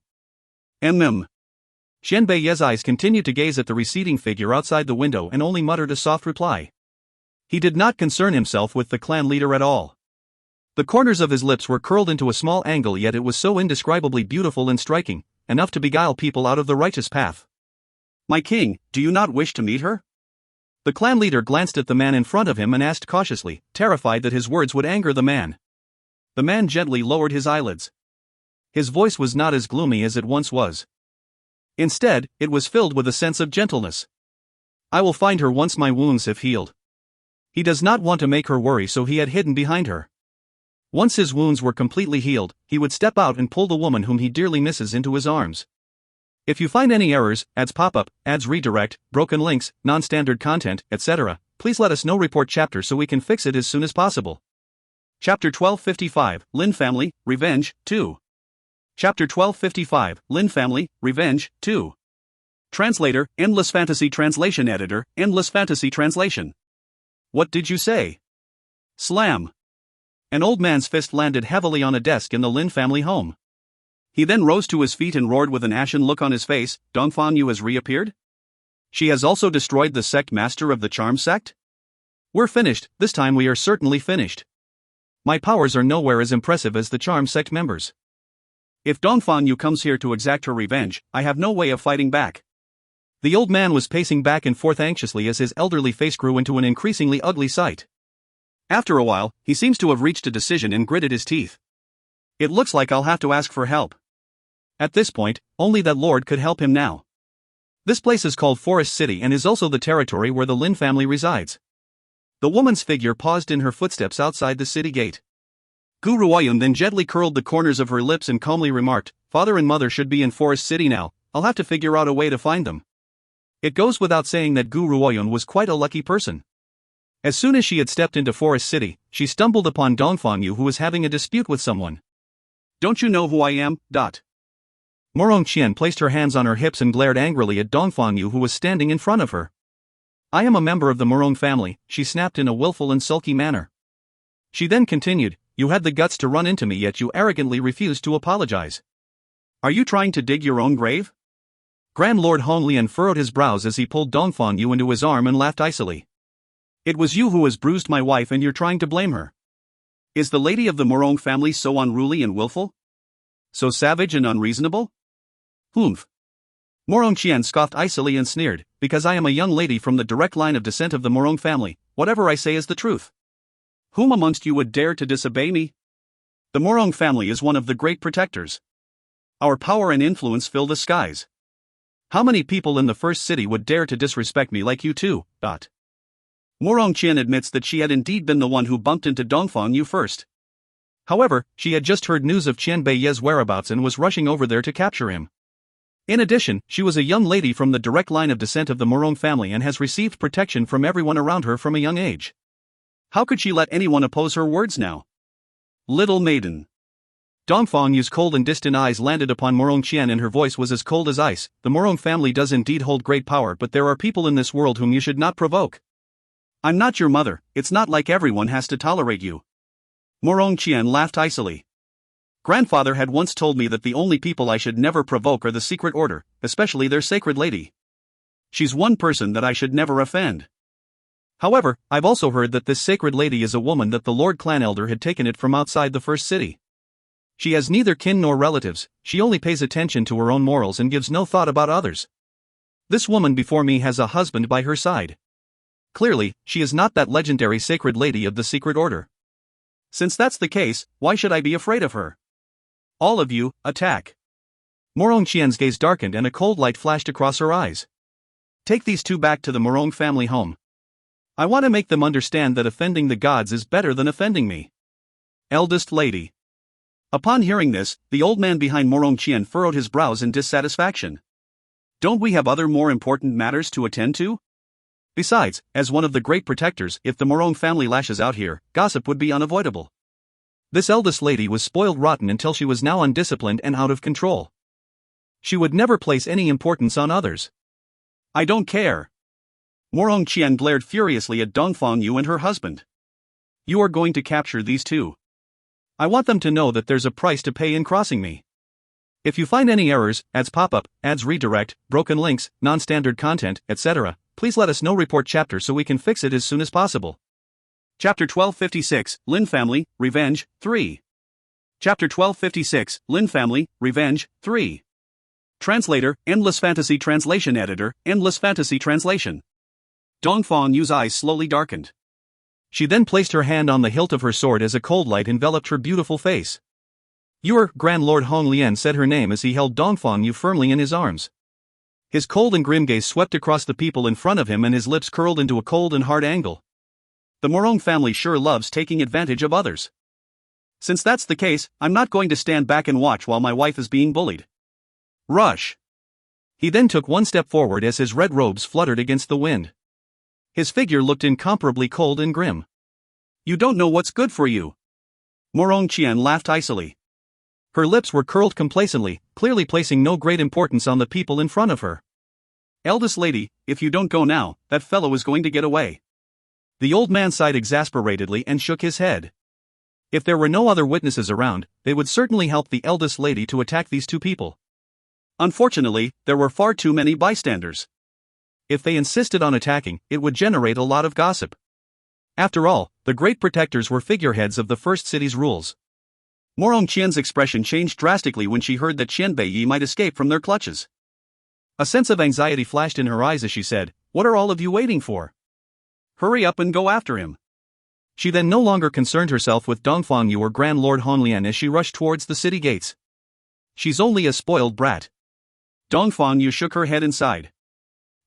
Xianbei's eyes continued to gaze at the receding figure outside the window and only muttered a soft reply. He did not concern himself with the clan leader at all. The corners of his lips were curled into a small angle, yet it was so indescribably beautiful and striking, enough to beguile people out of the righteous path. My king, do you not wish to meet her? The clan leader glanced at the man in front of him and asked cautiously, terrified that his words would anger the man. The man gently lowered his eyelids. His voice was not as gloomy as it once was. Instead, it was filled with a sense of gentleness. I will find her once my wounds have healed. He does not want to make her worry, so he had hidden behind her. Once his wounds were completely healed, he would step out and pull the woman whom he dearly misses into his arms. If you find any errors, ads pop up, ads redirect, broken links, non-standard content, etc., please let us know. Report chapter so we can fix it as soon as possible. Chapter 1255, Lin Family, Revenge, 2. Chapter 1255, Lin Family, Revenge, 2. Translator, Endless Fantasy Translation Editor, Endless Fantasy Translation. What did you say? Slam. An old man's fist landed heavily on a desk in the Lin family home. He then rose to his feet and roared with an ashen look on his face, Dongfang Yu has reappeared? She has also destroyed the sect master of the charm sect? We're finished, this time we are certainly finished. My powers are nowhere as impressive as the charm sect members. If Dongfang Yu comes here to exact her revenge, I have no way of fighting back. The old man was pacing back and forth anxiously as his elderly face grew into an increasingly ugly sight. After a while, he seems to have reached a decision and gritted his teeth. It looks like I'll have to ask for help. At this point, only that Lord could help him now. This place is called Forest City and is also the territory where the Lin family resides. The woman's figure paused in her footsteps outside the city gate. Gu Ruoyun then gently curled the corners of her lips and calmly remarked, Father and Mother should be in Forest City now, I'll have to figure out a way to find them. It goes without saying that Gu Ruoyun was quite a lucky person. As soon as she had stepped into Forest City, she stumbled upon Dongfang Yu who was having a dispute with someone. Don't you know who I am? Morong Qian placed her hands on her hips and glared angrily at Dongfang Yu who was standing in front of her. I am a member of the Morong family, she snapped in a willful and sulky manner. She then continued, you had the guts to run into me yet you arrogantly refused to apologize. Are you trying to dig your own grave? Grand Lord Hong Lian furrowed his brows as he pulled Dongfang Yu into his arm and laughed icily. It was you who has bruised my wife and you're trying to blame her. Is the lady of the Morong family so unruly and willful? So savage and unreasonable? Humph. Morong Qian scoffed icily and sneered, because I am a young lady from the direct line of descent of the Morong family, whatever I say is the truth. Whom amongst you would dare to disobey me? The Morong family is one of the great protectors. Our power and influence fill the skies. How many people in the first city would dare to disrespect me like you two? Morong Qian admits that she had indeed been the one who bumped into Dongfang Yu first. However, she had just heard news of Qian Beiye's whereabouts and was rushing over there to capture him. In addition, she was a young lady from the direct line of descent of the Morong family and has received protection from everyone around her from a young age. How could she let anyone oppose her words now? Little maiden. Dongfang Yu's cold and distant eyes landed upon Morong Qian and her voice was as cold as ice. The Morong family does indeed hold great power, but there are people in this world whom you should not provoke. I'm not your mother, it's not like everyone has to tolerate you. Morong Qian laughed icily. Grandfather had once told me that the only people I should never provoke are the secret order, especially their sacred lady. She's one person that I should never offend. However, I've also heard that this sacred lady is a woman that the Lord Clan Elder had taken it from outside the first city. She has neither kin nor relatives, she only pays attention to her own morals and gives no thought about others. This woman before me has a husband by her side. Clearly, she is not that legendary sacred lady of the secret order. Since that's the case, why should I be afraid of her? All of you, attack. Morong Qian's gaze darkened and a cold light flashed across her eyes. Take these two back to the Morong family home. I want to make them understand that offending the gods is better than offending me. Eldest lady. Upon hearing this, the old man behind Morong Qian furrowed his brows in dissatisfaction. Don't we have other more important matters to attend to? Besides, as one of the great protectors, if the Morong family lashes out here, gossip would be unavoidable. This eldest lady was spoiled rotten until she was now undisciplined and out of control. She would never place any importance on others. I don't care. Morong Qian glared furiously at Dongfang Yu and her husband. You are going to capture these two. I want them to know that there's a price to pay in crossing me. If you find any errors, ads pop up, ads redirect, broken links, non-standard content, etc., please let us know. Report chapter so we can fix it as soon as possible. Chapter 1256, Lin Family, Revenge, 3. Chapter 1256, Lin Family, Revenge, 3. Translator, Endless Fantasy Translation Editor, Endless Fantasy Translation. Dongfang Yu's eyes slowly darkened. She then placed her hand on the hilt of her sword as a cold light enveloped her beautiful face. Your Grand Lord Hong Lian said her name as he held Dongfang Yu firmly in his arms. His cold and grim gaze swept across the people in front of him and his lips curled into a cold and hard angle. The Morong family sure loves taking advantage of others. Since that's the case, I'm not going to stand back and watch while my wife is being bullied. Rush. He then took one step forward as his red robes fluttered against the wind. His figure looked incomparably cold and grim. You don't know what's good for you. Morong Qian laughed icily. Her lips were curled complacently, clearly placing no great importance on the people in front of her. Eldest lady, if you don't go now, that fellow is going to get away. The old man sighed exasperatedly and shook his head. If there were no other witnesses around, they would certainly help the eldest lady to attack these two people. Unfortunately, there were far too many bystanders. If they insisted on attacking, it would generate a lot of gossip. After all, the Great Protectors were figureheads of the First City's rules. Morong Qian's expression changed drastically when she heard that Qian Beiyi might escape from their clutches. A sense of anxiety flashed in her eyes as she said, "What are all of you waiting for? Hurry up and go after him." She then no longer concerned herself with Dongfang Yu or Grand Lord Honglian as she rushed towards the city gates. She's only a spoiled brat. Dongfang Yu shook her head and sighed.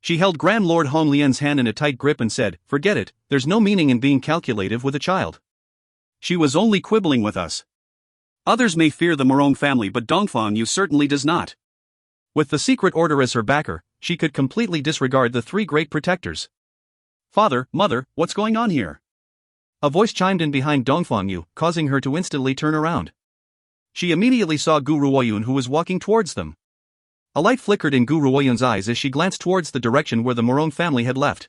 She held Grand Lord Honglian's hand in a tight grip and said, "Forget it, there's no meaning in being calculative with a child. She was only quibbling with us. Others may fear the Morong family, but Dongfang Yu certainly does not." With the secret order as her backer, she could completely disregard the three great protectors. "Father, mother, what's going on here?" A voice chimed in behind Dongfang Yu, causing her to instantly turn around. She immediately saw Gu Ruoyun, who was walking towards them. A light flickered in Gu Ruoyun's eyes as she glanced towards the direction where the Morong family had left.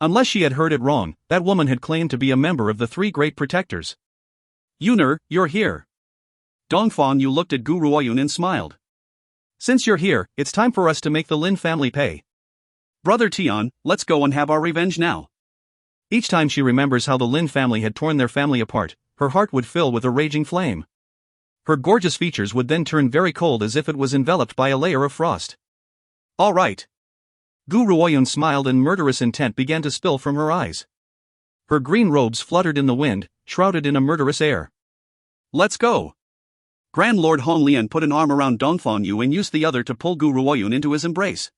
Unless she had heard it wrong, that woman had claimed to be a member of the three great protectors. "Yuner, you're here." Dongfang Yu looked at Gu Ruoyun and smiled. "Since you're here, it's time for us to make the Lin family pay. Brother Tian, let's go and have our revenge now." Each time she remembers how the Lin family had torn their family apart, her heart would fill with a raging flame. Her gorgeous features would then turn very cold as if it was enveloped by a layer of frost. "All right." Gu Ruoyun smiled and murderous intent began to spill from her eyes. Her green robes fluttered in the wind, shrouded in a murderous air. "Let's go." Grand Lord Honglian put an arm around Dongfang Yu and used the other to pull Gu Ruoyun into his embrace.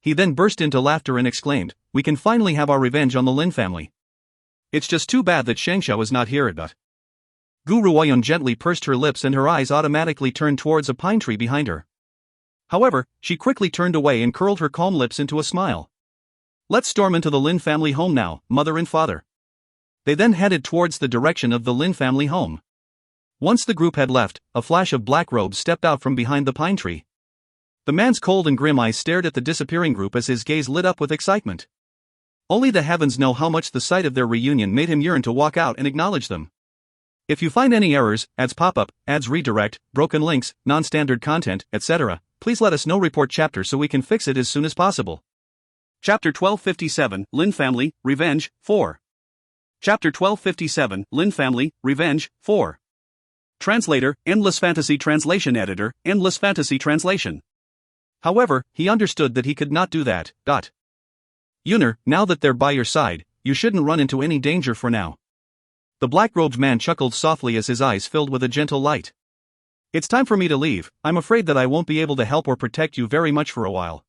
He then burst into laughter and exclaimed, "We can finally have our revenge on the Lin family. It's just too bad that Shengxiao is not here." But Gu Ruoyun gently pursed her lips and her eyes automatically turned towards a pine tree behind her. However, she quickly turned away and curled her calm lips into a smile. "Let's storm into the Lin family home now, mother and father." They then headed towards the direction of the Lin family home. Once the group had left, a flash of black robes stepped out from behind the pine tree. The man's cold and grim eyes stared at the disappearing group as his gaze lit up with excitement. Only the heavens know how much the sight of their reunion made him yearn to walk out and acknowledge them. If you find any errors, ads pop up, ads redirect, broken links, non-standard content, etc., please let us know. Report chapter so we can fix it as soon as possible. Chapter 1257, Lin Family, Revenge, 4. Chapter 1257, Lin Family, Revenge, 4. Translator, Endless Fantasy Translation Editor, Endless Fantasy Translation. However, he understood that he could not do that. Yuner, now that they're by your side, you shouldn't run into any danger for now. The black-robed man chuckled softly as his eyes filled with a gentle light. "It's time for me to leave. I'm afraid that I won't be able to help or protect you very much for a while."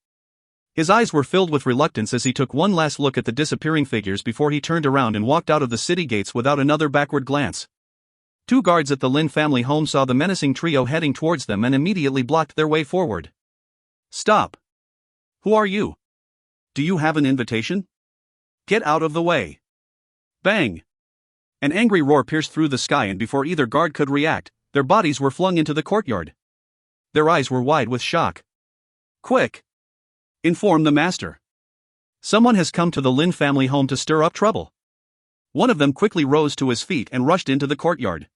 His eyes were filled with reluctance as he took one last look at the disappearing figures before he turned around and walked out of the city gates without another backward glance. Two guards at the Lin family home saw the menacing trio heading towards them and immediately blocked their way forward. "Stop! Who are you? Do you have an invitation? Get out of the way!" Bang! An angry roar pierced through the sky, and before either guard could react, their bodies were flung into the courtyard. Their eyes were wide with shock. "Quick! Inform the master. Someone has come to the Lin family home to stir up trouble." One of them quickly rose to his feet and rushed into the courtyard.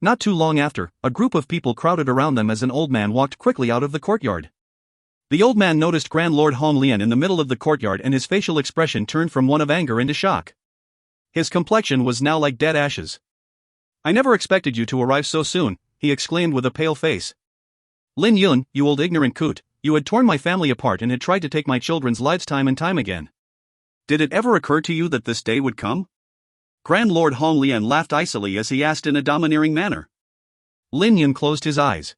Not too long after, a group of people crowded around them as an old man walked quickly out of the courtyard. The old man noticed Grand Lord Honglian in the middle of the courtyard, and his facial expression turned from one of anger into shock. His complexion was now like dead ashes. "I never expected you to arrive so soon," he exclaimed with a pale face. "Lin Yun, you old ignorant coot, you had torn my family apart and had tried to take my children's lives time and time again. Did it ever occur to you that this day would come?" Grand Lord Honglian laughed icily as he asked in a domineering manner. Lin Yun closed his eyes.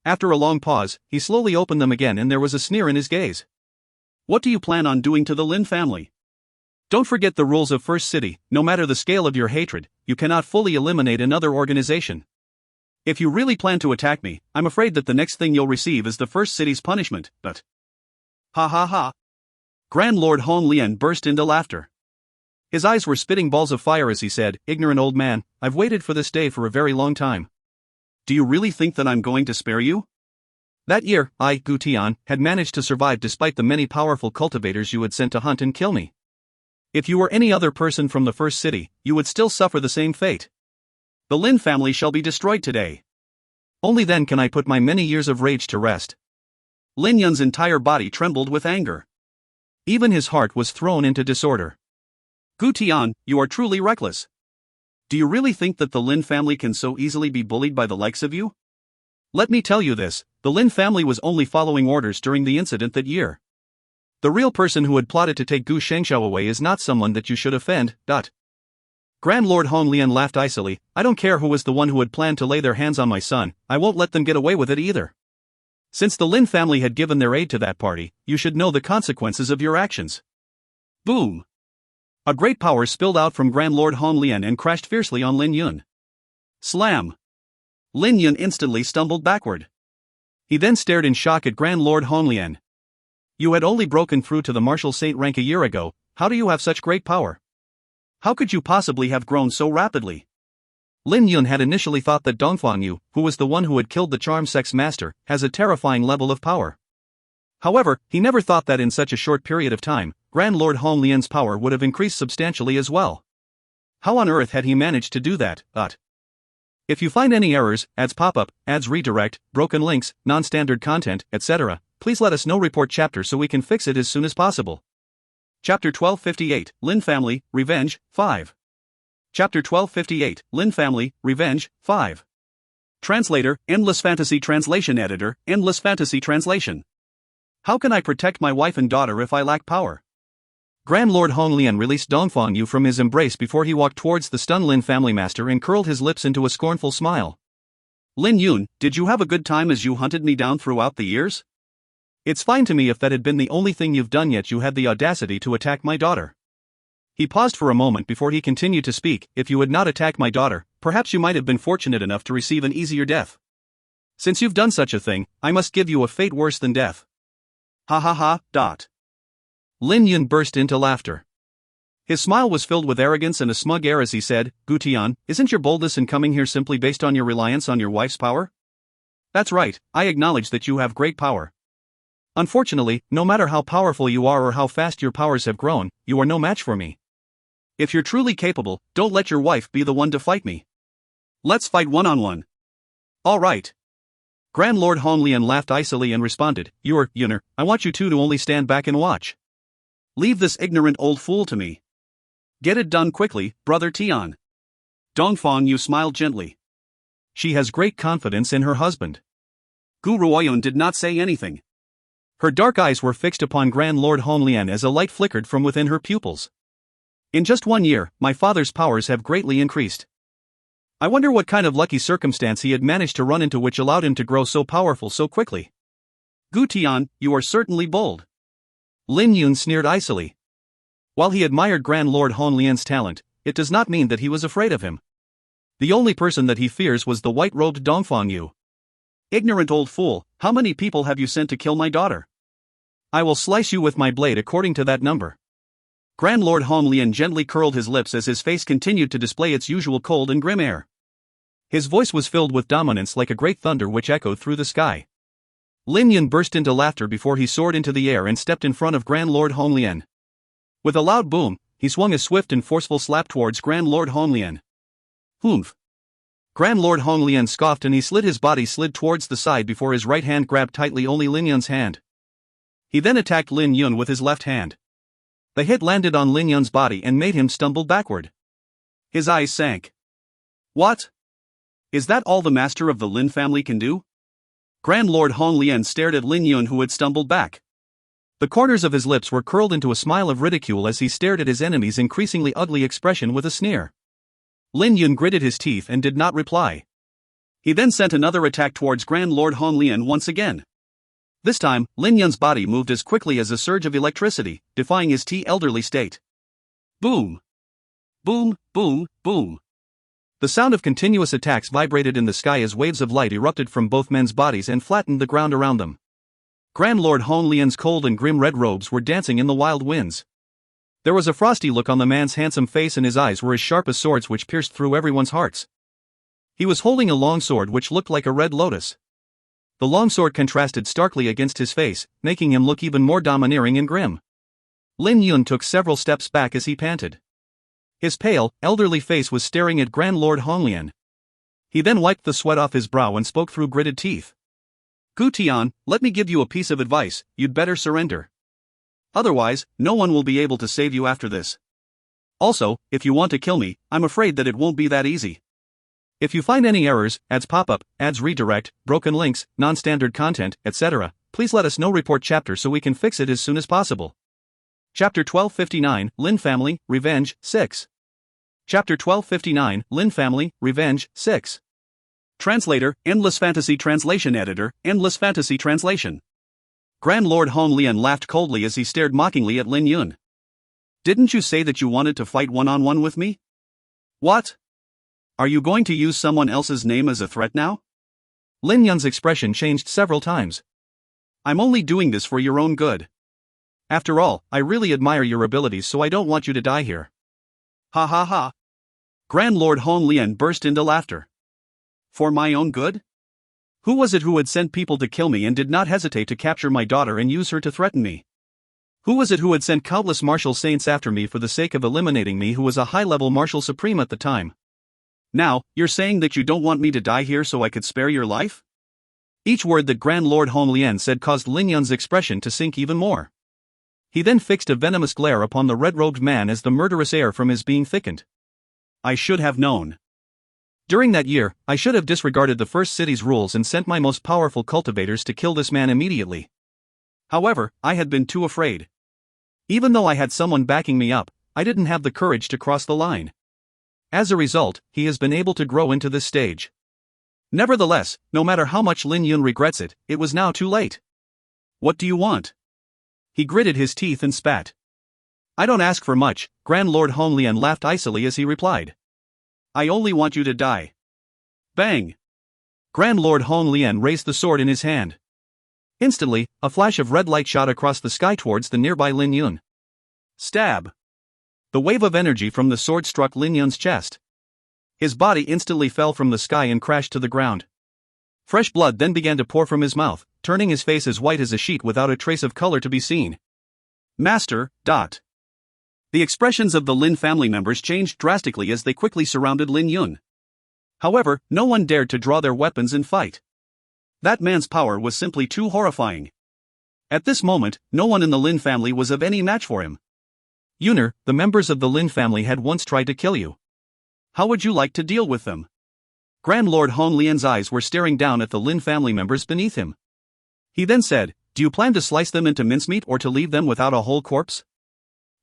After a long pause, he slowly opened them again and there was a sneer in his gaze. "What do you plan on doing to the Lin family? Don't forget the rules of First City. No matter the scale of your hatred, you cannot fully eliminate another organization. If you really plan to attack me, I'm afraid that the next thing you'll receive is the First City's punishment." But ha ha ha! Grand Lord Honglian burst into laughter. His eyes were spitting balls of fire as he said, "Ignorant old man, I've waited for this day for a very long time. Do you really think that I'm going to spare you? That year, I, Gu Tian, had managed to survive despite the many powerful cultivators you had sent to hunt and kill me. If you were any other person from the First City, you would still suffer the same fate. The Lin family shall be destroyed today. Only then can I put my many years of rage to rest. Lin Yun's entire body trembled with anger. Even his heart was thrown into disorder. Gu Tian, you are truly reckless. Do you really think that the Lin family can so easily be bullied by the likes of you? Let me tell you this, the Lin family was only following orders during the incident that year. The real person who had plotted to take Gu Shengshao away is not someone that you should offend. Grand Lord Honglian laughed icily. I don't care who was the one who had planned to lay their hands on my son, I won't let them get away with it either. Since the Lin family had given their aid to that party, you should know the consequences of your actions. Boom! A great power spilled out from Grand Lord Honglian and crashed fiercely on Lin Yun. Slam! Lin Yun instantly stumbled backward. He then stared in shock at Grand Lord Honglian. You had only broken through to the martial saint rank a year ago, how do you have such great power? How could you possibly have grown so rapidly? Lin Yun had initially thought that Dongfang Yu, who was the one who had killed the charm sex master, has a terrifying level of power. However, he never thought that in such a short period of time, Grand Lord Honglian's power would have increased substantially as well. How on earth had he managed to do that? If you find any errors, ads pop up, ads redirect, broken links, non-standard content, etc., please let us know. Report chapter so we can fix it as soon as possible. Chapter 1258, Lin Family, Revenge, 5. Chapter 1258, Lin Family, Revenge, 5. Translator, Endless Fantasy Translation Editor, Endless Fantasy Translation. How can I protect my wife and daughter if I lack power? Grand Lord Honglian released Dongfang Yu from his embrace before he walked towards the stunned Lin family master and curled his lips into a scornful smile. Lin Yun, did you have a good time as you hunted me down throughout the years? It's fine to me if that had been the only thing you've done, yet you had the audacity to attack my daughter. He paused for a moment before he continued to speak. If you had not attacked my daughter, perhaps you might have been fortunate enough to receive an easier death. Since you've done such a thing, I must give you a fate worse than death. Ha ha ha. Lin Yun burst into laughter. His smile was filled with arrogance and a smug air as he said, Gu Tian, isn't your boldness in coming here simply based on your reliance on your wife's power? That's right, I acknowledge that you have great power. Unfortunately, no matter how powerful you are or how fast your powers have grown, you are no match for me. If you're truly capable, don't let your wife be the one to fight me. Let's fight one-on-one. All right. Grand Lord Honglian laughed icily and responded, Yuner, I want you two to only stand back and watch. Leave this ignorant old fool to me. Get it done quickly, Brother Tian. Dongfang Yu smiled gently. She has great confidence in her husband. Gu Ruoyun did not say anything. Her dark eyes were fixed upon Grand Lord Honglian as a light flickered from within her pupils. In just 1 year, my father's powers have greatly increased. I wonder what kind of lucky circumstance he had managed to run into which allowed him to grow so powerful so quickly. Gu Tian, you are certainly bold. Lin Yun sneered icily. While he admired Grand Lord Honglian's talent, it does not mean that he was afraid of him. The only person that he fears was the white-robed Dongfang Yu. Ignorant old fool, how many people have you sent to kill my daughter? I will slice you with my blade according to that number. Grand Lord Honglian gently curled his lips as his face continued to display its usual cold and grim air. His voice was filled with dominance like a great thunder which echoed through the sky. Lin Yun burst into laughter before he soared into the air and stepped in front of Grand Lord Honglian. With a loud boom, he swung a swift and forceful slap towards Grand Lord Honglian. Humph! Grand Lord Honglian scoffed and he his body slid towards the side before his right hand grabbed tightly only Lin Yun's hand. He then attacked Lin Yun with his left hand. The hit landed on Lin Yun's body and made him stumble backward. His eyes sank. What? Is that all the master of the Lin family can do? Grand Lord Honglian stared at Lin Yun who had stumbled back. The corners of his lips were curled into a smile of ridicule as he stared at his enemy's increasingly ugly expression with a sneer. Lin Yun gritted his teeth and did not reply. He then sent another attack towards Grand Lord Honglian once again. This time, Lin Yun's body moved as quickly as a surge of electricity, defying his elderly state. Boom! Boom, boom, boom. The sound of continuous attacks vibrated in the sky as waves of light erupted from both men's bodies and flattened the ground around them. Grand Lord Honglian's cold and grim red robes were dancing in the wild winds. There was a frosty look on the man's handsome face and his eyes were as sharp as swords which pierced through everyone's hearts. He was holding a long sword which looked like a red lotus. The long sword contrasted starkly against his face, making him look even more domineering and grim. Lin Yun took several steps back as he panted. His pale, elderly face was staring at Grand Lord Honglian. He then wiped the sweat off his brow and spoke through gritted teeth. Gu Tian, let me give you a piece of advice, you'd better surrender. Otherwise, no one will be able to save you after this. Also, if you want to kill me, I'm afraid that it won't be that easy. If you find any errors, ads pop up, ads redirect, broken links, non-standard content, etc., please let us know. Report chapter so we can fix it as soon as possible. Chapter 1259, Lin Family, Revenge, 6. Chapter 1259, Lin Family, Revenge, 6. Translator, Endless Fantasy Translation Editor, Endless Fantasy Translation. Grand Lord Hong Lian laughed coldly as he stared mockingly at Lin Yun. Didn't you say that you wanted to fight one-on-one with me? What? Are you going to use someone else's name as a threat now? Lin Yun's expression changed several times. I'm only doing this for your own good. After all, I really admire your abilities, so I don't want you to die here. Ha ha ha. Grand Lord Hong Lian burst into laughter. For my own good? Who was it who had sent people to kill me and did not hesitate to capture my daughter and use her to threaten me? Who was it who had sent countless martial saints after me for the sake of eliminating me, who was a high-level martial supreme at the time? Now, you're saying that you don't want me to die here so I could spare your life? Each word that Grand Lord Hong Lian said caused Lin Yun's expression to sink even more. He then fixed a venomous glare upon the red-robed man as the murderous air from his being thickened. I should have known. During that year, I should have disregarded the first city's rules and sent my most powerful cultivators to kill this man immediately. However, I had been too afraid. Even though I had someone backing me up, I didn't have the courage to cross the line. As a result, he has been able to grow into this stage. Nevertheless, no matter how much Lin Yun regrets it, it was now too late. What do you want? He gritted his teeth and spat. I don't ask for much, Grand Lord Hong Lian laughed icily as he replied. I only want you to die. Bang! Grand Lord Hong Lian raised the sword in his hand. Instantly, a flash of red light shot across the sky towards the nearby Lin Yun. Stab! The wave of energy from the sword struck Lin Yun's chest. His body instantly fell from the sky and crashed to the ground. Fresh blood then began to pour from his mouth, turning his face as white as a sheet without a trace of color to be seen. Master, dot. The expressions of the Lin family members changed drastically as they quickly surrounded Lin Yun. However, no one dared to draw their weapons and fight. That man's power was simply too horrifying. At this moment, no one in the Lin family was of any match for him. Yuner, the members of the Lin family had once tried to kill you. How would you like to deal with them? Grand Lord Hong Lian's eyes were staring down at the Lin family members beneath him. He then said, do you plan to slice them into mincemeat or to leave them without a whole corpse?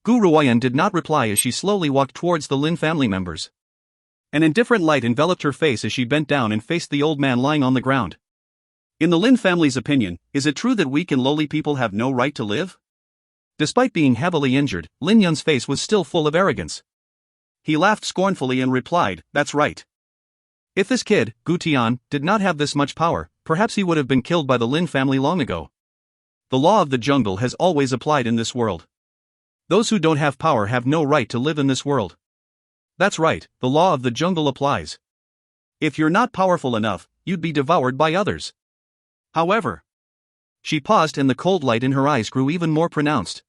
Gu Ruoyan did not reply as she slowly walked towards the Lin family members. An indifferent light enveloped her face as she bent down and faced the old man lying on the ground. In the Lin family's opinion, is it true that weak and lowly people have no right to live? Despite being heavily injured, Lin Yun's face was still full of arrogance. He laughed scornfully and replied, that's right. If this kid, Gu Tian, did not have this much power, perhaps he would have been killed by the Lin family long ago. The law of the jungle has always applied in this world. Those who don't have power have no right to live in this world. That's right, the law of the jungle applies. If you're not powerful enough, you'd be devoured by others. However, she paused and the cold light in her eyes grew even more pronounced.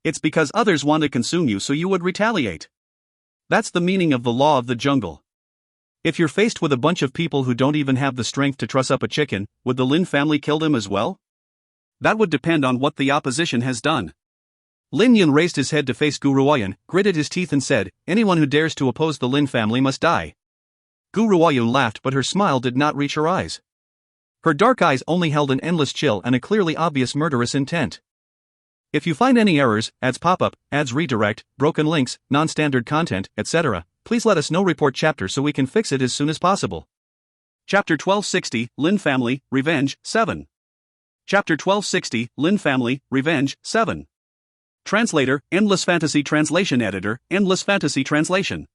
It's because others want to consume you so you would retaliate. That's the meaning of the law of the jungle. If you're faced with a bunch of people who don't even have the strength to truss up a chicken, would the Lin family kill them as well? That would depend on what the opposition has done. Lin Yun raised his head to face Gu Ruoyan, gritted his teeth and said, anyone who dares to oppose the Lin family must die. Gu Ruoyan laughed, but her smile did not reach her eyes. Her dark eyes only held an endless chill and a clearly obvious murderous intent. If you find any errors, ads pop up, ads redirect, broken links, non-standard content, etc., please let us know. Report chapter so we can fix it as soon as possible. Chapter 1260, Lin Family, Revenge, 7. Chapter 1260, Lin Family, Revenge, 7. Translator, Endless Fantasy Translation Editor, Endless Fantasy Translation.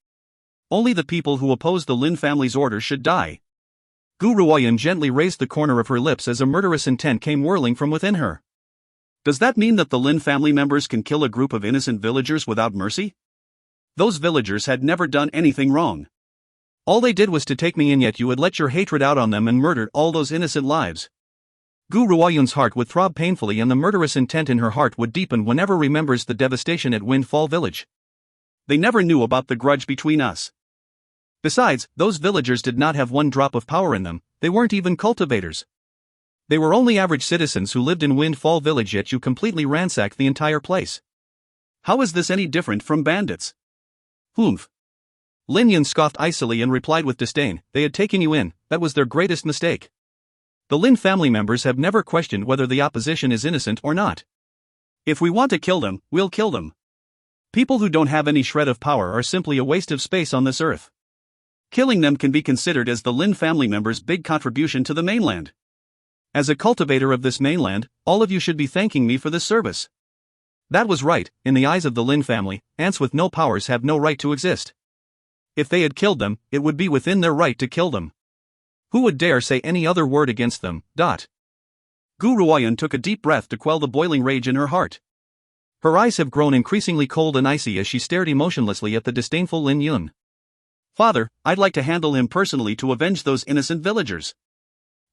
Only the people who oppose the Lin family's orders should die. Gu Ruoyan gently raised the corner of her lips as a murderous intent came whirling from within her. Does that mean that the Lin family members can kill a group of innocent villagers without mercy? Those villagers had never done anything wrong. All they did was to take me in, yet you had let your hatred out on them and murdered all those innocent lives. Gu Ruoyan's heart would throb painfully and the murderous intent in her heart would deepen whenever remembers the devastation at Windfall Village. They never knew about the grudge between us. Besides, those villagers did not have one drop of power in them, they weren't even cultivators. They were only average citizens who lived in Windfall Village, yet you completely ransacked the entire place. How is this any different from bandits? Humph. Lin Yun scoffed icily and replied with disdain, they had taken you in, that was their greatest mistake. The Lin family members have never questioned whether the opposition is innocent or not. If we want to kill them, we'll kill them. People who don't have any shred of power are simply a waste of space on this earth. Killing them can be considered as the Lin family members' big contribution to the mainland. As a cultivator of this mainland, all of you should be thanking me for this service. That was right, in the eyes of the Lin family, ants with no powers have no right to exist. If they had killed them, it would be within their right to kill them. Who would dare say any other word against them? Gu Ruoyan took a deep breath to quell the boiling rage in her heart. Her eyes have grown increasingly cold and icy as she stared emotionlessly at the disdainful Lin Yun. Father, I'd like to handle him personally to avenge those innocent villagers.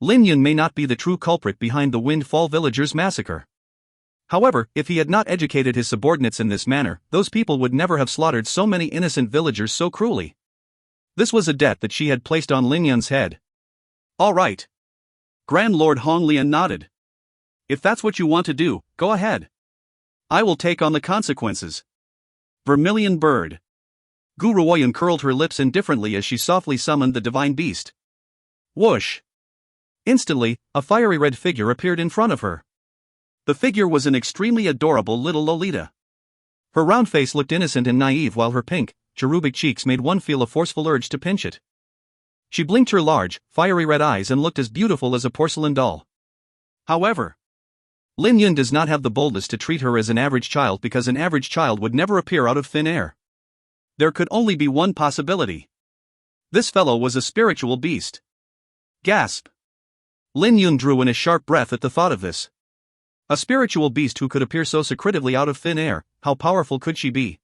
Lin Yun may not be the true culprit behind the Windfall villagers' massacre. However, if he had not educated his subordinates in this manner, those people would never have slaughtered so many innocent villagers so cruelly. This was a debt that she had placed on Lin Yun's head. All right. Grand Lord Hong Lian nodded. If that's what you want to do, go ahead. I will take on the consequences. Vermilion Bird. Gu Ruoyan curled her lips indifferently as she softly summoned the divine beast. Whoosh! Instantly, a fiery red figure appeared in front of her. The figure was an extremely adorable little Lolita. Her round face looked innocent and naive while her pink, cherubic cheeks made one feel a forceful urge to pinch it. She blinked her large, fiery red eyes and looked as beautiful as a porcelain doll. However, Lin Yun does not have the boldness to treat her as an average child because an average child would never appear out of thin air. There could only be one possibility. This fellow was a spiritual beast. Gasp! Lin Yun drew in a sharp breath at the thought of this. A spiritual beast who could appear so secretively out of thin air, how powerful could she be?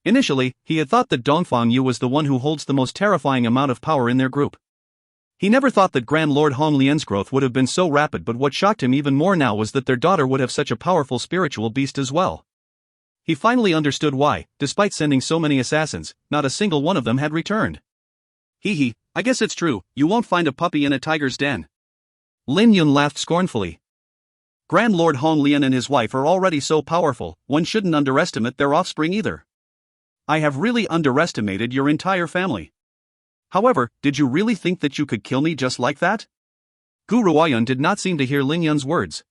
Initially, he had thought that Dongfang Yu was the one who holds the most terrifying amount of power in their group. He never thought that Grand Lord Hong Lian's growth would have been so rapid, but what shocked him even more now was that their daughter would have such a powerful spiritual beast as well. He finally understood why, despite sending so many assassins, not a single one of them had returned. Hee, I guess it's true, you won't find a puppy in a tiger's den. Lin Yun laughed scornfully. Grand Lord Hong Lian and his wife are already so powerful, one shouldn't underestimate their offspring either. I have really underestimated your entire family. However, did you really think that you could kill me just like that? Gu Ruoyan did not seem to hear Lin Yun's words.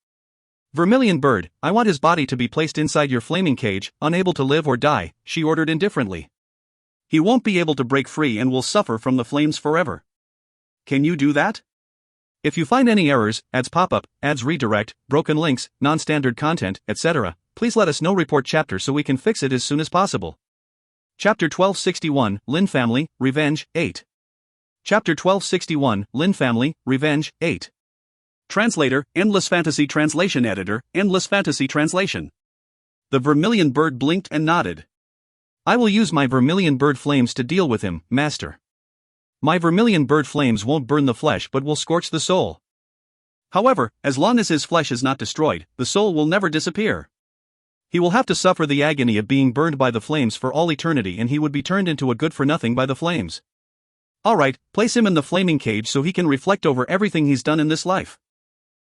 Vermilion Bird, I want his body to be placed inside your flaming cage, unable to live or die, she ordered indifferently. He won't be able to break free and will suffer from the flames forever. Can you do that? If you find any errors, ads pop up, ads redirect, broken links, non-standard content, etc., please let us know. Report chapter so we can fix it as soon as possible. Chapter 1261, Lin Family, Revenge, 8. Chapter 1261, Lin Family, Revenge, 8. Translator, Endless Fantasy Translation Editor, Endless Fantasy Translation. The Vermilion Bird blinked and nodded. I will use my Vermilion Bird flames to deal with him, Master. My Vermilion Bird flames won't burn the flesh but will scorch the soul. However, as long as his flesh is not destroyed, the soul will never disappear. He will have to suffer the agony of being burned by the flames for all eternity, and he would be turned into a good-for-nothing by the flames. Alright, place him in the flaming cage so he can reflect over everything he's done in this life.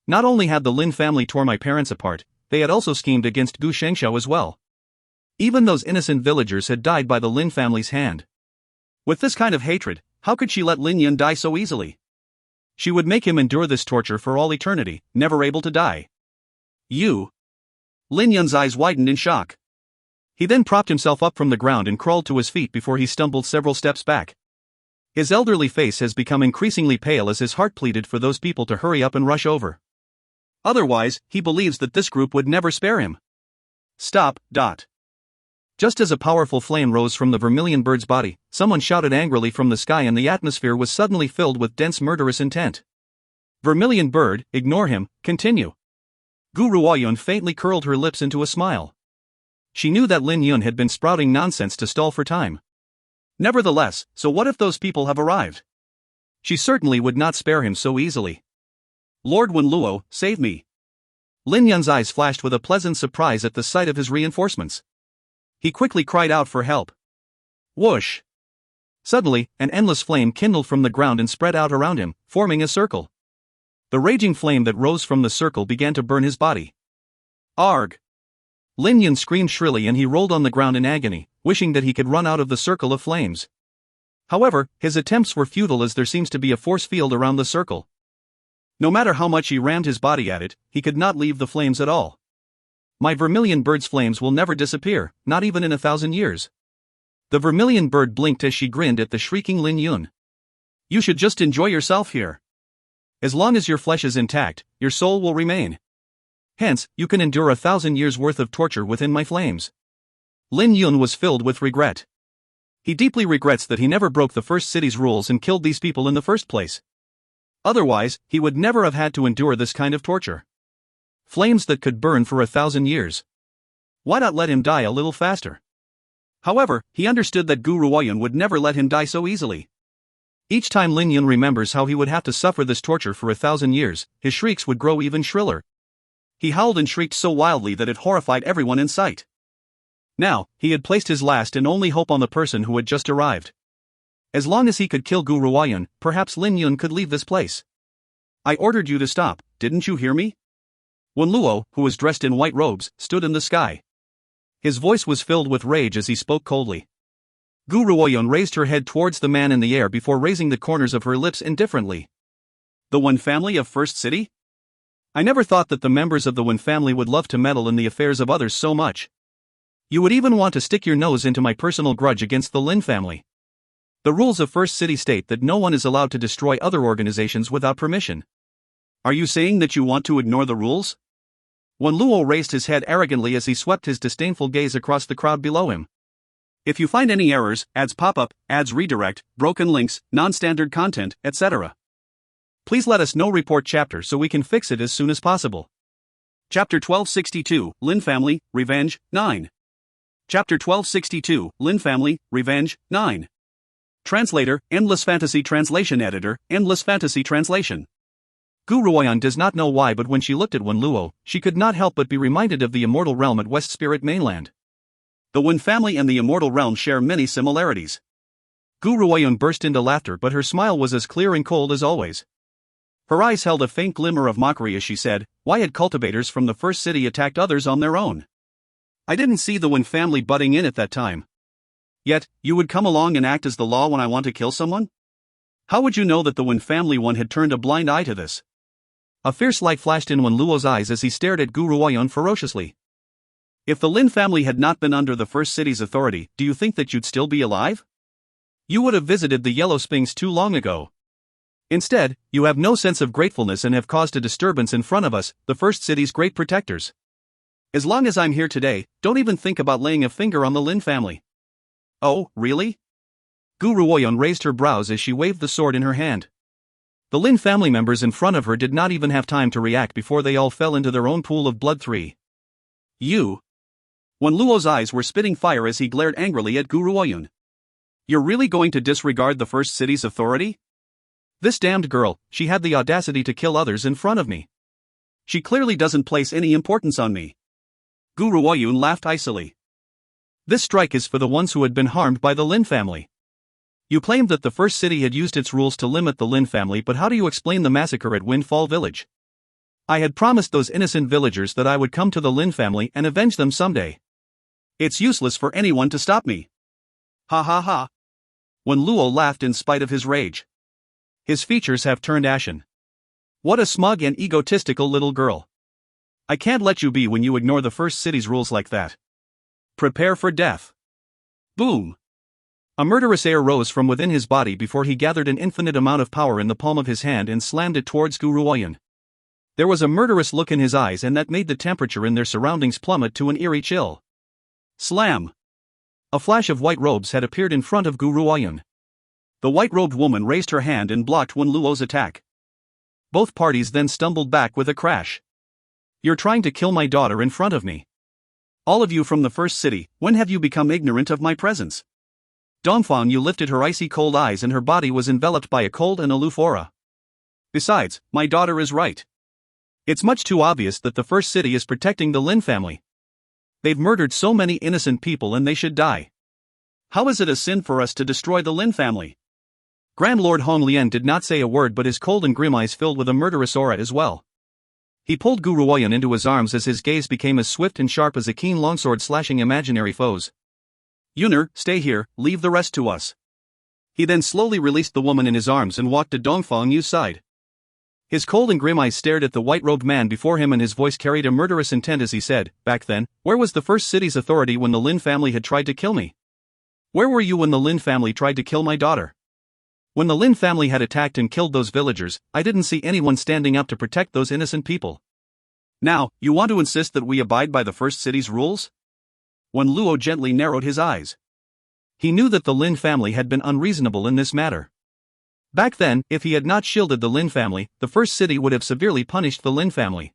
Not only had the Lin family tore my parents apart, they had also schemed against Gu Shengshou as well. Even those innocent villagers had died by the Lin family's hand. With this kind of hatred, how could she let Lin Yun die so easily? She would make him endure this torture for all eternity, never able to die. You? Lin Yun's eyes widened in shock. He then propped himself up from the ground and crawled to his feet before he stumbled several steps back. His elderly face has become increasingly pale as his heart pleaded for those people to hurry up and rush over. Otherwise, he believes that this group would never spare him. Stop. Just as a powerful flame rose from the Vermilion Bird's body, someone shouted angrily from the sky and the atmosphere was suddenly filled with dense murderous intent. Vermilion Bird, ignore him, continue. Gu Ruoyan faintly curled her lips into a smile. She knew that Lin Yun had been sprouting nonsense to stall for time. Nevertheless, so what if those people have arrived? She certainly would not spare him so easily. Lord Wenluo, save me. Lin Yun's eyes flashed with a pleasant surprise at the sight of his reinforcements. He quickly cried out for help. Whoosh! Suddenly, an endless flame kindled from the ground and spread out around him, forming a circle. The raging flame that rose from the circle began to burn his body. Arg! Lin Yun screamed shrilly and he rolled on the ground in agony, wishing that he could run out of the circle of flames. However, his attempts were futile as there seems to be a force field around the circle. No matter how much he rammed his body at it, he could not leave the flames at all. My vermilion bird's flames will never disappear, not even in 1,000 years. The vermilion bird blinked as she grinned at the shrieking Lin Yun. You should just enjoy yourself here. As long as your flesh is intact, your soul will remain. Hence, you can endure 1,000 years worth of torture within my flames. Lin Yun was filled with regret. He deeply regrets that he never broke the first city's rules and killed these people in the first place. Otherwise, he would never have had to endure this kind of torture. Flames that could burn for 1,000 years. Why not let him die a little faster? However, he understood that Guru Oyen would never let him die so easily. Each time Lin Yun remembers how he would have to suffer this torture for 1,000 years, his shrieks would grow even shriller. He howled and shrieked so wildly that it horrified everyone in sight. Now, he had placed his last and only hope on the person who had just arrived. As long as he could kill Guru Oyen, perhaps Lin Yun could leave this place. I ordered you to stop, didn't you hear me? Wen Luo, who was dressed in white robes, stood in the sky. His voice was filled with rage as he spoke coldly. Guru Oyen raised her head towards the man in the air before raising the corners of her lips indifferently. The Wen family of First City? I never thought that the members of the Wen family would love to meddle in the affairs of others so much. You would even want to stick your nose into my personal grudge against the Lin family. The rules of First City state that no one is allowed to destroy other organizations without permission. Are you saying that you want to ignore the rules? Wen Luo raised his head arrogantly as he swept his disdainful gaze across the crowd below him. If you find any errors, ads pop up, ads redirect, broken links, non-standard content, etc., please let us know. Report chapter so we can fix it as soon as possible. Chapter 1262, Lin Family, Revenge, 9. Chapter 1262, Lin Family, Revenge, 9. Translator, Endless Fantasy Translation Editor, Endless Fantasy Translation. Guru Oyen does not know why, but when she looked at Wen Luo, she could not help but be reminded of the Immortal Realm at West Spirit Mainland. The Wen family and the Immortal Realm share many similarities. Guru Oyen burst into laughter, but her smile was as clear and cold as always. Her eyes held a faint glimmer of mockery as she said, why had cultivators from the First City attacked others on their own? I didn't see the Wen family butting in at that time. Yet, you would come along and act as the law when I want to kill someone? How would you know that the Wen family one had turned a blind eye to this? A fierce light flashed in Wen Luo's eyes as he stared at Guru Oyen ferociously. If the Lin family had not been under the First City's authority, do you think that you'd still be alive? You would have visited the Yellow Sphinx too long ago. Instead, you have no sense of gratefulness and have caused a disturbance in front of us, the First City's great protectors. As long as I'm here today, don't even think about laying a finger on the Lin family. Oh, really? Guru Oyen raised her brows as she waved the sword in her hand. The Lin family members in front of her did not even have time to react before they all fell into their own pool of blood. 3. You. Wen Luo's eyes were spitting fire as he glared angrily at Guru Oyen. You're really going to disregard the First City's authority? This damned girl, she had the audacity to kill others in front of me. She clearly doesn't place any importance on me. Guru Oyen laughed icily. This strike is for the ones who had been harmed by the Lin family. You claimed that the First City had used its rules to limit the Lin family, but how do you explain the massacre at Windfall Village? I had promised those innocent villagers that I would come to the Lin family and avenge them someday. It's useless for anyone to stop me. Ha ha ha. Wen Luo laughed in spite of his rage. His features have turned ashen. What a smug and egotistical little girl. I can't let you be when you ignore the First City's rules like that. Prepare for death. Boom. A murderous air rose from within his body before he gathered an infinite amount of power in the palm of his hand and slammed it towards Guru Oyen. There was a murderous look in his eyes, and that made the temperature in their surroundings plummet to an eerie chill. Slam! A flash of white robes had appeared in front of Guru Oyen. The white-robed woman raised her hand and blocked Wen Luo's attack. Both parties then stumbled back with a crash. You're trying to kill my daughter in front of me. All of you from the First City, when have you become ignorant of my presence? Dongfang Yu lifted her icy cold eyes and her body was enveloped by a cold and aloof aura. Besides, my daughter is right. It's much too obvious that the First City is protecting the Lin family. They've murdered so many innocent people and they should die. How is it a sin for us to destroy the Lin family? Grand Lord Hong Lian did not say a word, but his cold and grim eyes filled with a murderous aura as well. He pulled Gu Ruoyan into his arms as his gaze became as swift and sharp as a keen longsword slashing imaginary foes. Yuner, stay here, leave the rest to us. He then slowly released the woman in his arms and walked to Dongfang Yu's side. His cold and grim eyes stared at the white-robed man before him, and his voice carried a murderous intent as he said, "Back then, where was the first city's authority when the Lin family had tried to kill me? Where were you when the Lin family tried to kill my daughter? When the Lin family had attacked and killed those villagers, I didn't see anyone standing up to protect those innocent people. Now, you want to insist that we abide by the first city's rules?" Wen Luo gently narrowed his eyes. He knew that the Lin family had been unreasonable in this matter. Back then, if he had not shielded the Lin family, the first city would have severely punished the Lin family.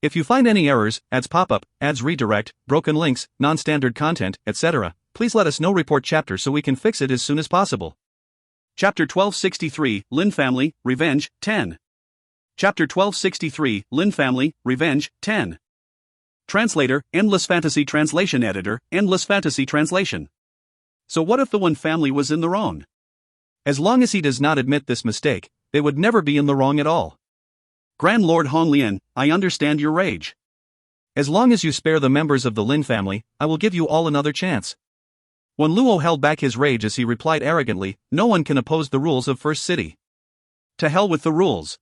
If you find any errors, ads pop up, ads redirect, broken links, non-standard content, etc., please let us know. Report chapter so we can fix it as soon as possible. Chapter 1263, Lin Family, Revenge, 10. Chapter 1263, Lin Family, Revenge, 10. Translator, Endless Fantasy Translation Editor, Endless Fantasy Translation. So what if the Wen family was in the wrong? As long as he does not admit this mistake, they would never be in the wrong at all. Grand Lord Hong Lian, I understand your rage. As long as you spare the members of the Lin family, I will give you all another chance. Wen Luo held back his rage as he replied arrogantly, no one can oppose the rules of First City. To hell with the rules.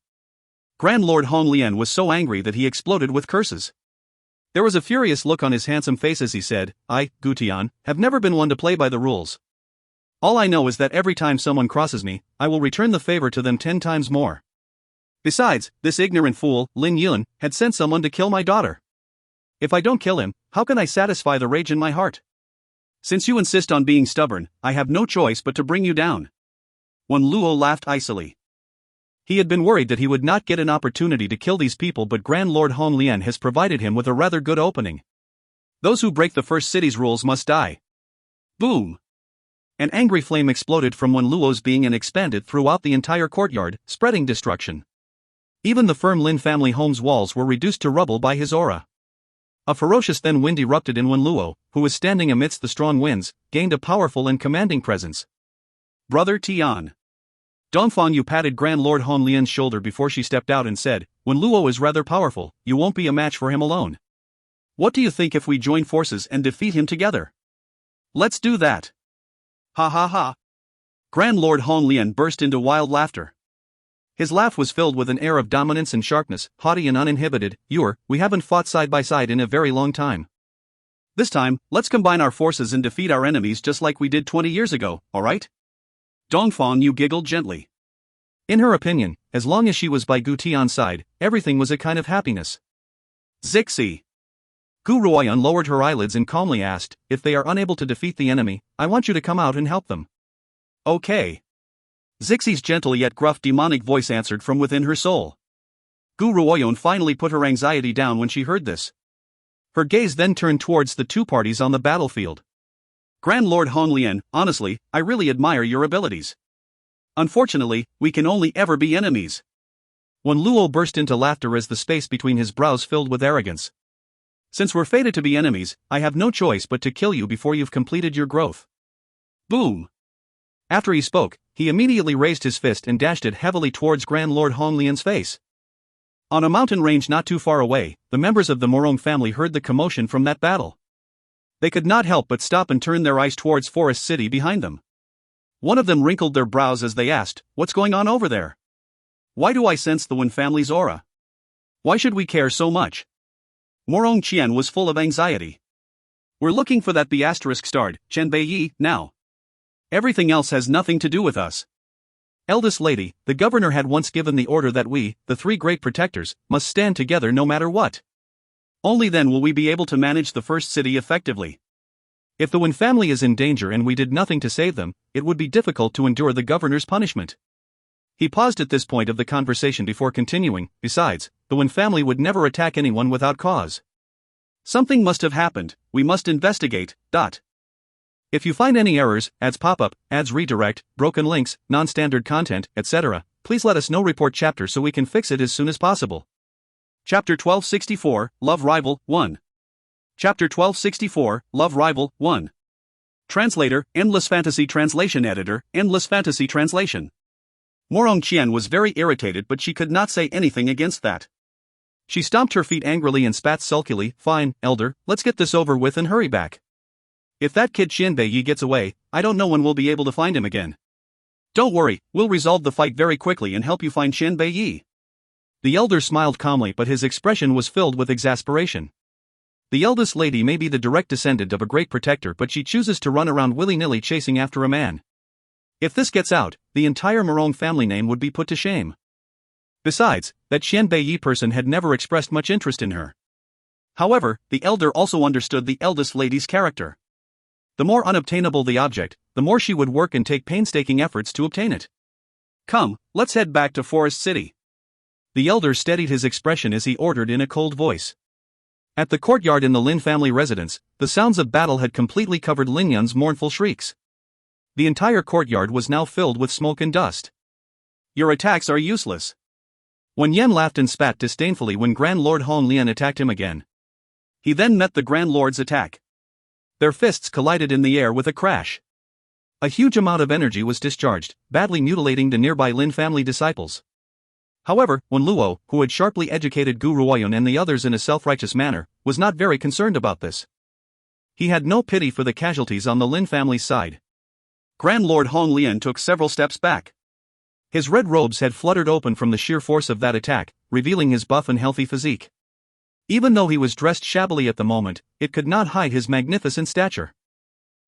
Grand Lord Hong Lian was so angry that he exploded with curses. There was a furious look on his handsome face as he said, I, Gu Tian, have never been one to play by the rules. All I know is that every time someone crosses me, I will return the favor to them 10 times more. Besides, this ignorant fool, Lin Yun, had sent someone to kill my daughter. If I don't kill him, how can I satisfy the rage in my heart? Since you insist on being stubborn, I have no choice but to bring you down. Wen Luo laughed icily. He had been worried that he would not get an opportunity to kill these people, but Grand Lord Hong Lian has provided him with a rather good opening. Those who break the first city's rules must die. Boom! An angry flame exploded from Wen Luo's being and expanded throughout the entire courtyard, spreading destruction. Even the firm Lin family home's walls were reduced to rubble by his aura. A ferocious then wind erupted in Wen Luo, who was standing amidst the strong winds, gained a powerful and commanding presence. Brother Tian. Dongfang Yu patted Grand Lord Hong Lian's shoulder before she stepped out and said, Wen Luo is rather powerful, you won't be a match for him alone. What do you think if we join forces and defeat him together? Let's do that. Ha ha ha. Grand Lord Hong Lian burst into wild laughter. His laugh was filled with an air of dominance and sharpness, haughty and uninhibited. We haven't fought side by side in a very long time. This time, let's combine our forces and defeat our enemies just like we did 20 years ago, alright? Dongfang Yu giggled gently. In her opinion, as long as she was by Gu Tian's side, everything was a kind of happiness. Zixi. Gu Ruoyan lowered her eyelids and calmly asked, if they are unable to defeat the enemy, I want you to come out and help them. Okay. Zixi's gentle yet gruff demonic voice answered from within her soul. Gu Ruoyan finally put her anxiety down when she heard this. Her gaze then turned towards the two parties on the battlefield. Grand Lord Hong Lian, honestly, I really admire your abilities. Unfortunately, we can only ever be enemies. Wen Luo burst into laughter as the space between his brows filled with arrogance. Since we're fated to be enemies, I have no choice but to kill you before you've completed your growth. Boom! After he spoke, he immediately raised his fist and dashed it heavily towards Grand Lord Hong Lian's face. On a mountain range not too far away, the members of the Morong family heard the commotion from that battle. They could not help but stop and turn their eyes towards Forest City behind them. One of them wrinkled their brows as they asked, what's going on over there? Why do I sense the Wen family's aura? Why should we care so much? Morong Qian was full of anxiety. We're looking for that B***starred, Chen Beiyi, now. Everything else has nothing to do with us. Eldest lady, the governor had once given the order that we, the three great protectors, must stand together no matter what. Only then will we be able to manage the first city effectively. If the Wen family is in danger and we did nothing to save them, it would be difficult to endure the governor's punishment. He paused at this point of the conversation before continuing, besides, the Wen family would never attack anyone without cause. Something must have happened, we must investigate. If you find any errors, ads pop up, ads redirect, broken links, non-standard content, etc., please let us know. Report chapter so we can fix it as soon as possible. Chapter 1264, Love Rival, 1. Chapter 1264, Love Rival, 1. Translator, Endless Fantasy Translation Editor, Endless Fantasy Translation. Morong Qian was very irritated, but she could not say anything against that. She stomped her feet angrily and spat sulkily. Fine, elder, let's get this over with and hurry back. If that kid Xianbei Yi gets away, I don't know when we'll be able to find him again. Don't worry, we'll resolve the fight very quickly and help you find Xianbei Yi. The elder smiled calmly, but his expression was filled with exasperation. The eldest lady may be the direct descendant of a great protector, but she chooses to run around willy-nilly chasing after a man. If this gets out, the entire Morong family name would be put to shame. Besides, that Xianbei Yi person had never expressed much interest in her. However, the elder also understood the eldest lady's character. The more unobtainable the object, the more she would work and take painstaking efforts to obtain it. Come, let's head back to Forest City. The elder steadied his expression as he ordered in a cold voice. At the courtyard in the Lin family residence, the sounds of battle had completely covered Lin Yun's mournful shrieks. The entire courtyard was now filled with smoke and dust. Your attacks are useless. Wen Yan laughed and spat disdainfully when Grand Lord Hong Lian attacked him again. He then met the Grand Lord's attack. Their fists collided in the air with a crash. A huge amount of energy was discharged, badly mutilating the nearby Lin family disciples. However, Wen Luo, who had sharply educated Gu Ruoyun and the others in a self-righteous manner, was not very concerned about this. He had no pity for the casualties on the Lin family's side. Grand Lord Hong Lian took several steps back. His red robes had fluttered open from the sheer force of that attack, revealing his buff and healthy physique. Even though he was dressed shabbily at the moment, it could not hide his magnificent stature.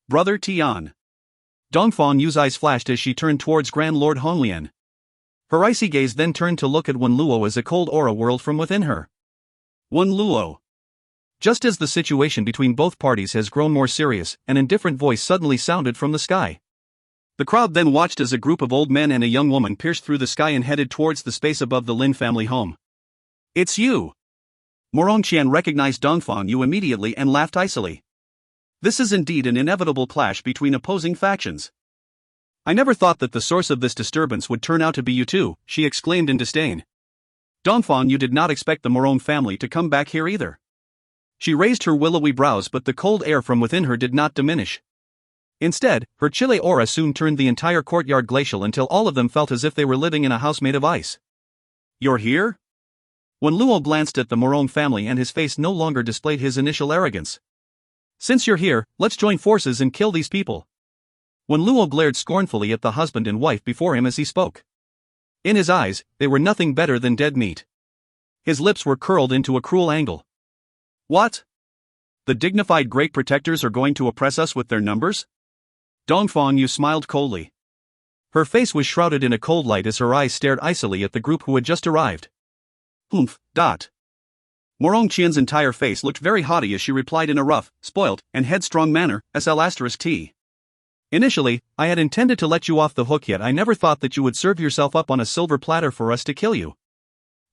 Brother Tian. Dongfang Yu's eyes flashed as she turned towards Grand Lord Hong Lian. Her icy gaze then turned to look at Wen Luo as a cold aura whirled from within her. Wen Luo. Just as the situation between both parties has grown more serious, an indifferent voice suddenly sounded from the sky. The crowd then watched as a group of old men and a young woman pierced through the sky and headed towards the space above the Lin family home. It's you! Morong Qian recognized Dongfang Yu immediately and laughed icily. This is indeed an inevitable clash between opposing factions. I never thought that the source of this disturbance would turn out to be you two, she exclaimed in disdain. Dongfang Yu did not expect the Morong family to come back here either. She raised her willowy brows, but the cold air from within her did not diminish. Instead, her chilly aura soon turned the entire courtyard glacial until all of them felt as if they were living in a house made of ice. You're here? When Luo glanced at the Morong family and his face no longer displayed his initial arrogance. Since you're here, let's join forces and kill these people. When Luo glared scornfully at the husband and wife before him as he spoke. In his eyes, they were nothing better than dead meat. His lips were curled into a cruel angle. What? The dignified great protectors are going to oppress us with their numbers? Dongfang Yu smiled coldly. Her face was shrouded in a cold light as her eyes stared icily at the group who had just arrived. Humph. Morong Qian's entire face looked very haughty as she replied in a rough, spoilt, and headstrong manner, SL*T. Initially, I had intended to let you off the hook, yet I never thought that you would serve yourself up on a silver platter for us to kill you.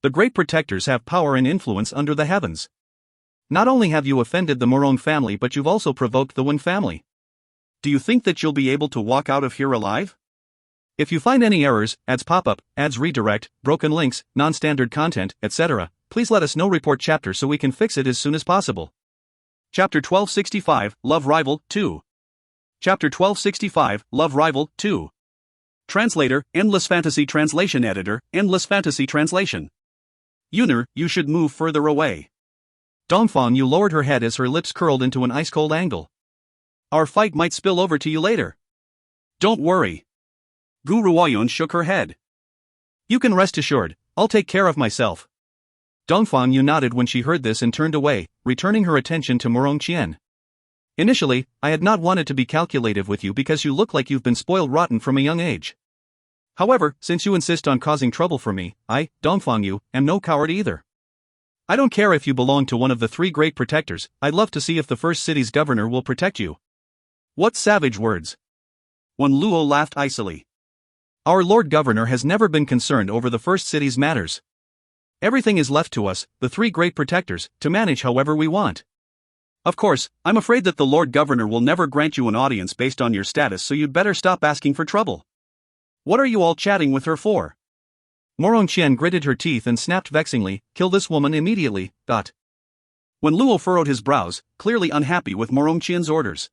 The great protectors have power and influence under the heavens. Not only have you offended the Morong family, but you've also provoked the Wen family. Do you think that you'll be able to walk out of here alive? If you find any errors, ads pop-up, ads redirect, broken links, non-standard content, etc., please let us know. Report chapter so we can fix it as soon as possible. Chapter 1265, Love Rival, 2. Chapter 1265, Love Rival, 2. Translator, Endless Fantasy Translation Editor, Endless Fantasy Translation. Yuner, you should move further away. Dongfang Yu lowered her head as her lips curled into an ice-cold angle. Our fight might spill over to you later. Don't worry. Gu Ruoyun shook her head. You can rest assured, I'll take care of myself. Dongfang Yu nodded when she heard this and turned away, returning her attention to Morong Qian. Initially, I had not wanted to be calculative with you because you look like you've been spoiled rotten from a young age. However, since you insist on causing trouble for me, I, Dongfang Yu, am no coward either. I don't care if you belong to one of the three great protectors, I'd love to see if the first city's governor will protect you. What savage words! Wen Luo laughed icily. Our Lord Governor has never been concerned over the first city's matters. Everything is left to us, the three great protectors, to manage however we want. Of course, I'm afraid that the Lord Governor will never grant you an audience based on your status, so you'd better stop asking for trouble. What are you all chatting with her for? Morong Qian gritted her teeth and snapped vexingly, kill this woman immediately. When Luo furrowed his brows, clearly unhappy with Morong Qian's orders.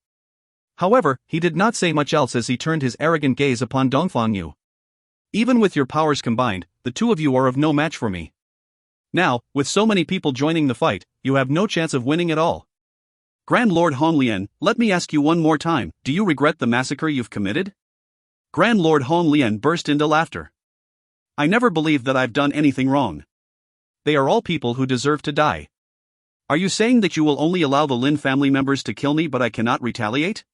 However, he did not say much else as he turned his arrogant gaze upon Dongfang Yu. Even with your powers combined, the two of you are of no match for me. Now, with so many people joining the fight, you have no chance of winning at all. Grand Lord Honglian, let me ask you one more time, do you regret the massacre you've committed? Grand Lord Honglian burst into laughter. I never believed that I've done anything wrong. They are all people who deserve to die. Are you saying that you will only allow the Lin family members to kill me but I cannot retaliate?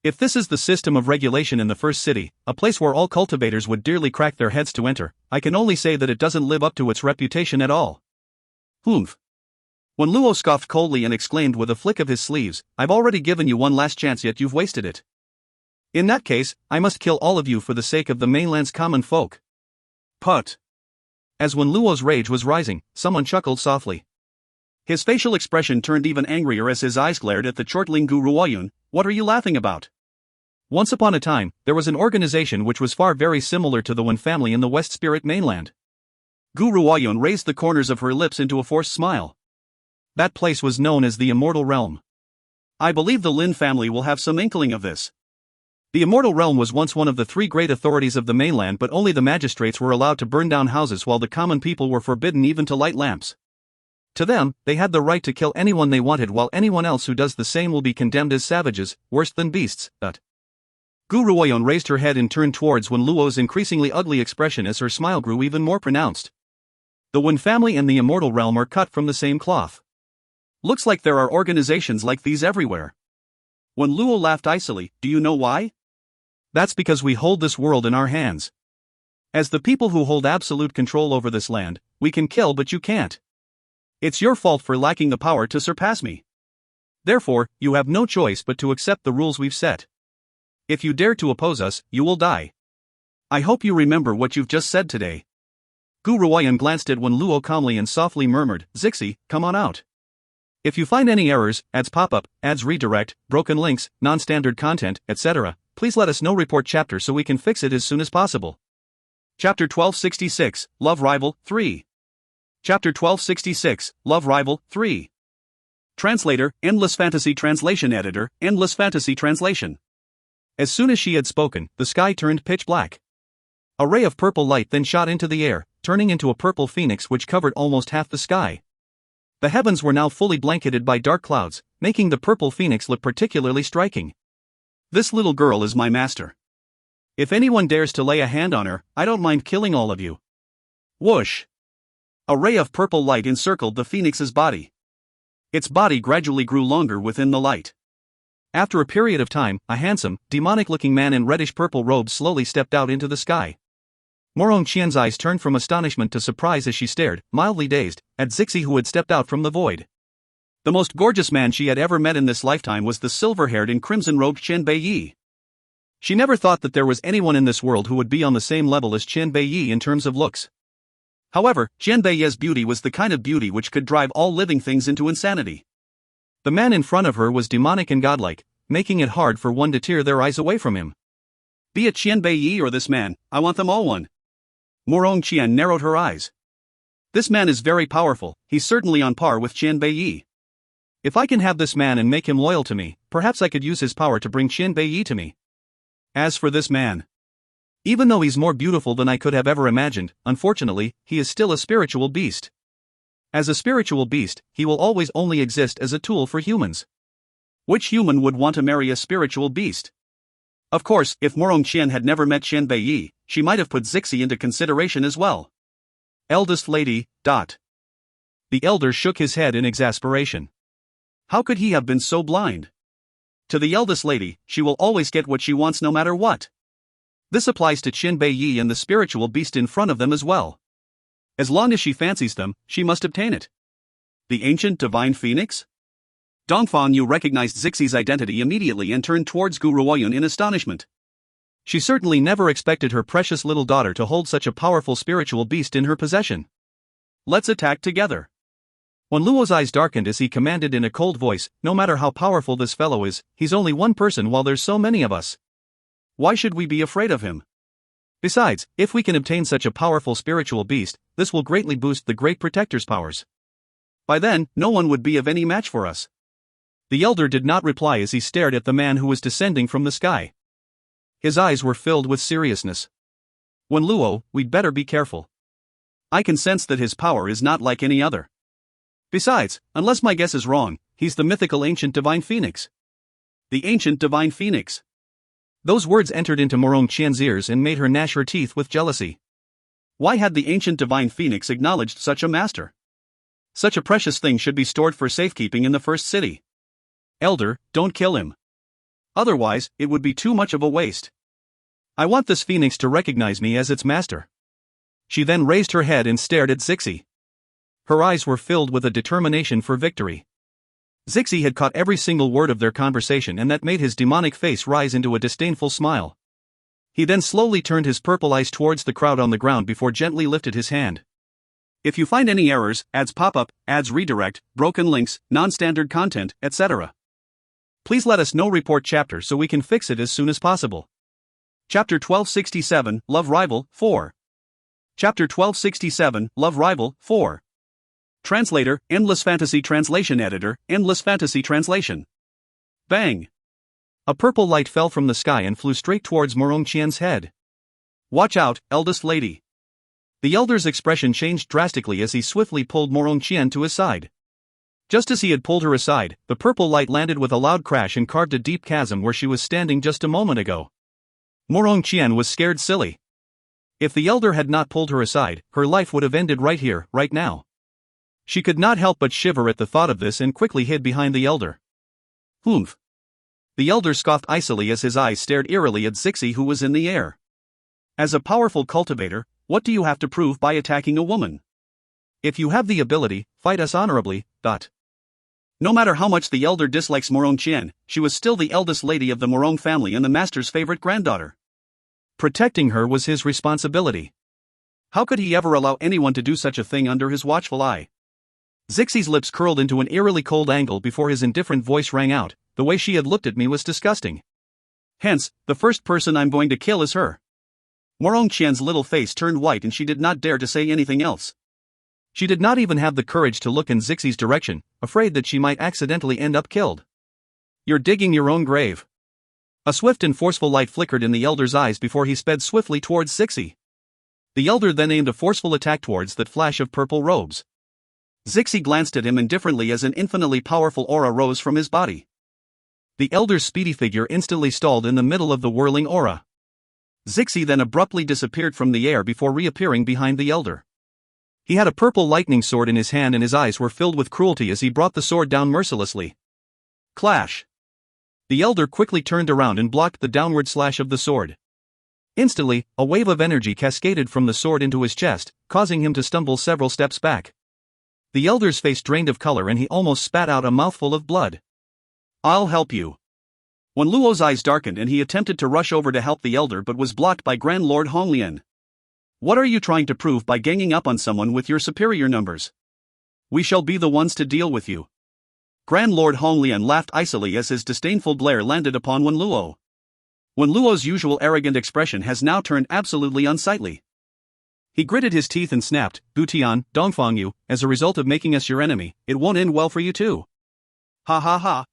If this is the system of regulation in the first city, a place where all cultivators would dearly crack their heads to enter, I can only say that it doesn't live up to its reputation at all. Humph. When Luo scoffed coldly and exclaimed with a flick of his sleeves, I've already given you one last chance yet you've wasted it. In that case, I must kill all of you for the sake of the mainland's common folk. Put. As when Luo's rage was rising, someone chuckled softly. His facial expression turned even angrier as his eyes glared at the chortling Gu Ruoyun. What are you laughing about? Once upon a time, there was an organization which was far very similar to the Wen family in the West Spirit mainland. Gu Ruoyun raised the corners of her lips into a forced smile. That place was known as the Immortal Realm. I believe the Lin family will have some inkling of this. The Immortal Realm was once one of the three great authorities of the mainland, but only the magistrates were allowed to burn down houses while the common people were forbidden even to light lamps. To them, they had the right to kill anyone they wanted, while anyone else who does the same will be condemned as savages, worse than beasts. Gu Ruoyun raised her head and turned towards Wen Luo's increasingly ugly expression as her smile grew even more pronounced. The Wen family and the Immortal Realm are cut from the same cloth. Looks like there are organizations like these everywhere. Wen Luo laughed icily. Do you know why? That's because we hold this world in our hands. As the people who hold absolute control over this land, we can kill but you can't. It's your fault for lacking the power to surpass me. Therefore, you have no choice but to accept the rules we've set. If you dare to oppose us, you will die. I hope you remember what you've just said today. Gu Ruoyun glanced at Wen Luo calmly and softly murmured, Zixi, come on out. If you find any errors, ads pop up, ads redirect, broken links, non-standard content, etc., please let us know. Report chapter so we can fix it as soon as possible. Chapter 1266, Love Rival, 3. Chapter 1266, Love Rival, 3. Translator, Endless Fantasy Translation Editor, Endless Fantasy Translation. As soon as she had spoken, the sky turned pitch black. A ray of purple light then shot into the air, turning into a purple phoenix which covered almost half the sky. The heavens were now fully blanketed by dark clouds, making the purple phoenix look particularly striking. This little girl is my master. If anyone dares to lay a hand on her, I don't mind killing all of you. Whoosh! A ray of purple light encircled the phoenix's body. Its body gradually grew longer within the light. After a period of time, a handsome, demonic-looking man in reddish-purple robes slowly stepped out into the sky. Morong Qian's eyes turned from astonishment to surprise as she stared, mildly dazed, at Zixi who had stepped out from the void. The most gorgeous man she had ever met in this lifetime was the silver-haired and crimson-robed Qian Beiyi. She never thought that there was anyone in this world who would be on the same level as Qian Beiyi in terms of looks. However, Qian Beiyi's beauty was the kind of beauty which could drive all living things into insanity. The man in front of her was demonic and godlike, making it hard for one to tear their eyes away from him. Be it Qian Beiyi or this man, I want them all one. Morong Qian narrowed her eyes. This man is very powerful, he's certainly on par with Qian Beiyi. If I can have this man and make him loyal to me, perhaps I could use his power to bring Qian Beiyi to me. As for this man, even though he's more beautiful than I could have ever imagined, unfortunately, he is still a spiritual beast. As a spiritual beast, he will always only exist as a tool for humans. Which human would want to marry a spiritual beast? Of course, if Morong Qian had never met Qian Beiyi, she might have put Zixi into consideration as well. Eldest lady, ... The elder shook his head in exasperation. How could he have been so blind? To the eldest lady, she will always get what she wants no matter what. This applies to Qian Beiyi and the spiritual beast in front of them as well. As long as she fancies them, she must obtain it. The ancient divine phoenix? Dongfang Yu recognized Zixi's identity immediately and turned towards Gu Ruoyun in astonishment. She certainly never expected her precious little daughter to hold such a powerful spiritual beast in her possession. Let's attack together. When Luo's eyes darkened as he commanded in a cold voice, no matter how powerful this fellow is, he's only one person while there's so many of us. Why should we be afraid of him? Besides, if we can obtain such a powerful spiritual beast, this will greatly boost the Great Protector's powers. By then, no one would be of any match for us. The elder did not reply as he stared at the man who was descending from the sky. His eyes were filled with seriousness. Wenluo, we'd better be careful. I can sense that his power is not like any other. Besides, unless my guess is wrong, he's the mythical ancient divine phoenix. The ancient divine phoenix. Those words entered into Morong Qian's ears and made her gnash her teeth with jealousy. Why had the ancient divine phoenix acknowledged such a master? Such a precious thing should be stored for safekeeping in the first city. Elder, don't kill him. Otherwise, it would be too much of a waste. I want this phoenix to recognize me as its master. She then raised her head and stared at Zixi. Her eyes were filled with a determination for victory. Zixi had caught every single word of their conversation, and that made his demonic face rise into a disdainful smile. He then slowly turned his purple eyes towards the crowd on the ground before gently lifted his hand. If you find any errors, ads pop up, ads redirect, broken links, non-standard content, etc., please let us know. Report chapter so we can fix it as soon as possible. Chapter 1267, Love Rival, 4. Chapter 1267, Love Rival, 4. Translator, Endless Fantasy Translation Editor, Endless Fantasy Translation. Bang! A purple light fell from the sky and flew straight towards Morong Qian's head. Watch out, eldest lady. The elder's expression changed drastically as he swiftly pulled Morong Qian to his side. Just as he had pulled her aside, the purple light landed with a loud crash and carved a deep chasm where she was standing just a moment ago. Morong Qian was scared silly. If the elder had not pulled her aside, her life would have ended right here, right now. She could not help but shiver at the thought of this and quickly hid behind the elder. Humph. The elder scoffed icily as his eyes stared eerily at Zixi, who was in the air. As a powerful cultivator, what do you have to prove by attacking a woman? If you have the ability, fight us honorably. No matter how much the elder dislikes Morong Qian, she was still the eldest lady of the Morong family and the master's favorite granddaughter. Protecting her was his responsibility. How could he ever allow anyone to do such a thing under his watchful eye? Zixi's lips curled into an eerily cold angle before his indifferent voice rang out. The way she had looked at me was disgusting. Hence, the first person I'm going to kill is her. Morong Qian's little face turned white and she did not dare to say anything else. She did not even have the courage to look in Zixi's direction, afraid that she might accidentally end up killed. You're digging your own grave. A swift and forceful light flickered in the elder's eyes before he sped swiftly towards Zixi. The elder then aimed a forceful attack towards that flash of purple robes. Zixi glanced at him indifferently as an infinitely powerful aura rose from his body. The elder's speedy figure instantly stalled in the middle of the whirling aura. Zixi then abruptly disappeared from the air before reappearing behind the elder. He had a purple lightning sword in his hand and his eyes were filled with cruelty as he brought the sword down mercilessly. Clash! The elder quickly turned around and blocked the downward slash of the sword. Instantly, a wave of energy cascaded from the sword into his chest, causing him to stumble several steps back. The elder's face drained of color and he almost spat out a mouthful of blood. I'll help you. Wenluo's eyes darkened and he attempted to rush over to help the elder but was blocked by Grand Lord Honglian. What are you trying to prove by ganging up on someone with your superior numbers? We shall be the ones to deal with you. Grand Lord Honglian laughed icily as his disdainful glare landed upon Wenluo. Wenluo's usual arrogant expression has now turned absolutely unsightly. He gritted his teeth and snapped, Butian, Dongfang you, as a result of making us your enemy, it won't end well for you too. Ha ha ha.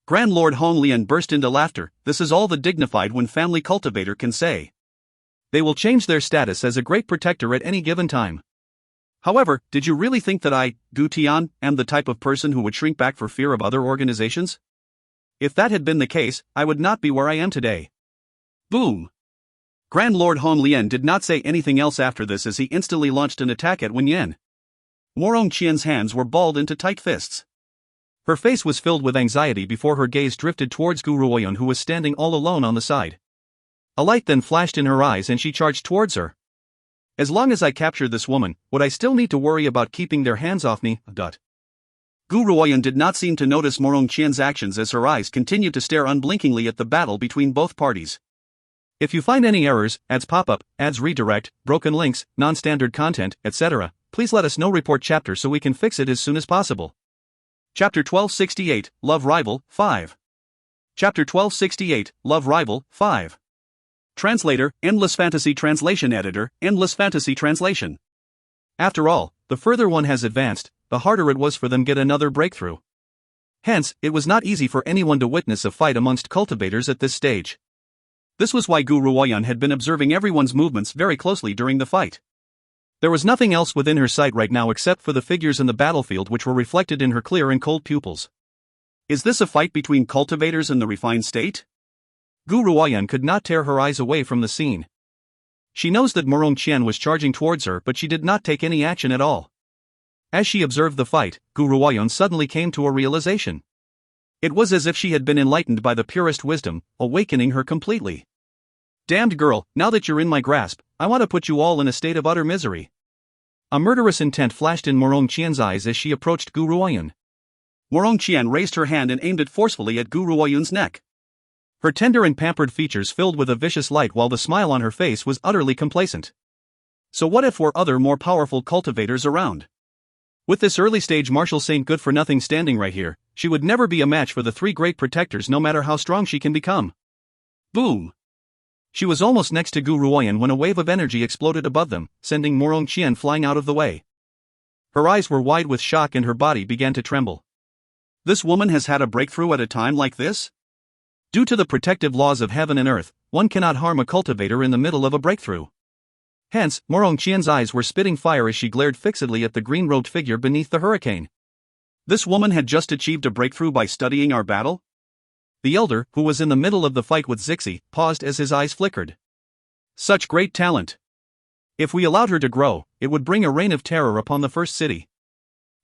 Grand Lord Honglian burst into laughter. This is all the dignified Wen family cultivator can say. They will change their status as a great protector at any given time. However, did you really think that I, Gu Tian, am the type of person who would shrink back for fear of other organizations? If that had been the case, I would not be where I am today. Boom! Grand Lord Honglian did not say anything else after this as he instantly launched an attack at Wen Yan. Morong Qian's hands were balled into tight fists. Her face was filled with anxiety before her gaze drifted towards Gu Ruoyun, who was standing all alone on the side. A light then flashed in her eyes and she charged towards her. As long as I capture this woman, would I still need to worry about keeping their hands off me? Gu Ruoyun did not seem to notice Morong Qian's actions as her eyes continued to stare unblinkingly at the battle between both parties. If you find any errors, ads pop up, ads redirect, broken links, non-standard content, etc., please let us know. Report chapter so we can fix it as soon as possible. Chapter 1268, Love Rival, 5. Chapter 1268, Love Rival, 5. Translator, Endless Fantasy Translation Editor, Endless Fantasy Translation. After all, the further one has advanced, the harder it was for them get another breakthrough. Hence, it was not easy for anyone to witness a fight amongst cultivators at this stage. This was why Gu Ruoyan had been observing everyone's movements very closely during the fight. There was nothing else within her sight right now except for the figures in the battlefield which were reflected in her clear and cold pupils. Is this a fight between cultivators and the refined state? Gu Ruoyan could not tear her eyes away from the scene. She knows that Morong Qian was charging towards her, but she did not take any action at all. As she observed the fight, Gu Ruoyan suddenly came to a realization. It was as if she had been enlightened by the purest wisdom, awakening her completely. Damned girl, now that you're in my grasp, I want to put you all in a state of utter misery. A murderous intent flashed in Morong Qian's eyes as she approached Gu Ruoyan. Morong Qian raised her hand and aimed it forcefully at Gu Ruoyan's neck. Her tender and pampered features filled with a vicious light while the smile on her face was utterly complacent. So what if were other more powerful cultivators around? With this early-stage martial saint good-for-nothing standing right here, she would never be a match for the three great protectors no matter how strong she can become. Boom! She was almost next to Gu Ruoyan when a wave of energy exploded above them, sending Morong Qian flying out of the way. Her eyes were wide with shock and her body began to tremble. This woman has had a breakthrough at a time like this? Due to the protective laws of heaven and earth, one cannot harm a cultivator in the middle of a breakthrough. Hence, Morong Qian's eyes were spitting fire as she glared fixedly at the green-robed figure beneath the hurricane. This woman had just achieved a breakthrough by studying our battle? The elder, who was in the middle of the fight with Zixi, paused as his eyes flickered. Such great talent! If we allowed her to grow, it would bring a reign of terror upon the first city.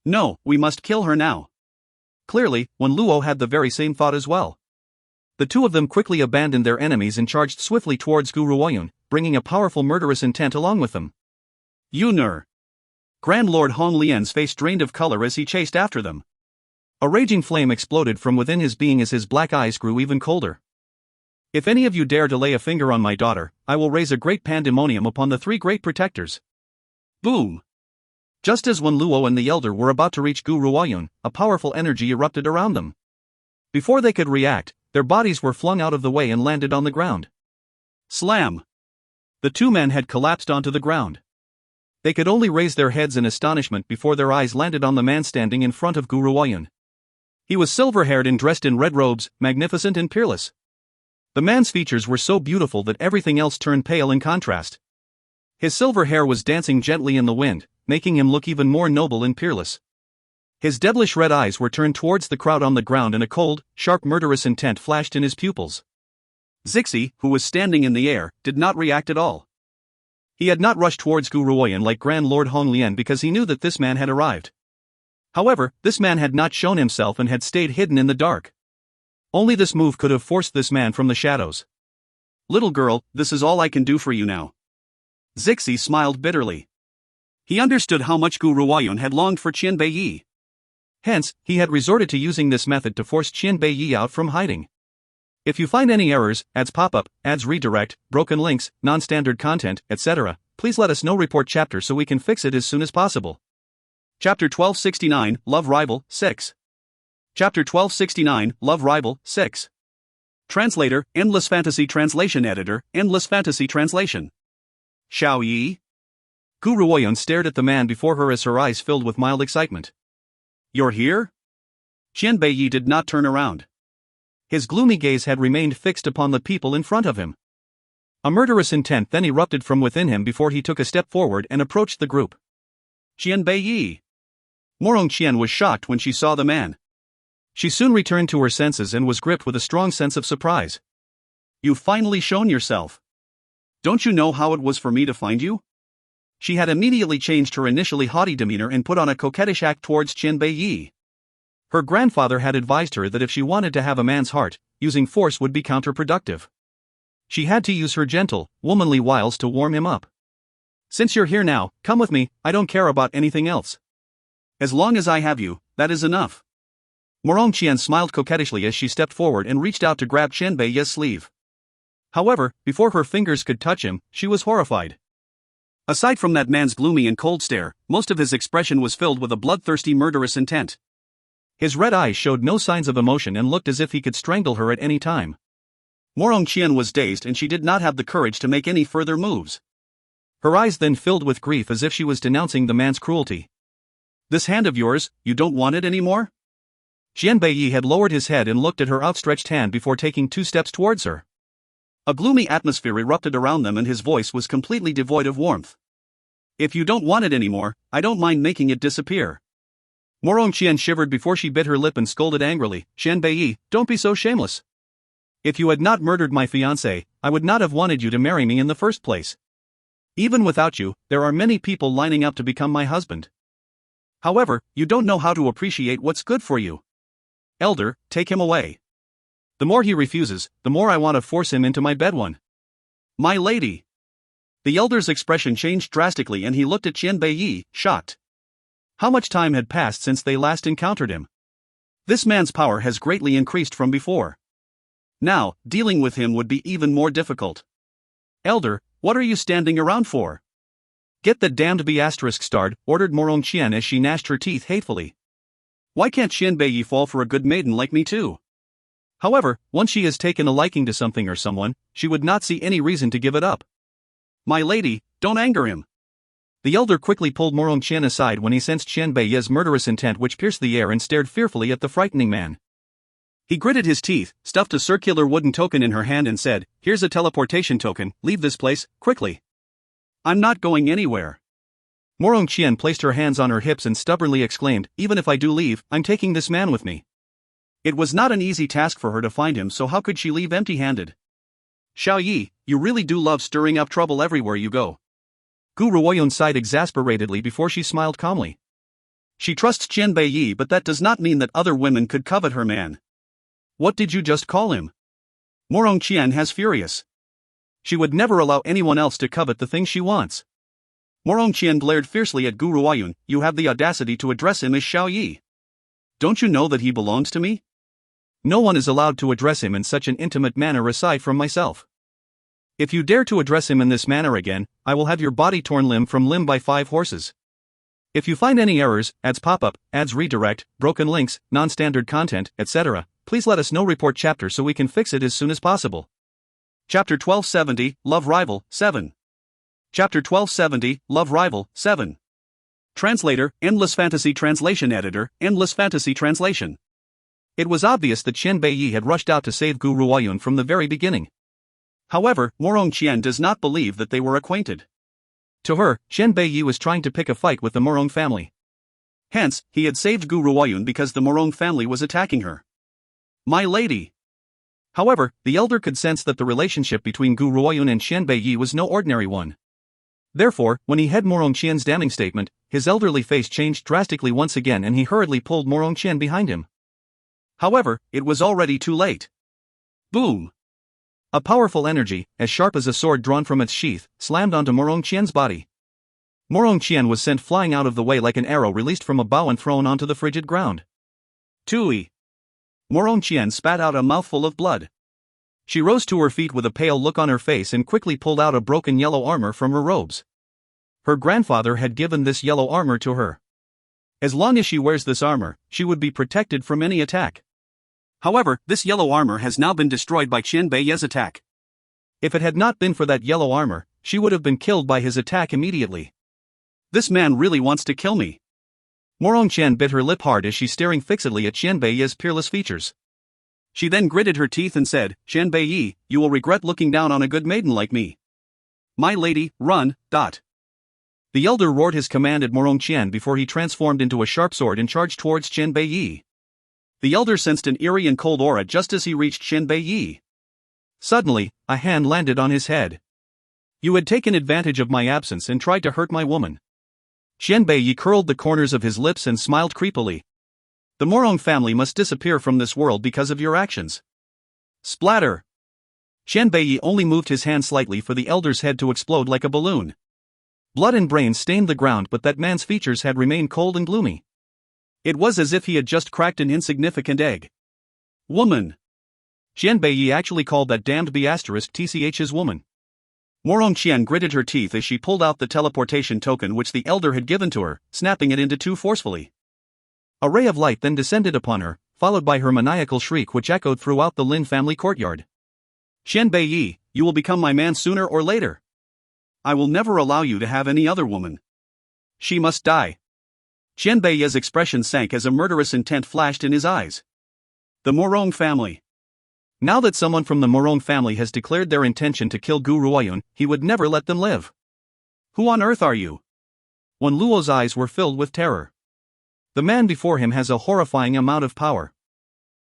No, we must kill her now. Clearly, Wen Luo had the very same thought as well. The two of them quickly abandoned their enemies and charged swiftly towards Gu Ruoyan, bringing a powerful murderous intent along with them. Yun'er! Grand Lord Hong Lian's face drained of color as he chased after them. A raging flame exploded from within his being as his black eyes grew even colder. If any of you dare to lay a finger on my daughter, I will raise a great pandemonium upon the three great protectors. Boom! Just as Wen Luo and the elder were about to reach Gu Ruoyan, a powerful energy erupted around them. Before they could react, their bodies were flung out of the way and landed on the ground. Slam! The two men had collapsed onto the ground. They could only raise their heads in astonishment before their eyes landed on the man standing in front of Gu Ruoyan. He was silver-haired and dressed in red robes, magnificent and peerless. The man's features were so beautiful that everything else turned pale in contrast. His silver hair was dancing gently in the wind, making him look even more noble and peerless. His devilish red eyes were turned towards the crowd on the ground and a cold, sharp murderous intent flashed in his pupils. Zixi, who was standing in the air, did not react at all. He had not rushed towards Gu Ruoyan like Grand Lord Hong Lian because he knew that this man had arrived. However, this man had not shown himself and had stayed hidden in the dark. Only this move could have forced this man from the shadows. Little girl, this is all I can do for you now. Zixi smiled bitterly. He understood how much Gu Ruoyan had longed for Qian Beiyi. Hence, he had resorted to using this method to force Qian Beiyi out from hiding. If you find any errors, ads pop-up, ads redirect, broken links, non-standard content, etc., please let us know. Report chapter so we can fix it as soon as possible. Chapter 1269, Love Rival, 6. Chapter 1269, Love Rival, 6. Translator, Endless Fantasy Translation Editor, Endless Fantasy Translation. Xiao Yi? Gu Ruoyan stared at the man before her as her eyes filled with mild excitement. You're here? Qian Beiyi did not turn around. His gloomy gaze had remained fixed upon the people in front of him. A murderous intent then erupted from within him before he took a step forward and approached the group. Qian Beiyi. Morong Qian was shocked when she saw the man. She soon returned to her senses and was gripped with a strong sense of surprise. You've finally shown yourself. Don't you know how it was for me to find you? She had immediately changed her initially haughty demeanor and put on a coquettish act towards Qian Beiyi. Her grandfather had advised her that if she wanted to have a man's heart, using force would be counterproductive. She had to use her gentle, womanly wiles to warm him up. Since you're here now, come with me, I don't care about anything else. As long as I have you, that is enough. Morong Qian smiled coquettishly as she stepped forward and reached out to grab Qian Beiyi's sleeve. However, before her fingers could touch him, she was horrified. Aside from that man's gloomy and cold stare, most of his expression was filled with a bloodthirsty murderous intent. His red eyes showed no signs of emotion and looked as if he could strangle her at any time. Morong Qian was dazed and she did not have the courage to make any further moves. Her eyes then filled with grief as if she was denouncing the man's cruelty. This hand of yours, you don't want it anymore? Qian Beiyi had lowered his head and looked at her outstretched hand before taking 2 steps towards her. A gloomy atmosphere erupted around them and his voice was completely devoid of warmth. If you don't want it anymore, I don't mind making it disappear. Morong Qian shivered before she bit her lip and scolded angrily, Qian Beiyi, don't be so shameless. If you had not murdered my fiancé, I would not have wanted you to marry me in the first place. Even without you, there are many people lining up to become my husband. However, you don't know how to appreciate what's good for you. Elder, take him away. The more he refuses, the more I want to force him into my bed. My lady. The elder's expression changed drastically and he looked at Qian Beiyi, shocked. How much time had passed since they last encountered him? This man's power has greatly increased from before. Now, dealing with him would be even more difficult. Elder, what are you standing around for? Get the damned B****, ordered Morong Qian as she gnashed her teeth hatefully. Why can't Qian Beiyi fall for a good maiden like me too? However, once she has taken a liking to something or someone, she would not see any reason to give it up. My lady, don't anger him. The elder quickly pulled Morong Qian aside when he sensed Qian Beiyi's murderous intent, which pierced the air, and stared fearfully at the frightening man. He gritted his teeth, stuffed a circular wooden token in her hand and said, here's a teleportation token, leave this place, quickly. I'm not going anywhere. Morong Qian placed her hands on her hips and stubbornly exclaimed, even if I do leave, I'm taking this man with me. It was not an easy task for her to find him, so how could she leave empty-handed? Xiao Yi, you really do love stirring up trouble everywhere you go. Gu Ruoyun sighed exasperatedly before she smiled calmly. She trusts Qian Beiyi, but that does not mean that other women could covet her man. What did you just call him? Morong Qian has furious. She would never allow anyone else to covet the thing she wants. Morong Qian glared fiercely at Gu Ruoyun, you have the audacity to address him as Xiao Yi. Don't you know that he belongs to me? No one is allowed to address him in such an intimate manner aside from myself. If you dare to address him in this manner again, I will have your body torn limb from limb by 5 horses. If you find any errors, ads pop up, ads redirect, broken links, non-standard content, etc., please let us know. Report chapter so we can fix it as soon as possible. Chapter 1270, Love Rival, 7. Chapter 1270, Love Rival, 7. Translator, Endless Fantasy Translation Editor, Endless Fantasy Translation. It was obvious that Qian Beiyi had rushed out to save Gu Ruoyun from the very beginning. However, Morong Qian does not believe that they were acquainted. To her, Qian Beiyi was trying to pick a fight with the Morong family. Hence, he had saved Gu Ruoyun because the Morong family was attacking her. My lady. However, the elder could sense that the relationship between Gu Ruoyun and Qian Beiyi was no ordinary one. Therefore, when he heard Morong Qian's damning statement, his elderly face changed drastically once again and he hurriedly pulled Morong Qian behind him. However, it was already too late. Boom! A powerful energy, as sharp as a sword drawn from its sheath, slammed onto Morong Qian's body. Morong Qian was sent flying out of the way like an arrow released from a bow and thrown onto the frigid ground. Tui! Morong Qian spat out a mouthful of blood. She rose to her feet with a pale look on her face and quickly pulled out a broken yellow armor from her robes. Her grandfather had given this yellow armor to her. As long as she wears this armor, she would be protected from any attack. However, this yellow armor has now been destroyed by Qian Beiyi's attack. If it had not been for that yellow armor, she would have been killed by his attack immediately. This man really wants to kill me. Morong Qian bit her lip hard as she staring fixedly at Qian Beiyi's peerless features. She then gritted her teeth and said, Qian Beiyi, you will regret looking down on a good maiden like me. My lady, run, dot. The elder roared his command at Morong Qian before he transformed into a sharp sword and charged towards Qian Beiyi. The elder sensed an eerie and cold aura just as he reached Qian Beiyi. Suddenly, a hand landed on his head. You had taken advantage of my absence and tried to hurt my woman. Qian Beiyi curled the corners of his lips and smiled creepily. The Morong family must disappear from this world because of your actions. Splatter! Qian Beiyi only moved his hand slightly for the elder's head to explode like a balloon. Blood and brains stained the ground, but that man's features had remained cold and gloomy. It was as if he had just cracked an insignificant egg. Woman! Qian Beiyi actually called that damned B****th his woman. Morong Qian gritted her teeth as she pulled out the teleportation token which the elder had given to her, snapping it into 2 forcefully. A ray of light then descended upon her, followed by her maniacal shriek which echoed throughout the Lin family courtyard. Qian Beiyi, you will become my man sooner or later. I will never allow you to have any other woman. She must die. Qianbei's expression sank as a murderous intent flashed in his eyes. The Morong family. Now that someone from the Morong family has declared their intention to kill Gu Ruoyun, he would never let them live. Who on earth are you? Wen Luo's eyes were filled with terror. The man before him has a horrifying amount of power.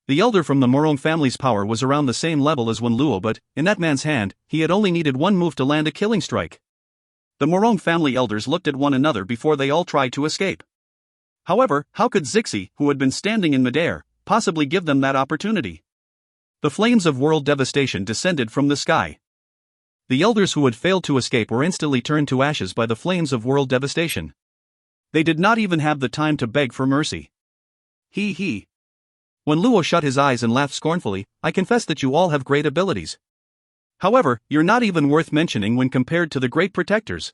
The elder from the Morong family's power was around the same level as Wen Luo, but, in that man's hand, he had only needed one move to land a killing strike. The Morong family elders looked at one another before they all tried to escape. However, how could Zixi, who had been standing in midair, possibly give them that opportunity? The flames of world devastation descended from the sky. The elders who had failed to escape were instantly turned to ashes by the flames of world devastation. They did not even have the time to beg for mercy. He. Wen Luo shut his eyes and laughed scornfully, I confess that you all have great abilities. However, you're not even worth mentioning when compared to the Great Protectors.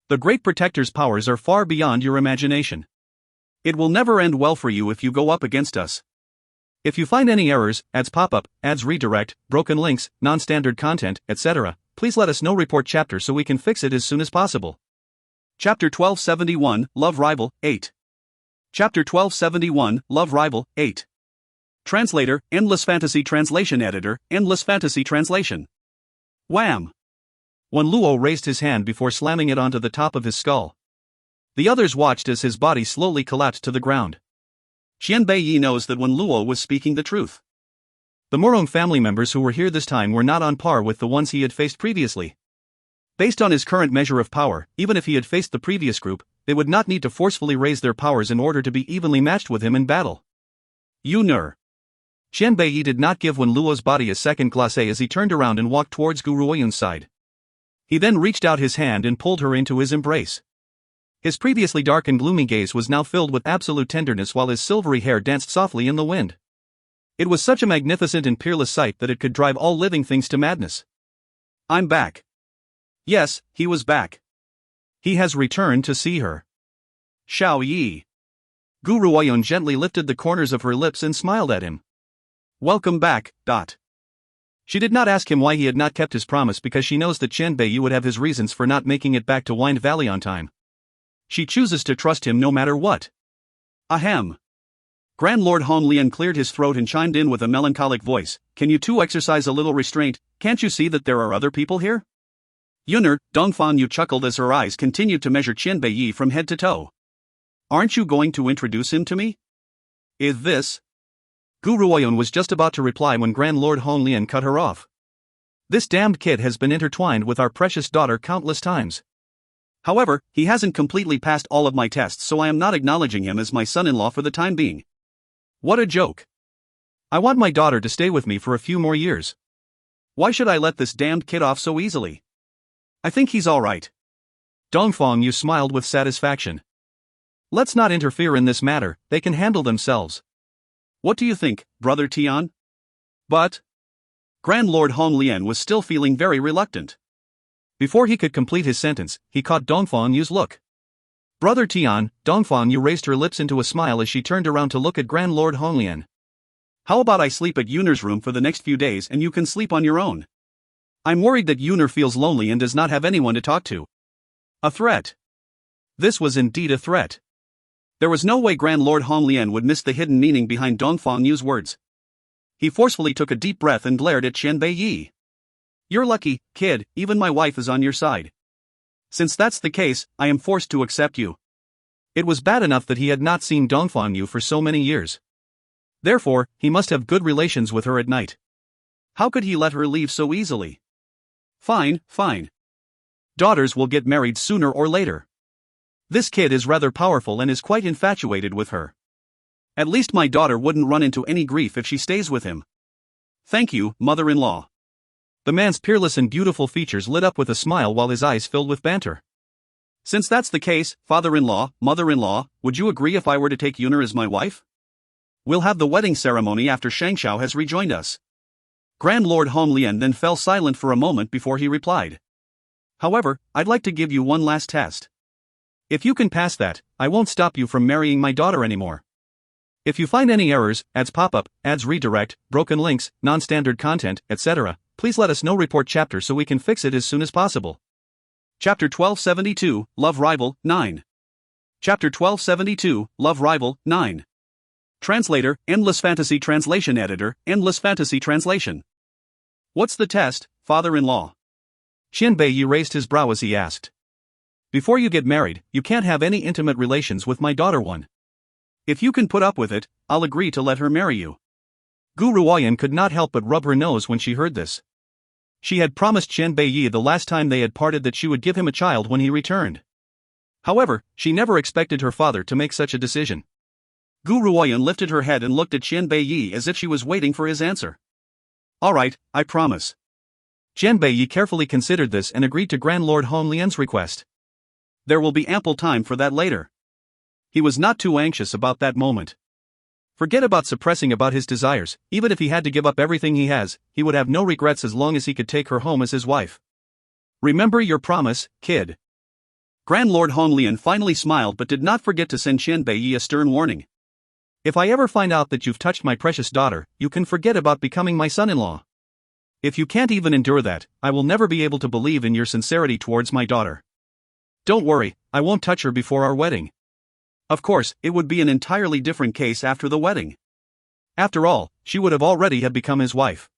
The Great Protector's powers are far beyond your imagination. It will never end well for you if you go up against us. If you find any errors, ads pop up, ads redirect, broken links, non-standard content, etc., please let us know. Report chapter so we can fix it as soon as possible. Chapter 1271, Love Rival, 8. Chapter 1271, Love Rival, 8. Translator, Endless Fantasy Translation Editor, Endless Fantasy Translation. Wham! Wen Luo raised his hand before slamming it onto the top of his skull. The others watched as his body slowly collapsed to the ground. Qianbei knows that Wen Luo was speaking the truth. The Morong family members who were here this time were not on par with the ones he had faced previously. Based on his current measure of power, even if he had faced the previous group, they would not need to forcefully raise their powers in order to be evenly matched with him in battle. Yun'er. Qianbei did not give Wen Luo's body a second glacé as he turned around and walked towards Gu Ruoyun's side. He then reached out his hand and pulled her into his embrace. His previously dark and gloomy gaze was now filled with absolute tenderness while his silvery hair danced softly in the wind. It was such a magnificent and peerless sight that it could drive all living things to madness. I'm back. Yes, he was back. He has returned to see her. Xiao Yi. Gu Ruoyun gently lifted the corners of her lips and smiled at him. Welcome back. She did not ask him why he had not kept his promise because she knows that Qianbei would have his reasons for not making it back to Wind Valley on time. She chooses to trust him no matter what. Ahem. Grand Lord Hong Lian cleared his throat and chimed in with a melancholic voice, can you two exercise a little restraint, can't you see that there are other people here? Yun'er, Dongfang Yu chuckled as her eyes continued to measure Qianbei from head to toe. Aren't you going to introduce him to me? Is this? Gu Ruoyun was just about to reply when Grand Lord Hong Lian cut her off. This damned kid has been intertwined with our precious daughter countless times. However, he hasn't completely passed all of my tests, so I am not acknowledging him as my son-in-law for the time being. What a joke. I want my daughter to stay with me for a few more years. Why should I let this damned kid off so easily? I think he's alright. Dongfang Yu smiled with satisfaction. Let's not interfere in this matter, they can handle themselves. What do you think, Brother Tian? But Grand Lord Hong Lian was still feeling very reluctant. Before he could complete his sentence, he caught Dongfang Yu's look. Brother Tian, Dongfang Yu raised her lips into a smile as she turned around to look at Grand Lord Hong Lian. How about I sleep at Yun'er's room for the next few days and you can sleep on your own? I'm worried that Yun'er feels lonely and does not have anyone to talk to. A threat. This was indeed a threat. There was no way Grand Lord Hong Lian would miss the hidden meaning behind Dongfang Yu's words. He forcefully took a deep breath and glared at Qianbei. You're lucky, kid, even my wife is on your side. Since that's the case, I am forced to accept you. It was bad enough that he had not seen Dongfang Yu for so many years. Therefore, he must have good relations with her at night. How could he let her leave so easily? Fine. Daughters will get married sooner or later. This kid is rather powerful and is quite infatuated with her. At least my daughter wouldn't run into any grief if she stays with him. Thank you, mother-in-law. The man's peerless and beautiful features lit up with a smile while his eyes filled with banter. Since that's the case, father-in-law, mother-in-law, would you agree if I were to take Yun'er as my wife? We'll have the wedding ceremony after Shangshao has rejoined us. Grand Lord Hong Lian then fell silent for a moment before he replied. However, I'd like to give you one last test. If you can pass that, I won't stop you from marrying my daughter anymore. If you find any errors, ads pop up, ads redirect, broken links, non-standard content, etc., please let us know. Report chapter so we can fix it as soon as possible. Chapter 1272, Love Rival, 9. Chapter 1272, Love Rival, 9. Translator, Endless Fantasy Translation Editor, Endless Fantasy Translation. What's the test, father-in-law? Qianbei raised his brow as he asked. Before you get married, you can't have any intimate relations with my daughter one. If you can put up with it, I'll agree to let her marry you. Gu Ruoyan could not help but rub her nose when she heard this. She had promised Qianbei the last time they had parted that she would give him a child when he returned. However, she never expected her father to make such a decision. Gu Ruoyan lifted her head and looked at Qianbei as if she was waiting for his answer. All right, I promise. Qianbei carefully considered this and agreed to Grand Lord Hong Lian's request. There will be ample time for that later. He was not too anxious about that moment. Forget about suppressing about his desires. Even if he had to give up everything he has, he would have no regrets as long as he could take her home as his wife. Remember your promise, kid. Grand Lord Hong Lian finally smiled but did not forget to send Qianbei a stern warning. If I ever find out that you've touched my precious daughter, you can forget about becoming my son-in-law. If you can't even endure that, I will never be able to believe in your sincerity towards my daughter. Don't worry, I won't touch her before our wedding. Of course, it would be an entirely different case after the wedding. After all, she would have already have become his wife.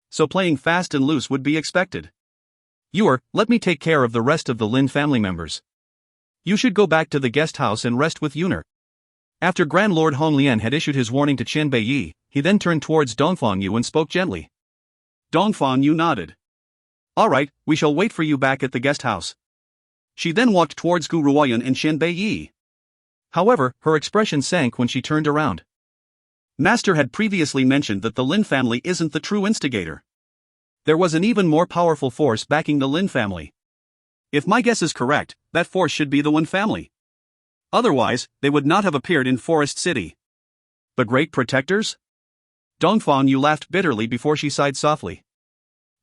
So playing fast and loose would be expected. Let me take care of the rest of the Lin family members. You should go back to the guest house and rest with Yuner. After Grand Lord Hong Lian had issued his warning to Qianbei, he then turned towards Dongfang Yu and spoke gently. Dongfang Yu nodded. All right, we shall wait for you back at the guest house. She then walked towards Gu Ruoyan and Qianbei. However, her expression sank when she turned around. Master had previously mentioned that the Lin family isn't the true instigator. There was an even more powerful force backing the Lin family. If my guess is correct, that force should be the Wen family. Otherwise, they would not have appeared in Forest City. The Great Protectors? Dongfang Yu laughed bitterly before she sighed softly.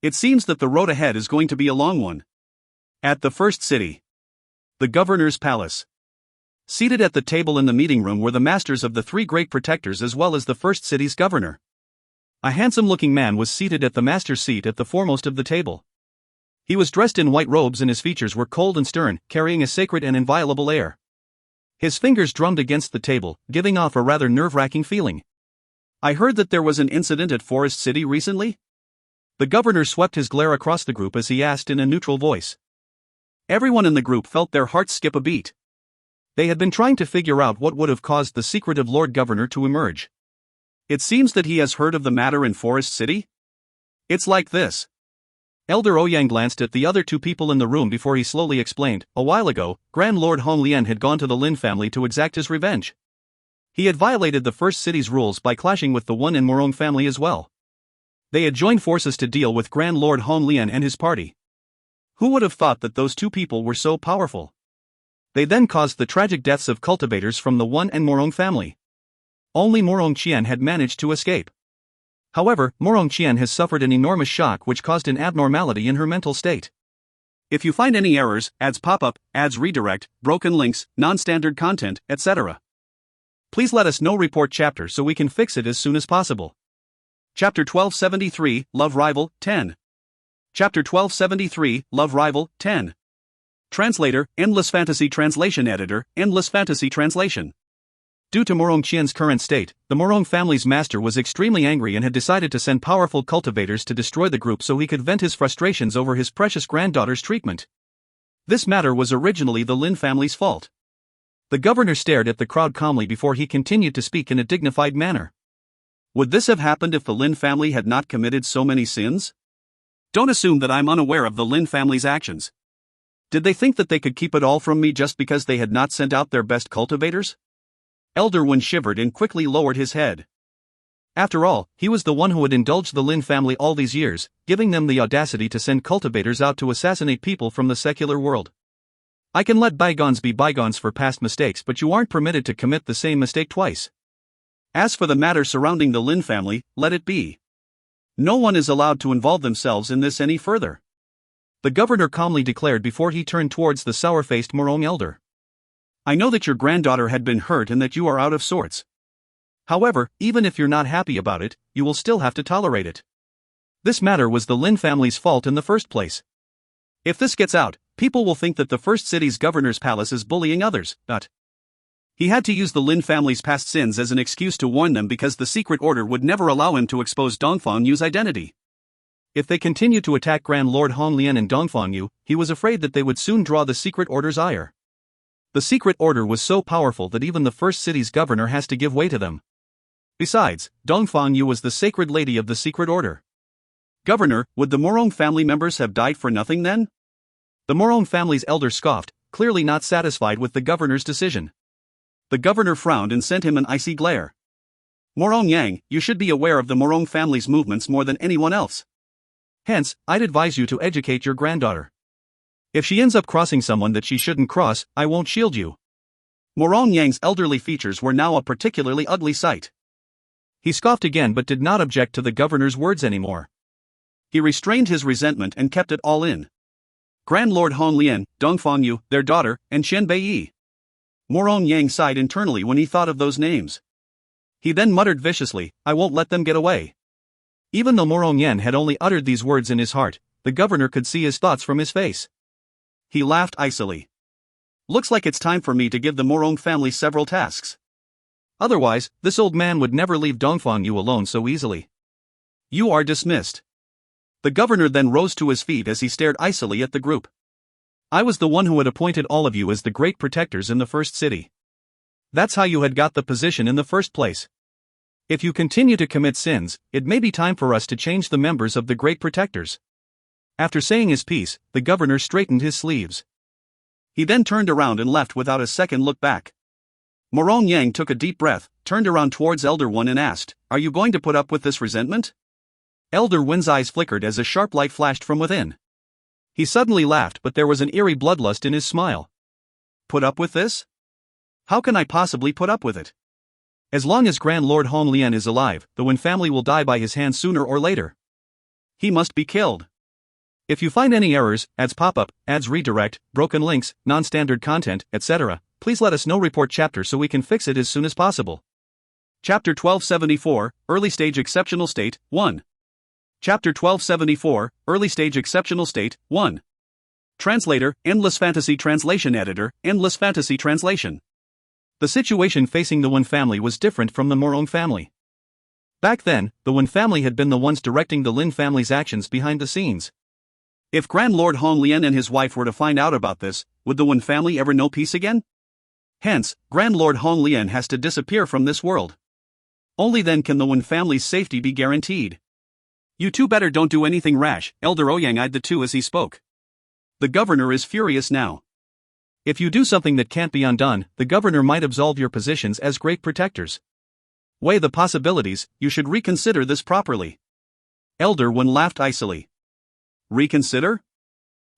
It seems that the road ahead is going to be a long one. At the first city. The governor's palace. Seated at the table in the meeting room were the masters of the three great protectors as well as the first city's governor. A handsome-looking man was seated at the master's seat at the foremost of the table. He was dressed in white robes and his features were cold and stern, carrying a sacred and inviolable air. His fingers drummed against the table, giving off a rather nerve-wracking feeling. I heard that there was an incident at Forest City recently? The governor swept his glare across the group as he asked in a neutral voice. Everyone in the group felt their hearts skip a beat. They had been trying to figure out what would have caused the secretive Lord Governor to emerge. It seems that he has heard of the matter in Forest City? It's like this. Elder Ouyang glanced at the other two people in the room before he slowly explained. A while ago, Grand Lord Hong Lian had gone to the Lin family to exact his revenge. He had violated the first city's rules by clashing with the Wen and Morong family as well. They had joined forces to deal with Grand Lord Hong Lian and his party. Who would have thought that those two people were so powerful? They then caused the tragic deaths of cultivators from the Wen and Morong family. Only Morong Qian had managed to escape. However, Morong Qian has suffered an enormous shock which caused an abnormality in her mental state. If you find any errors, ads pop up, ads redirect, broken links, non-standard content, etc., please let us know. Report chapter so we can fix it as soon as possible. Chapter 1273, Love Rival, 10. Chapter 1273, Love Rival, 10. Translator, Endless Fantasy Translation Editor, Endless Fantasy Translation. Due to Morong Qian's current state, the Morong family's master was extremely angry and had decided to send powerful cultivators to destroy the group so he could vent his frustrations over his precious granddaughter's treatment. This matter was originally the Lin family's fault. The governor stared at the crowd calmly before he continued to speak in a dignified manner. Would this have happened if the Lin family had not committed so many sins? Don't assume that I'm unaware of the Lin family's actions. Did they think that they could keep it all from me just because they had not sent out their best cultivators? Elder Wen shivered and quickly lowered his head. After all, he was the one who had indulged the Lin family all these years, giving them the audacity to send cultivators out to assassinate people from the secular world. I can let bygones be bygones for past mistakes, but you aren't permitted to commit the same mistake twice. As for the matter surrounding the Lin family, let it be. No one is allowed to involve themselves in this any further. The governor calmly declared before he turned towards the sour-faced Morong elder. I know that your granddaughter had been hurt and that you are out of sorts. However, even if you're not happy about it, you will still have to tolerate it. This matter was the Lin family's fault in the first place. If this gets out, people will think that the first city's governor's palace is bullying others. He had to use the Lin family's past sins as an excuse to warn them because the secret order would never allow him to expose Dongfang Yu's identity. If they continued to attack Grand Lord Hong Lian and Dongfang Yu, he was afraid that they would soon draw the secret order's ire. The secret order was so powerful that even the first city's governor has to give way to them. Besides, Dongfang Yu was the sacred lady of the secret order. Governor, would the Morong family members have died for nothing then? The Morong family's elder scoffed, clearly not satisfied with the governor's decision. The governor frowned and sent him an icy glare. Morong Yang, you should be aware of the Morong family's movements more than anyone else. Hence, I'd advise you to educate your granddaughter. If she ends up crossing someone that she shouldn't cross, I won't shield you. Morong Yang's elderly features were now a particularly ugly sight. He scoffed again but did not object to the governor's words anymore. He restrained his resentment and kept it all in. Grand Lord Hong Lian, Dongfang Yu, their daughter, and Qian Beiyi. Morong Yang sighed internally when he thought of those names. He then muttered viciously, I won't let them get away. Even though Morong Yan had only uttered these words in his heart, the governor could see his thoughts from his face. He laughed icily. Looks like it's time for me to give the Morong family several tasks. Otherwise, this old man would never leave Dongfang Yu alone so easily. You are dismissed. The governor then rose to his feet as he stared icily at the group. I was the one who had appointed all of you as the great protectors in the first city. That's how you had got the position in the first place. If you continue to commit sins, it may be time for us to change the members of the great protectors. After saying his piece, the governor straightened his sleeves. He then turned around and left without a second look back. Morong Yang took a deep breath, turned around towards Elder One and asked, Are you going to put up with this resentment? Elder Wen's eyes flickered as a sharp light flashed from within. He suddenly laughed, but there was an eerie bloodlust in his smile. Put up with this? How can I possibly put up with it? As long as Grand Lord Hong Lian is alive, the Wen family will die by his hand sooner or later. He must be killed. If you find any errors, ads pop up, ads redirect, broken links, non-standard content, etc., please let us know. Report chapter so we can fix it as soon as possible. Chapter 1274, Early Stage Exceptional State, 1. Chapter 1274, Early Stage Exceptional State, 1. Translator, Endless Fantasy Translation Editor, Endless Fantasy Translation. The situation facing the Wen family was different from the Morong family. Back then, the Wen family had been the ones directing the Lin family's actions behind the scenes. If Grand Lord Hong Lian and his wife were to find out about this, would the Wen family ever know peace again? Hence, Grand Lord Hong Lian has to disappear from this world. Only then can the Wen family's safety be guaranteed. You two better don't do anything rash, Elder Ouyang eyed the two as he spoke. The governor is furious now. If you do something that can't be undone, the governor might absolve your positions as great protectors. Weigh the possibilities, you should reconsider this properly. Elder Wen laughed icily. Reconsider?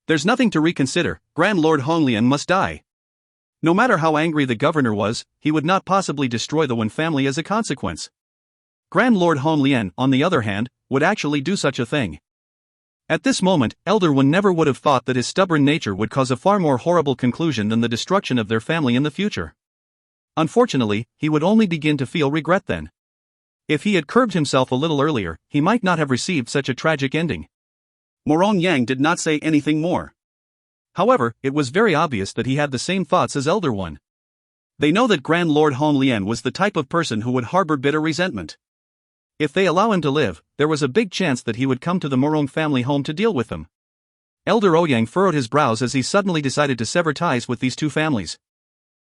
There's nothing to reconsider, Grand Lord Hong Lian must die. No matter how angry the governor was, he would not possibly destroy the Wen family as a consequence. Grand Lord Hong Lian, on the other hand, would actually do such a thing. At this moment, Elder Wen never would have thought that his stubborn nature would cause a far more horrible conclusion than the destruction of their family in the future. Unfortunately, he would only begin to feel regret then. If he had curbed himself a little earlier, he might not have received such a tragic ending. Morong Yang did not say anything more. However, it was very obvious that he had the same thoughts as Elder One. They know that Grand Lord Hong Lian was the type of person who would harbor bitter resentment. If they allow him to live, there was a big chance that he would come to the Morong family home to deal with them. Elder Ouyang furrowed his brows as he suddenly decided to sever ties with these two families.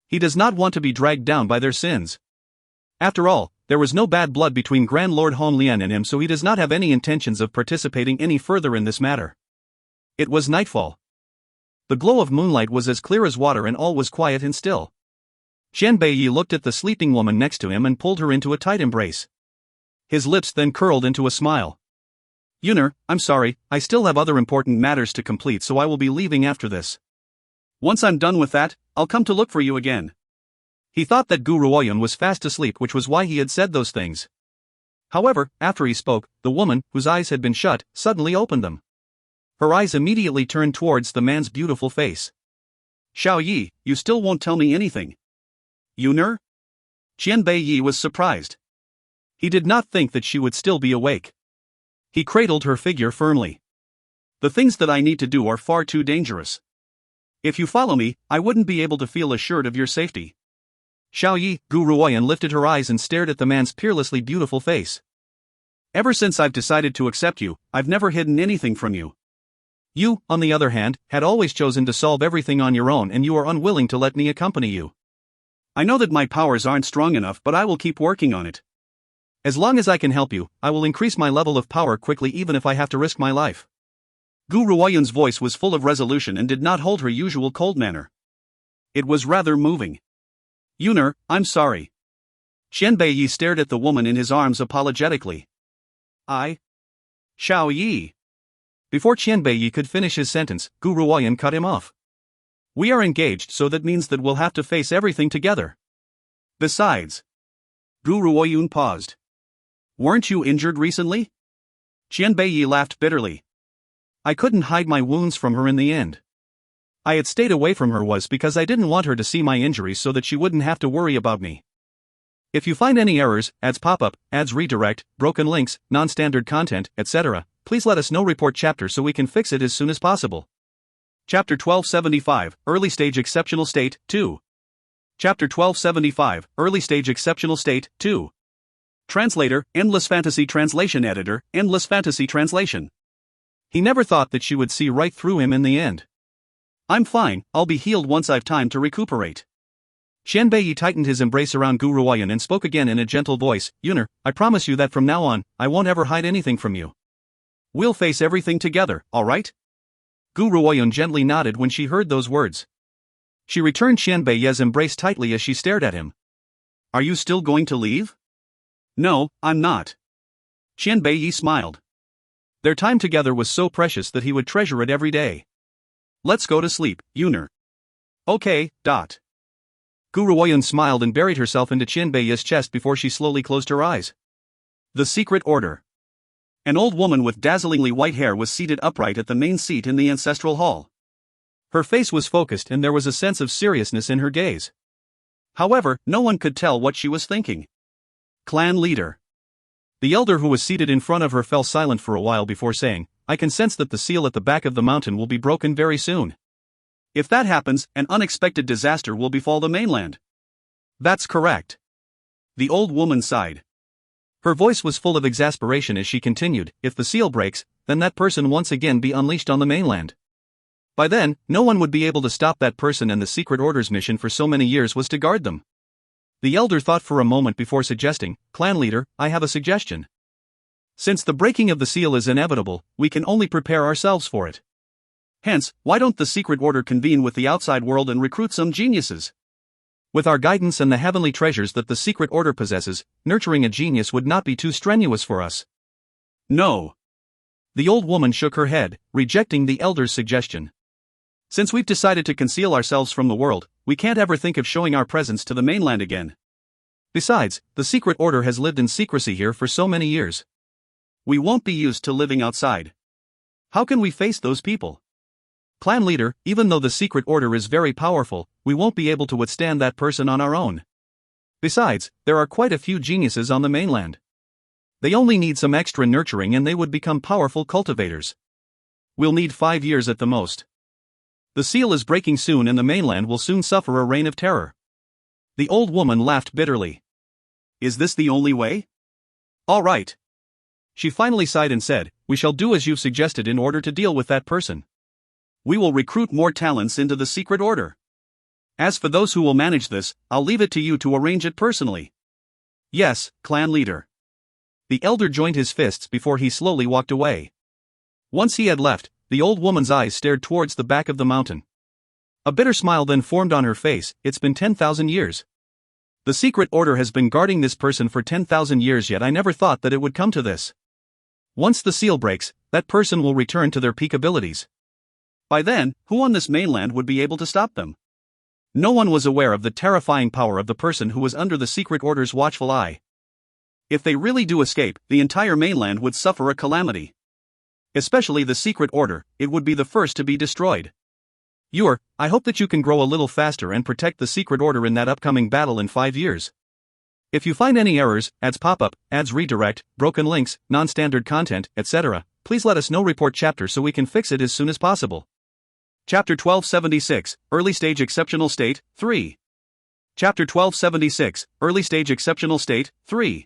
He does not want to be dragged down by their sins. After all, there was no bad blood between Grand Lord Hong Lian and him, so he does not have any intentions of participating any further in this matter. It was nightfall. The glow of moonlight was as clear as water and all was quiet and still. Qian Beiyi looked at the sleeping woman next to him and pulled her into a tight embrace. His lips then curled into a smile. Yuner, I'm sorry, I still have other important matters to complete, so I will be leaving after this. Once I'm done with that, I'll come to look for you again. He thought that Gu Ruoyun was fast asleep, which was why he had said those things. However, after he spoke, the woman, whose eyes had been shut, suddenly opened them. Her eyes immediately turned towards the man's beautiful face. Xiao Yi, you still won't tell me anything. Yuner? Qian Beiyi was surprised. He did not think that she would still be awake. He cradled her figure firmly. The things that I need to do are far too dangerous. If you follow me, I wouldn't be able to feel assured of your safety. Xiao Yi, Gu Ruoyan lifted her eyes and stared at the man's peerlessly beautiful face. Ever since I've decided to accept you, I've never hidden anything from you. You, on the other hand, had always chosen to solve everything on your own and you are unwilling to let me accompany you. I know that my powers aren't strong enough, but I will keep working on it. As long as I can help you, I will increase my level of power quickly even if I have to risk my life. Gu Ruoyan's voice was full of resolution and did not hold her usual cold manner. It was rather moving. Yuner, I'm sorry. Qian Beiyi stared at the woman in his arms apologetically. Xiao Yi. Before Qian Beiyi could finish his sentence, Gu Ruoyan cut him off. We are engaged, so that means that we'll have to face everything together. Besides. Gu Ruoyun paused. Weren't you injured recently? Qian Beiyi laughed bitterly. I couldn't hide my wounds from her in the end. I had stayed away from her was because I didn't want her to see my injuries so that she wouldn't have to worry about me. If you find any errors, ads pop up, ads redirect, broken links, non-standard content, etc., please let us know. Report chapter so we can fix it as soon as possible. Chapter 1275, Early Stage Exceptional State, 2. Chapter 1275, Early Stage Exceptional State, 2. Translator, Endless Fantasy Translation Editor, Endless Fantasy Translation. He never thought that she would see right through him in the end. I'm fine, I'll be healed once I've time to recuperate. Qian Beiyi tightened his embrace around Gu Ruoyan and spoke again in a gentle voice. Yuner, I promise you that from now on, I won't ever hide anything from you. We'll face everything together, alright? Gu Ruoyan gently nodded when she heard those words. She returned Qian Beiyi's embrace tightly as she stared at him. Are you still going to leave? No, I'm not. Qian Beiyi smiled. Their time together was so precious that he would treasure it every day. Let's go to sleep, Yuner. Okay. Gu Ruoyan smiled and buried herself into Qian Beiyi's chest before she slowly closed her eyes. The Secret Order. An old woman with dazzlingly white hair was seated upright at the main seat in the ancestral hall. Her face was focused and there was a sense of seriousness in her gaze. However, no one could tell what she was thinking. Clan leader. The elder who was seated in front of her fell silent for a while before saying, I can sense that the seal at the back of the mountain will be broken very soon. If that happens, an unexpected disaster will befall the mainland. That's correct. The old woman sighed. Her voice was full of exasperation as she continued, if the seal breaks, then that person once again be unleashed on the mainland. By then, no one would be able to stop that person and the Secret Order's mission for so many years was to guard them. The elder thought for a moment before suggesting, Clan leader, I have a suggestion. Since the breaking of the seal is inevitable, we can only prepare ourselves for it. Hence, why don't the Secret Order convene with the outside world and recruit some geniuses? With our guidance and the heavenly treasures that the Secret Order possesses, nurturing a genius would not be too strenuous for us. No. The old woman shook her head, rejecting the elder's suggestion. Since we've decided to conceal ourselves from the world, we can't ever think of showing our presence to the mainland again. Besides, the Secret Order has lived in secrecy here for so many years. We won't be used to living outside. How can we face those people? Clan leader, even though the Secret Order is very powerful, we won't be able to withstand that person on our own. Besides, there are quite a few geniuses on the mainland. They only need some extra nurturing and they would become powerful cultivators. We'll need 5 years at the most. The seal is breaking soon and the mainland will soon suffer a reign of terror. The old woman laughed bitterly. Is this the only way? All right. She finally sighed and said, we shall do as you've suggested in order to deal with that person. We will recruit more talents into the Secret Order. As for those who will manage this, I'll leave it to you to arrange it personally. Yes, clan leader. The elder joined his fists before he slowly walked away. Once he had left, the old woman's eyes stared towards the back of the mountain. A bitter smile then formed on her face. It's been 10,000 years. The Secret Order has been guarding this person for 10,000 years, yet I never thought that it would come to this. Once the seal breaks, that person will return to their peak abilities. By then, who on this mainland would be able to stop them? No one was aware of the terrifying power of the person who was under the Secret Order's watchful eye. If they really do escape, the entire mainland would suffer a calamity. Especially the Secret Order, it would be the first to be destroyed. I hope that you can grow a little faster and protect the Secret Order in that upcoming battle in 5 years. If you find any errors, ads pop up, ads redirect, broken links, non-standard content, etc., please let us know. Report chapter so we can fix it as soon as possible. Chapter 1276, Early Stage Exceptional State, 3. Chapter 1276, Early Stage Exceptional State, 3.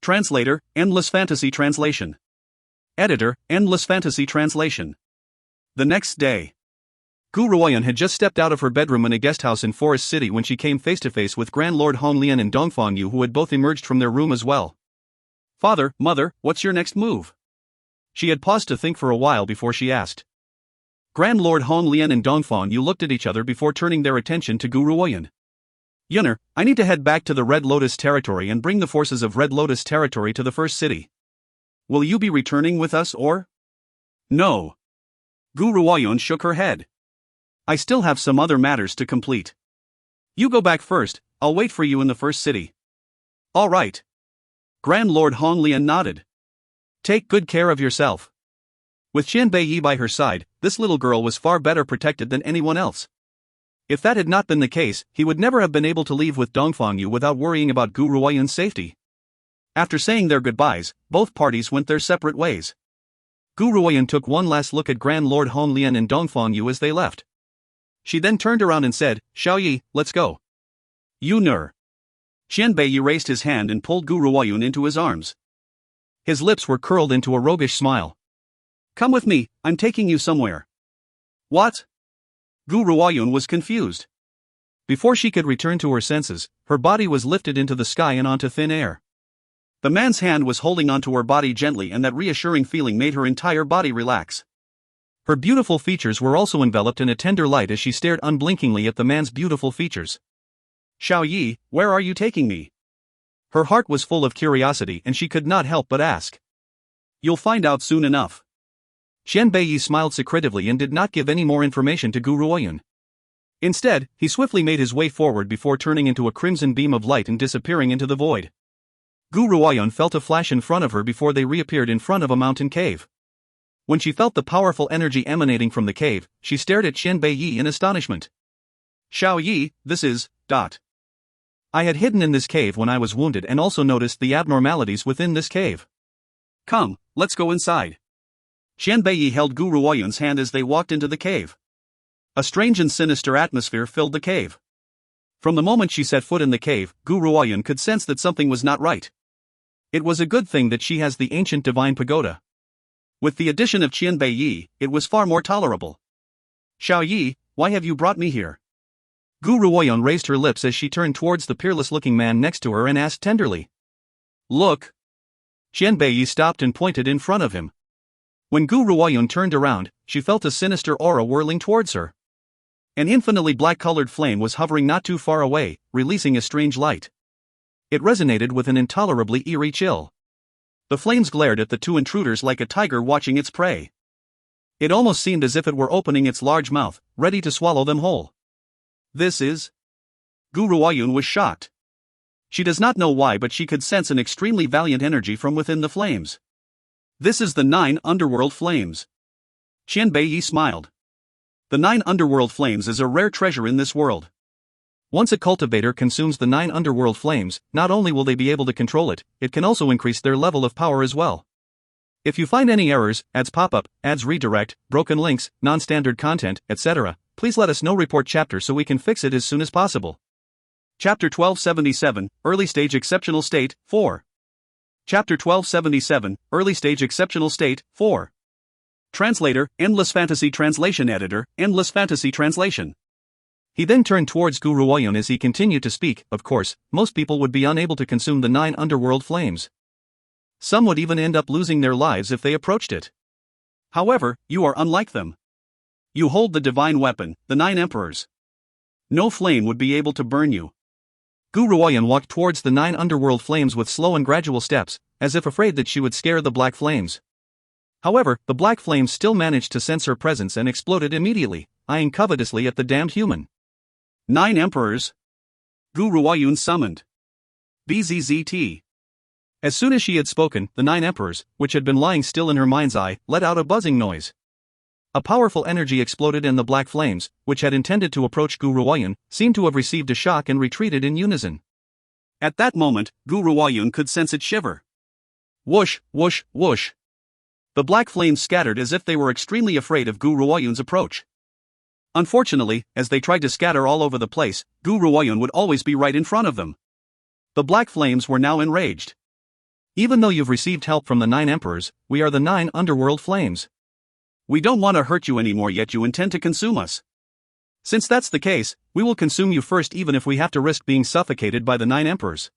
Translator, Endless Fantasy Translation. Editor, Endless Fantasy Translation. The next day. Gu Ruoyan had just stepped out of her bedroom in a guest house in Forest City when she came face to face with Grand Lord Hong Lian and Dongfang Yu, who had both emerged from their room as well. Father, mother, what's your next move? She had paused to think for a while before she asked. Grand Lord Hong Lian and Dongfang Yu looked at each other before turning their attention to Gu Ruoyan. Yunner, I need to head back to the Red Lotus territory and bring the forces of Red Lotus territory to the first city. Will you be returning with us or? No. Gu Ruoyan shook her head. I still have some other matters to complete. You go back first, I'll wait for you in the first city. All right. Grand Lord Hong Lian nodded. Take good care of yourself. With Qian Beiyi by her side, this little girl was far better protected than anyone else. If that had not been the case, he would never have been able to leave with Dongfang Yu without worrying about Gu Ruoyan's safety. After saying their goodbyes, both parties went their separate ways. Gu Ruoyan took one last look at Grand Lord Hong Lian and Dongfang Yu as they left. She then turned around and said, Xiao Yi, let's go. You nur. Qian Beiyi raised his hand and pulled Gu Ruoyan into his arms. His lips were curled into a roguish smile. Come with me, I'm taking you somewhere. What? Gu Ruoyan was confused. Before she could return to her senses, her body was lifted into the sky and onto thin air. The man's hand was holding onto her body gently, and that reassuring feeling made her entire body relax. Her beautiful features were also enveloped in a tender light as she stared unblinkingly at the man's beautiful features. Xiao Yi, where are you taking me? Her heart was full of curiosity and she could not help but ask. You'll find out soon enough. Qian Beiyi smiled secretively and did not give any more information to Gu Ruoyan. Instead, he swiftly made his way forward before turning into a crimson beam of light and disappearing into the void. Gu Ruoyan felt a flash in front of her before they reappeared in front of a mountain cave. When she felt the powerful energy emanating from the cave, she stared at Qian Beiyi in astonishment. Xiao Yi, this is, ... I had hidden in this cave when I was wounded and also noticed the abnormalities within this cave. Come, let's go inside. Qian Beiyi held Gu Ruoyan's hand as they walked into the cave. A strange and sinister atmosphere filled the cave. From the moment she set foot in the cave, Gu Ruoyan could sense that something was not right. It was a good thing that she has the ancient divine pagoda. With the addition of Qian Beiyi, it was far more tolerable. Xiao Yi, why have you brought me here? Gu Ruoyan raised her lips as she turned towards the peerless-looking man next to her and asked tenderly. Look. Qian Beiyi stopped and pointed in front of him. When Gu Ruoyan turned around, she felt a sinister aura whirling towards her. An infinitely black-colored flame was hovering not too far away, releasing a strange light. It resonated with an intolerably eerie chill. The flames glared at the two intruders like a tiger watching its prey. It almost seemed as if it were opening its large mouth, ready to swallow them whole. This is... Gu Ruoyan was shocked. She does not know why, but she could sense an extremely valiant energy from within the flames. This is the 9 underworld flames. Qian Beiyi smiled. The 9 underworld flames is a rare treasure in this world. Once a cultivator consumes the 9 underworld flames, not only will they be able to control it, it can also increase their level of power as well. If you find any errors, ads pop-up, ads redirect, broken links, non-standard content, etc., please let us know. Report chapter so we can fix it as soon as possible. Chapter 1277, Early Stage Exceptional State, 4. Chapter 1277, Early Stage Exceptional State, 4. Translator, Endless Fantasy Translation. Editor, Endless Fantasy Translation. He then turned towards Gu Ruoyan as he continued to speak. Of course, most people would be unable to consume the 9 underworld flames. Some would even end up losing their lives if they approached it. However, you are unlike them. You hold the divine weapon, the 9 emperors. No flame would be able to burn you. Gu Ruoyan walked towards the 9 underworld flames with slow and gradual steps, as if afraid that she would scare the black flames. However, the black flames still managed to sense her presence and exploded immediately, eyeing covetously at the damned human. 9 emperors. Gu Ruoyan summoned. BZZT. As soon as she had spoken, the 9 emperors, which had been lying still in her mind's eye, let out a buzzing noise. A powerful energy exploded and the black flames, which had intended to approach Gu Ruoyan, seemed to have received a shock and retreated in unison. At that moment, Gu Ruoyan could sense it shiver. Whoosh, whoosh, whoosh. The black flames scattered as if they were extremely afraid of Gu Ruoyan's approach. Unfortunately, as they tried to scatter all over the place, Gu Ruoyun would always be right in front of them. The black flames were now enraged. Even though you've received help from the 9 emperors, we are the 9 underworld flames. We don't want to hurt you anymore, yet you intend to consume us. Since that's the case, we will consume you first, even if we have to risk being suffocated by the 9 emperors.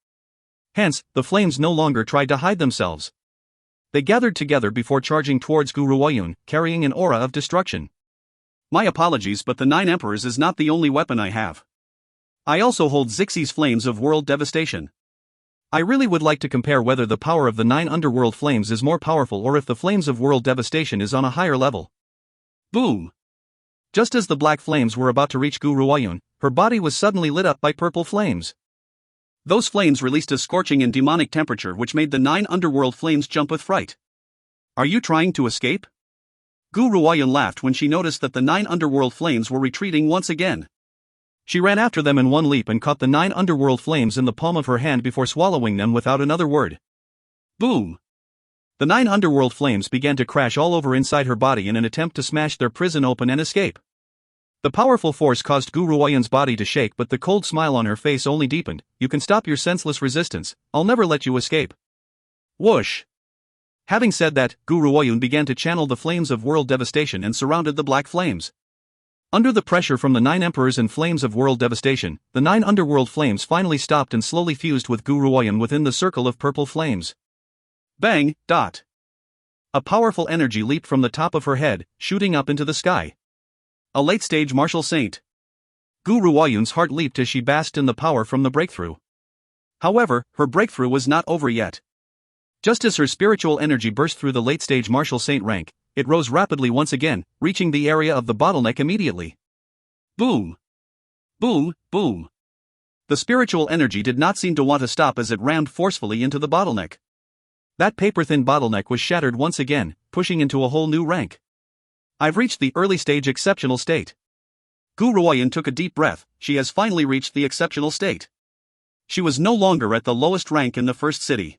Hence, the flames no longer tried to hide themselves. They gathered together before charging towards Gu Ruoyun, carrying an aura of destruction. My apologies, but the 9 emperors is not the only weapon I have. I also hold Zixie's flames of world devastation. I really would like to compare whether the power of the 9 underworld flames is more powerful or if the flames of world devastation is on a higher level. Boom! Just as the black flames were about to reach Gu Ruoyun, her body was suddenly lit up by purple flames. Those flames released a scorching and demonic temperature which made the 9 underworld flames jump with fright. Are you trying to escape? Gu Ruoyun laughed when she noticed that the 9 underworld flames were retreating once again. She ran after them in one leap and caught the 9 underworld flames in the palm of her hand before swallowing them without another word. Boom! The 9 underworld flames began to crash all over inside her body in an attempt to smash their prison open and escape. The powerful force caused Gu Ruoyun's body to shake, but the cold smile on her face only deepened. You can stop your senseless resistance, I'll never let you escape. Whoosh! Having said that, Gu Ruoyun began to channel the flames of world devastation and surrounded the black flames. Under the pressure from the 9 emperors and flames of world devastation, the 9 underworld flames finally stopped and slowly fused with Gu Ruoyun within the circle of purple flames. Bang! Dot! A powerful energy leaped from the top of her head, shooting up into the sky. A late-stage martial saint. Gu Ruoyun's heart leaped as she basked in the power from the breakthrough. However, her breakthrough was not over yet. Just as her spiritual energy burst through the late-stage martial saint rank, it rose rapidly once again, reaching the area of the bottleneck immediately. Boom! Boom! Boom! The spiritual energy did not seem to want to stop as it rammed forcefully into the bottleneck. That paper-thin bottleneck was shattered once again, pushing into a whole new rank. I've reached the early-stage exceptional state. Gu Ruoyun took a deep breath. She has finally reached the exceptional state. She was no longer at the lowest rank in the first city.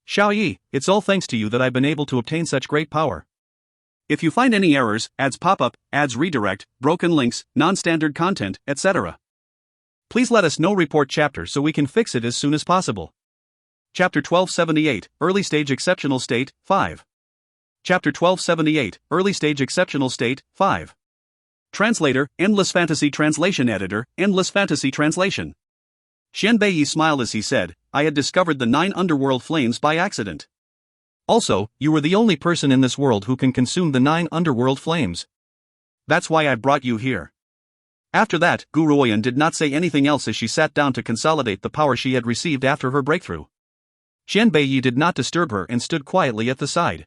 Xiaoyi, it's all thanks to you that I've been able to obtain such great power. If you find any errors, ads pop up, ads redirect, broken links, non-standard content, etc., please let us know. Report chapter so we can fix it as soon as possible. Chapter 1278, Early Stage Exceptional State, 5. Chapter 1278, Early Stage Exceptional State, 5. Translator, Endless Fantasy Translation Editor, Endless Fantasy Translation. Xian Beiyi smiled as he said, I had discovered the 9 underworld flames by accident. Also, you were the only person in this world who can consume the 9 underworld flames. That's why I brought you here. After that, Gu Ruoyun did not say anything else as she sat down to consolidate the power she had received after her breakthrough. Xian Beiyi did not disturb her and stood quietly at the side.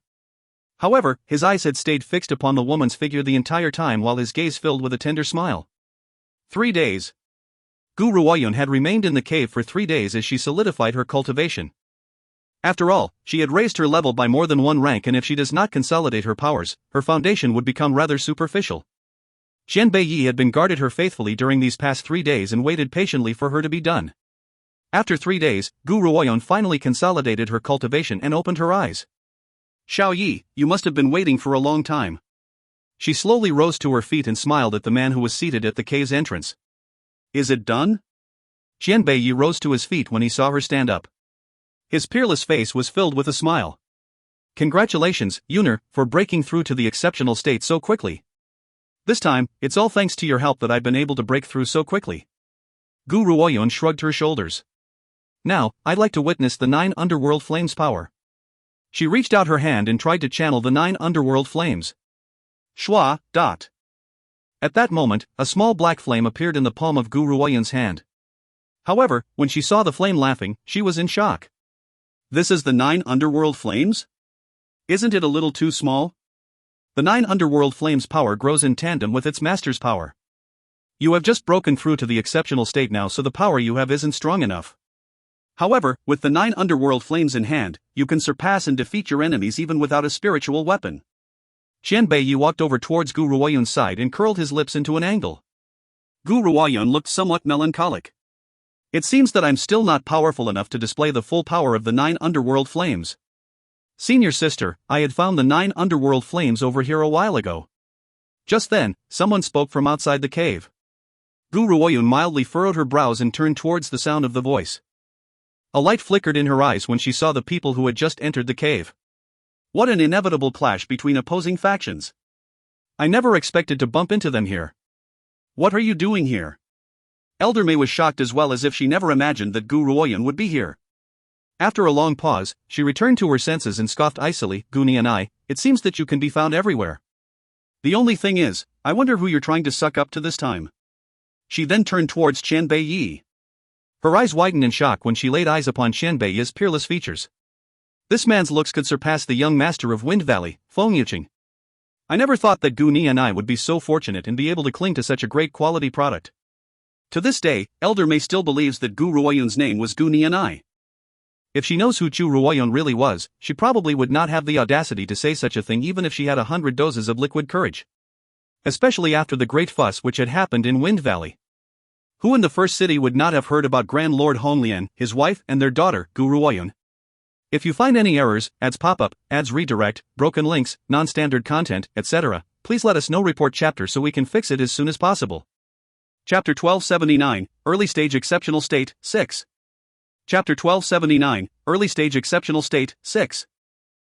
However, his eyes had stayed fixed upon the woman's figure the entire time while his gaze filled with a tender smile. 3 days. Gu Ruoyun had remained in the cave for 3 days as she solidified her cultivation. After all, she had raised her level by more than 1 rank, and if she does not consolidate her powers, her foundation would become rather superficial. Xian Beiyi had been guarded her faithfully during these past 3 days and waited patiently for her to be done. After 3 days, Gu Ruoyun finally consolidated her cultivation and opened her eyes. Xiaoyi, you must have been waiting for a long time. She slowly rose to her feet and smiled at the man who was seated at the cave's entrance. Is it done? Xian Beiyi rose to his feet when he saw her stand up. His peerless face was filled with a smile. Congratulations, Yuner, for breaking through to the exceptional state so quickly. This time, it's all thanks to your help that I've been able to break through so quickly. Gu Ruoyun shrugged her shoulders. Now, I'd like to witness the 9 underworld flames' power. She reached out her hand and tried to channel the 9 underworld flames. Schwa, dot. At that moment, a small black flame appeared in the palm of Gu Ruoyun's hand. However, when she saw the flame laughing, she was in shock. This is the 9 underworld flames? Isn't it a little too small? The 9 underworld flames' power grows in tandem with its master's power. You have just broken through to the exceptional state now, so the power you have isn't strong enough. However, with the 9 underworld flames in hand, you can surpass and defeat your enemies even without a spiritual weapon. Xian Beiyi walked over towards Gu Ruoyun's side and curled his lips into an angle. Gu Ruoyun looked somewhat melancholic. It seems that I'm still not powerful enough to display the full power of the 9 underworld flames. Senior sister, I had found the 9 underworld flames over here a while ago. Just then, someone spoke from outside the cave. Gu Ruoyun mildly furrowed her brows and turned towards the sound of the voice. A light flickered in her eyes when she saw the people who had just entered the cave. What an inevitable clash between opposing factions. I never expected to bump into them here. What are you doing here? Elder May was shocked as well, as if she never imagined that Gu Ruoyun would be here. After a long pause, she returned to her senses and scoffed icily, Guni and I, it seems that you can be found everywhere. The only thing is, I wonder who you're trying to suck up to this time. She then turned towards Qian Beiyi. Her eyes widened in shock when she laid eyes upon Qian Beiyi's peerless features. This man's looks could surpass the young master of Wind Valley, Feng Yuqing. I never thought that Guni and I would be so fortunate and be able to cling to such a great quality product. To this day, Elder May still believes that Gu Ruoyun's name was Guni and I. If she knows who Chu Ruoyun really was, she probably would not have the audacity to say such a thing even if she had 100 doses of liquid courage. Especially after the great fuss which had happened in Wind Valley. Who in the first city would not have heard about Grand Lord Honglian, his wife, and their daughter, Gu Ruoyun? If you find any errors, ads pop-up, ads redirect, broken links, non-standard content, etc., please let us know. Report chapter so we can fix it as soon as possible. Chapter 1279, Early Stage Exceptional State, 6. Chapter 1279, Early Stage Exceptional State, 6.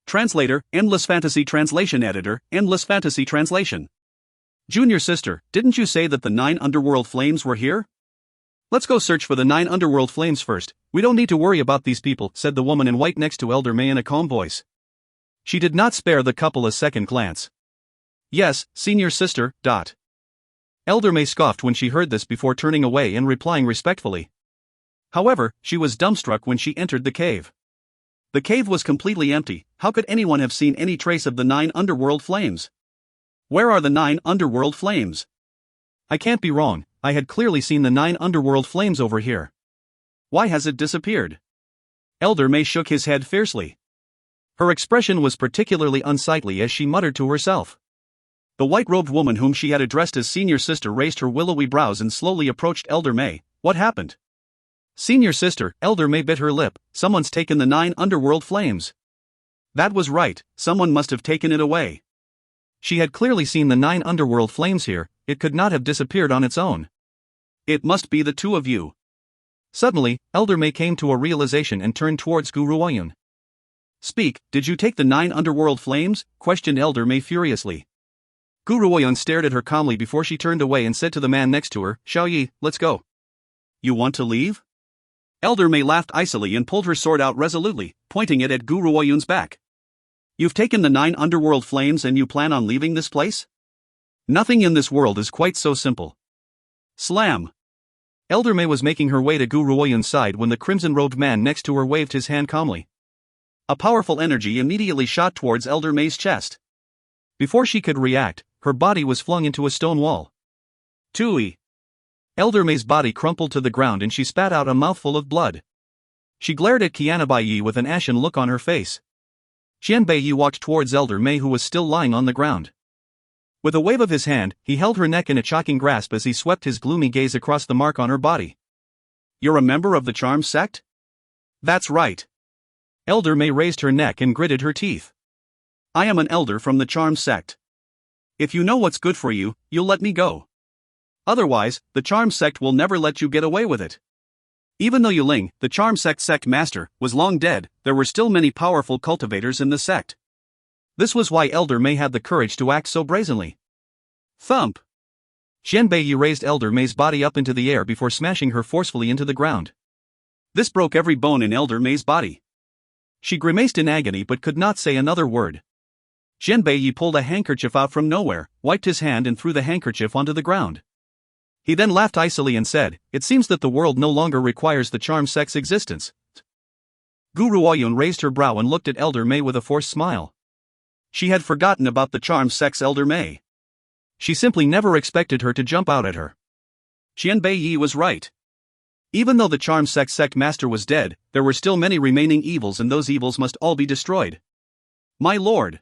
Translator, Endless Fantasy Translation Editor, Endless Fantasy Translation. Junior sister, didn't you say that the 9 underworld flames were here? Let's go search for the 9 underworld flames first. We don't need to worry about these people, said the woman in white next to Elder May in a calm voice. She did not spare the couple a second glance. Yes, senior sister, dot. Elder May scoffed when she heard this before turning away and replying respectfully. However, she was dumbstruck when she entered the cave. The cave was completely empty. How could anyone have seen any trace of the 9 underworld flames? Where are the 9 underworld flames? I can't be wrong, I had clearly seen the 9 underworld flames over here. Why has it disappeared? Elder May shook his head fiercely. Her expression was particularly unsightly as she muttered to herself. The white-robed woman whom she had addressed as senior sister raised her willowy brows and slowly approached Elder May. What happened? Senior sister, Elder May bit her lip. Someone's taken the 9 underworld flames. That was right, someone must have taken it away. She had clearly seen the 9 underworld flames here, it could not have disappeared on its own. It must be the two of you. Suddenly, Elder May came to a realization and turned towards Gu Ruoyun. Speak, did you take the 9 underworld flames? Questioned Elder May furiously. Gu Ruoyun stared at her calmly before she turned away and said to the man next to her, Xiaoyi, let's go. You want to leave? Elder May laughed icily and pulled her sword out resolutely, pointing it at Gu Ruoyun's back. You've taken the 9 underworld flames and you plan on leaving this place? Nothing in this world is quite so simple. Slam! Elder May was making her way to Gu Ruoyun's side when the crimson-robed man next to her waved his hand calmly. A powerful energy immediately shot towards Elder May's chest. Before she could react, her body was flung into a stone wall. Tui! Elder May's body crumpled to the ground and she spat out a mouthful of blood. She glared at Qian Beiyi with an ashen look on her face. Qian Beiyi walked towards Elder May who was still lying on the ground. With a wave of his hand, he held her neck in a choking grasp as he swept his gloomy gaze across the mark on her body. You're a member of the Charm Sect? That's right. Elder May raised her neck and gritted her teeth. I am an elder from the Charm Sect. If you know what's good for you, you'll let me go. Otherwise, the Charm Sect will never let you get away with it. Even though Yuling, the Charm Sect master, was long dead, there were still many powerful cultivators in the sect. This was why Elder May had the courage to act so brazenly. Thump! Qian Beiyi raised Elder May's body up into the air before smashing her forcefully into the ground. This broke every bone in Elder May's body. She grimaced in agony but could not say another word. Qian Beiyi pulled a handkerchief out from nowhere, wiped his hand and threw the handkerchief onto the ground. He then laughed icily and said, It seems that the world no longer requires the Charm Sect's existence. Gu Ruoyun raised her brow and looked at Elder May with a forced smile. She had forgotten about the Charm Sect's Elder May. She simply never expected her to jump out at her. Qian Beiyi was right. Even though the Charm Sect master was dead, there were still many remaining evils and those evils must all be destroyed. My lord!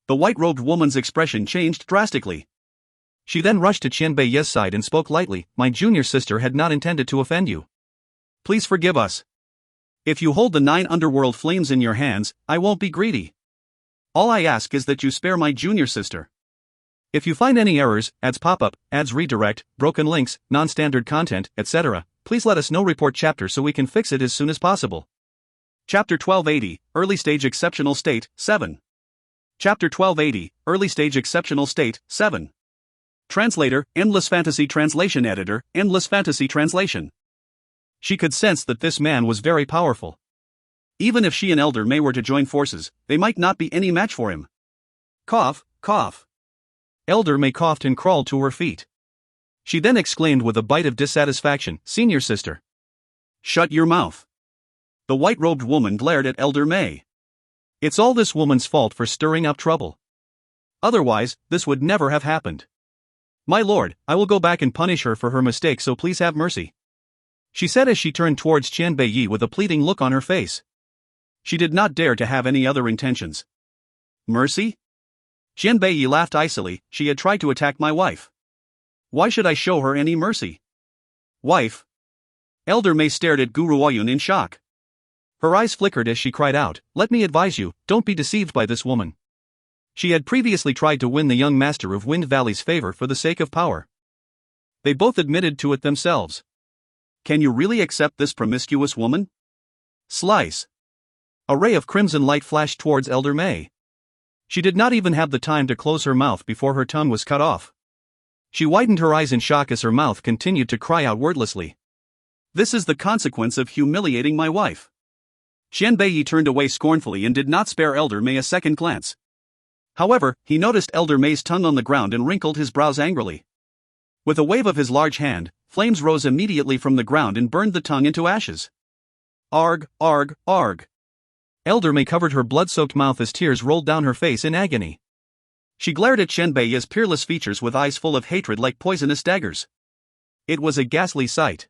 The white-robed woman's expression changed drastically. She then rushed to Qian Beiyi's side and spoke lightly, My junior sister had not intended to offend you. Please forgive us. If you hold the 9 underworld flames in your hands, I won't be greedy. All I ask is that you spare my junior sister. If you find any errors, ads pop up, ads redirect, broken links, non-standard content, etc., please let us know. Report chapter so we can fix it as soon as possible. Chapter 1280, Early Stage Exceptional State, 7. Chapter 1280, Early Stage Exceptional State, 7. Translator, Endless Fantasy Translation Editor, Endless Fantasy Translation. She could sense that this man was very powerful. Even if she and Elder May were to join forces, they might not be any match for him. Cough, cough. Elder May coughed and crawled to her feet. She then exclaimed with a bite of dissatisfaction, "Senior sister." Shut your mouth. The white-robed woman glared at Elder May. It's all this woman's fault for stirring up trouble. Otherwise, this would never have happened. My lord, I will go back and punish her for her mistake, so please have mercy, she said as she turned towards Qian Beiyi with a pleading look on her face. She did not dare to have any other intentions. Mercy? Qian Beiyi laughed icily. She had tried to attack my wife. Why should I show her any mercy? Wife? Elder May stared at Guru Oyun in shock. Her eyes flickered as she cried out, "Let me advise you, don't be deceived by this woman." She had previously tried to win the young master of Wind Valley's favor for the sake of power. They both admitted to it themselves. Can you really accept this promiscuous woman? Slice. A ray of crimson light flashed towards Elder May. She did not even have the time to close her mouth before her tongue was cut off. She widened her eyes in shock as her mouth continued to cry out wordlessly. This is the consequence of humiliating my wife. Qian Beiyi turned away scornfully and did not spare Elder May a second glance. However, he noticed Elder May's tongue on the ground and wrinkled his brows angrily. With a wave of his large hand, flames rose immediately from the ground and burned the tongue into ashes. Arg, arg, arg. Elder May covered her blood-soaked mouth as tears rolled down her face in agony. She glared at Qian Beiyi's peerless features with eyes full of hatred like poisonous daggers. It was a ghastly sight.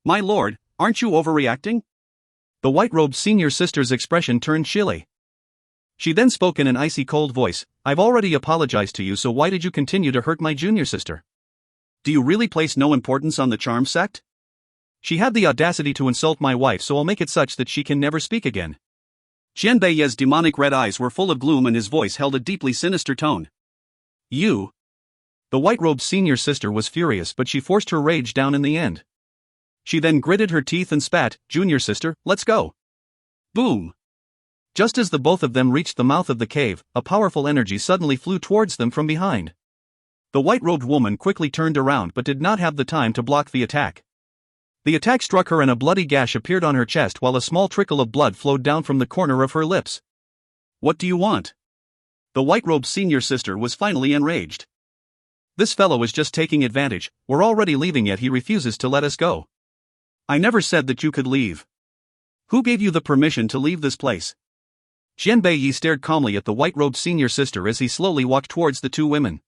My lord, aren't you overreacting? The white-robed senior sister's expression turned chilly. She then spoke in an icy cold voice, "I've already apologized to you, so why did you continue to hurt my junior sister? Do you really place no importance on the charm sect? She had the audacity to insult my wife, so I'll make it such that she can never speak again." Qian Beiyi's demonic red eyes were full of gloom and his voice held a deeply sinister tone. You. The white-robed senior sister was furious, but she forced her rage down in the end. She then gritted her teeth and spat, "Junior sister, let's go." Boom. Just as the both of them reached the mouth of the cave, a powerful energy suddenly flew towards them from behind. The white-robed woman quickly turned around but did not have the time to block the attack. The attack struck her and a bloody gash appeared on her chest while a small trickle of blood flowed down from the corner of her lips. What do you want? The white-robed senior sister was finally enraged. This fellow is just taking advantage. We're already leaving yet he refuses to let us go. I never said that you could leave. Who gave you the permission to leave this place? Qian Beiyi stared calmly at the white-robed senior sister as he slowly walked towards the two women.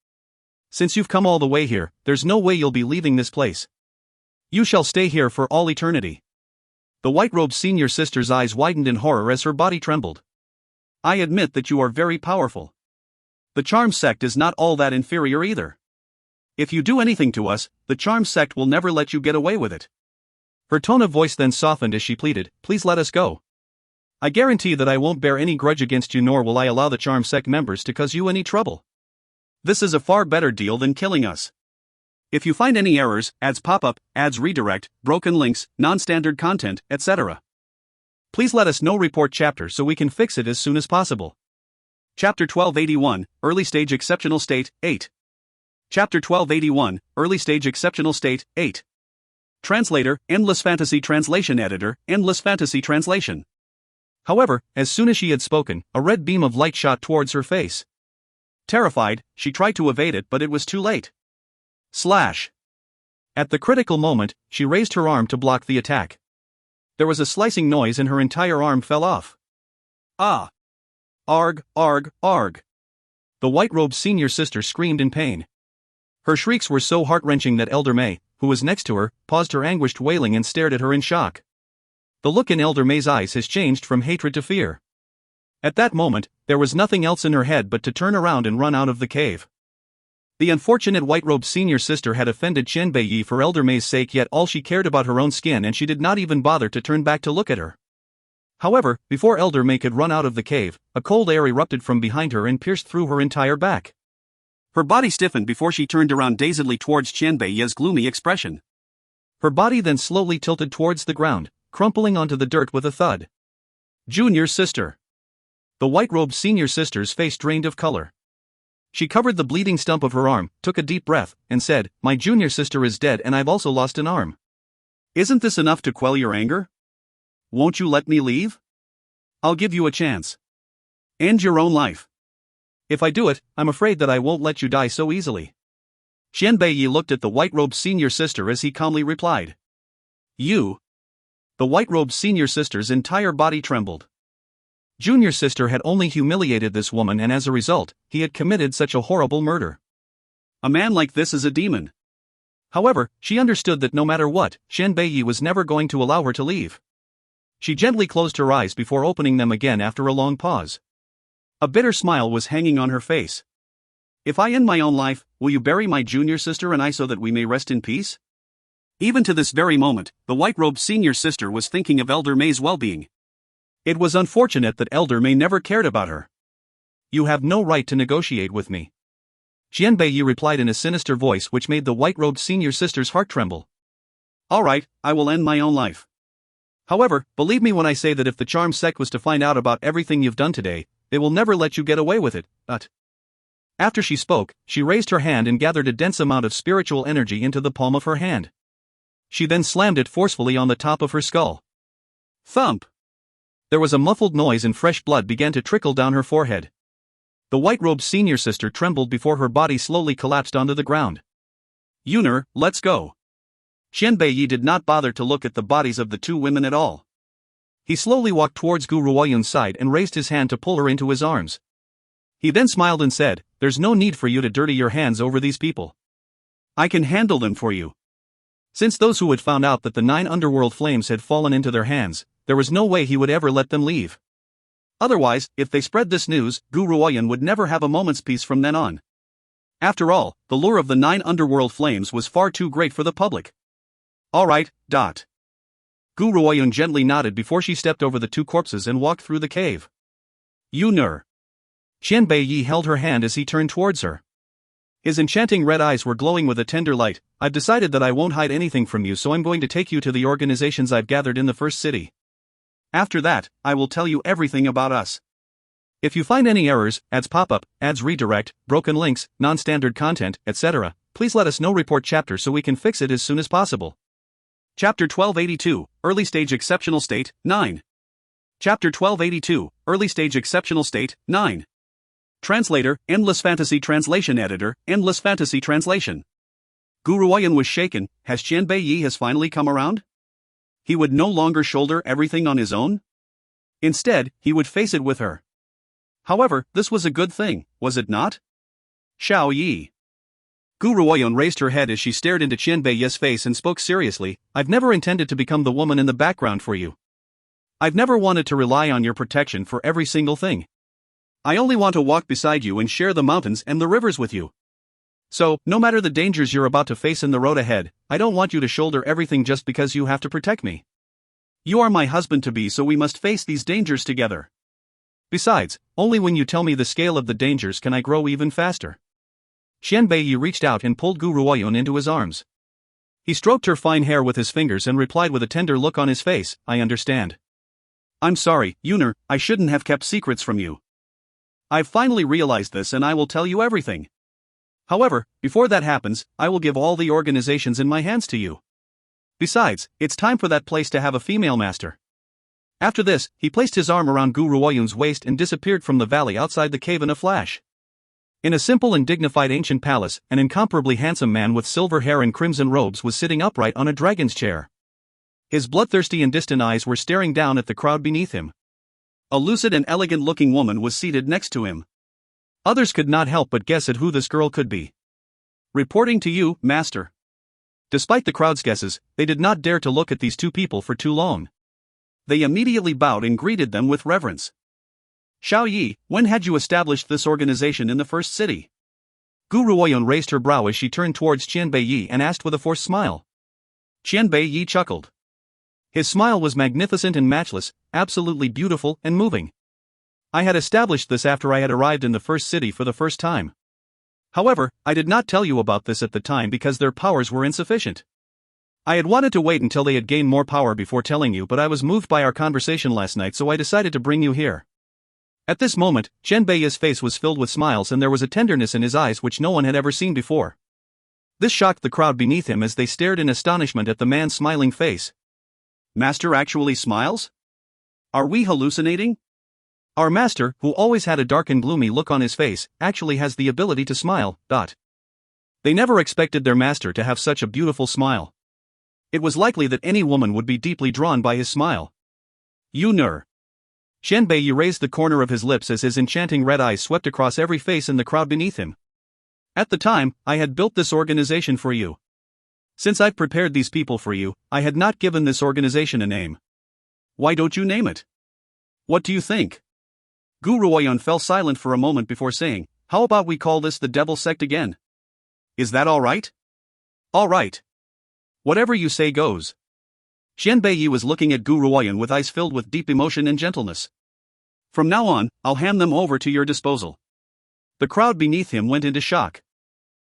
Since you've come all the way here, there's no way you'll be leaving this place. You shall stay here for all eternity. The white-robed senior sister's eyes widened in horror as her body trembled. I admit that you are very powerful. The charm sect is not all that inferior either. If you do anything to us, the charm sect will never let you get away with it. Her tone of voice then softened as she pleaded, "Please let us go. I guarantee that I won't bear any grudge against you, nor will I allow the charm sect members to cause you any trouble. This is a far better deal than killing us. If you find any errors, ads pop up, ads redirect, broken links, non-standard content, etc., please let us know. Report chapter so we can fix it as soon as possible." Chapter 1281, Early Stage Exceptional State, 8. Chapter 1281, Early Stage Exceptional State, 8. Translator, Endless Fantasy Translation Editor, Endless Fantasy Translation. However, as soon as she had spoken, a red beam of light shot towards her face. Terrified, she tried to evade it, but it was too late. Slash. At the critical moment, she raised her arm to block the attack. There was a slicing noise and her entire arm fell off. Ah! Arg, arg, arg. The white-robed senior sister screamed in pain. Her shrieks were so heart-wrenching that Elder May, who was next to her, paused her anguished wailing and stared at her in shock. The look in Elder May's eyes has changed from hatred to fear. At that moment, there was nothing else in her head but to turn around and run out of the cave. The unfortunate white-robed senior sister had offended Qian Beiyi for Elder May's sake, yet all she cared about her own skin, and she did not even bother to turn back to look at her. However, before Elder May could run out of the cave, a cold air erupted from behind her and pierced through her entire back. Her body stiffened before she turned around dazedly towards Qianbei's gloomy expression. Her body then slowly tilted towards the ground, crumpling onto the dirt with a thud. Junior sister. The white-robed senior sister's face drained of color. She covered the bleeding stump of her arm, took a deep breath, and said, "My junior sister is dead and I've also lost an arm." Isn't this enough to quell your anger? Won't you let me leave? I'll give you a chance. End your own life. If I do it, I'm afraid that I won't let you die so easily. Qianbei looked at the white-robed senior sister as he calmly replied. You. The white-robed senior sister's entire body trembled. Junior sister had only humiliated this woman, and as a result, he had committed such a horrible murder. A man like this is a demon. However, she understood that no matter what, Qianbei was never going to allow her to leave. She gently closed her eyes before opening them again after a long pause. A bitter smile was hanging on her face. If I end my own life, will you bury my junior sister and I so that we may rest in peace? Even to this very moment, the white-robed senior sister was thinking of Elder May's well-being. It was unfortunate that Elder May never cared about her. You have no right to negotiate with me. Qianbei replied in a sinister voice which made the white-robed senior sister's heart tremble. All right, I will end my own life. However, believe me when I say that if the charm sect was to find out about everything you've done today, they will never let you get away with it. After she spoke, she raised her hand and gathered a dense amount of spiritual energy into the palm of her hand. She then slammed it forcefully on the top of her skull. Thump! There was a muffled noise and fresh blood began to trickle down her forehead. The white-robed senior sister trembled before her body slowly collapsed onto the ground. Yuner, let's go. Qianbei did not bother to look at the bodies of the two women at all. He slowly walked towards Gu Ruoyun's side and raised his hand to pull her into his arms. He then smiled and said, "There's no need for you to dirty your hands over these people. I can handle them for you." Since those who had found out that the 9 underworld flames had fallen into their hands, there was no way he would ever let them leave. Otherwise, if they spread this news, Gu Ruoyun would never have a moment's peace from then on. After all, the lure of the 9 underworld flames was far too great for the public. All right. Gu Ruoyun gently nodded before she stepped over the 2 corpses and walked through the cave. Yuner. Qianbei held her hand as he turned towards her. His enchanting red eyes were glowing with a tender light. "I've decided that I won't hide anything from you, so I'm going to take you to the organizations I've gathered in the first city. After that, I will tell you everything about us. If you find any errors, ads pop-up, ads redirect, broken links, non-standard content, etc., please let us know. Report chapter so we can fix it as soon as possible." Chapter 1282, Early Stage Exceptional State, 9. Chapter 1282, Early Stage Exceptional State, 9. Translator, Endless Fantasy Translation Editor, Endless Fantasy Translation. Gu Ruoyun was shaken. Has Qianbei finally come around? He would no longer shoulder everything on his own? Instead, he would face it with her. However, this was a good thing, was it not? Xiao Yi. Gu Ruoyun raised her head as she stared into Qianbei's face and spoke seriously. "I've never intended to become the woman in the background for you. I've never wanted to rely on your protection for every single thing. I only want to walk beside you and share the mountains and the rivers with you. So, no matter the dangers you're about to face in the road ahead, I don't want you to shoulder everything just because you have to protect me. You are my husband-to-be, so we must face these dangers together. Besides, only when you tell me the scale of the dangers can I grow even faster." Qianbei reached out and pulled Gu Ruoyun into his arms. He stroked her fine hair with his fingers and replied with a tender look on his face, "I understand. I'm sorry, Yuner, I shouldn't have kept secrets from you. I've finally realized this and I will tell you everything. However, before that happens, I will give all the organizations in my hands to you. Besides, it's time for that place to have a female master." After this, he placed his arm around Gu Ruoyun's waist and disappeared from the valley outside the cave in a flash. In a simple and dignified ancient palace, an incomparably handsome man with silver hair and crimson robes was sitting upright on a dragon's chair. His bloodthirsty and distant eyes were staring down at the crowd beneath him. A lucid and elegant-looking woman was seated next to him. Others could not help but guess at who this girl could be. "Reporting to you, master." Despite the crowd's guesses, they did not dare to look at these 2 people for too long. They immediately bowed and greeted them with reverence. "Xiao Yi, when had you established this organization in the first city?" Gu Ruoyun raised her brow as she turned towards Qianbei and asked with a forced smile. Qianbei chuckled. His smile was magnificent and matchless, absolutely beautiful and moving. "I had established this after I had arrived in the first city for the first time. However, I did not tell you about this at the time because their powers were insufficient. I had wanted to wait until they had gained more power before telling you, but I was moved by our conversation last night, so I decided to bring you here. At this moment, Chen Beiyi's face was filled with smiles and there was a tenderness in his eyes which no one had ever seen before. This shocked the crowd beneath him as they stared in astonishment at the man's smiling face. Master actually smiles? Are we hallucinating? Our master, who always had a dark and gloomy look on his face, actually has the ability to smile. They never expected their master to have such a beautiful smile. It was likely that any woman would be deeply drawn by his smile. You nur. Chen Beiyi raised the corner of his lips as his enchanting red eyes swept across every face in the crowd beneath him. At the time, I had built this organization for you. Since I've prepared these people for you, I had not given this organization a name. Why don't you name it? What do you think? Gu Ruoyun fell silent for a moment before saying, how about we call this the Devil Sect again? Is that all right? All right. Whatever you say goes. Chen Beiyi was looking at Gu Ruoyun with eyes filled with deep emotion and gentleness. From now on, I'll hand them over to your disposal. The crowd beneath him went into shock.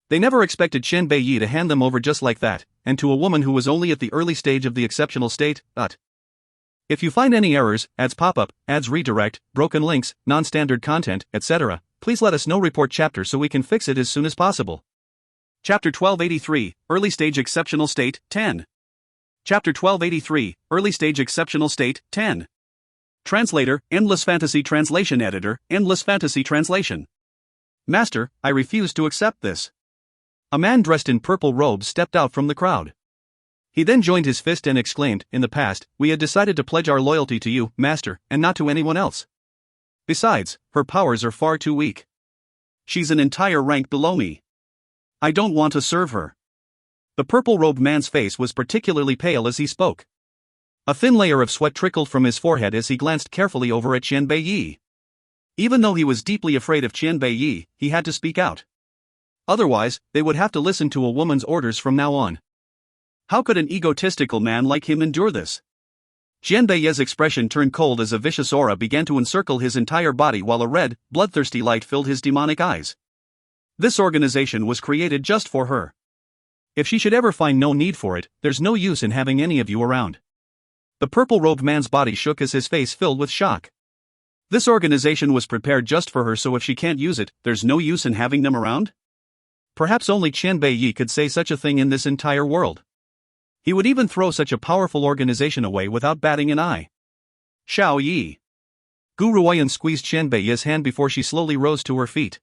They never expected Chen Beiyi to hand them over just like that, and to a woman who was only at the early stage of the exceptional state. If you find any errors, ads pop-up, ads redirect, broken links, non-standard content, etc., please let us know. Report chapter so we can fix it as soon as possible. Chapter 1283, Early Stage Exceptional State, 10. Chapter 1283, Early Stage Exceptional State, 10. Translator, Endless Fantasy Translation Editor, Endless Fantasy Translation. Master, I refuse to accept this. A man dressed in purple robes stepped out from the crowd. He then joined his fist and exclaimed, in the past, we had decided to pledge our loyalty to you, Master, and not to anyone else. Besides, her powers are far too weak. She's an entire rank below me. I don't want to serve her. The purple-robed man's face was particularly pale as he spoke. A thin layer of sweat trickled from his forehead as he glanced carefully over at Chen Beiyi. Even though he was deeply afraid of Chen Beiyi, he had to speak out. Otherwise, they would have to listen to a woman's orders from now on. How could an egotistical man like him endure this? Chen Beiyi's expression turned cold as a vicious aura began to encircle his entire body while a red, bloodthirsty light filled his demonic eyes. This organization was created just for her. If she should ever find no need for it, there's no use in having any of you around. The purple-robed man's body shook as his face filled with shock. This organization was prepared just for her, so if she can't use it, there's no use in having them around? Perhaps only Chen Beiyi could say such a thing in this entire world. He would even throw such a powerful organization away without batting an eye. Xiao Yi. Gu Ruoyun squeezed Chen Beiyi's hand before she slowly rose to her feet.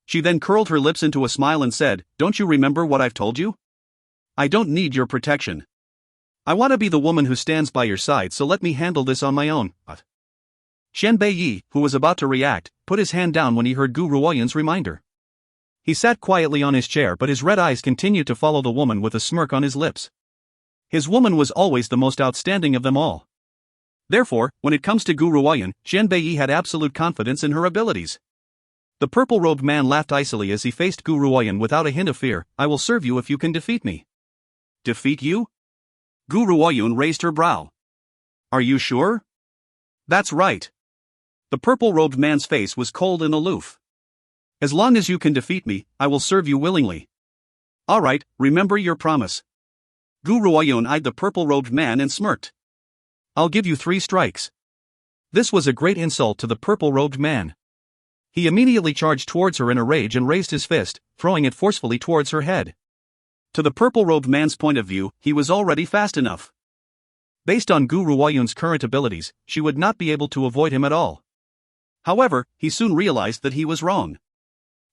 She then curled her lips into a smile and said, don't you remember what I've told you? I don't need your protection. I want to be the woman who stands by your side, so let me handle this on my own. Chen Beiyi, who was about to react, put his hand down when he heard Gu Ruoyun's reminder. He sat quietly on his chair, but his red eyes continued to follow the woman with a smirk on his lips. His woman was always the most outstanding of them all. Therefore, when it comes to Gu Ruoyun, Chen Beiyi had absolute confidence in her abilities. The purple-robed man laughed icily as he faced Gu Ruoyun without a hint of fear. I will serve you if you can defeat me. Defeat you? Gu Ruoyun raised her brow. Are you sure? That's right. The purple-robed man's face was cold and aloof. As long as you can defeat me, I will serve you willingly. All right, remember your promise. Gu Ruoyun eyed the purple-robed man and smirked. I'll give you 3 strikes. This was a great insult to the purple-robed man. He immediately charged towards her in a rage and raised his fist, throwing it forcefully towards her head. To the purple-robed man's point of view, he was already fast enough. Based on Gu Ruoyun's current abilities, she would not be able to avoid him at all. However, he soon realized that he was wrong.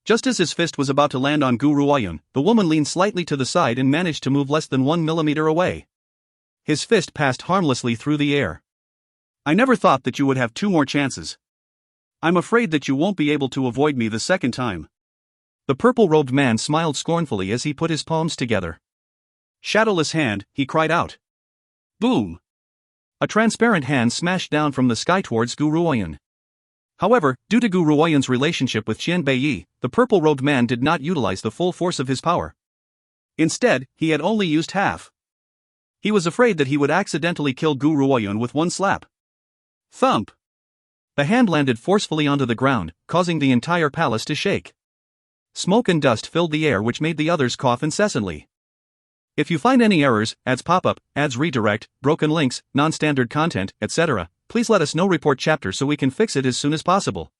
Just as his fist was about to land on Gu Ruoyun, the woman leaned slightly to the side and managed to move less than 1 millimeter away. His fist passed harmlessly through the air. I never thought that you would have 2 more chances. I'm afraid that you won't be able to avoid me the second time. The purple-robed man smiled scornfully as he put his palms together. Shadowless hand, he cried out. Boom! A transparent hand smashed down from the sky towards Gu Ruoyun. However, due to Gu Ruoyun's relationship with Chen Beiyi, the purple-robed man did not utilize the full force of his power. Instead, he had only used half. He was afraid that he would accidentally kill Gu Ruoyun with one slap. Thump! The hand landed forcefully onto the ground, causing the entire palace to shake. Smoke and dust filled the air, which made the others cough incessantly. If you find any errors, ads pop up, ads redirect, broken links, non-standard content, etc., please let us know. Report chapter so we can fix it as soon as possible.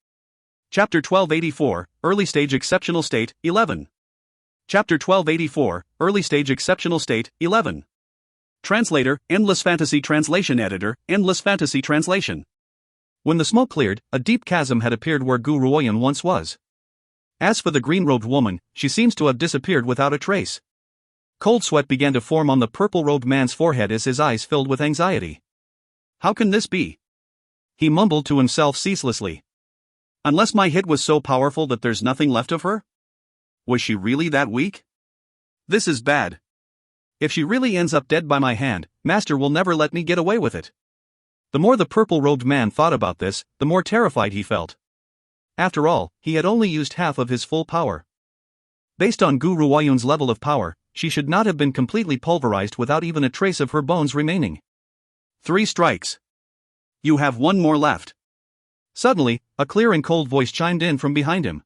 Chapter 1284, Early Stage Exceptional State, 11. Chapter 1284, Early Stage Exceptional State, 11. Translator, Endless Fantasy Translation Editor, Endless Fantasy Translation. When the smoke cleared, a deep chasm had appeared where Gu Ruoyan once was. As for the green-robed woman, she seems to have disappeared without a trace. Cold sweat began to form on the purple-robed man's forehead as his eyes filled with anxiety. How can this be? He mumbled to himself ceaselessly. Unless my hit was so powerful that there's nothing left of her? Was she really that weak? This is bad. If she really ends up dead by my hand, Master will never let me get away with it. The more the purple-robed man thought about this, the more terrified he felt. After all, he had only used half of his full power. Based on Gu Ruoyun's level of power, she should not have been completely pulverized without even a trace of her bones remaining. 3 strikes. You have 1 more left. Suddenly, a clear and cold voice chimed in from behind him.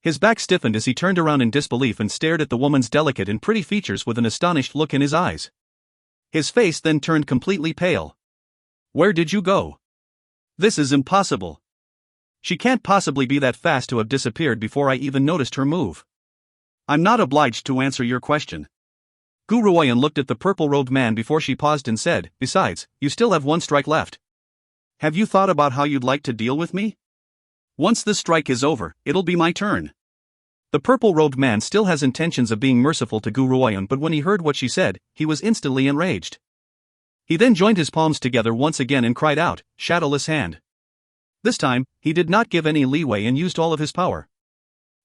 His back stiffened as he turned around in disbelief and stared at the woman's delicate and pretty features with an astonished look in his eyes. His face then turned completely pale. Where did you go? This is impossible. She can't possibly be that fast to have disappeared before I even noticed her move. I'm not obliged to answer your question. Gu Ruoyan looked at the purple-robed man before she paused and said, besides, you still have 1 strike left. Have you thought about how you'd like to deal with me? Once this strike is over, it'll be my turn. The purple-robed man still has intentions of being merciful to Gu Ruoyan, but when he heard what she said, he was instantly enraged. He then joined his palms together once again and cried out, Shadowless Hand. This time, he did not give any leeway and used all of his power.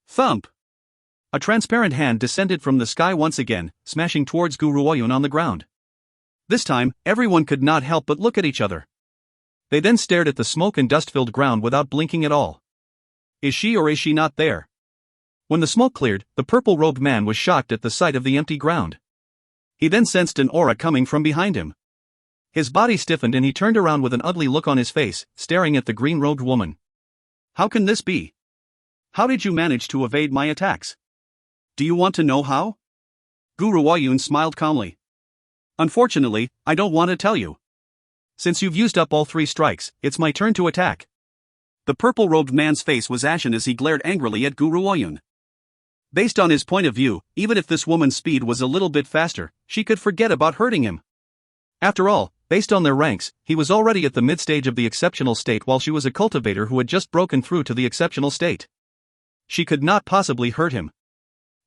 Thump! A transparent hand descended from the sky once again, smashing towards Gu Ruoyan on the ground. This time, everyone could not help but look at each other. They then stared at the smoke and dust-filled ground without blinking at all. Is she or is she not there? When the smoke cleared, the purple-robed man was shocked at the sight of the empty ground. He then sensed an aura coming from behind him. His body stiffened and he turned around with an ugly look on his face, staring at the green-robed woman. How can this be? How did you manage to evade my attacks? Do you want to know how? Gu Ruoyun smiled calmly. Unfortunately, I don't want to tell you. Since you've used up all 3 strikes, it's my turn to attack. The purple-robed man's face was ashen as he glared angrily at Gu Ruoyun. Based on his point of view, even if this woman's speed was a little bit faster, she could forget about hurting him. After all, based on their ranks, he was already at the mid-stage of the exceptional state while she was a cultivator who had just broken through to the exceptional state. She could not possibly hurt him.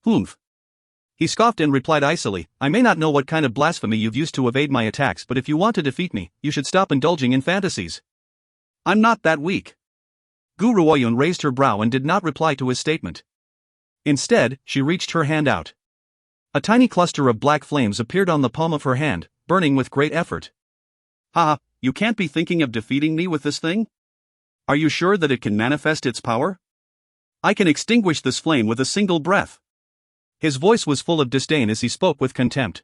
Humph. He scoffed and replied icily, I may not know what kind of blasphemy you've used to evade my attacks, but if you want to defeat me, you should stop indulging in fantasies. I'm not that weak. Gu Ruoyun raised her brow and did not reply to his statement. Instead, she reached her hand out. A tiny cluster of black flames appeared on the palm of her hand, burning with great effort. Haha, you can't be thinking of defeating me with this thing? Are you sure that it can manifest its power? I can extinguish this flame with a single breath. His voice was full of disdain as he spoke with contempt.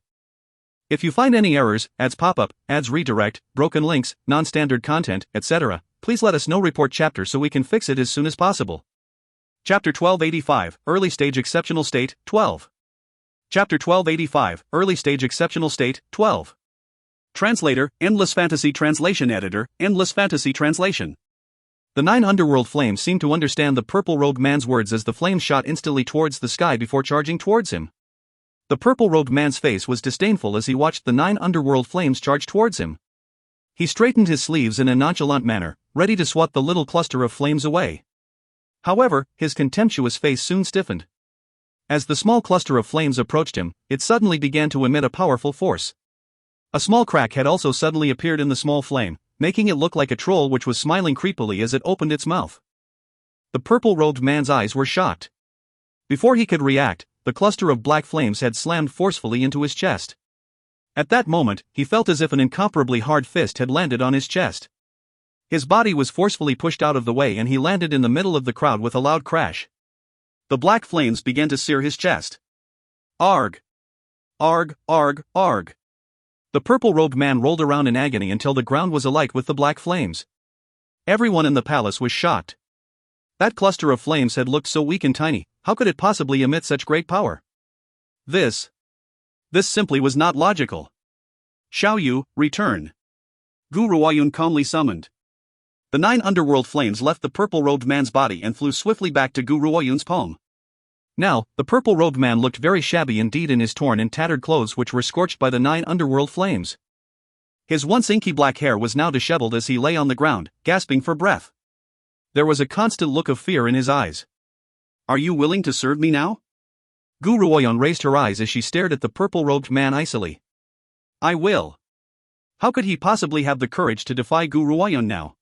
If you find any errors, ads pop up, ads redirect, broken links, non-standard content, etc., please let us know. Report chapter so we can fix it as soon as possible. Chapter 1285, Early Stage Exceptional State, 12. Chapter 1285, Early Stage Exceptional State, 12. Translator, Endless Fantasy Translation Editor, Endless Fantasy Translation. The 9 underworld flames seemed to understand the purple-robed man's words as the flames shot instantly towards the sky before charging towards him. The purple-robed man's face was disdainful as he watched the 9 underworld flames charge towards him. He straightened his sleeves in a nonchalant manner, ready to swat the little cluster of flames away. However, his contemptuous face soon stiffened. As the small cluster of flames approached him, it suddenly began to emit a powerful force. A small crack had also suddenly appeared in the small flame, making it look like a troll which was smiling creepily as it opened its mouth. The purple-robed man's eyes were shocked. Before he could react, the cluster of black flames had slammed forcefully into his chest. At that moment, he felt as if an incomparably hard fist had landed on his chest. His body was forcefully pushed out of the way and he landed in the middle of the crowd with a loud crash. The black flames began to sear his chest. Arg! Arg, arg, arg! The purple-robed man rolled around in agony until the ground was alight with the black flames. Everyone in the palace was shocked. That cluster of flames had looked so weak and tiny, How could it possibly emit such great power? This simply was not logical. Xiao Yu, return. Gu Ruoyun calmly summoned. The 9 underworld flames left the purple-robed man's body and flew swiftly back to Gu Ruoyun's palm. Now, the purple-robed man looked very shabby indeed in his torn and tattered clothes which were scorched by the 9 underworld flames. His once inky black hair was now disheveled as he lay on the ground, gasping for breath. There was a constant look of fear in his eyes. Are you willing to serve me now? Gu Ruoyun raised her eyes as she stared at the purple-robed man icily. I will. How could he possibly have the courage to defy Gu Ruoyun now?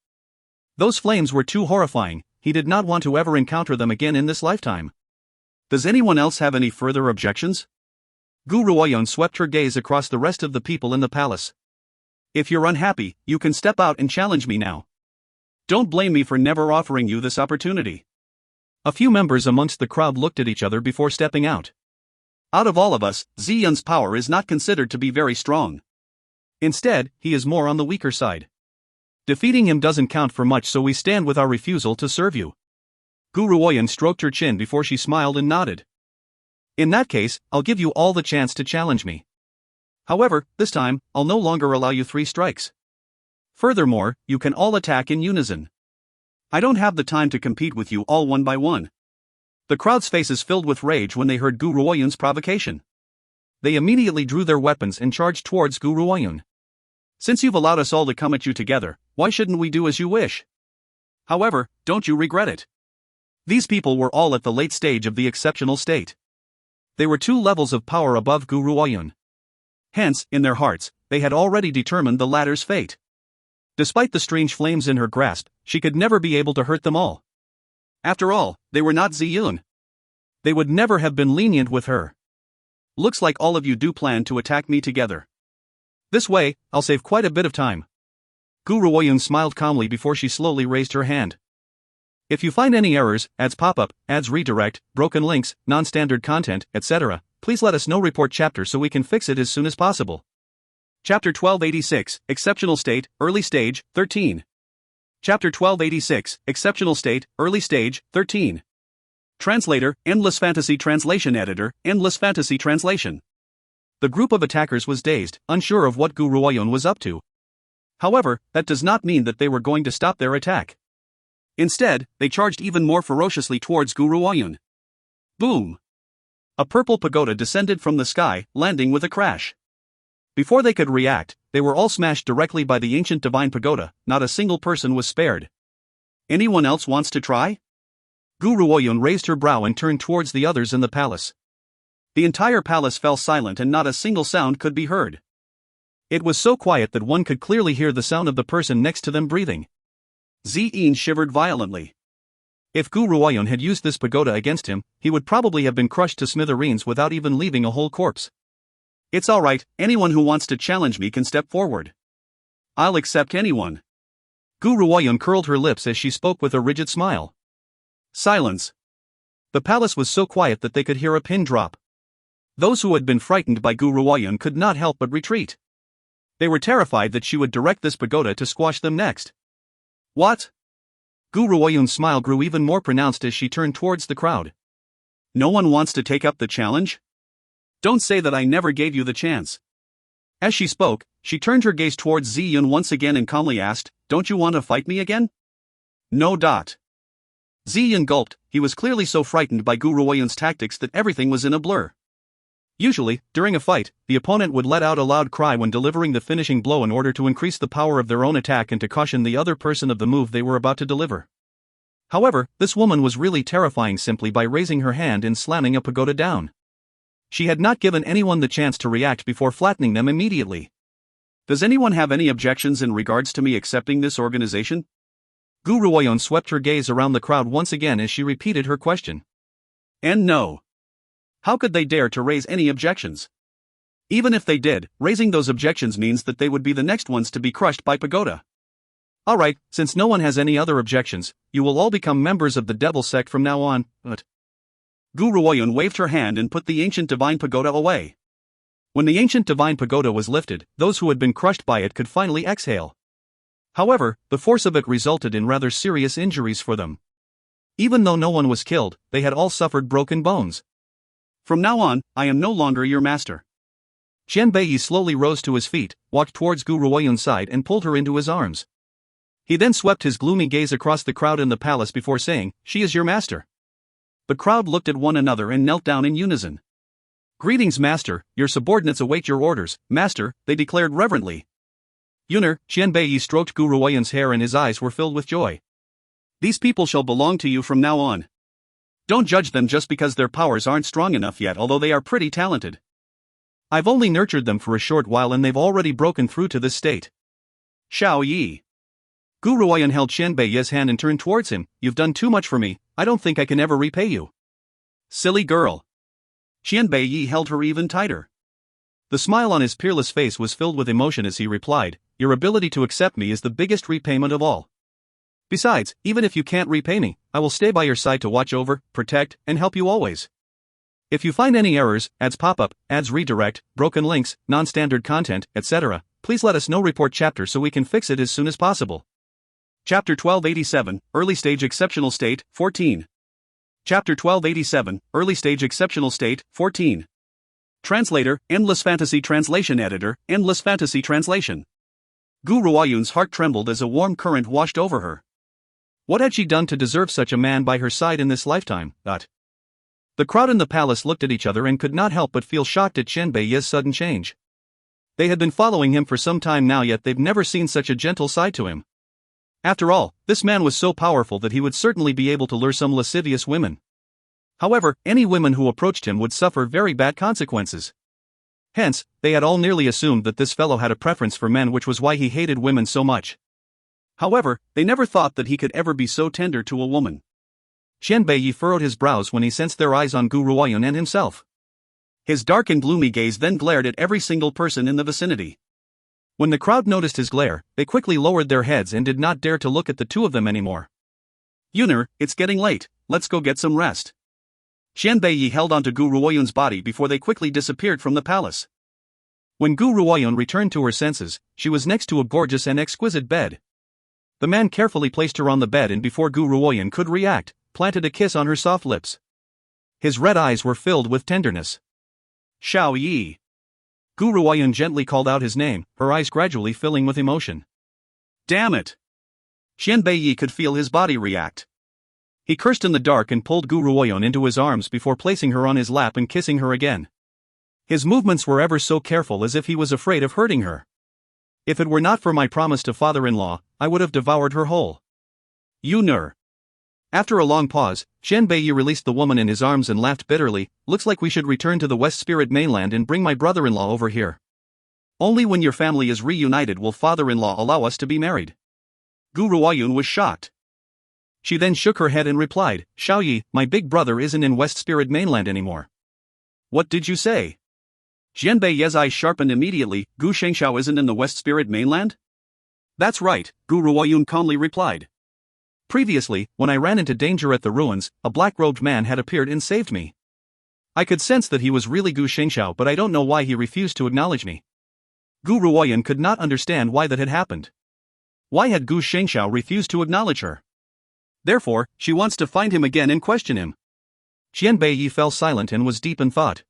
Those flames were too horrifying, he did not want to ever encounter them again in this lifetime. Does anyone else have any further objections? Gu Ruoyun swept her gaze across the rest of the people in the palace. If you're unhappy, you can step out and challenge me now. Don't blame me for never offering you this opportunity. A few members amongst the crowd looked at each other before stepping out. Out of all of us, Ziyun's power is not considered to be very strong. Instead, he is more on the weaker side. Defeating him doesn't count for much, so we stand with our refusal to serve you. Gu Ruoyun stroked her chin before she smiled and nodded. In that case, I'll give you all the chance to challenge me. However, this time, I'll no longer allow you 3 strikes. Furthermore, you can all attack in unison. I don't have the time to compete with you all one by one. The crowd's faces filled with rage when they heard Gu Ruoyun's provocation. They immediately drew their weapons and charged towards Gu Ruoyun. Since you've allowed us all to come at you together, why shouldn't we do as you wish? However, don't you regret it? These people were all at the late stage of the exceptional state. They were 2 levels of power above Gu Ruoyun. Hence, in their hearts, they had already determined the latter's fate. Despite the strange flames in her grasp, she could never be able to hurt them all. After all, they were not Ziyun. They would never have been lenient with her. Looks like all of you do plan to attack me together. This way, I'll save quite a bit of time. Gu Ruoyun smiled calmly before she slowly raised her hand. If you find any errors, ads pop up, ads redirect, broken links, non-standard content, etc., please let us know. Report chapter so we can fix it as soon as possible. Chapter 1286, Exceptional State, Early Stage, 13. Chapter 1286, Exceptional State, Early Stage, 13. Translator, Endless Fantasy Translation Editor, Endless Fantasy Translation. The group of attackers was dazed, unsure of what Gu Ruoyun was up to. However, that does not mean that they were going to stop their attack. Instead, they charged even more ferociously towards Gu Ruoyun. Boom! A purple pagoda descended from the sky, landing with a crash. Before they could react, they were all smashed directly by the ancient divine pagoda. Not a single person was spared. Anyone else wants to try? Gu Ruoyun raised her brow and turned towards the others in the palace. The entire palace fell silent and not a single sound could be heard. It was so quiet that one could clearly hear the sound of the person next to them breathing. Ziyin shivered violently. If Gu Ruoyun had used this pagoda against him, he would probably have been crushed to smithereens without even leaving a whole corpse. It's alright, anyone who wants to challenge me can step forward. I'll accept anyone. Gu Ruoyun curled her lips as she spoke with a rigid smile. Silence. The palace was so quiet that they could hear a pin drop. Those who had been frightened by Gu Ruoyun could not help but retreat. They were terrified that she would direct this pagoda to squash them next. What? Gu Ruoyun's smile grew even more pronounced as she turned towards the crowd. No one wants to take up the challenge? Don't say that I never gave you the chance. As she spoke, she turned her gaze towards Ziyun once again and calmly asked, Don't you want to fight me again? No. Ziyun gulped. He was clearly so frightened by Gu Ruoyun's tactics that everything was in a blur. Usually, during a fight, the opponent would let out a loud cry when delivering the finishing blow in order to increase the power of their own attack and to caution the other person of the move they were about to deliver. However, this woman was really terrifying simply by raising her hand and slamming a pagoda down. She had not given anyone the chance to react before flattening them immediately. Does anyone have any objections in regards to me accepting this organization? Gu Ruoyun swept her gaze around the crowd once again as she repeated her question. And no. How could they dare to raise any objections? Even if they did, raising those objections means that they would be the next ones to be crushed by pagoda. Alright, since no one has any other objections, you will all become members of the Devil Sect from now on, but... Gu Ruoyun waved her hand and put the ancient divine pagoda away. When the ancient divine pagoda was lifted, those who had been crushed by it could finally exhale. However, the force of it resulted in rather serious injuries for them. Even though no one was killed, they had all suffered broken bones. From now on, I am no longer your master. Qianbei slowly rose to his feet, walked towards Gu Ruoyun's side and pulled her into his arms. He then swept his gloomy gaze across the crowd in the palace before saying, "She is your master." The crowd looked at one another and knelt down in unison. "Greetings, master, your subordinates await your orders, master," they declared reverently. Yuner, Qianbei stroked Gu Ruoyun's hair and his eyes were filled with joy. These people shall belong to you from now on. Don't judge them just because their powers aren't strong enough yet, although they are pretty talented. I've only nurtured them for a short while and they've already broken through to this state. Xiao Yi. Gu Ruoyun held Qianbei's hand and turned towards him. "You've done too much for me, I don't think I can ever repay you." Silly girl. Qianbei held her even tighter. The smile on his peerless face was filled with emotion as he replied, "Your ability to accept me is the biggest repayment of all. Besides, even if you can't repay me, I will stay by your side to watch over, protect, and help you always. If you find any errors, ads pop up, ads redirect, broken links, non-standard content, etc., please let us know. Report chapter so we can fix it as soon as possible." Chapter 1287, Early Stage Exceptional State, 14. Chapter 1287, Early Stage Exceptional State, 14. Translator, Endless Fantasy Translation Editor, Endless Fantasy Translation. Gu Ruoyun's heart trembled as a warm current washed over her. What had she done to deserve such a man by her side in this lifetime? The crowd in the palace looked at each other and could not help but feel shocked at Qianbei's sudden change. They had been following him for some time now, yet they've never seen such a gentle side to him. After all, this man was so powerful that he would certainly be able to lure some lascivious women. However, any women who approached him would suffer very bad consequences. Hence, they had all nearly assumed that this fellow had a preference for men, which was why he hated women so much. However, they never thought that he could ever be so tender to a woman. Qianbei furrowed his brows when he sensed their eyes on Gu Ruoyun and himself. His dark and gloomy gaze then glared at every single person in the vicinity. When the crowd noticed his glare, they quickly lowered their heads and did not dare to look at the two of them anymore. "Yuner, it's getting late, let's go get some rest." Qianbei held onto Gu Ruoyun's body before they quickly disappeared from the palace. When Gu Ruoyun returned to her senses, she was next to a gorgeous and exquisite bed. The man carefully placed her on the bed and before Gu Ruoyun could react, planted a kiss on her soft lips. His red eyes were filled with tenderness. "Xiao Yi." Gu Ruoyun gently called out his name, her eyes gradually filling with emotion. "Damn it!" Qianbei could feel his body react. He cursed in the dark and pulled Gu Ruoyun into his arms before placing her on his lap and kissing her again. His movements were ever so careful, as if he was afraid of hurting her. "If it were not for my promise to father-in-law, I would have devoured her whole." "Yuner." After a long pause, Qianbei released the woman in his arms and laughed bitterly. "Looks like we should return to the West Spirit mainland and bring my brother-in-law over here. Only when your family is reunited will father-in-law allow us to be married." Gu Ruoyun was shocked. She then shook her head and replied, "Xiao Yi, my big brother isn't in West Spirit mainland anymore." "What did you say?" Qianbei's eyes sharpened immediately. "Gu Shengxiao isn't in the West Spirit mainland?" "That's right," Gu Ruoyun calmly replied. "Previously, when I ran into danger at the ruins, a black-robed man had appeared and saved me. I could sense that he was really Gu Shengxiao, but I don't know why he refused to acknowledge me." Gu Ruoyun could not understand why that had happened. Why had Gu Shengxiao refused to acknowledge her? Therefore, she wants to find him again and question him. Qianbei fell silent and was deep in thought.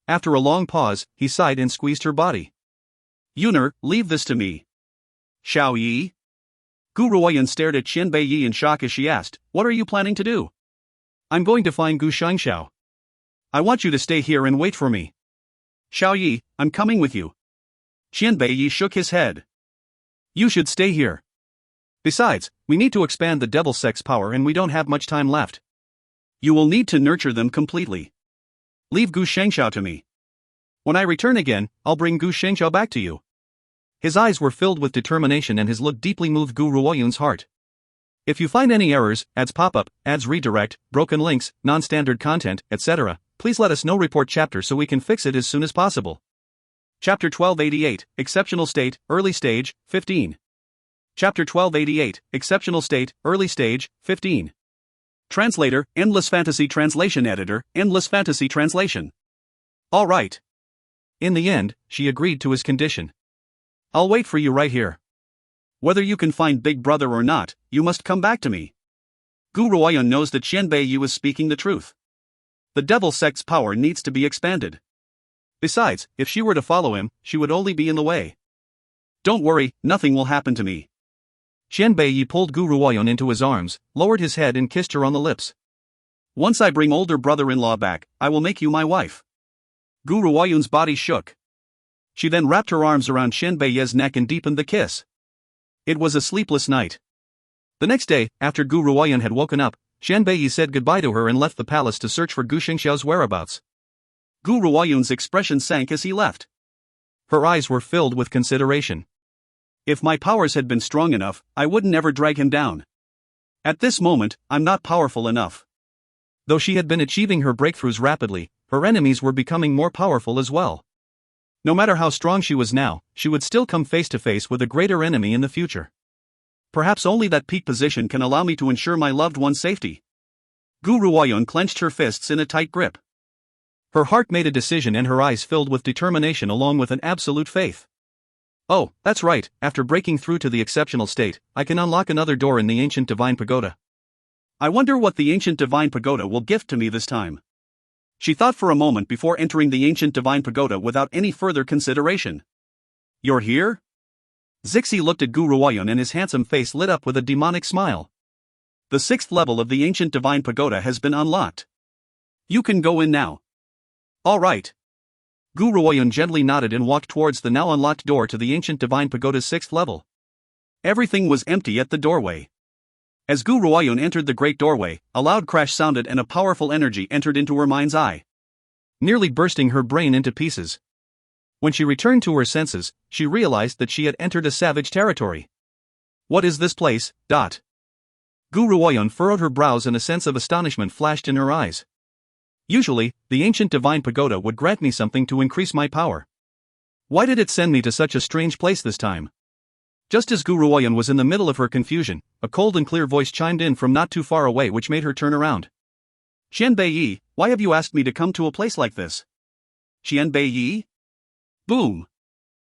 After a long pause, he sighed and squeezed her body. "Yuner, leave this to me." "Xiao Yi?" Gu Ruoyun stared at Qianbei in shock as she asked, "What are you planning to do?" "I'm going to find Gu Shengxiao. I want you to stay here and wait for me." "Xiao Yi, I'm coming with you." Qianbei shook his head. "You should stay here. Besides, we need to expand the devil sex power and we don't have much time left. You will need to nurture them completely. Leave Gu Shengxiao to me. When I return again, I'll bring Gu Shengxiao back to you." His eyes were filled with determination and his look deeply moved Gu Ruoyun's heart. "If you find any errors, ads pop up, ads redirect, broken links, non-standard content, etc., please let us know. Report chapter so we can fix it as soon as possible." Chapter 1288, Exceptional State, Early Stage, 15. Chapter 1288, Exceptional State, Early Stage, 15. Translator, Endless Fantasy Translation Editor, Endless Fantasy Translation. "All right." In the end, she agreed to his condition. "I'll wait for you right here. Whether you can find Big Brother or not, you must come back to me." Gu Ruoyun knows that Qianbei Yi was speaking the truth. The devil sect's power needs to be expanded. Besides, if she were to follow him, she would only be in the way. Don't worry, nothing will happen to me. Qianbei Yi pulled Gu Ruoyun into his arms, lowered his head and kissed her on the lips. Once I bring older brother-in-law back, I will make you my wife. Gu Ruoyun's body shook. She then wrapped her arms around Qianbei Yi's neck and deepened the kiss. It was a sleepless night. The next day, after Gu Ruoyun had woken up, Qianbei Yi said goodbye to her and left the palace to search for Gu Xingxiao's whereabouts. Gu Ruoyun's expression sank as he left. Her eyes were filled with consideration. If my powers had been strong enough, I would never drag him down. At this moment, I'm not powerful enough. Though she had been achieving her breakthroughs rapidly, her enemies were becoming more powerful as well. No matter how strong she was now, she would still come face to face with a greater enemy in the future. Perhaps only that peak position can allow me to ensure my loved one's safety. Gu Ruoyun clenched her fists in a tight grip. Her heart made a decision and her eyes filled with determination along with an absolute faith. Oh, that's right, after breaking through to the exceptional state, I can unlock another door in the ancient divine pagoda. I wonder what the ancient divine pagoda will gift to me this time. She thought for a moment before entering the ancient divine pagoda without any further consideration. You're here? Zixi looked at Gu Ruoyun and his handsome face lit up with a demonic smile. The 6th level of the ancient divine pagoda has been unlocked. You can go in now. All right. Gu Ruoyun gently nodded and walked towards the now unlocked door to the ancient divine pagoda's 6th level. Everything was empty at the doorway. As Gu Ruoyun entered the great doorway, a loud crash sounded and a powerful energy entered into her mind's eye, nearly bursting her brain into pieces. When she returned to her senses, she realized that she had entered a savage territory. What is this place? Gu Ruoyun furrowed her brows and a sense of astonishment flashed in her eyes. Usually, the ancient divine pagoda would grant me something to increase my power. Why did it send me to such a strange place this time? Just as Gu Ruoyun was in the middle of her confusion, a cold and clear voice chimed in from not too far away which made her turn around. Qianbei Yi, why have you asked me to come to a place like this? Qianbei Yi? Boom!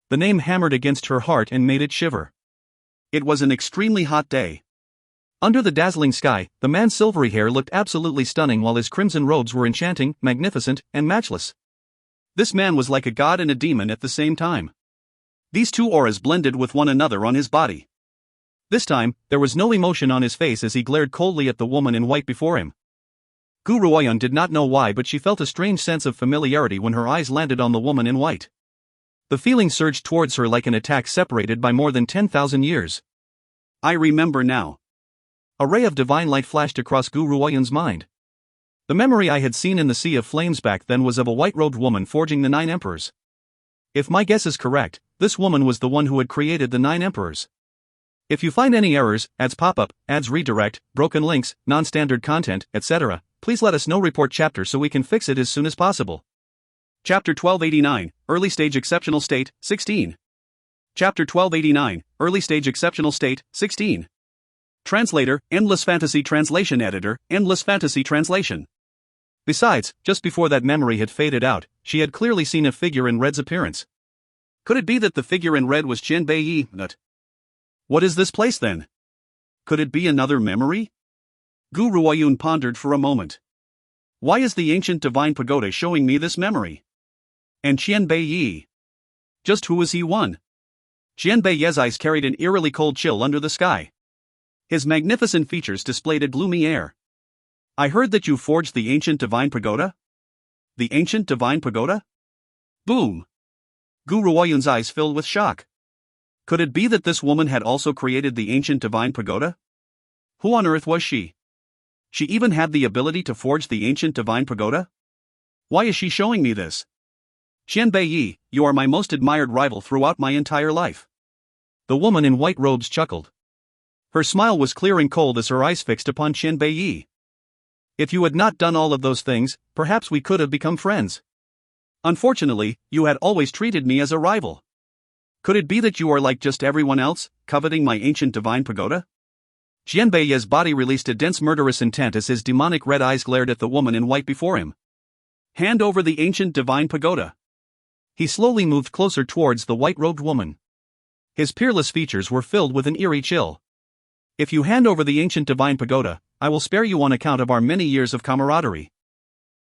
The name hammered against her heart and made it shiver. It was an extremely hot day. Under the dazzling sky, the man's silvery hair looked absolutely stunning while his crimson robes were enchanting, magnificent, and matchless. This man was like a god and a demon at the same time. These two auras blended with one another on his body. This time, there was no emotion on his face as he glared coldly at the woman in white before him. Gu Ruoyun did not know why, but she felt a strange sense of familiarity when her eyes landed on the woman in white. The feeling surged towards her like an attack separated by more than 10,000 years. I remember now. A ray of divine light flashed across Gu Ruoyun's mind. The memory I had seen in the Sea of Flames back then was of a white-robed woman forging the 9 emperors. If my guess is correct, this woman was the one who had created the 9 emperors. If you find any errors, ads pop-up, ads redirect, broken links, non-standard content, etc., please let us know. Report chapter so we can fix it as soon as possible. Chapter 1289, Early Stage Exceptional State, 16. Chapter 1289, Early Stage Exceptional State, 16. Translator, Endless Fantasy Translation Editor, Endless Fantasy Translation. Besides, just before that memory had faded out, she had clearly seen a figure in red's appearance. Could it be that the figure in red was Qianbei Yi? What is this place then? Could it be another memory? Gu Ruoyun pondered for a moment. Why is the ancient divine pagoda showing me this memory? And Qianbei Yi? Just who is he one? Qianbei Yi's eyes carried an eerily cold chill under the sky. His magnificent features displayed a gloomy air. I heard that you forged the ancient divine pagoda? The ancient divine pagoda? Boom! Gu Ruoyun's eyes filled with shock. Could it be that this woman had also created the ancient divine pagoda? Who on earth was she? She even had the ability to forge the ancient divine pagoda? Why is she showing me this? Qianbei Yi, you are my most admired rival throughout my entire life. The woman in white robes chuckled. Her smile was clear and cold as her eyes fixed upon Qianbei Yi. If you had not done all of those things, perhaps we could have become friends. Unfortunately, you had always treated me as a rival. Could it be that you are like just everyone else, coveting my ancient divine pagoda? Qianbei Yi's body released a dense murderous intent as his demonic red eyes glared at the woman in white before him. Hand over the ancient divine pagoda. He slowly moved closer towards the white-robed woman. His peerless features were filled with an eerie chill. If you hand over the ancient divine pagoda, I will spare you on account of our many years of camaraderie.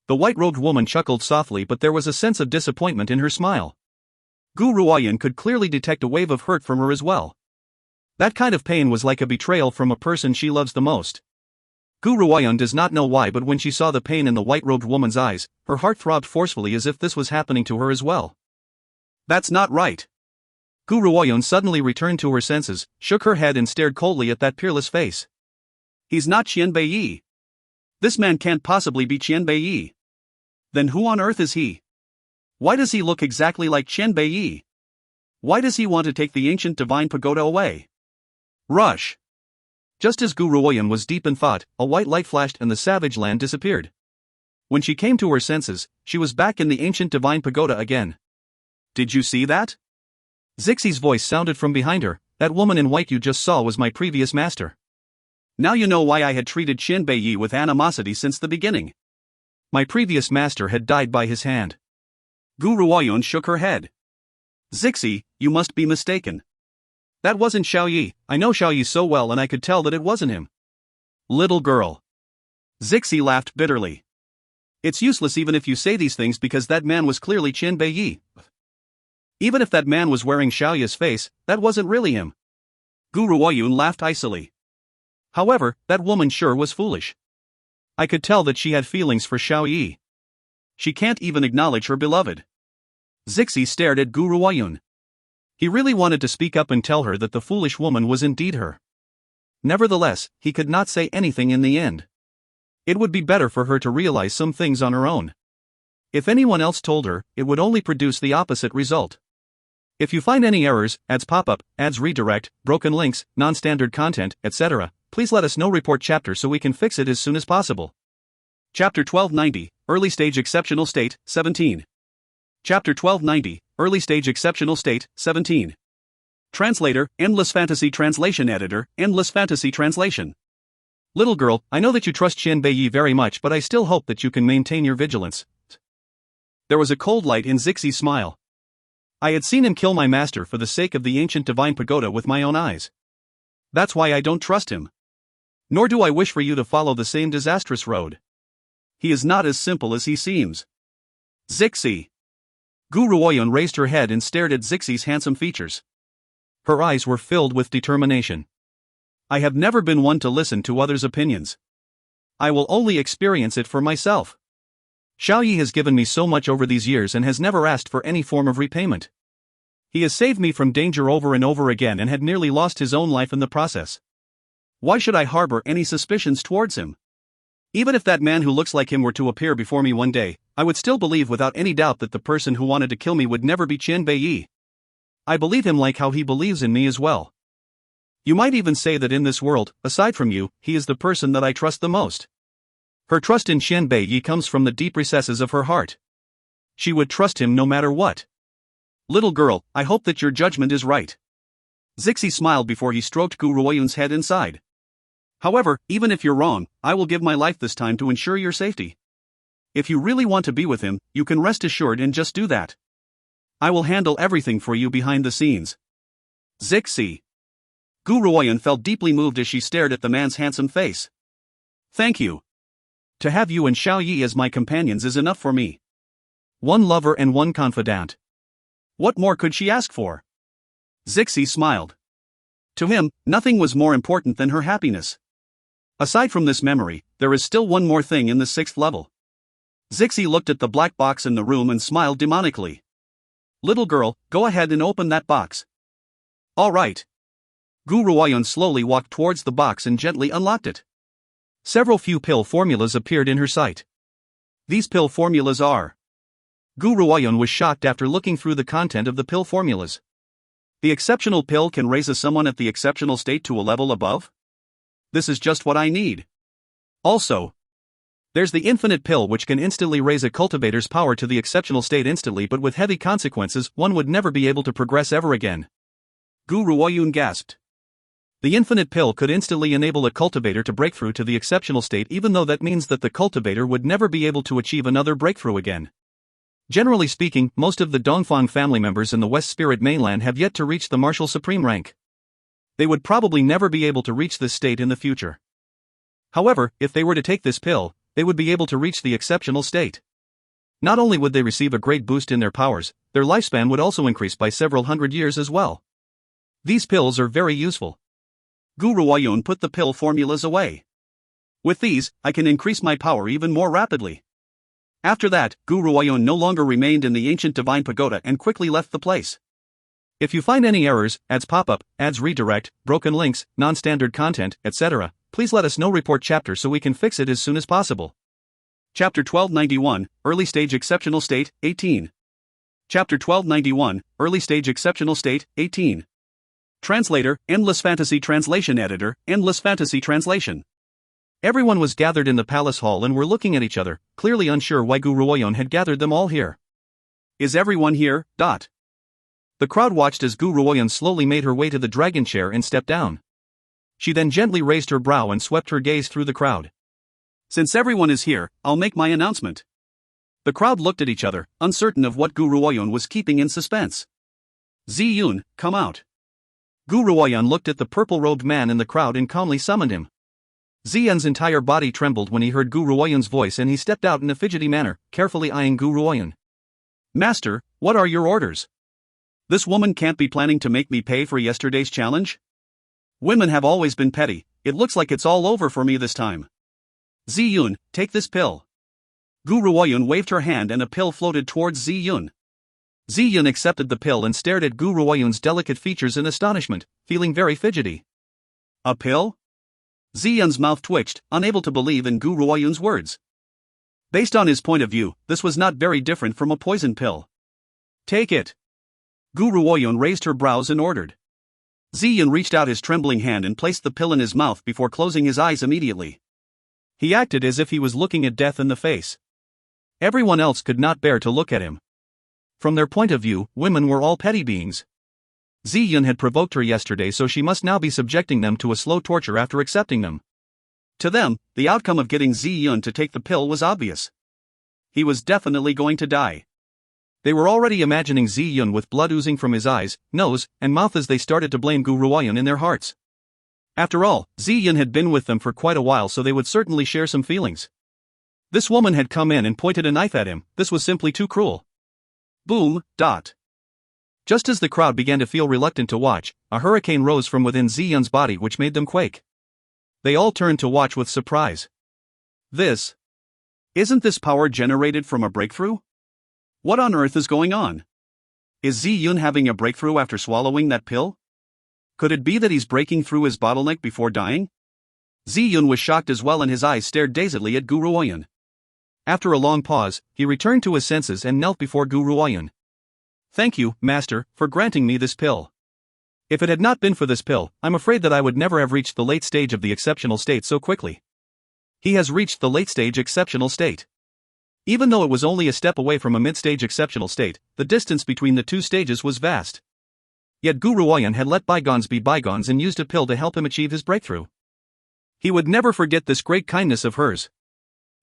The white-robed woman chuckled softly, but there was a sense of disappointment in her smile. Gu Ruoyan could clearly detect a wave of hurt from her as well. That kind of pain was like a betrayal from a person she loves the most. Gu Ruoyan does not know why, but when she saw the pain in the white-robed woman's eyes, her heart throbbed forcefully as if this was happening to her as well. That's not right. Gu Ruoyan suddenly returned to her senses, shook her head and stared coldly at that peerless face. He's not Qian Beiyi. This man can't possibly be Qian Beiyi. Then who on earth is he? Why does he look exactly like Qian Beiyi? Why does he want to take the ancient divine pagoda away? Rush! Just as Gu Ruoyan was deep in thought, a white light flashed and the savage land disappeared. When she came to her senses, she was back in the ancient divine pagoda again. Did you see that? Zixie's voice sounded from behind her. That woman in white you just saw was my previous master. Now you know why I had treated Qian Beiyi with animosity since the beginning. My previous master had died by his hand. Gu Ruoyan shook her head. Zixie, you must be mistaken. That wasn't Xiao Yi. I know Xiao Yi so well and I could tell that it wasn't him. Little girl. Zixie laughed bitterly. It's useless even if you say these things because that man was clearly Qian Beiyi. Even if that man was wearing Xiao Yi's face, that wasn't really him. Gu Ruoyan laughed icily. However, that woman sure was foolish. I could tell that she had feelings for Xiao Yi. She can't even acknowledge her beloved. Zixie stared at Gu Ruoyan. He really wanted to speak up and tell her that the foolish woman was indeed her. Nevertheless, he could not say anything in the end. It would be better for her to realize some things on her own. If anyone else told her, it would only produce the opposite result. If you find any errors, ads pop up, ads redirect, broken links, non-standard content, etc., please let us know. Report chapter so we can fix it as soon as possible. Chapter 1290, Early Stage Exceptional State, 17. Chapter 1290, Early Stage Exceptional State, 17. Translator, Endless Fantasy Translation Editor, Endless Fantasy Translation. Little girl, I know that you trust Qian Beiyi very much, but I still hope that you can maintain your vigilance. There was a cold light in Zixie's smile. I had seen him kill my master for the sake of the ancient divine pagoda with my own eyes. That's why I don't trust him. Nor do I wish for you to follow the same disastrous road. He is not as simple as he seems. Zixie. Gu Ruoyan raised her head and stared at Zixie's handsome features. Her eyes were filled with determination. I have never been one to listen to others' opinions. I will only experience it for myself. Xiao Yi has given me so much over these years and has never asked for any form of repayment. He has saved me from danger over and over again and had nearly lost his own life in the process. Why should I harbor any suspicions towards him? Even if that man who looks like him were to appear before me one day, I would still believe without any doubt that the person who wanted to kill me would never be Qian Beiyi. I believe him like how he believes in me as well. You might even say that in this world, aside from you, he is the person that I trust the most. Her trust in Qian Beiyi comes from the deep recesses of her heart. She would trust him no matter what. Little girl, I hope that your judgment is right. Zixie smiled before he stroked Gu Ruoyan's head inside. However, even if you're wrong, I will give my life this time to ensure your safety. If you really want to be with him, you can rest assured and just do that. I will handle everything for you behind the scenes. Zixie. Gu Ruoyan felt deeply moved as she stared at the man's handsome face. Thank you. To have you and Xiao Yi as my companions is enough for me. One lover and one confidant. What more could she ask for? Zixie smiled. To him, nothing was more important than her happiness. Aside from this memory, there is still one more thing in the 6th level. Zixie looked at the black box in the room and smiled demonically. Little girl, go ahead and open that box. All right. Gu Ruoyan slowly walked towards the box and gently unlocked it. Several few pill formulas appeared in her sight. These pill formulas are... Gu Ruoyan was shocked after looking through the content of the pill formulas. The exceptional pill can raise someone at the exceptional state to a level above? This is just what I need. Also, there's the infinite pill which can instantly raise a cultivator's power to the exceptional state instantly, but with heavy consequences. One would never be able to progress ever again. Gu Ruoyan gasped. The infinite pill could instantly enable a cultivator to break through to the exceptional state, even though that means that the cultivator would never be able to achieve another breakthrough again. Generally speaking, most of the Dongfang family members in the West Spirit mainland have yet to reach the martial supreme rank. They would probably never be able to reach this state in the future. However, if they were to take this pill, they would be able to reach the exceptional state. Not only would they receive a great boost in their powers, their lifespan would also increase by several hundred years as well. These pills are very useful. Gu Ruoyun put the pill formulas away. With these, I can increase my power even more rapidly. After that, Gu Ruoyun no longer remained in the ancient divine pagoda and quickly left the place. If you find any errors, ads pop up, ads redirect, broken links, non-standard content, etc., please let us know. Report chapter so we can fix it as soon as possible. Chapter 1291, Early Stage Exceptional State, 18. Chapter 1291, Early Stage Exceptional State, 18. Translator, Endless Fantasy Translation Editor, Endless Fantasy Translation. Everyone was gathered in the palace hall and were looking at each other, clearly unsure why Gu Ruoyun had gathered them all here. Is everyone here? The crowd watched as Gu Ruoyun slowly made her way to the dragon chair and stepped down. She then gently raised her brow and swept her gaze through the crowd. Since everyone is here, I'll make my announcement. The crowd looked at each other, uncertain of what Gu Ruoyun was keeping in suspense. Ziyun, come out. Gu Ruoyun looked at the purple-robed man in the crowd and calmly summoned him. Ziyun's entire body trembled when he heard Gu Ruoyun's voice and he stepped out in a fidgety manner, carefully eyeing Gu Ruoyun. Master, what are your orders? This woman can't be planning to make me pay for yesterday's challenge? Women have always been petty, it looks like it's all over for me this time. Ziyun, take this pill. Gu Ruoyun waved her hand and a pill floated towards Ziyun. Ziyun accepted the pill and stared at Gu Ruoyun's delicate features in astonishment, feeling very fidgety. A pill? Ziyun's mouth twitched, unable to believe in Gu Ruoyun's words. Based on his point of view, this was not very different from a poison pill. Take it. Gu Ruoyun raised her brows and ordered. Ziyun reached out his trembling hand and placed the pill in his mouth before closing his eyes immediately. He acted as if he was looking at death in the face. Everyone else could not bear to look at him. From their point of view, women were all petty beings. Ziyun had provoked her yesterday, so she must now be subjecting them to a slow torture after accepting them. To them, the outcome of getting Ziyun to take the pill was obvious. He was definitely going to die. They were already imagining Ziyun with blood oozing from his eyes, nose, and mouth as they started to blame Gu Ruoyun in their hearts. After all, Ziyun had been with them for quite a while, so they would certainly share some feelings. This woman had come in and pointed a knife at him. This was simply too cruel. Boom. Just as the crowd began to feel reluctant to watch, a hurricane rose from within Ziyun's body which made them quake. They all turned to watch with surprise. Isn't this power generated from a breakthrough? What on earth is going on? Is Ziyun having a breakthrough after swallowing that pill? Could it be that he's breaking through his bottleneck before dying? Ziyun was shocked as well and his eyes stared dazedly at Gu Ruoyun. After a long pause, he returned to his senses and knelt before Gu Ruoyun. Thank you, Master, for granting me this pill. If it had not been for this pill, I'm afraid that I would never have reached the late stage of the exceptional state so quickly. He has reached the late stage exceptional state. Even though it was only a step away from a mid-stage exceptional state, the distance between the two stages was vast. Yet Gu Ruoyun had let bygones be bygones and used a pill to help him achieve his breakthrough. He would never forget this great kindness of hers.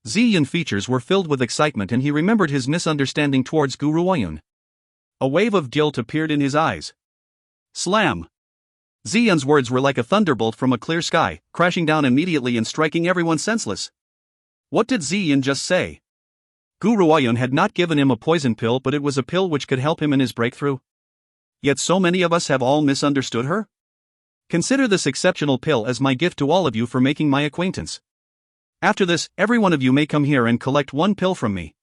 Ziyun's features were filled with excitement and he remembered his misunderstanding towards Gu Ruoyun. A wave of guilt appeared in his eyes. Slam! Ziyun's words were like a thunderbolt from a clear sky, crashing down immediately and striking everyone senseless. What did Ziyun just say? Gu Ruoyun had not given him a poison pill, but it was a pill which could help him in his breakthrough. Yet so many of us have all misunderstood her? Consider this exceptional pill as my gift to all of you for making my acquaintance. After this, every one of you may come here and collect one pill from me.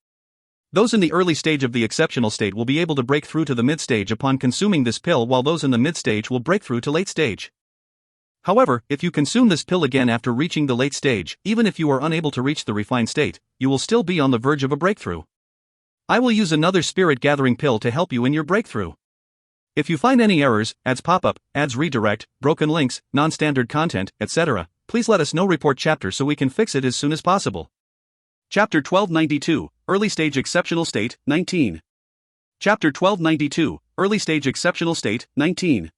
Those in the early stage of the exceptional state will be able to break through to the mid-stage upon consuming this pill, while those in the mid-stage will break through to late stage. However, if you consume this pill again after reaching the late stage, even if you are unable to reach the refined state, you will still be on the verge of a breakthrough. I will use another spirit-gathering pill to help you in your breakthrough. If you find any errors, ads pop up, ads redirect, broken links, non-standard content, etc., please let us know. Report chapter so we can fix it as soon as possible. Chapter 1292, Early Stage Exceptional State, 19. Chapter 1292, Early Stage Exceptional State, 19.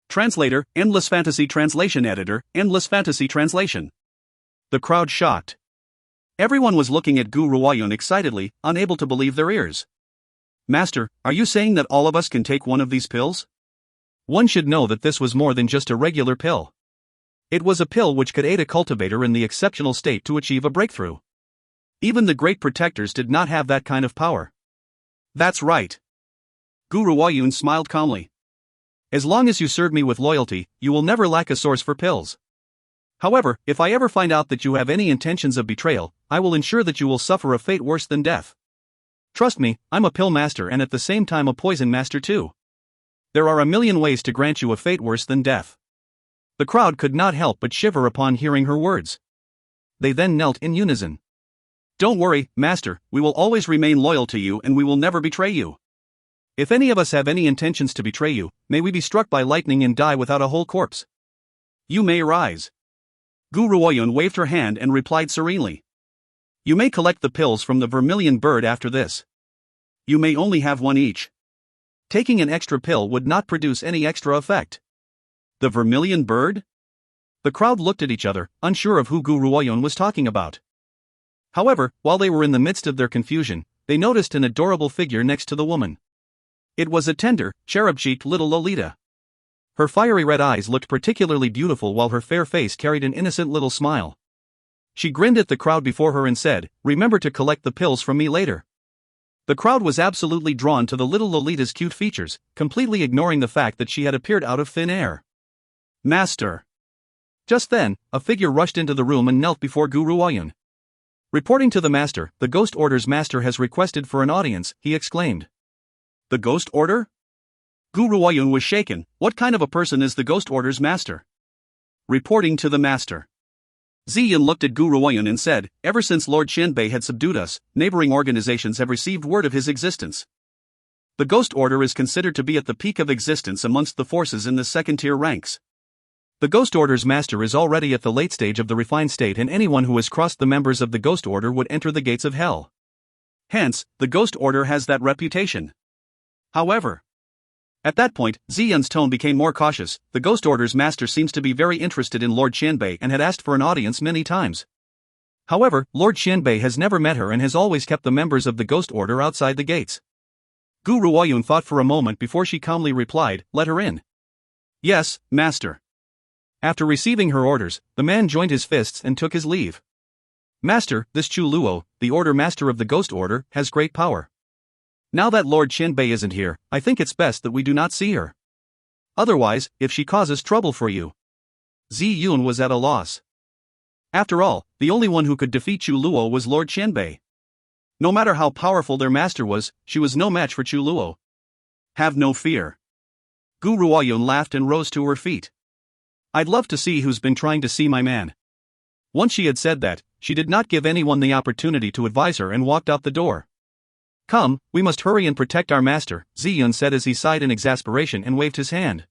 Translator, Endless Fantasy Translation Editor, Endless Fantasy Translation. The crowd shocked. Everyone was looking at Gu Ruoyun excitedly, unable to believe their ears. Master, are you saying that all of us can take one of these pills? One should know that this was more than just a regular pill. It was a pill which could aid a cultivator in the exceptional state to achieve a breakthrough. Even the great protectors did not have that kind of power. That's right. Gu Ruoyun smiled calmly. As long as you serve me with loyalty, you will never lack a source for pills. However, if I ever find out that you have any intentions of betrayal, I will ensure that you will suffer a fate worse than death. Trust me, I'm a pill master and at the same time a poison master too. There are a million ways to grant you a fate worse than death. The crowd could not help but shiver upon hearing her words. They then knelt in unison. Don't worry, Master, we will always remain loyal to you and we will never betray you. If any of us have any intentions to betray you, may we be struck by lightning and die without a whole corpse. You may rise. Gu Ruoyun waved her hand and replied serenely. You may collect the pills from the vermilion bird after this. You may only have one each. Taking an extra pill would not produce any extra effect. The vermilion bird? The crowd looked at each other, unsure of who Gu Ruoyun was talking about. However, while they were in the midst of their confusion, they noticed an adorable figure next to the woman. It was a tender, cherub-cheeked little Lolita. Her fiery red eyes looked particularly beautiful while her fair face carried an innocent little smile. She grinned at the crowd before her and said, "Remember to collect the pills from me later." The crowd was absolutely drawn to the little Lolita's cute features, completely ignoring the fact that she had appeared out of thin air. Master. Just then, a figure rushed into the room and knelt before Gu Ruoyun. Reporting to the master, the Ghost Order's master has requested for an audience, he exclaimed. The Ghost Order? Gu Ruoyun was shaken. What kind of a person is the Ghost Order's master? Reporting to the master. Ziyan looked at Gu Ruoyun and said, ever since Lord Qianbei had subdued us, neighboring organizations have received word of his existence. The Ghost Order is considered to be at the peak of existence amongst the forces in the second-tier ranks. The Ghost Order's master is already at the late stage of the refined state and anyone who has crossed the members of the Ghost Order would enter the gates of hell. Hence, the Ghost Order has that reputation. However, at that point, Ziyan's tone became more cautious. The Ghost Order's master seems to be very interested in Lord Qianbei and had asked for an audience many times. However, Lord Qianbei has never met her and has always kept the members of the Ghost Order outside the gates. Gu Ruoyun thought for a moment before she calmly replied, "Let her in." Yes, master. After receiving her orders, the man joined his fists and took his leave. Master, this Chu Luo, the Order Master of the Ghost Order, has great power. Now that Lord Qianbei isn't here, I think it's best that we do not see her. Otherwise, if she causes trouble for you. Zi Yun was at a loss. After all, the only one who could defeat Chu Luo was Lord Qianbei. No matter how powerful their master was, she was no match for Chu Luo. Have no fear. Gu Ruoyun laughed and rose to her feet. I'd love to see who's been trying to see my man. Once she had said that, she did not give anyone the opportunity to advise her and walked out the door. Come, we must hurry and protect our master, Ziyun said as he sighed in exasperation and waved his hand.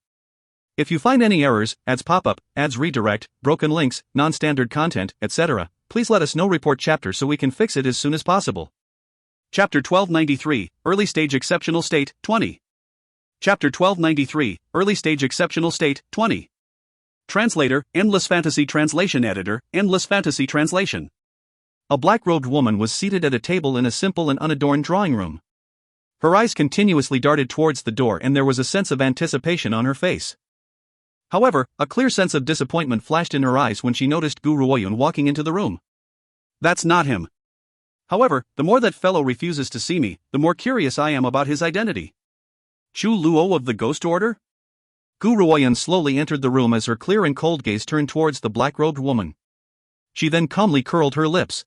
If you find any errors, ads pop up, ads redirect, broken links, non-standard content, etc., please let us know. Report chapter so we can fix it as soon as possible. Chapter 1293, Early Stage Exceptional State, 20. Chapter 1293, Early Stage Exceptional State, 20. Translator, Endless Fantasy Translation Editor, Endless Fantasy Translation. A black-robed woman was seated at a table in a simple and unadorned drawing room. Her eyes continuously darted towards the door and there was a sense of anticipation on her face. However, a clear sense of disappointment flashed in her eyes when she noticed Gu Ruoyun walking into the room. That's not him. However, the more that fellow refuses to see me, the more curious I am about his identity. Chu Luo of the Ghost Order? Gu Ruoyun slowly entered the room as her clear and cold gaze turned towards the black-robed woman. She then calmly curled her lips.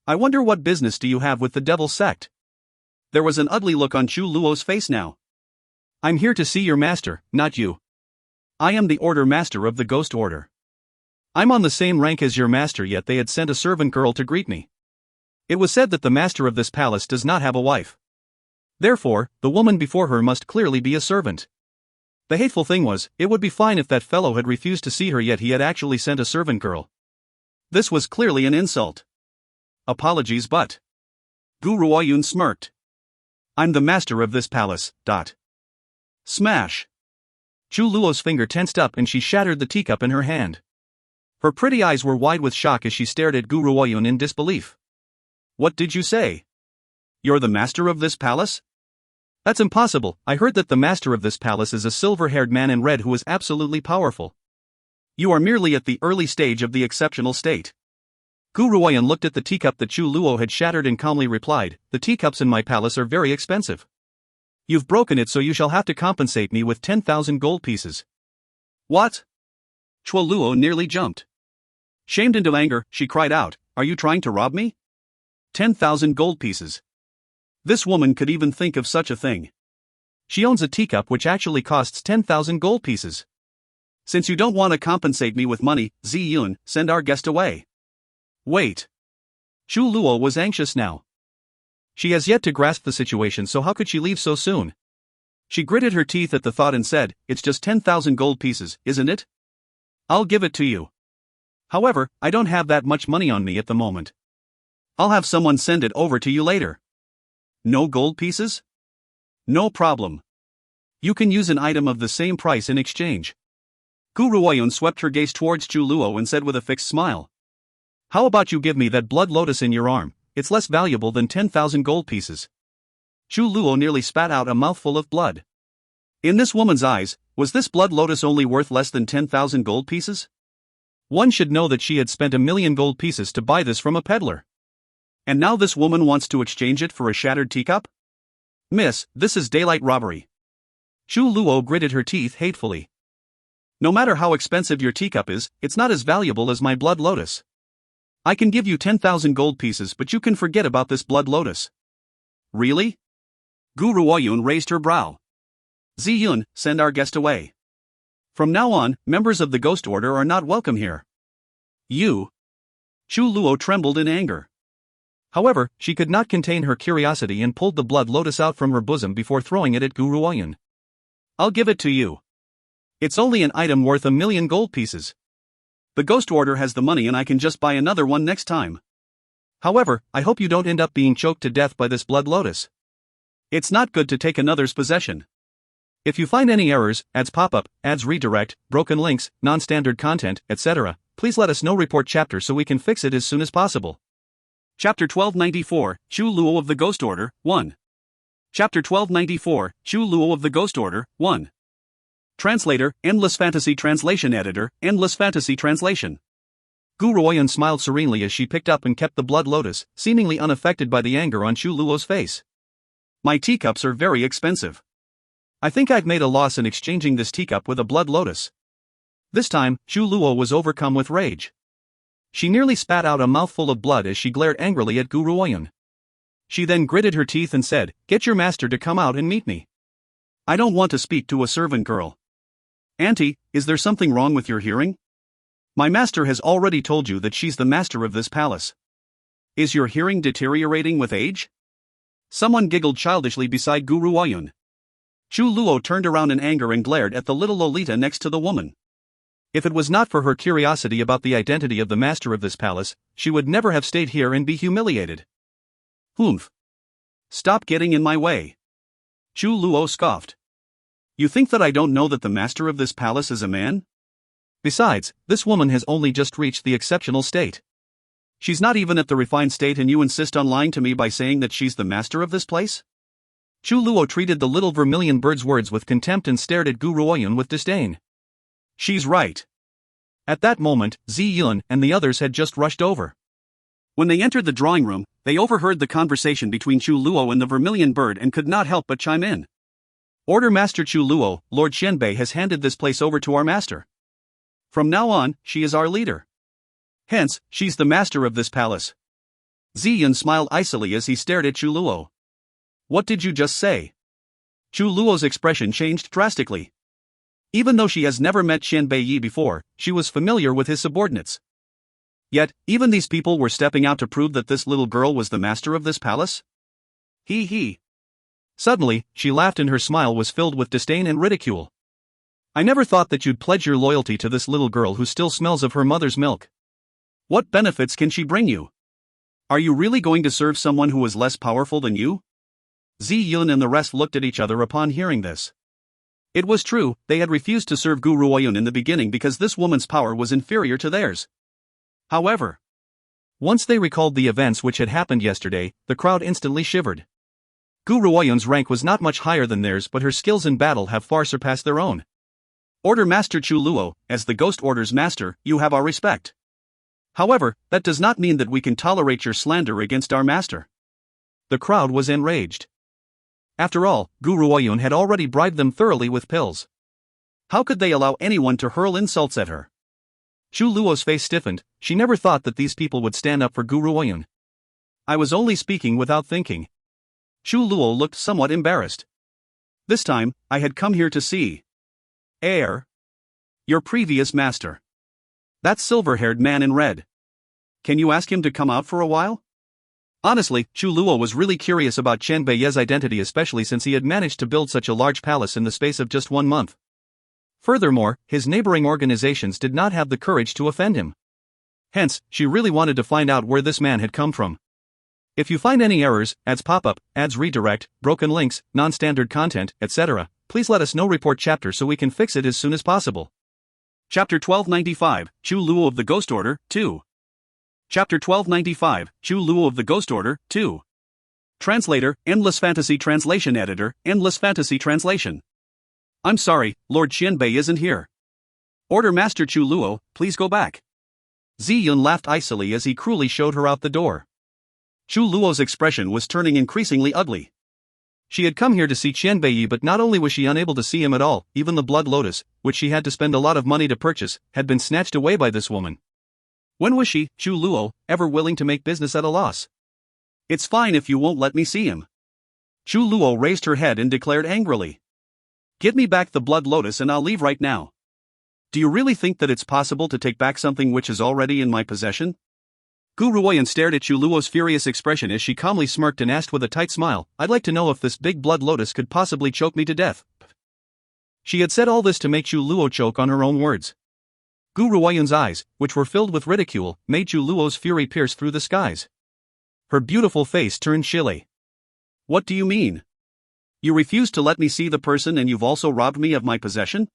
I wonder what business do you have with the Devil Sect? There was an ugly look on Chu Luo's face now. I'm here to see your master, not you. I am the Order Master of the Ghost Order. I'm on the same rank as your master, yet they had sent a servant girl to greet me. It was said that the master of this palace does not have a wife. Therefore, the woman before her must clearly be a servant. The hateful thing was, it would be fine if that fellow had refused to see her, yet he had actually sent a servant girl. This was clearly an insult. Apologies, but... Gu Ruoyun smirked. I'm the master of this palace, ... Smash! Chu Luo's finger tensed up and she shattered the teacup in her hand. Her pretty eyes were wide with shock as she stared at Gu Ruoyun in disbelief. What did you say? You're the master of this palace? That's impossible. I heard that the master of this palace is a silver-haired man in red who is absolutely powerful. You are merely at the early stage of the exceptional state. Gu Ruoyan looked at the teacup that Chu Luo had shattered and calmly replied, "The teacups in my palace are very expensive. You've broken it, so you shall have to compensate me with 10,000 gold pieces." What? Chu Luo nearly jumped. Shamed into anger, she cried out, "Are you trying to rob me? 10,000 gold pieces. This woman could even think of such a thing. She owns a teacup which actually costs 10,000 gold pieces. Since you don't want to compensate me with money, Zi Yun, send our guest away." Wait. Chu Luo was anxious now. She has yet to grasp the situation, so how could she leave so soon? She gritted her teeth at the thought and said, "It's just 10,000 gold pieces, isn't it? I'll give it to you. However, I don't have that much money on me at the moment. I'll have someone send it over to you later." No gold pieces? No problem. You can use an item of the same price in exchange. Gu Ruoyun swept her gaze towards Chu Luo and said with a fixed smile, "How about you give me that blood lotus in your arm? It's less valuable than 10,000 gold pieces." Chu Luo nearly spat out a mouthful of blood. In this woman's eyes, was this blood lotus only worth less than 10,000 gold pieces? One should know that she had spent 1,000,000 gold pieces to buy this from a peddler. And now this woman wants to exchange it for a shattered teacup? Miss, this is daylight robbery. Chu Luo gritted her teeth hatefully. No matter how expensive your teacup is, it's not as valuable as my blood lotus. I can give you 10,000 gold pieces, but you can forget about this blood lotus. Really? Gu Ruoyun raised her brow. Zi Yun, send our guest away. From now on, members of the Ghost Order are not welcome here. You. Chu Luo trembled in anger. However, she could not contain her curiosity and pulled the blood lotus out from her bosom before throwing it at Gu Ruoyan. I'll give it to you. It's only an item worth 1,000,000 gold pieces. The Ghost Order has the money and I can just buy another one next time. However, I hope you don't end up being choked to death by this blood lotus. It's not good to take another's possession. If you find any errors, ads pop up, ads redirect, broken links, non-standard content, etc., please let us know. Report chapter so we can fix it as soon as possible. Chapter 1294, Chu Luo of the Ghost Order, 1. Chapter 1294, Chu Luo of the Ghost Order, 1. Translator, Endless Fantasy Translation Editor, Endless Fantasy Translation. Gu Ruoyan smiled serenely as she picked up and kept the blood lotus, seemingly unaffected by the anger on Chu Luo's face. My teacups are very expensive. I think I've made a loss in exchanging this teacup with a blood lotus. This time, Chu Luo was overcome with rage. She nearly spat out a mouthful of blood as she glared angrily at Gu Ruoyan. She then gritted her teeth and said, "Get your master to come out and meet me." I don't want to speak to a servant girl. Auntie, is there something wrong with your hearing? My master has already told you that she's the master of this palace. Is your hearing deteriorating with age? Someone giggled childishly beside Gu Ruoyan. Chu Luo turned around in anger and glared at the little Lolita next to the woman. If it was not for her curiosity about the identity of the master of this palace, she would never have stayed here and be humiliated. Humph. Stop getting in my way. Chu Luo scoffed. You think that I don't know that the master of this palace is a man? Besides, this woman has only just reached the exceptional state. She's not even at the refined state and you insist on lying to me by saying that she's the master of this place? Chu Luo treated the little vermilion bird's words with contempt and stared at Gu Ruoyan with disdain. She's right. At that moment, Zi Yun and the others had just rushed over. When they entered the drawing room, they overheard the conversation between Chu Luo and the vermilion bird and could not help but chime in. Order Master Chu Luo, Lord Xianbei has handed this place over to our master. From now on, she is our leader. Hence, she's the master of this palace. Zi Yun smiled icily as he stared at Chu Luo. What did you just say? Chu Luo's expression changed drastically. Even though she has never met Xianbei Yi before, she was familiar with his subordinates. Yet, even these people were stepping out to prove that this little girl was the master of this palace? Hee hee. Suddenly, she laughed and her smile was filled with disdain and ridicule. I never thought that you'd pledge your loyalty to this little girl who still smells of her mother's milk. What benefits can she bring you? Are you really going to serve someone who is less powerful than you? Zi Yun and the rest looked at each other upon hearing this. It was true, they had refused to serve Gu Ruoyun in the beginning because this woman's power was inferior to theirs. However, once they recalled the events which had happened yesterday, the crowd instantly shivered. Gu Ruoyun's rank was not much higher than theirs, but her skills in battle have far surpassed their own. Order Master Chu Luo, as the Ghost Order's master, you have our respect. However, that does not mean that we can tolerate your slander against our master. The crowd was enraged. After all, Guru Oyun had already bribed them thoroughly with pills. How could they allow anyone to hurl insults at her? Chu Luo's face stiffened. She never thought that these people would stand up for Guru Oyun. I was only speaking without thinking. Chu Luo looked somewhat embarrassed. This time, I had come here to see your previous master. That silver-haired man in red. Can you ask him to come out for a while? Honestly, Chu Luo was really curious about Chen Beiye's identity, especially since he had managed to build such a large palace in the space of just 1 month. Furthermore, his neighboring organizations did not have the courage to offend him. Hence, she really wanted to find out where this man had come from. If you find any errors, ads pop-up, ads redirect, broken links, non-standard content, etc., please let us know. Report chapter so we can fix it as soon as possible. Chapter 1295, Chu Luo of the Ghost Order, 2. Chapter 1295, Chu Luo of the Ghost Order, 2. Translator, Endless Fantasy Translation Editor, Endless Fantasy Translation. I'm sorry, Lord Qianbei isn't here. Order Master Chu Luo, please go back. Zi Yun laughed icily as he cruelly showed her out the door. Chu Luo's expression was turning increasingly ugly. She had come here to see Qianbei, but not only was she unable to see him at all, even the Blood Lotus, which she had to spend a lot of money to purchase, had been snatched away by this woman. When was she, Chu Luo, ever willing to make business at a loss? It's fine if you won't let me see him. Chu Luo raised her head and declared angrily. Give me back the Blood Lotus and I'll leave right now. Do you really think that it's possible to take back something which is already in my possession? Guru Oyen stared at Chu Luo's furious expression as she calmly smirked and asked with a tight smile, I'd like to know if this big Blood Lotus could possibly choke me to death. She had said all this to make Chu Luo choke on her own words. Guru Oyen's eyes, which were filled with ridicule, made Chu Luo's fury pierce through the skies. Her beautiful face turned chilly. What do you mean? You refuse to let me see the person and you've also robbed me of my possession?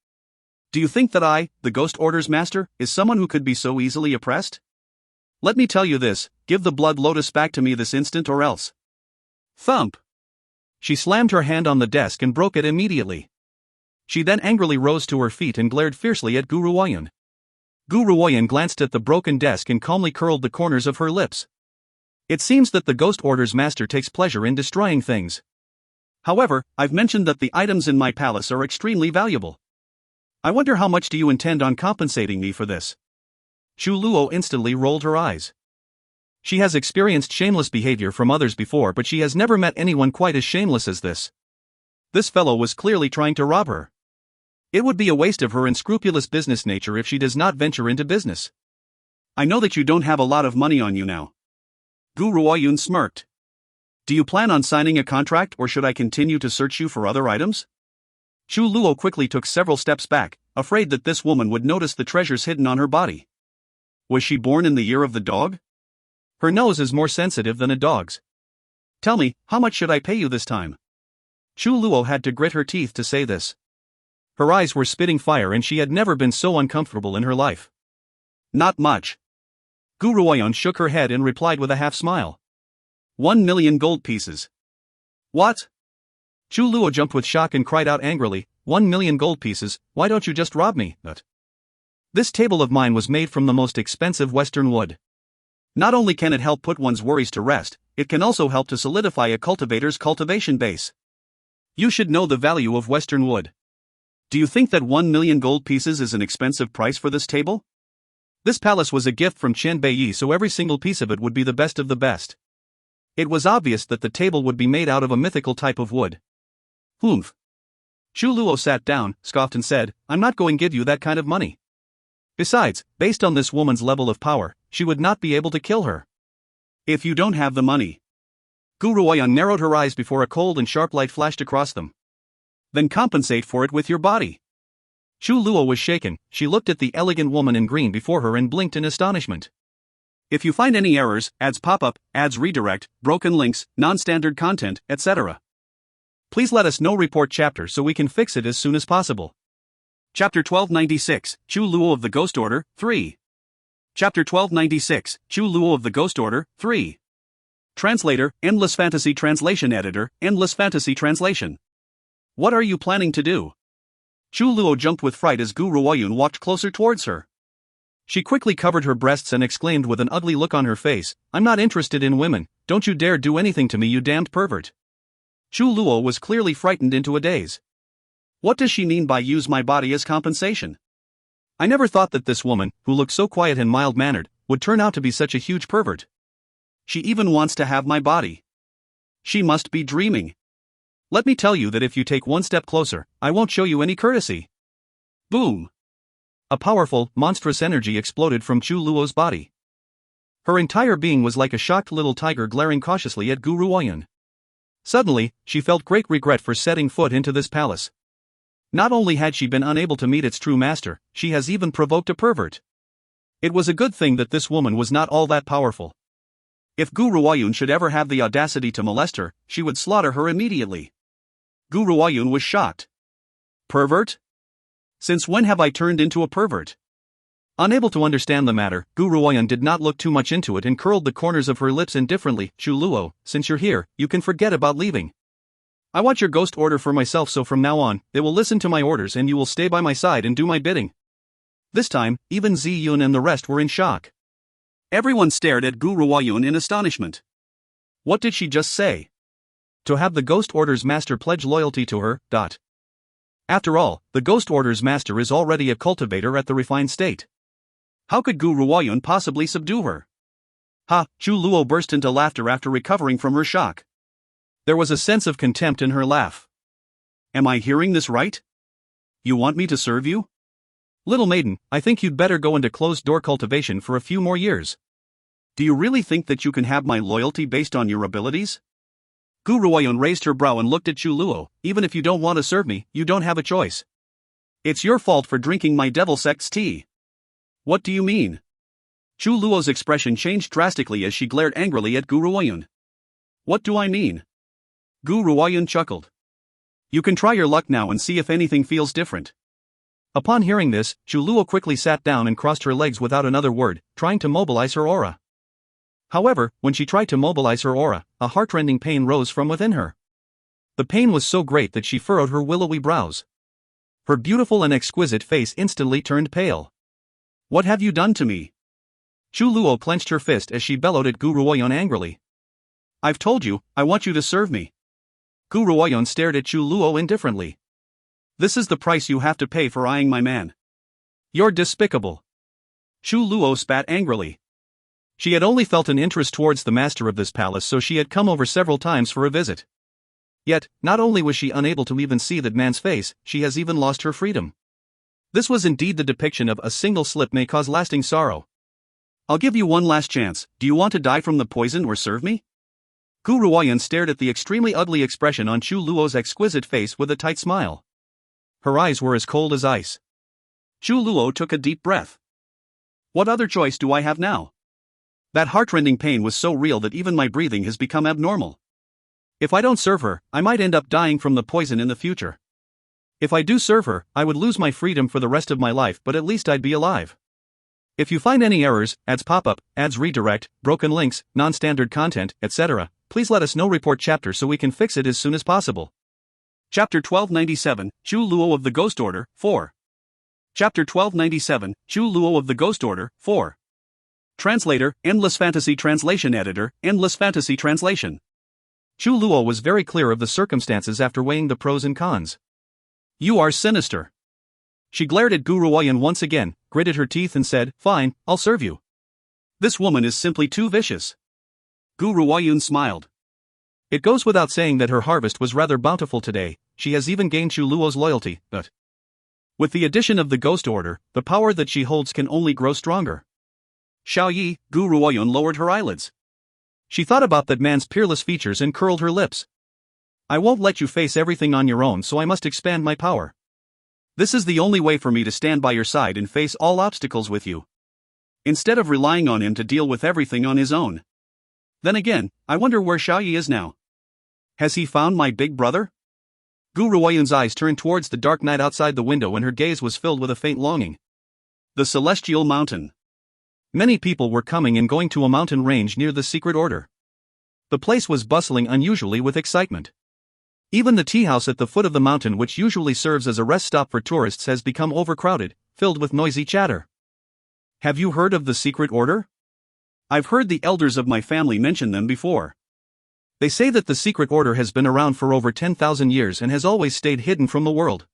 Do you think that I, the Ghost Order's master, is someone who could be so easily oppressed? Let me tell you this, give the Blood Lotus back to me this instant or else. Thump! She slammed her hand on the desk and broke it immediately. She then angrily rose to her feet and glared fiercely at Guru Oyen. Guru Oyen glanced at the broken desk and calmly curled the corners of her lips. It seems that the Ghost Order's master takes pleasure in destroying things. However, I've mentioned that the items in my palace are extremely valuable. I wonder how much do you intend on compensating me for this? Chu Luo instantly rolled her eyes. She has experienced shameless behavior from others before, but she has never met anyone quite as shameless as this. This fellow was clearly trying to rob her. It would be a waste of her unscrupulous business nature if she does not venture into business. I know that you don't have a lot of money on you now. Guru Oyun smirked. Do you plan on signing a contract or should I continue to search you for other items? Chu Luo quickly took several steps back, afraid that this woman would notice the treasures hidden on her body. Was she born in the year of the dog? Her nose is more sensitive than a dog's. Tell me, how much should I pay you this time? Chu Luo had to grit her teeth to say this. Her eyes were spitting fire and she had never been so uncomfortable in her life. Not much. Guru Oyen shook her head and replied with a half-smile. 1 million gold pieces. What? Chu Luo jumped with shock and cried out angrily, 1 million gold pieces, why don't you just rob me? This table of mine was made from the most expensive Western wood. Not only can it help put one's worries to rest, it can also help to solidify a cultivator's cultivation base. You should know the value of Western wood. Do you think that 1 million gold pieces is an expensive price for this table? This palace was a gift from Qianbei, so every single piece of it would be the best of the best. It was obvious that the table would be made out of a mythical type of wood. Humph. Chu Luo sat down, scoffed and said, I'm not going to give you that kind of money. Besides, based on this woman's level of power, she would not be able to kill her. If you don't have the money. Guru Oyen narrowed her eyes before a cold and sharp light flashed across them. Then compensate for it with your body. Chu Luo was shaken. She looked at the elegant woman in green before her and blinked in astonishment. If you find any errors, ads pop up, ads redirect, broken links, non-standard content, etc., please let us know. Report chapter so we can fix it as soon as possible. Chapter 1296, Chu Luo of the Ghost Order, 3. Chapter 1296, Chu Luo of the Ghost Order, 3. Translator, Endless Fantasy Translation Editor, Endless Fantasy Translation. What are you planning to do? Chu Luo jumped with fright as Gu Ruoyun walked closer towards her. She quickly covered her breasts and exclaimed with an ugly look on her face, "I'm not interested in women, don't you dare do anything to me, you damned pervert." Chu Luo was clearly frightened into a daze. What does she mean by use my body as compensation? I never thought that this woman, who looked so quiet and mild-mannered, would turn out to be such a huge pervert. She even wants to have my body. She must be dreaming. Let me tell you that if you take one step closer, I won't show you any courtesy. Boom! A powerful, monstrous energy exploded from Chu Luo's body. Her entire being was like a shocked little tiger glaring cautiously at Gu Ruoyun. Suddenly, she felt great regret for setting foot into this palace. Not only had she been unable to meet its true master, she has even provoked a pervert. It was a good thing that this woman was not all that powerful. If Gu Ruoyun should ever have the audacity to molest her, she would slaughter her immediately. Gu Ruoyun was shocked. Pervert? Since when have I turned into a pervert? Unable to understand the matter, Gu Ruoyun did not look too much into it and curled the corners of her lips indifferently. Chu Luo, since you're here, you can forget about leaving. I want your ghost order for myself, so from now on, they will listen to my orders and you will stay by my side and do my bidding. This time, even Zi Yun and the rest were in shock. Everyone stared at Gu Ruoyun in astonishment. What did she just say? To have the Ghost Order's master pledge loyalty to her. After all, the Ghost Order's master is already a cultivator at the refined state. How could Gu Ruoyun possibly subdue her? Ha! Chu Luo burst into laughter after recovering from her shock. There was a sense of contempt in her laugh. Am I hearing this right? You want me to serve you? Little maiden, I think you'd better go into closed-door cultivation for a few more years. Do you really think that you can have my loyalty based on your abilities? Gu Ruoyun raised her brow and looked at Chu Luo. Even if you don't want to serve me, you don't have a choice. It's your fault for drinking my devil sect's tea. What do you mean? Chu Luo's expression changed drastically as she glared angrily at Gu Ruoyun. What do I mean? Gu Ruoyun chuckled. You can try your luck now and see if anything feels different. Upon hearing this, Chu Luo quickly sat down and crossed her legs without another word, trying to mobilize her aura. However, when she tried to mobilize her aura, a heartrending pain rose from within her. The pain was so great that she furrowed her willowy brows. Her beautiful and exquisite face instantly turned pale. What have you done to me? Chu Luo clenched her fist as she bellowed at Gu Ruoyun angrily. I've told you, I want you to serve me. Gu Ruoyun stared at Chu Luo indifferently. This is the price you have to pay for eyeing my man. You're despicable. Chu Luo spat angrily. She had only felt an interest towards the master of this palace, so she had come over several times for a visit. Yet, not only was she unable to even see that man's face, she has even lost her freedom. This was indeed the depiction of a single slip may cause lasting sorrow. I'll give you one last chance. Do you want to die from the poison or serve me? Gu Ruoyun stared at the extremely ugly expression on Chu Luo's exquisite face with a tight smile. Her eyes were as cold as ice. Chu Luo took a deep breath. What other choice do I have now? That heartrending pain was so real that even my breathing has become abnormal. If I don't serve her, I might end up dying from the poison in the future. If I do serve her, I would lose my freedom for the rest of my life, but at least I'd be alive. If you find any errors, ads pop up, ads redirect, broken links, non-standard content, etc., please let us know. Report chapter so we can fix it as soon as possible. Chapter 1297, Chu Luo of the Ghost Order, 4. Chapter 1297, Chu Luo of the Ghost Order, 4. Translator, Endless Fantasy Translation Editor, Endless Fantasy Translation. Chu Luo was very clear of the circumstances after weighing the pros and cons. You are sinister. She glared at Gu Ruoyun once again, gritted her teeth and said, Fine, I'll serve you. This woman is simply too vicious. Gu Ruoyun smiled. It goes without saying that her harvest was rather bountiful today. She has even gained Chu Luo's loyalty, but with the addition of the Ghost Order, the power that she holds can only grow stronger. Xiao Yi, Gu Ruoyun lowered her eyelids. She thought about that man's peerless features and curled her lips. I won't let you face everything on your own, so I must expand my power. This is the only way for me to stand by your side and face all obstacles with you, instead of relying on him to deal with everything on his own. Then again, I wonder where Xiao Yi is now. Has he found my big brother? Gu Ruoyun's eyes turned towards the dark night outside the window and her gaze was filled with a faint longing. The Celestial Mountain. Many people were coming and going to a mountain range near the Secret Order. The place was bustling unusually with excitement. Even the tea house at the foot of the mountain, which usually serves as a rest stop for tourists, has become overcrowded, filled with noisy chatter. Have you heard of the secret order? I've heard the elders of my family mention them before. They say that the secret order has been around for over 10,000 years and has always stayed hidden from the world.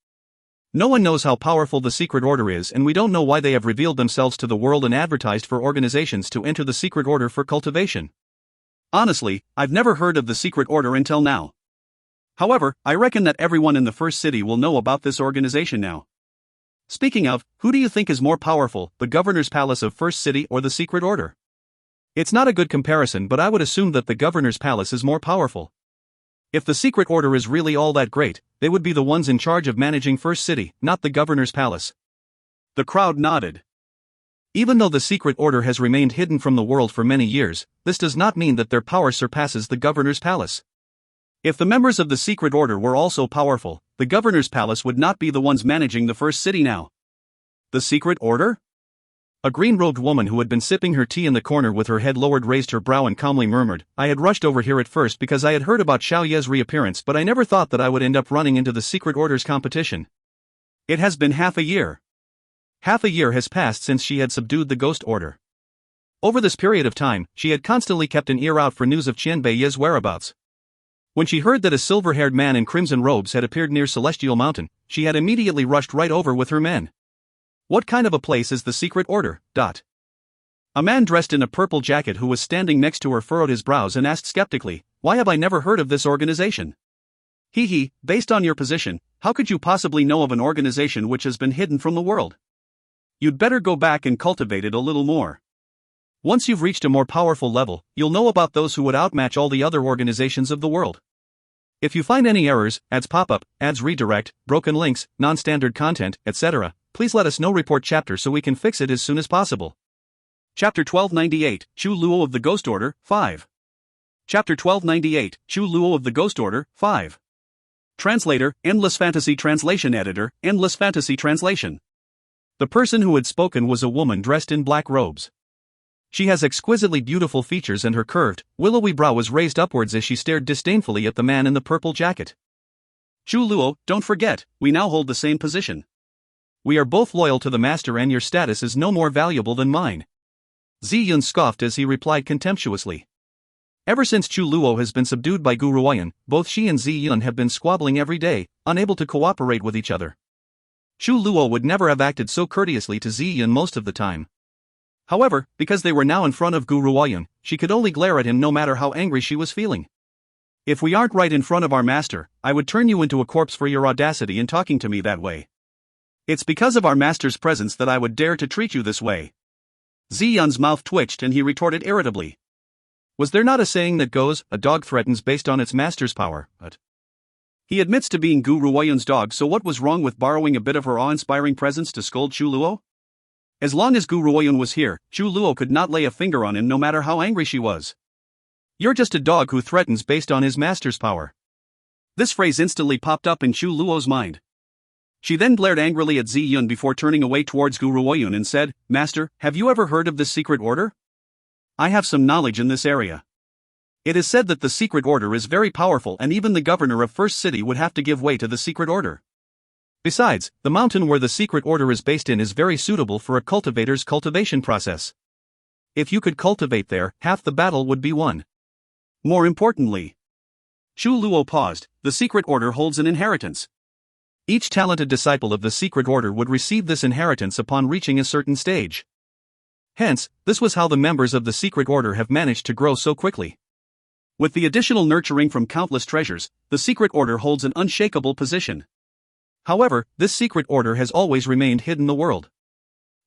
No one knows how powerful the secret order is, and we don't know why they have revealed themselves to the world and advertised for organizations to enter the secret order for cultivation. Honestly, I've never heard of the secret order until now. However, I reckon that everyone in the first city will know about this organization now. Speaking of, who do you think is more powerful, the governor's palace of First City or the secret order? It's not a good comparison, but I would assume that the governor's palace is more powerful. If the secret order is really all that great, they would be the ones in charge of managing First City, not the governor's palace. The crowd nodded. Even though the secret order has remained hidden from the world for many years, this does not mean that their power surpasses the governor's palace. If the members of the secret order were also powerful, the governor's palace would not be the ones managing the First City now. The secret order? A green-robed woman who had been sipping her tea in the corner with her head lowered raised her brow and calmly murmured, "I had rushed over here at first because I had heard about Xiao Ye's reappearance, but I never thought that I would end up running into the secret order's competition." It has been half a year. Half a year has passed since she had subdued the ghost order. Over this period of time, she had constantly kept an ear out for news of Qianbei Ye's whereabouts. When she heard that a silver-haired man in crimson robes had appeared near Celestial Mountain, she had immediately rushed right over with her men. What kind of a place is the secret order? A man dressed in a purple jacket who was standing next to her furrowed his brows and asked skeptically, "Why have I never heard of this organization?" Based on your position, how could you possibly know of an organization which has been hidden from the world? You'd better go back and cultivate it a little more. Once you've reached a more powerful level, you'll know about those who would outmatch all the other organizations of the world. If you find any errors, ads pop up, ads redirect, broken links, non-standard content, etc., please let us know. Report chapter so we can fix it as soon as possible. Chapter 1298, Chu Luo of the Ghost Order, 5. Chapter 1298, Chu Luo of the Ghost Order, 5. Translator, Endless Fantasy Translation Editor, Endless Fantasy Translation. The person who had spoken was a woman dressed in black robes. She has exquisitely beautiful features and her curved, willowy brow was raised upwards as she stared disdainfully at the man in the purple jacket. Chu Luo, don't forget, we now hold the same position. We are both loyal to the master and your status is no more valuable than mine. Ziyun scoffed as he replied contemptuously. Ever since Chu Luo has been subdued by Gu Ruoyan, both she and Ziyun have been squabbling every day, unable to cooperate with each other. Chu Luo would never have acted so courteously to Ziyun most of the time. However, because they were now in front of Gu Ruoyan, she could only glare at him no matter how angry she was feeling. "If we aren't right in front of our master, I would turn you into a corpse for your audacity in talking to me that way. It's because of our master's presence that I would dare to treat you this way." Ziyun's mouth twitched and he retorted irritably. Was there not a saying that goes, "A dog threatens based on its master's power"? But he admits to being Gu Ruoyan's dog, so what was wrong with borrowing a bit of her awe-inspiring presence to scold Chu Luo? As long as Gu Ruoyan was here, Chu Luo could not lay a finger on him no matter how angry she was. "You're just a dog who threatens based on his master's power." This phrase instantly popped up in Chu Luo's mind. She then glared angrily at Ziyun before turning away towards Gu Ruoyan and said, "Master, have you ever heard of this secret order? I have some knowledge in this area. It is said that the secret order is very powerful and even the governor of First City would have to give way to the secret order. Besides, the mountain where the secret order is based in is very suitable for a cultivator's cultivation process. If you could cultivate there, half the battle would be won. More importantly," Chu Luo paused, "the secret order holds an inheritance. Each talented disciple of the secret order would receive this inheritance upon reaching a certain stage. Hence, this was how the members of the secret order have managed to grow so quickly. With the additional nurturing from countless treasures, the secret order holds an unshakable position. However, this secret order has always remained hidden the world.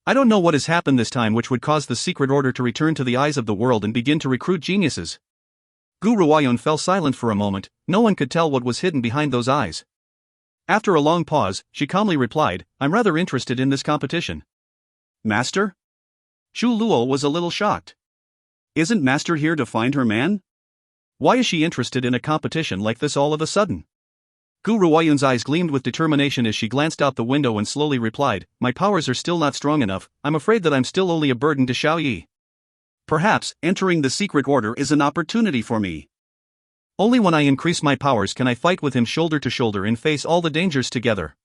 I don't know what has happened this time which would cause the secret order to return to the eyes of the world and begin to recruit geniuses." Gu Ruoyan fell silent for a moment, no one could tell what was hidden behind those eyes. After a long pause, she calmly replied, "I'm rather interested in this competition." "Master?" Chu Luo was a little shocked. "Isn't Master here to find her man? Why is she interested in a competition like this all of a sudden?" Gu Ruoyan's eyes gleamed with determination as she glanced out the window and slowly replied, "My powers are still not strong enough, I'm afraid that I'm still only a burden to Xiao Yi. Perhaps, entering the secret order is an opportunity for me." Only when I increase my powers can I fight with him shoulder to shoulder and face all the dangers together.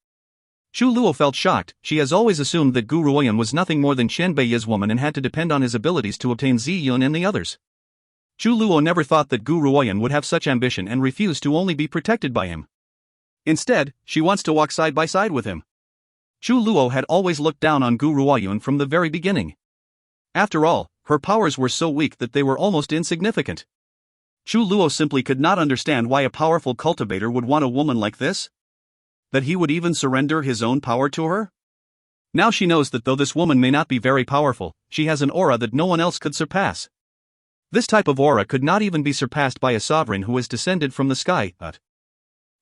Chu Luo felt shocked. She has always assumed that Gu Ruoyan was nothing more than Qian Beiye's woman and had to depend on his abilities to obtain Zi Yun and the others. Chu Luo never thought that Gu Ruoyan would have such ambition and refuse to only be protected by him. Instead, she wants to walk side by side with him. Chu Luo had always looked down on Gu Ruoyan from the very beginning. After all, her powers were so weak that they were almost insignificant. Chu Luo simply could not understand why a powerful cultivator would want a woman like this. That he would even surrender his own power to her? Now she knows that though this woman may not be very powerful, she has an aura that no one else could surpass. This type of aura could not even be surpassed by a sovereign who is descended from the sky.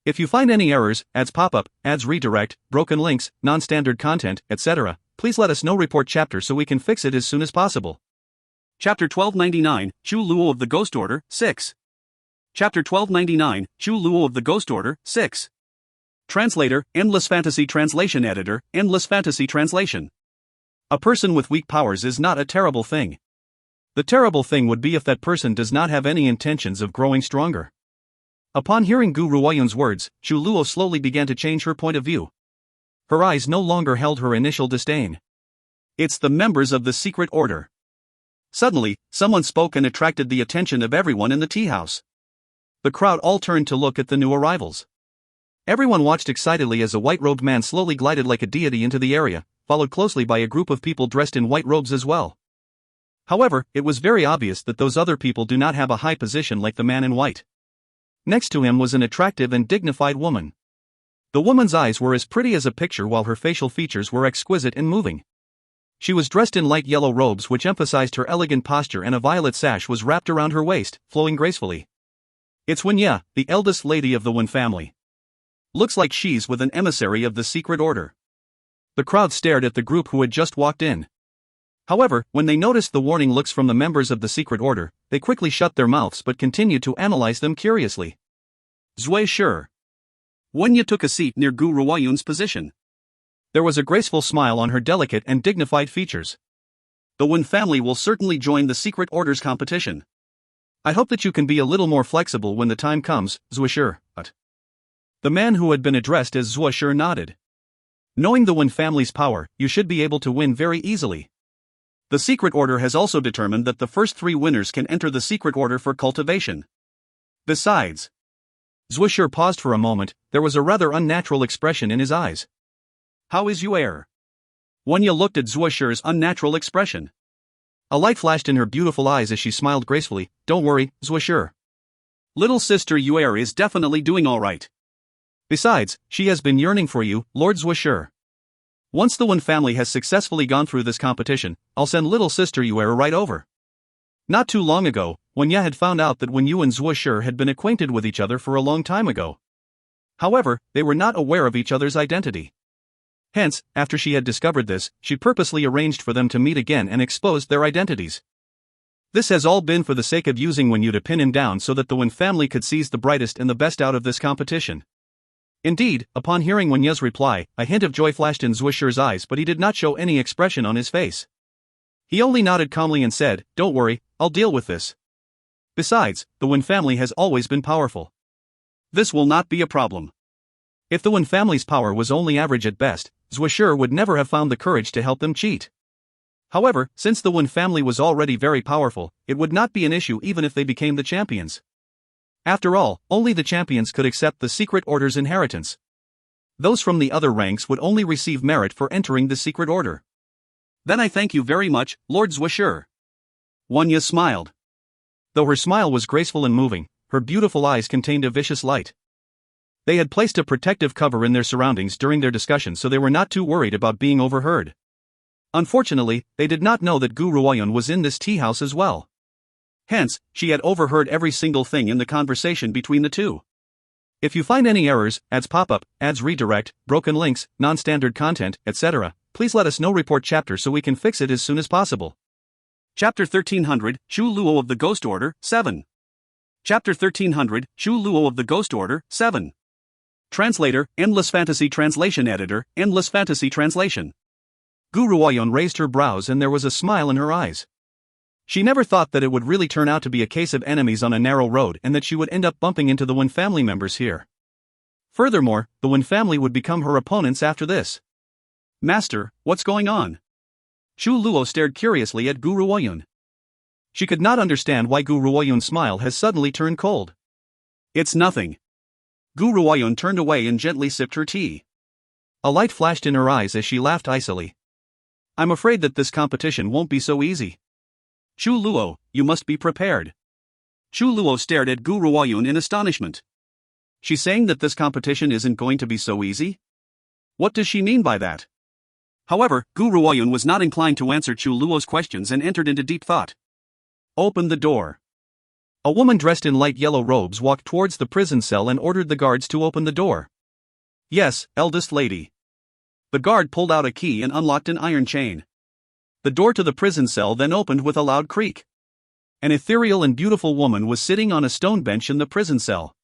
If you find any errors, ads pop-up, ads redirect, broken links, non-standard content, etc., please let us know. Report chapter so we can fix it as soon as possible. Chapter 1299, Chu Luo of the Ghost Order, 6. Chapter 1299, Chu Luo of the Ghost Order, 6. Translator, Endless Fantasy Translation Editor, Endless Fantasy Translation. A person with weak powers is not a terrible thing. The terrible thing would be if that person does not have any intentions of growing stronger. Upon hearing Gu Ruoyan's words, Chu Luo slowly began to change her point of view. Her eyes no longer held her initial disdain. It's the members of the secret order. Suddenly, someone spoke and attracted the attention of everyone in the tea house. The crowd all turned to look at the new arrivals. Everyone watched excitedly as a white-robed man slowly glided like a deity into the area, followed closely by a group of people dressed in white robes as well. However, it was very obvious that those other people do not have a high position like the man in white. Next to him was an attractive and dignified woman. The woman's eyes were as pretty as a picture while her facial features were exquisite and moving. She was dressed in light yellow robes which emphasized her elegant posture, and a violet sash was wrapped around her waist, flowing gracefully. It's Wen Ye, the eldest lady of the Wen family. Looks like she's with an emissary of the secret order. The crowd stared at the group who had just walked in. However, when they noticed the warning looks from the members of the secret order, they quickly shut their mouths but continued to analyze them curiously. Zui Shi. Wen Ye took a seat near Gu Ruoyan's position. There was a graceful smile on her delicate and dignified features. The Wen family will certainly join the secret order's competition. I hope that you can be a little more flexible when the time comes, Zui Shi. The man who had been addressed as Zui Shi nodded. Knowing the Wen family's power, you should be able to win very easily. The secret order has also determined that the first 3 winners can enter the secret order for cultivation. Besides, Zui Shi paused for a moment. There was a rather unnatural expression in his eyes. How is Yuer? Wen Ye looked at Zui Shi's unnatural expression. A light flashed in her beautiful eyes as she smiled gracefully. Don't worry, Zui Shi. Little sister Yuer is definitely doing alright. Besides, she has been yearning for you, Lord Zui Shi. Once the Wen family has successfully gone through this competition, I'll send little sister Yuer right over. Not too long ago, Wen Ye had found out that Wen Yu and Zui Shi had been acquainted with each other for a long time ago. However, they were not aware of each other's identity. Hence, after she had discovered this, she purposely arranged for them to meet again and exposed their identities. This has all been for the sake of using Wen Yu to pin him down so that the Wen family could seize the brightest and the best out of this competition. Indeed, upon hearing Wen Ye's reply, a hint of joy flashed in Zui Shi's eyes, but he did not show any expression on his face. He only nodded calmly and said, Don't worry, I'll deal with this. Besides, the Wen family has always been powerful. This will not be a problem. If the Wen family's power was only average at best, Zui Shi would never have found the courage to help them cheat. However, since the Wen family was already very powerful, it would not be an issue even if they became the champions. After all, only the champions could accept the secret order's inheritance. Those from the other ranks would only receive merit for entering the secret order. Then I thank you very much, Lord Zui Shi. Wen Ye smiled. Though her smile was graceful and moving, her beautiful eyes contained a vicious light. They had placed a protective cover in their surroundings during their discussion, so they were not too worried about being overheard. Unfortunately, they did not know that Gu Ruoyan was in this tea house as well. Hence, she had overheard every single thing in the conversation between the two. If you find any errors, ads pop-up, ads redirect, broken links, non-standard content, etc., please let us know. Report chapter so we can fix it as soon as possible. Chapter 1300, Chu Luo of the Ghost Order, 7. Chapter 1300, Chu Luo of the Ghost Order, 7. Translator, Endless Fantasy Translation Editor, Endless Fantasy Translation. Gu Ruoyan raised her brows and there was a smile in her eyes. She never thought that it would really turn out to be a case of enemies on a narrow road and that she would end up bumping into the Wen family members here. Furthermore, the Wen family would become her opponents after this. Master, what's going on? Chu Luo stared curiously at Gu Ruoyun. She could not understand why Gu Ruoyun's smile has suddenly turned cold. It's nothing. Gu Ruoyun turned away and gently sipped her tea. A light flashed in her eyes as she laughed icily. I'm afraid that this competition won't be so easy. Chu Luo, you must be prepared. Chu Luo stared at Gu Ruoyun in astonishment. She's saying that this competition isn't going to be so easy? What does she mean by that? However, Gu Ruoyun was not inclined to answer Chu Luo's questions and entered into deep thought. Open the door. A woman dressed in light yellow robes walked towards the prison cell and ordered the guards to open the door. Yes, eldest lady. The guard pulled out a key and unlocked an iron chain. The door to the prison cell then opened with a loud creak. An ethereal and beautiful woman was sitting on a stone bench in the prison cell.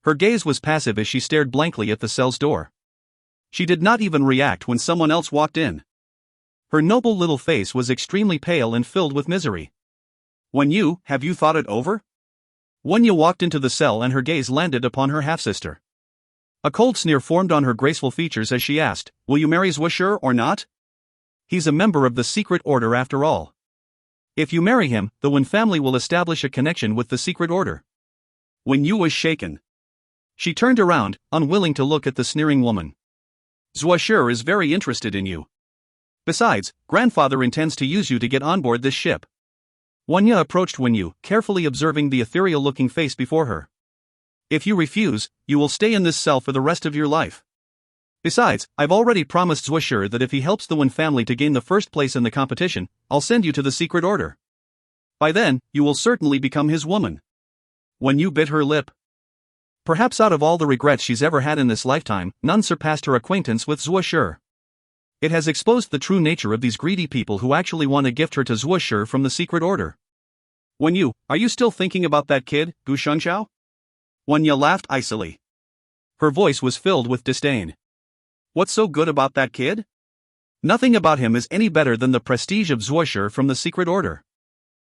Her gaze was passive as she stared blankly at the cell's door. She did not even react when someone else walked in. Her noble little face was extremely pale and filled with misery. Have you thought it over? Yu walked into the cell and her gaze landed upon her half-sister. A cold sneer formed on her graceful features as she asked, will you marry Zhuoshi or not? He's a member of the secret order after all. If you marry him, the Wen family will establish a connection with the secret order. Yu was shaken. She turned around, unwilling to look at the sneering woman. Zhuoshi is very interested in you. Besides, grandfather intends to use you to get on board this ship. Yu approached Yu, carefully observing the ethereal-looking face before her. If you refuse, you will stay in this cell for the rest of your life. Besides, I've already promised Zhuoshi that if he helps the Wen family to gain the first place in the competition, I'll send you to the secret order. By then, you will certainly become his woman. Yu bit her lip. Perhaps out of all the regrets she's ever had in this lifetime, none surpassed her acquaintance with Zhuoshi. It has exposed the true nature of these greedy people who actually want to gift her to Zhuoshi from the secret order. Yu, are you still thinking about that kid, Gu Shengxiao? Yu laughed icily. Her voice was filled with disdain. What's so good about that kid? Nothing about him is any better than the prestige of Zhuoshi from the secret order.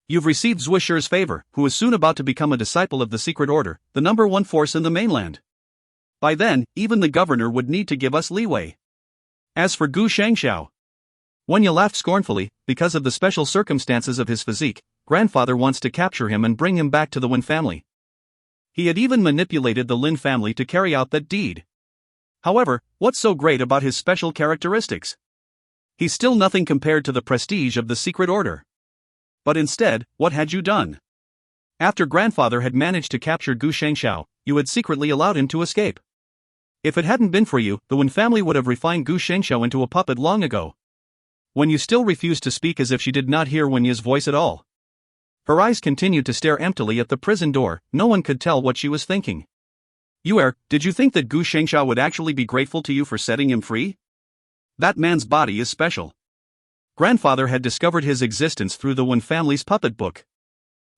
You've received Zhuoshi's favor, who is soon about to become a disciple of the secret order, the #1 force in the mainland. By then, even the governor would need to give us leeway. As for Gu Shengxiao, Yu laughed scornfully. Because of the special circumstances of his physique, grandfather wants to capture him and bring him back to the Wen family. He had even manipulated the Lin family to carry out that deed. However, what's so great about his special characteristics? He's still nothing compared to the prestige of the secret order. But instead, what had you done? After grandfather had managed to capture Gu Shengxiao, you had secretly allowed him to escape. If it hadn't been for you, the Wen family would have refined Gu Shengxiao into a puppet long ago. You still refused to speak as if she did not hear Yu's voice at all. Her eyes continued to stare emptily at the prison door. No one could tell what she was thinking. Did you think that Gu Shengxiao would actually be grateful to you for setting him free? That man's body is special. Grandfather had discovered his existence through the Wen family's puppet book.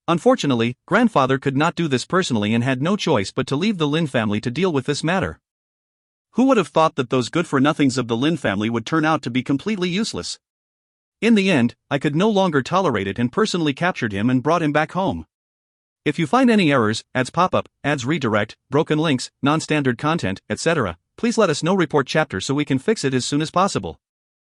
Unfortunately, grandfather could not do this personally and had no choice but to leave the Lin family to deal with this matter. Who would have thought that those good-for-nothings of the Lin family would turn out to be completely useless? In the end, I could no longer tolerate it and personally captured him and brought him back home. If you find any errors, ads pop up, ads redirect, broken links, non-standard content, etc., please let us know. Report chapter so we can fix it as soon as possible.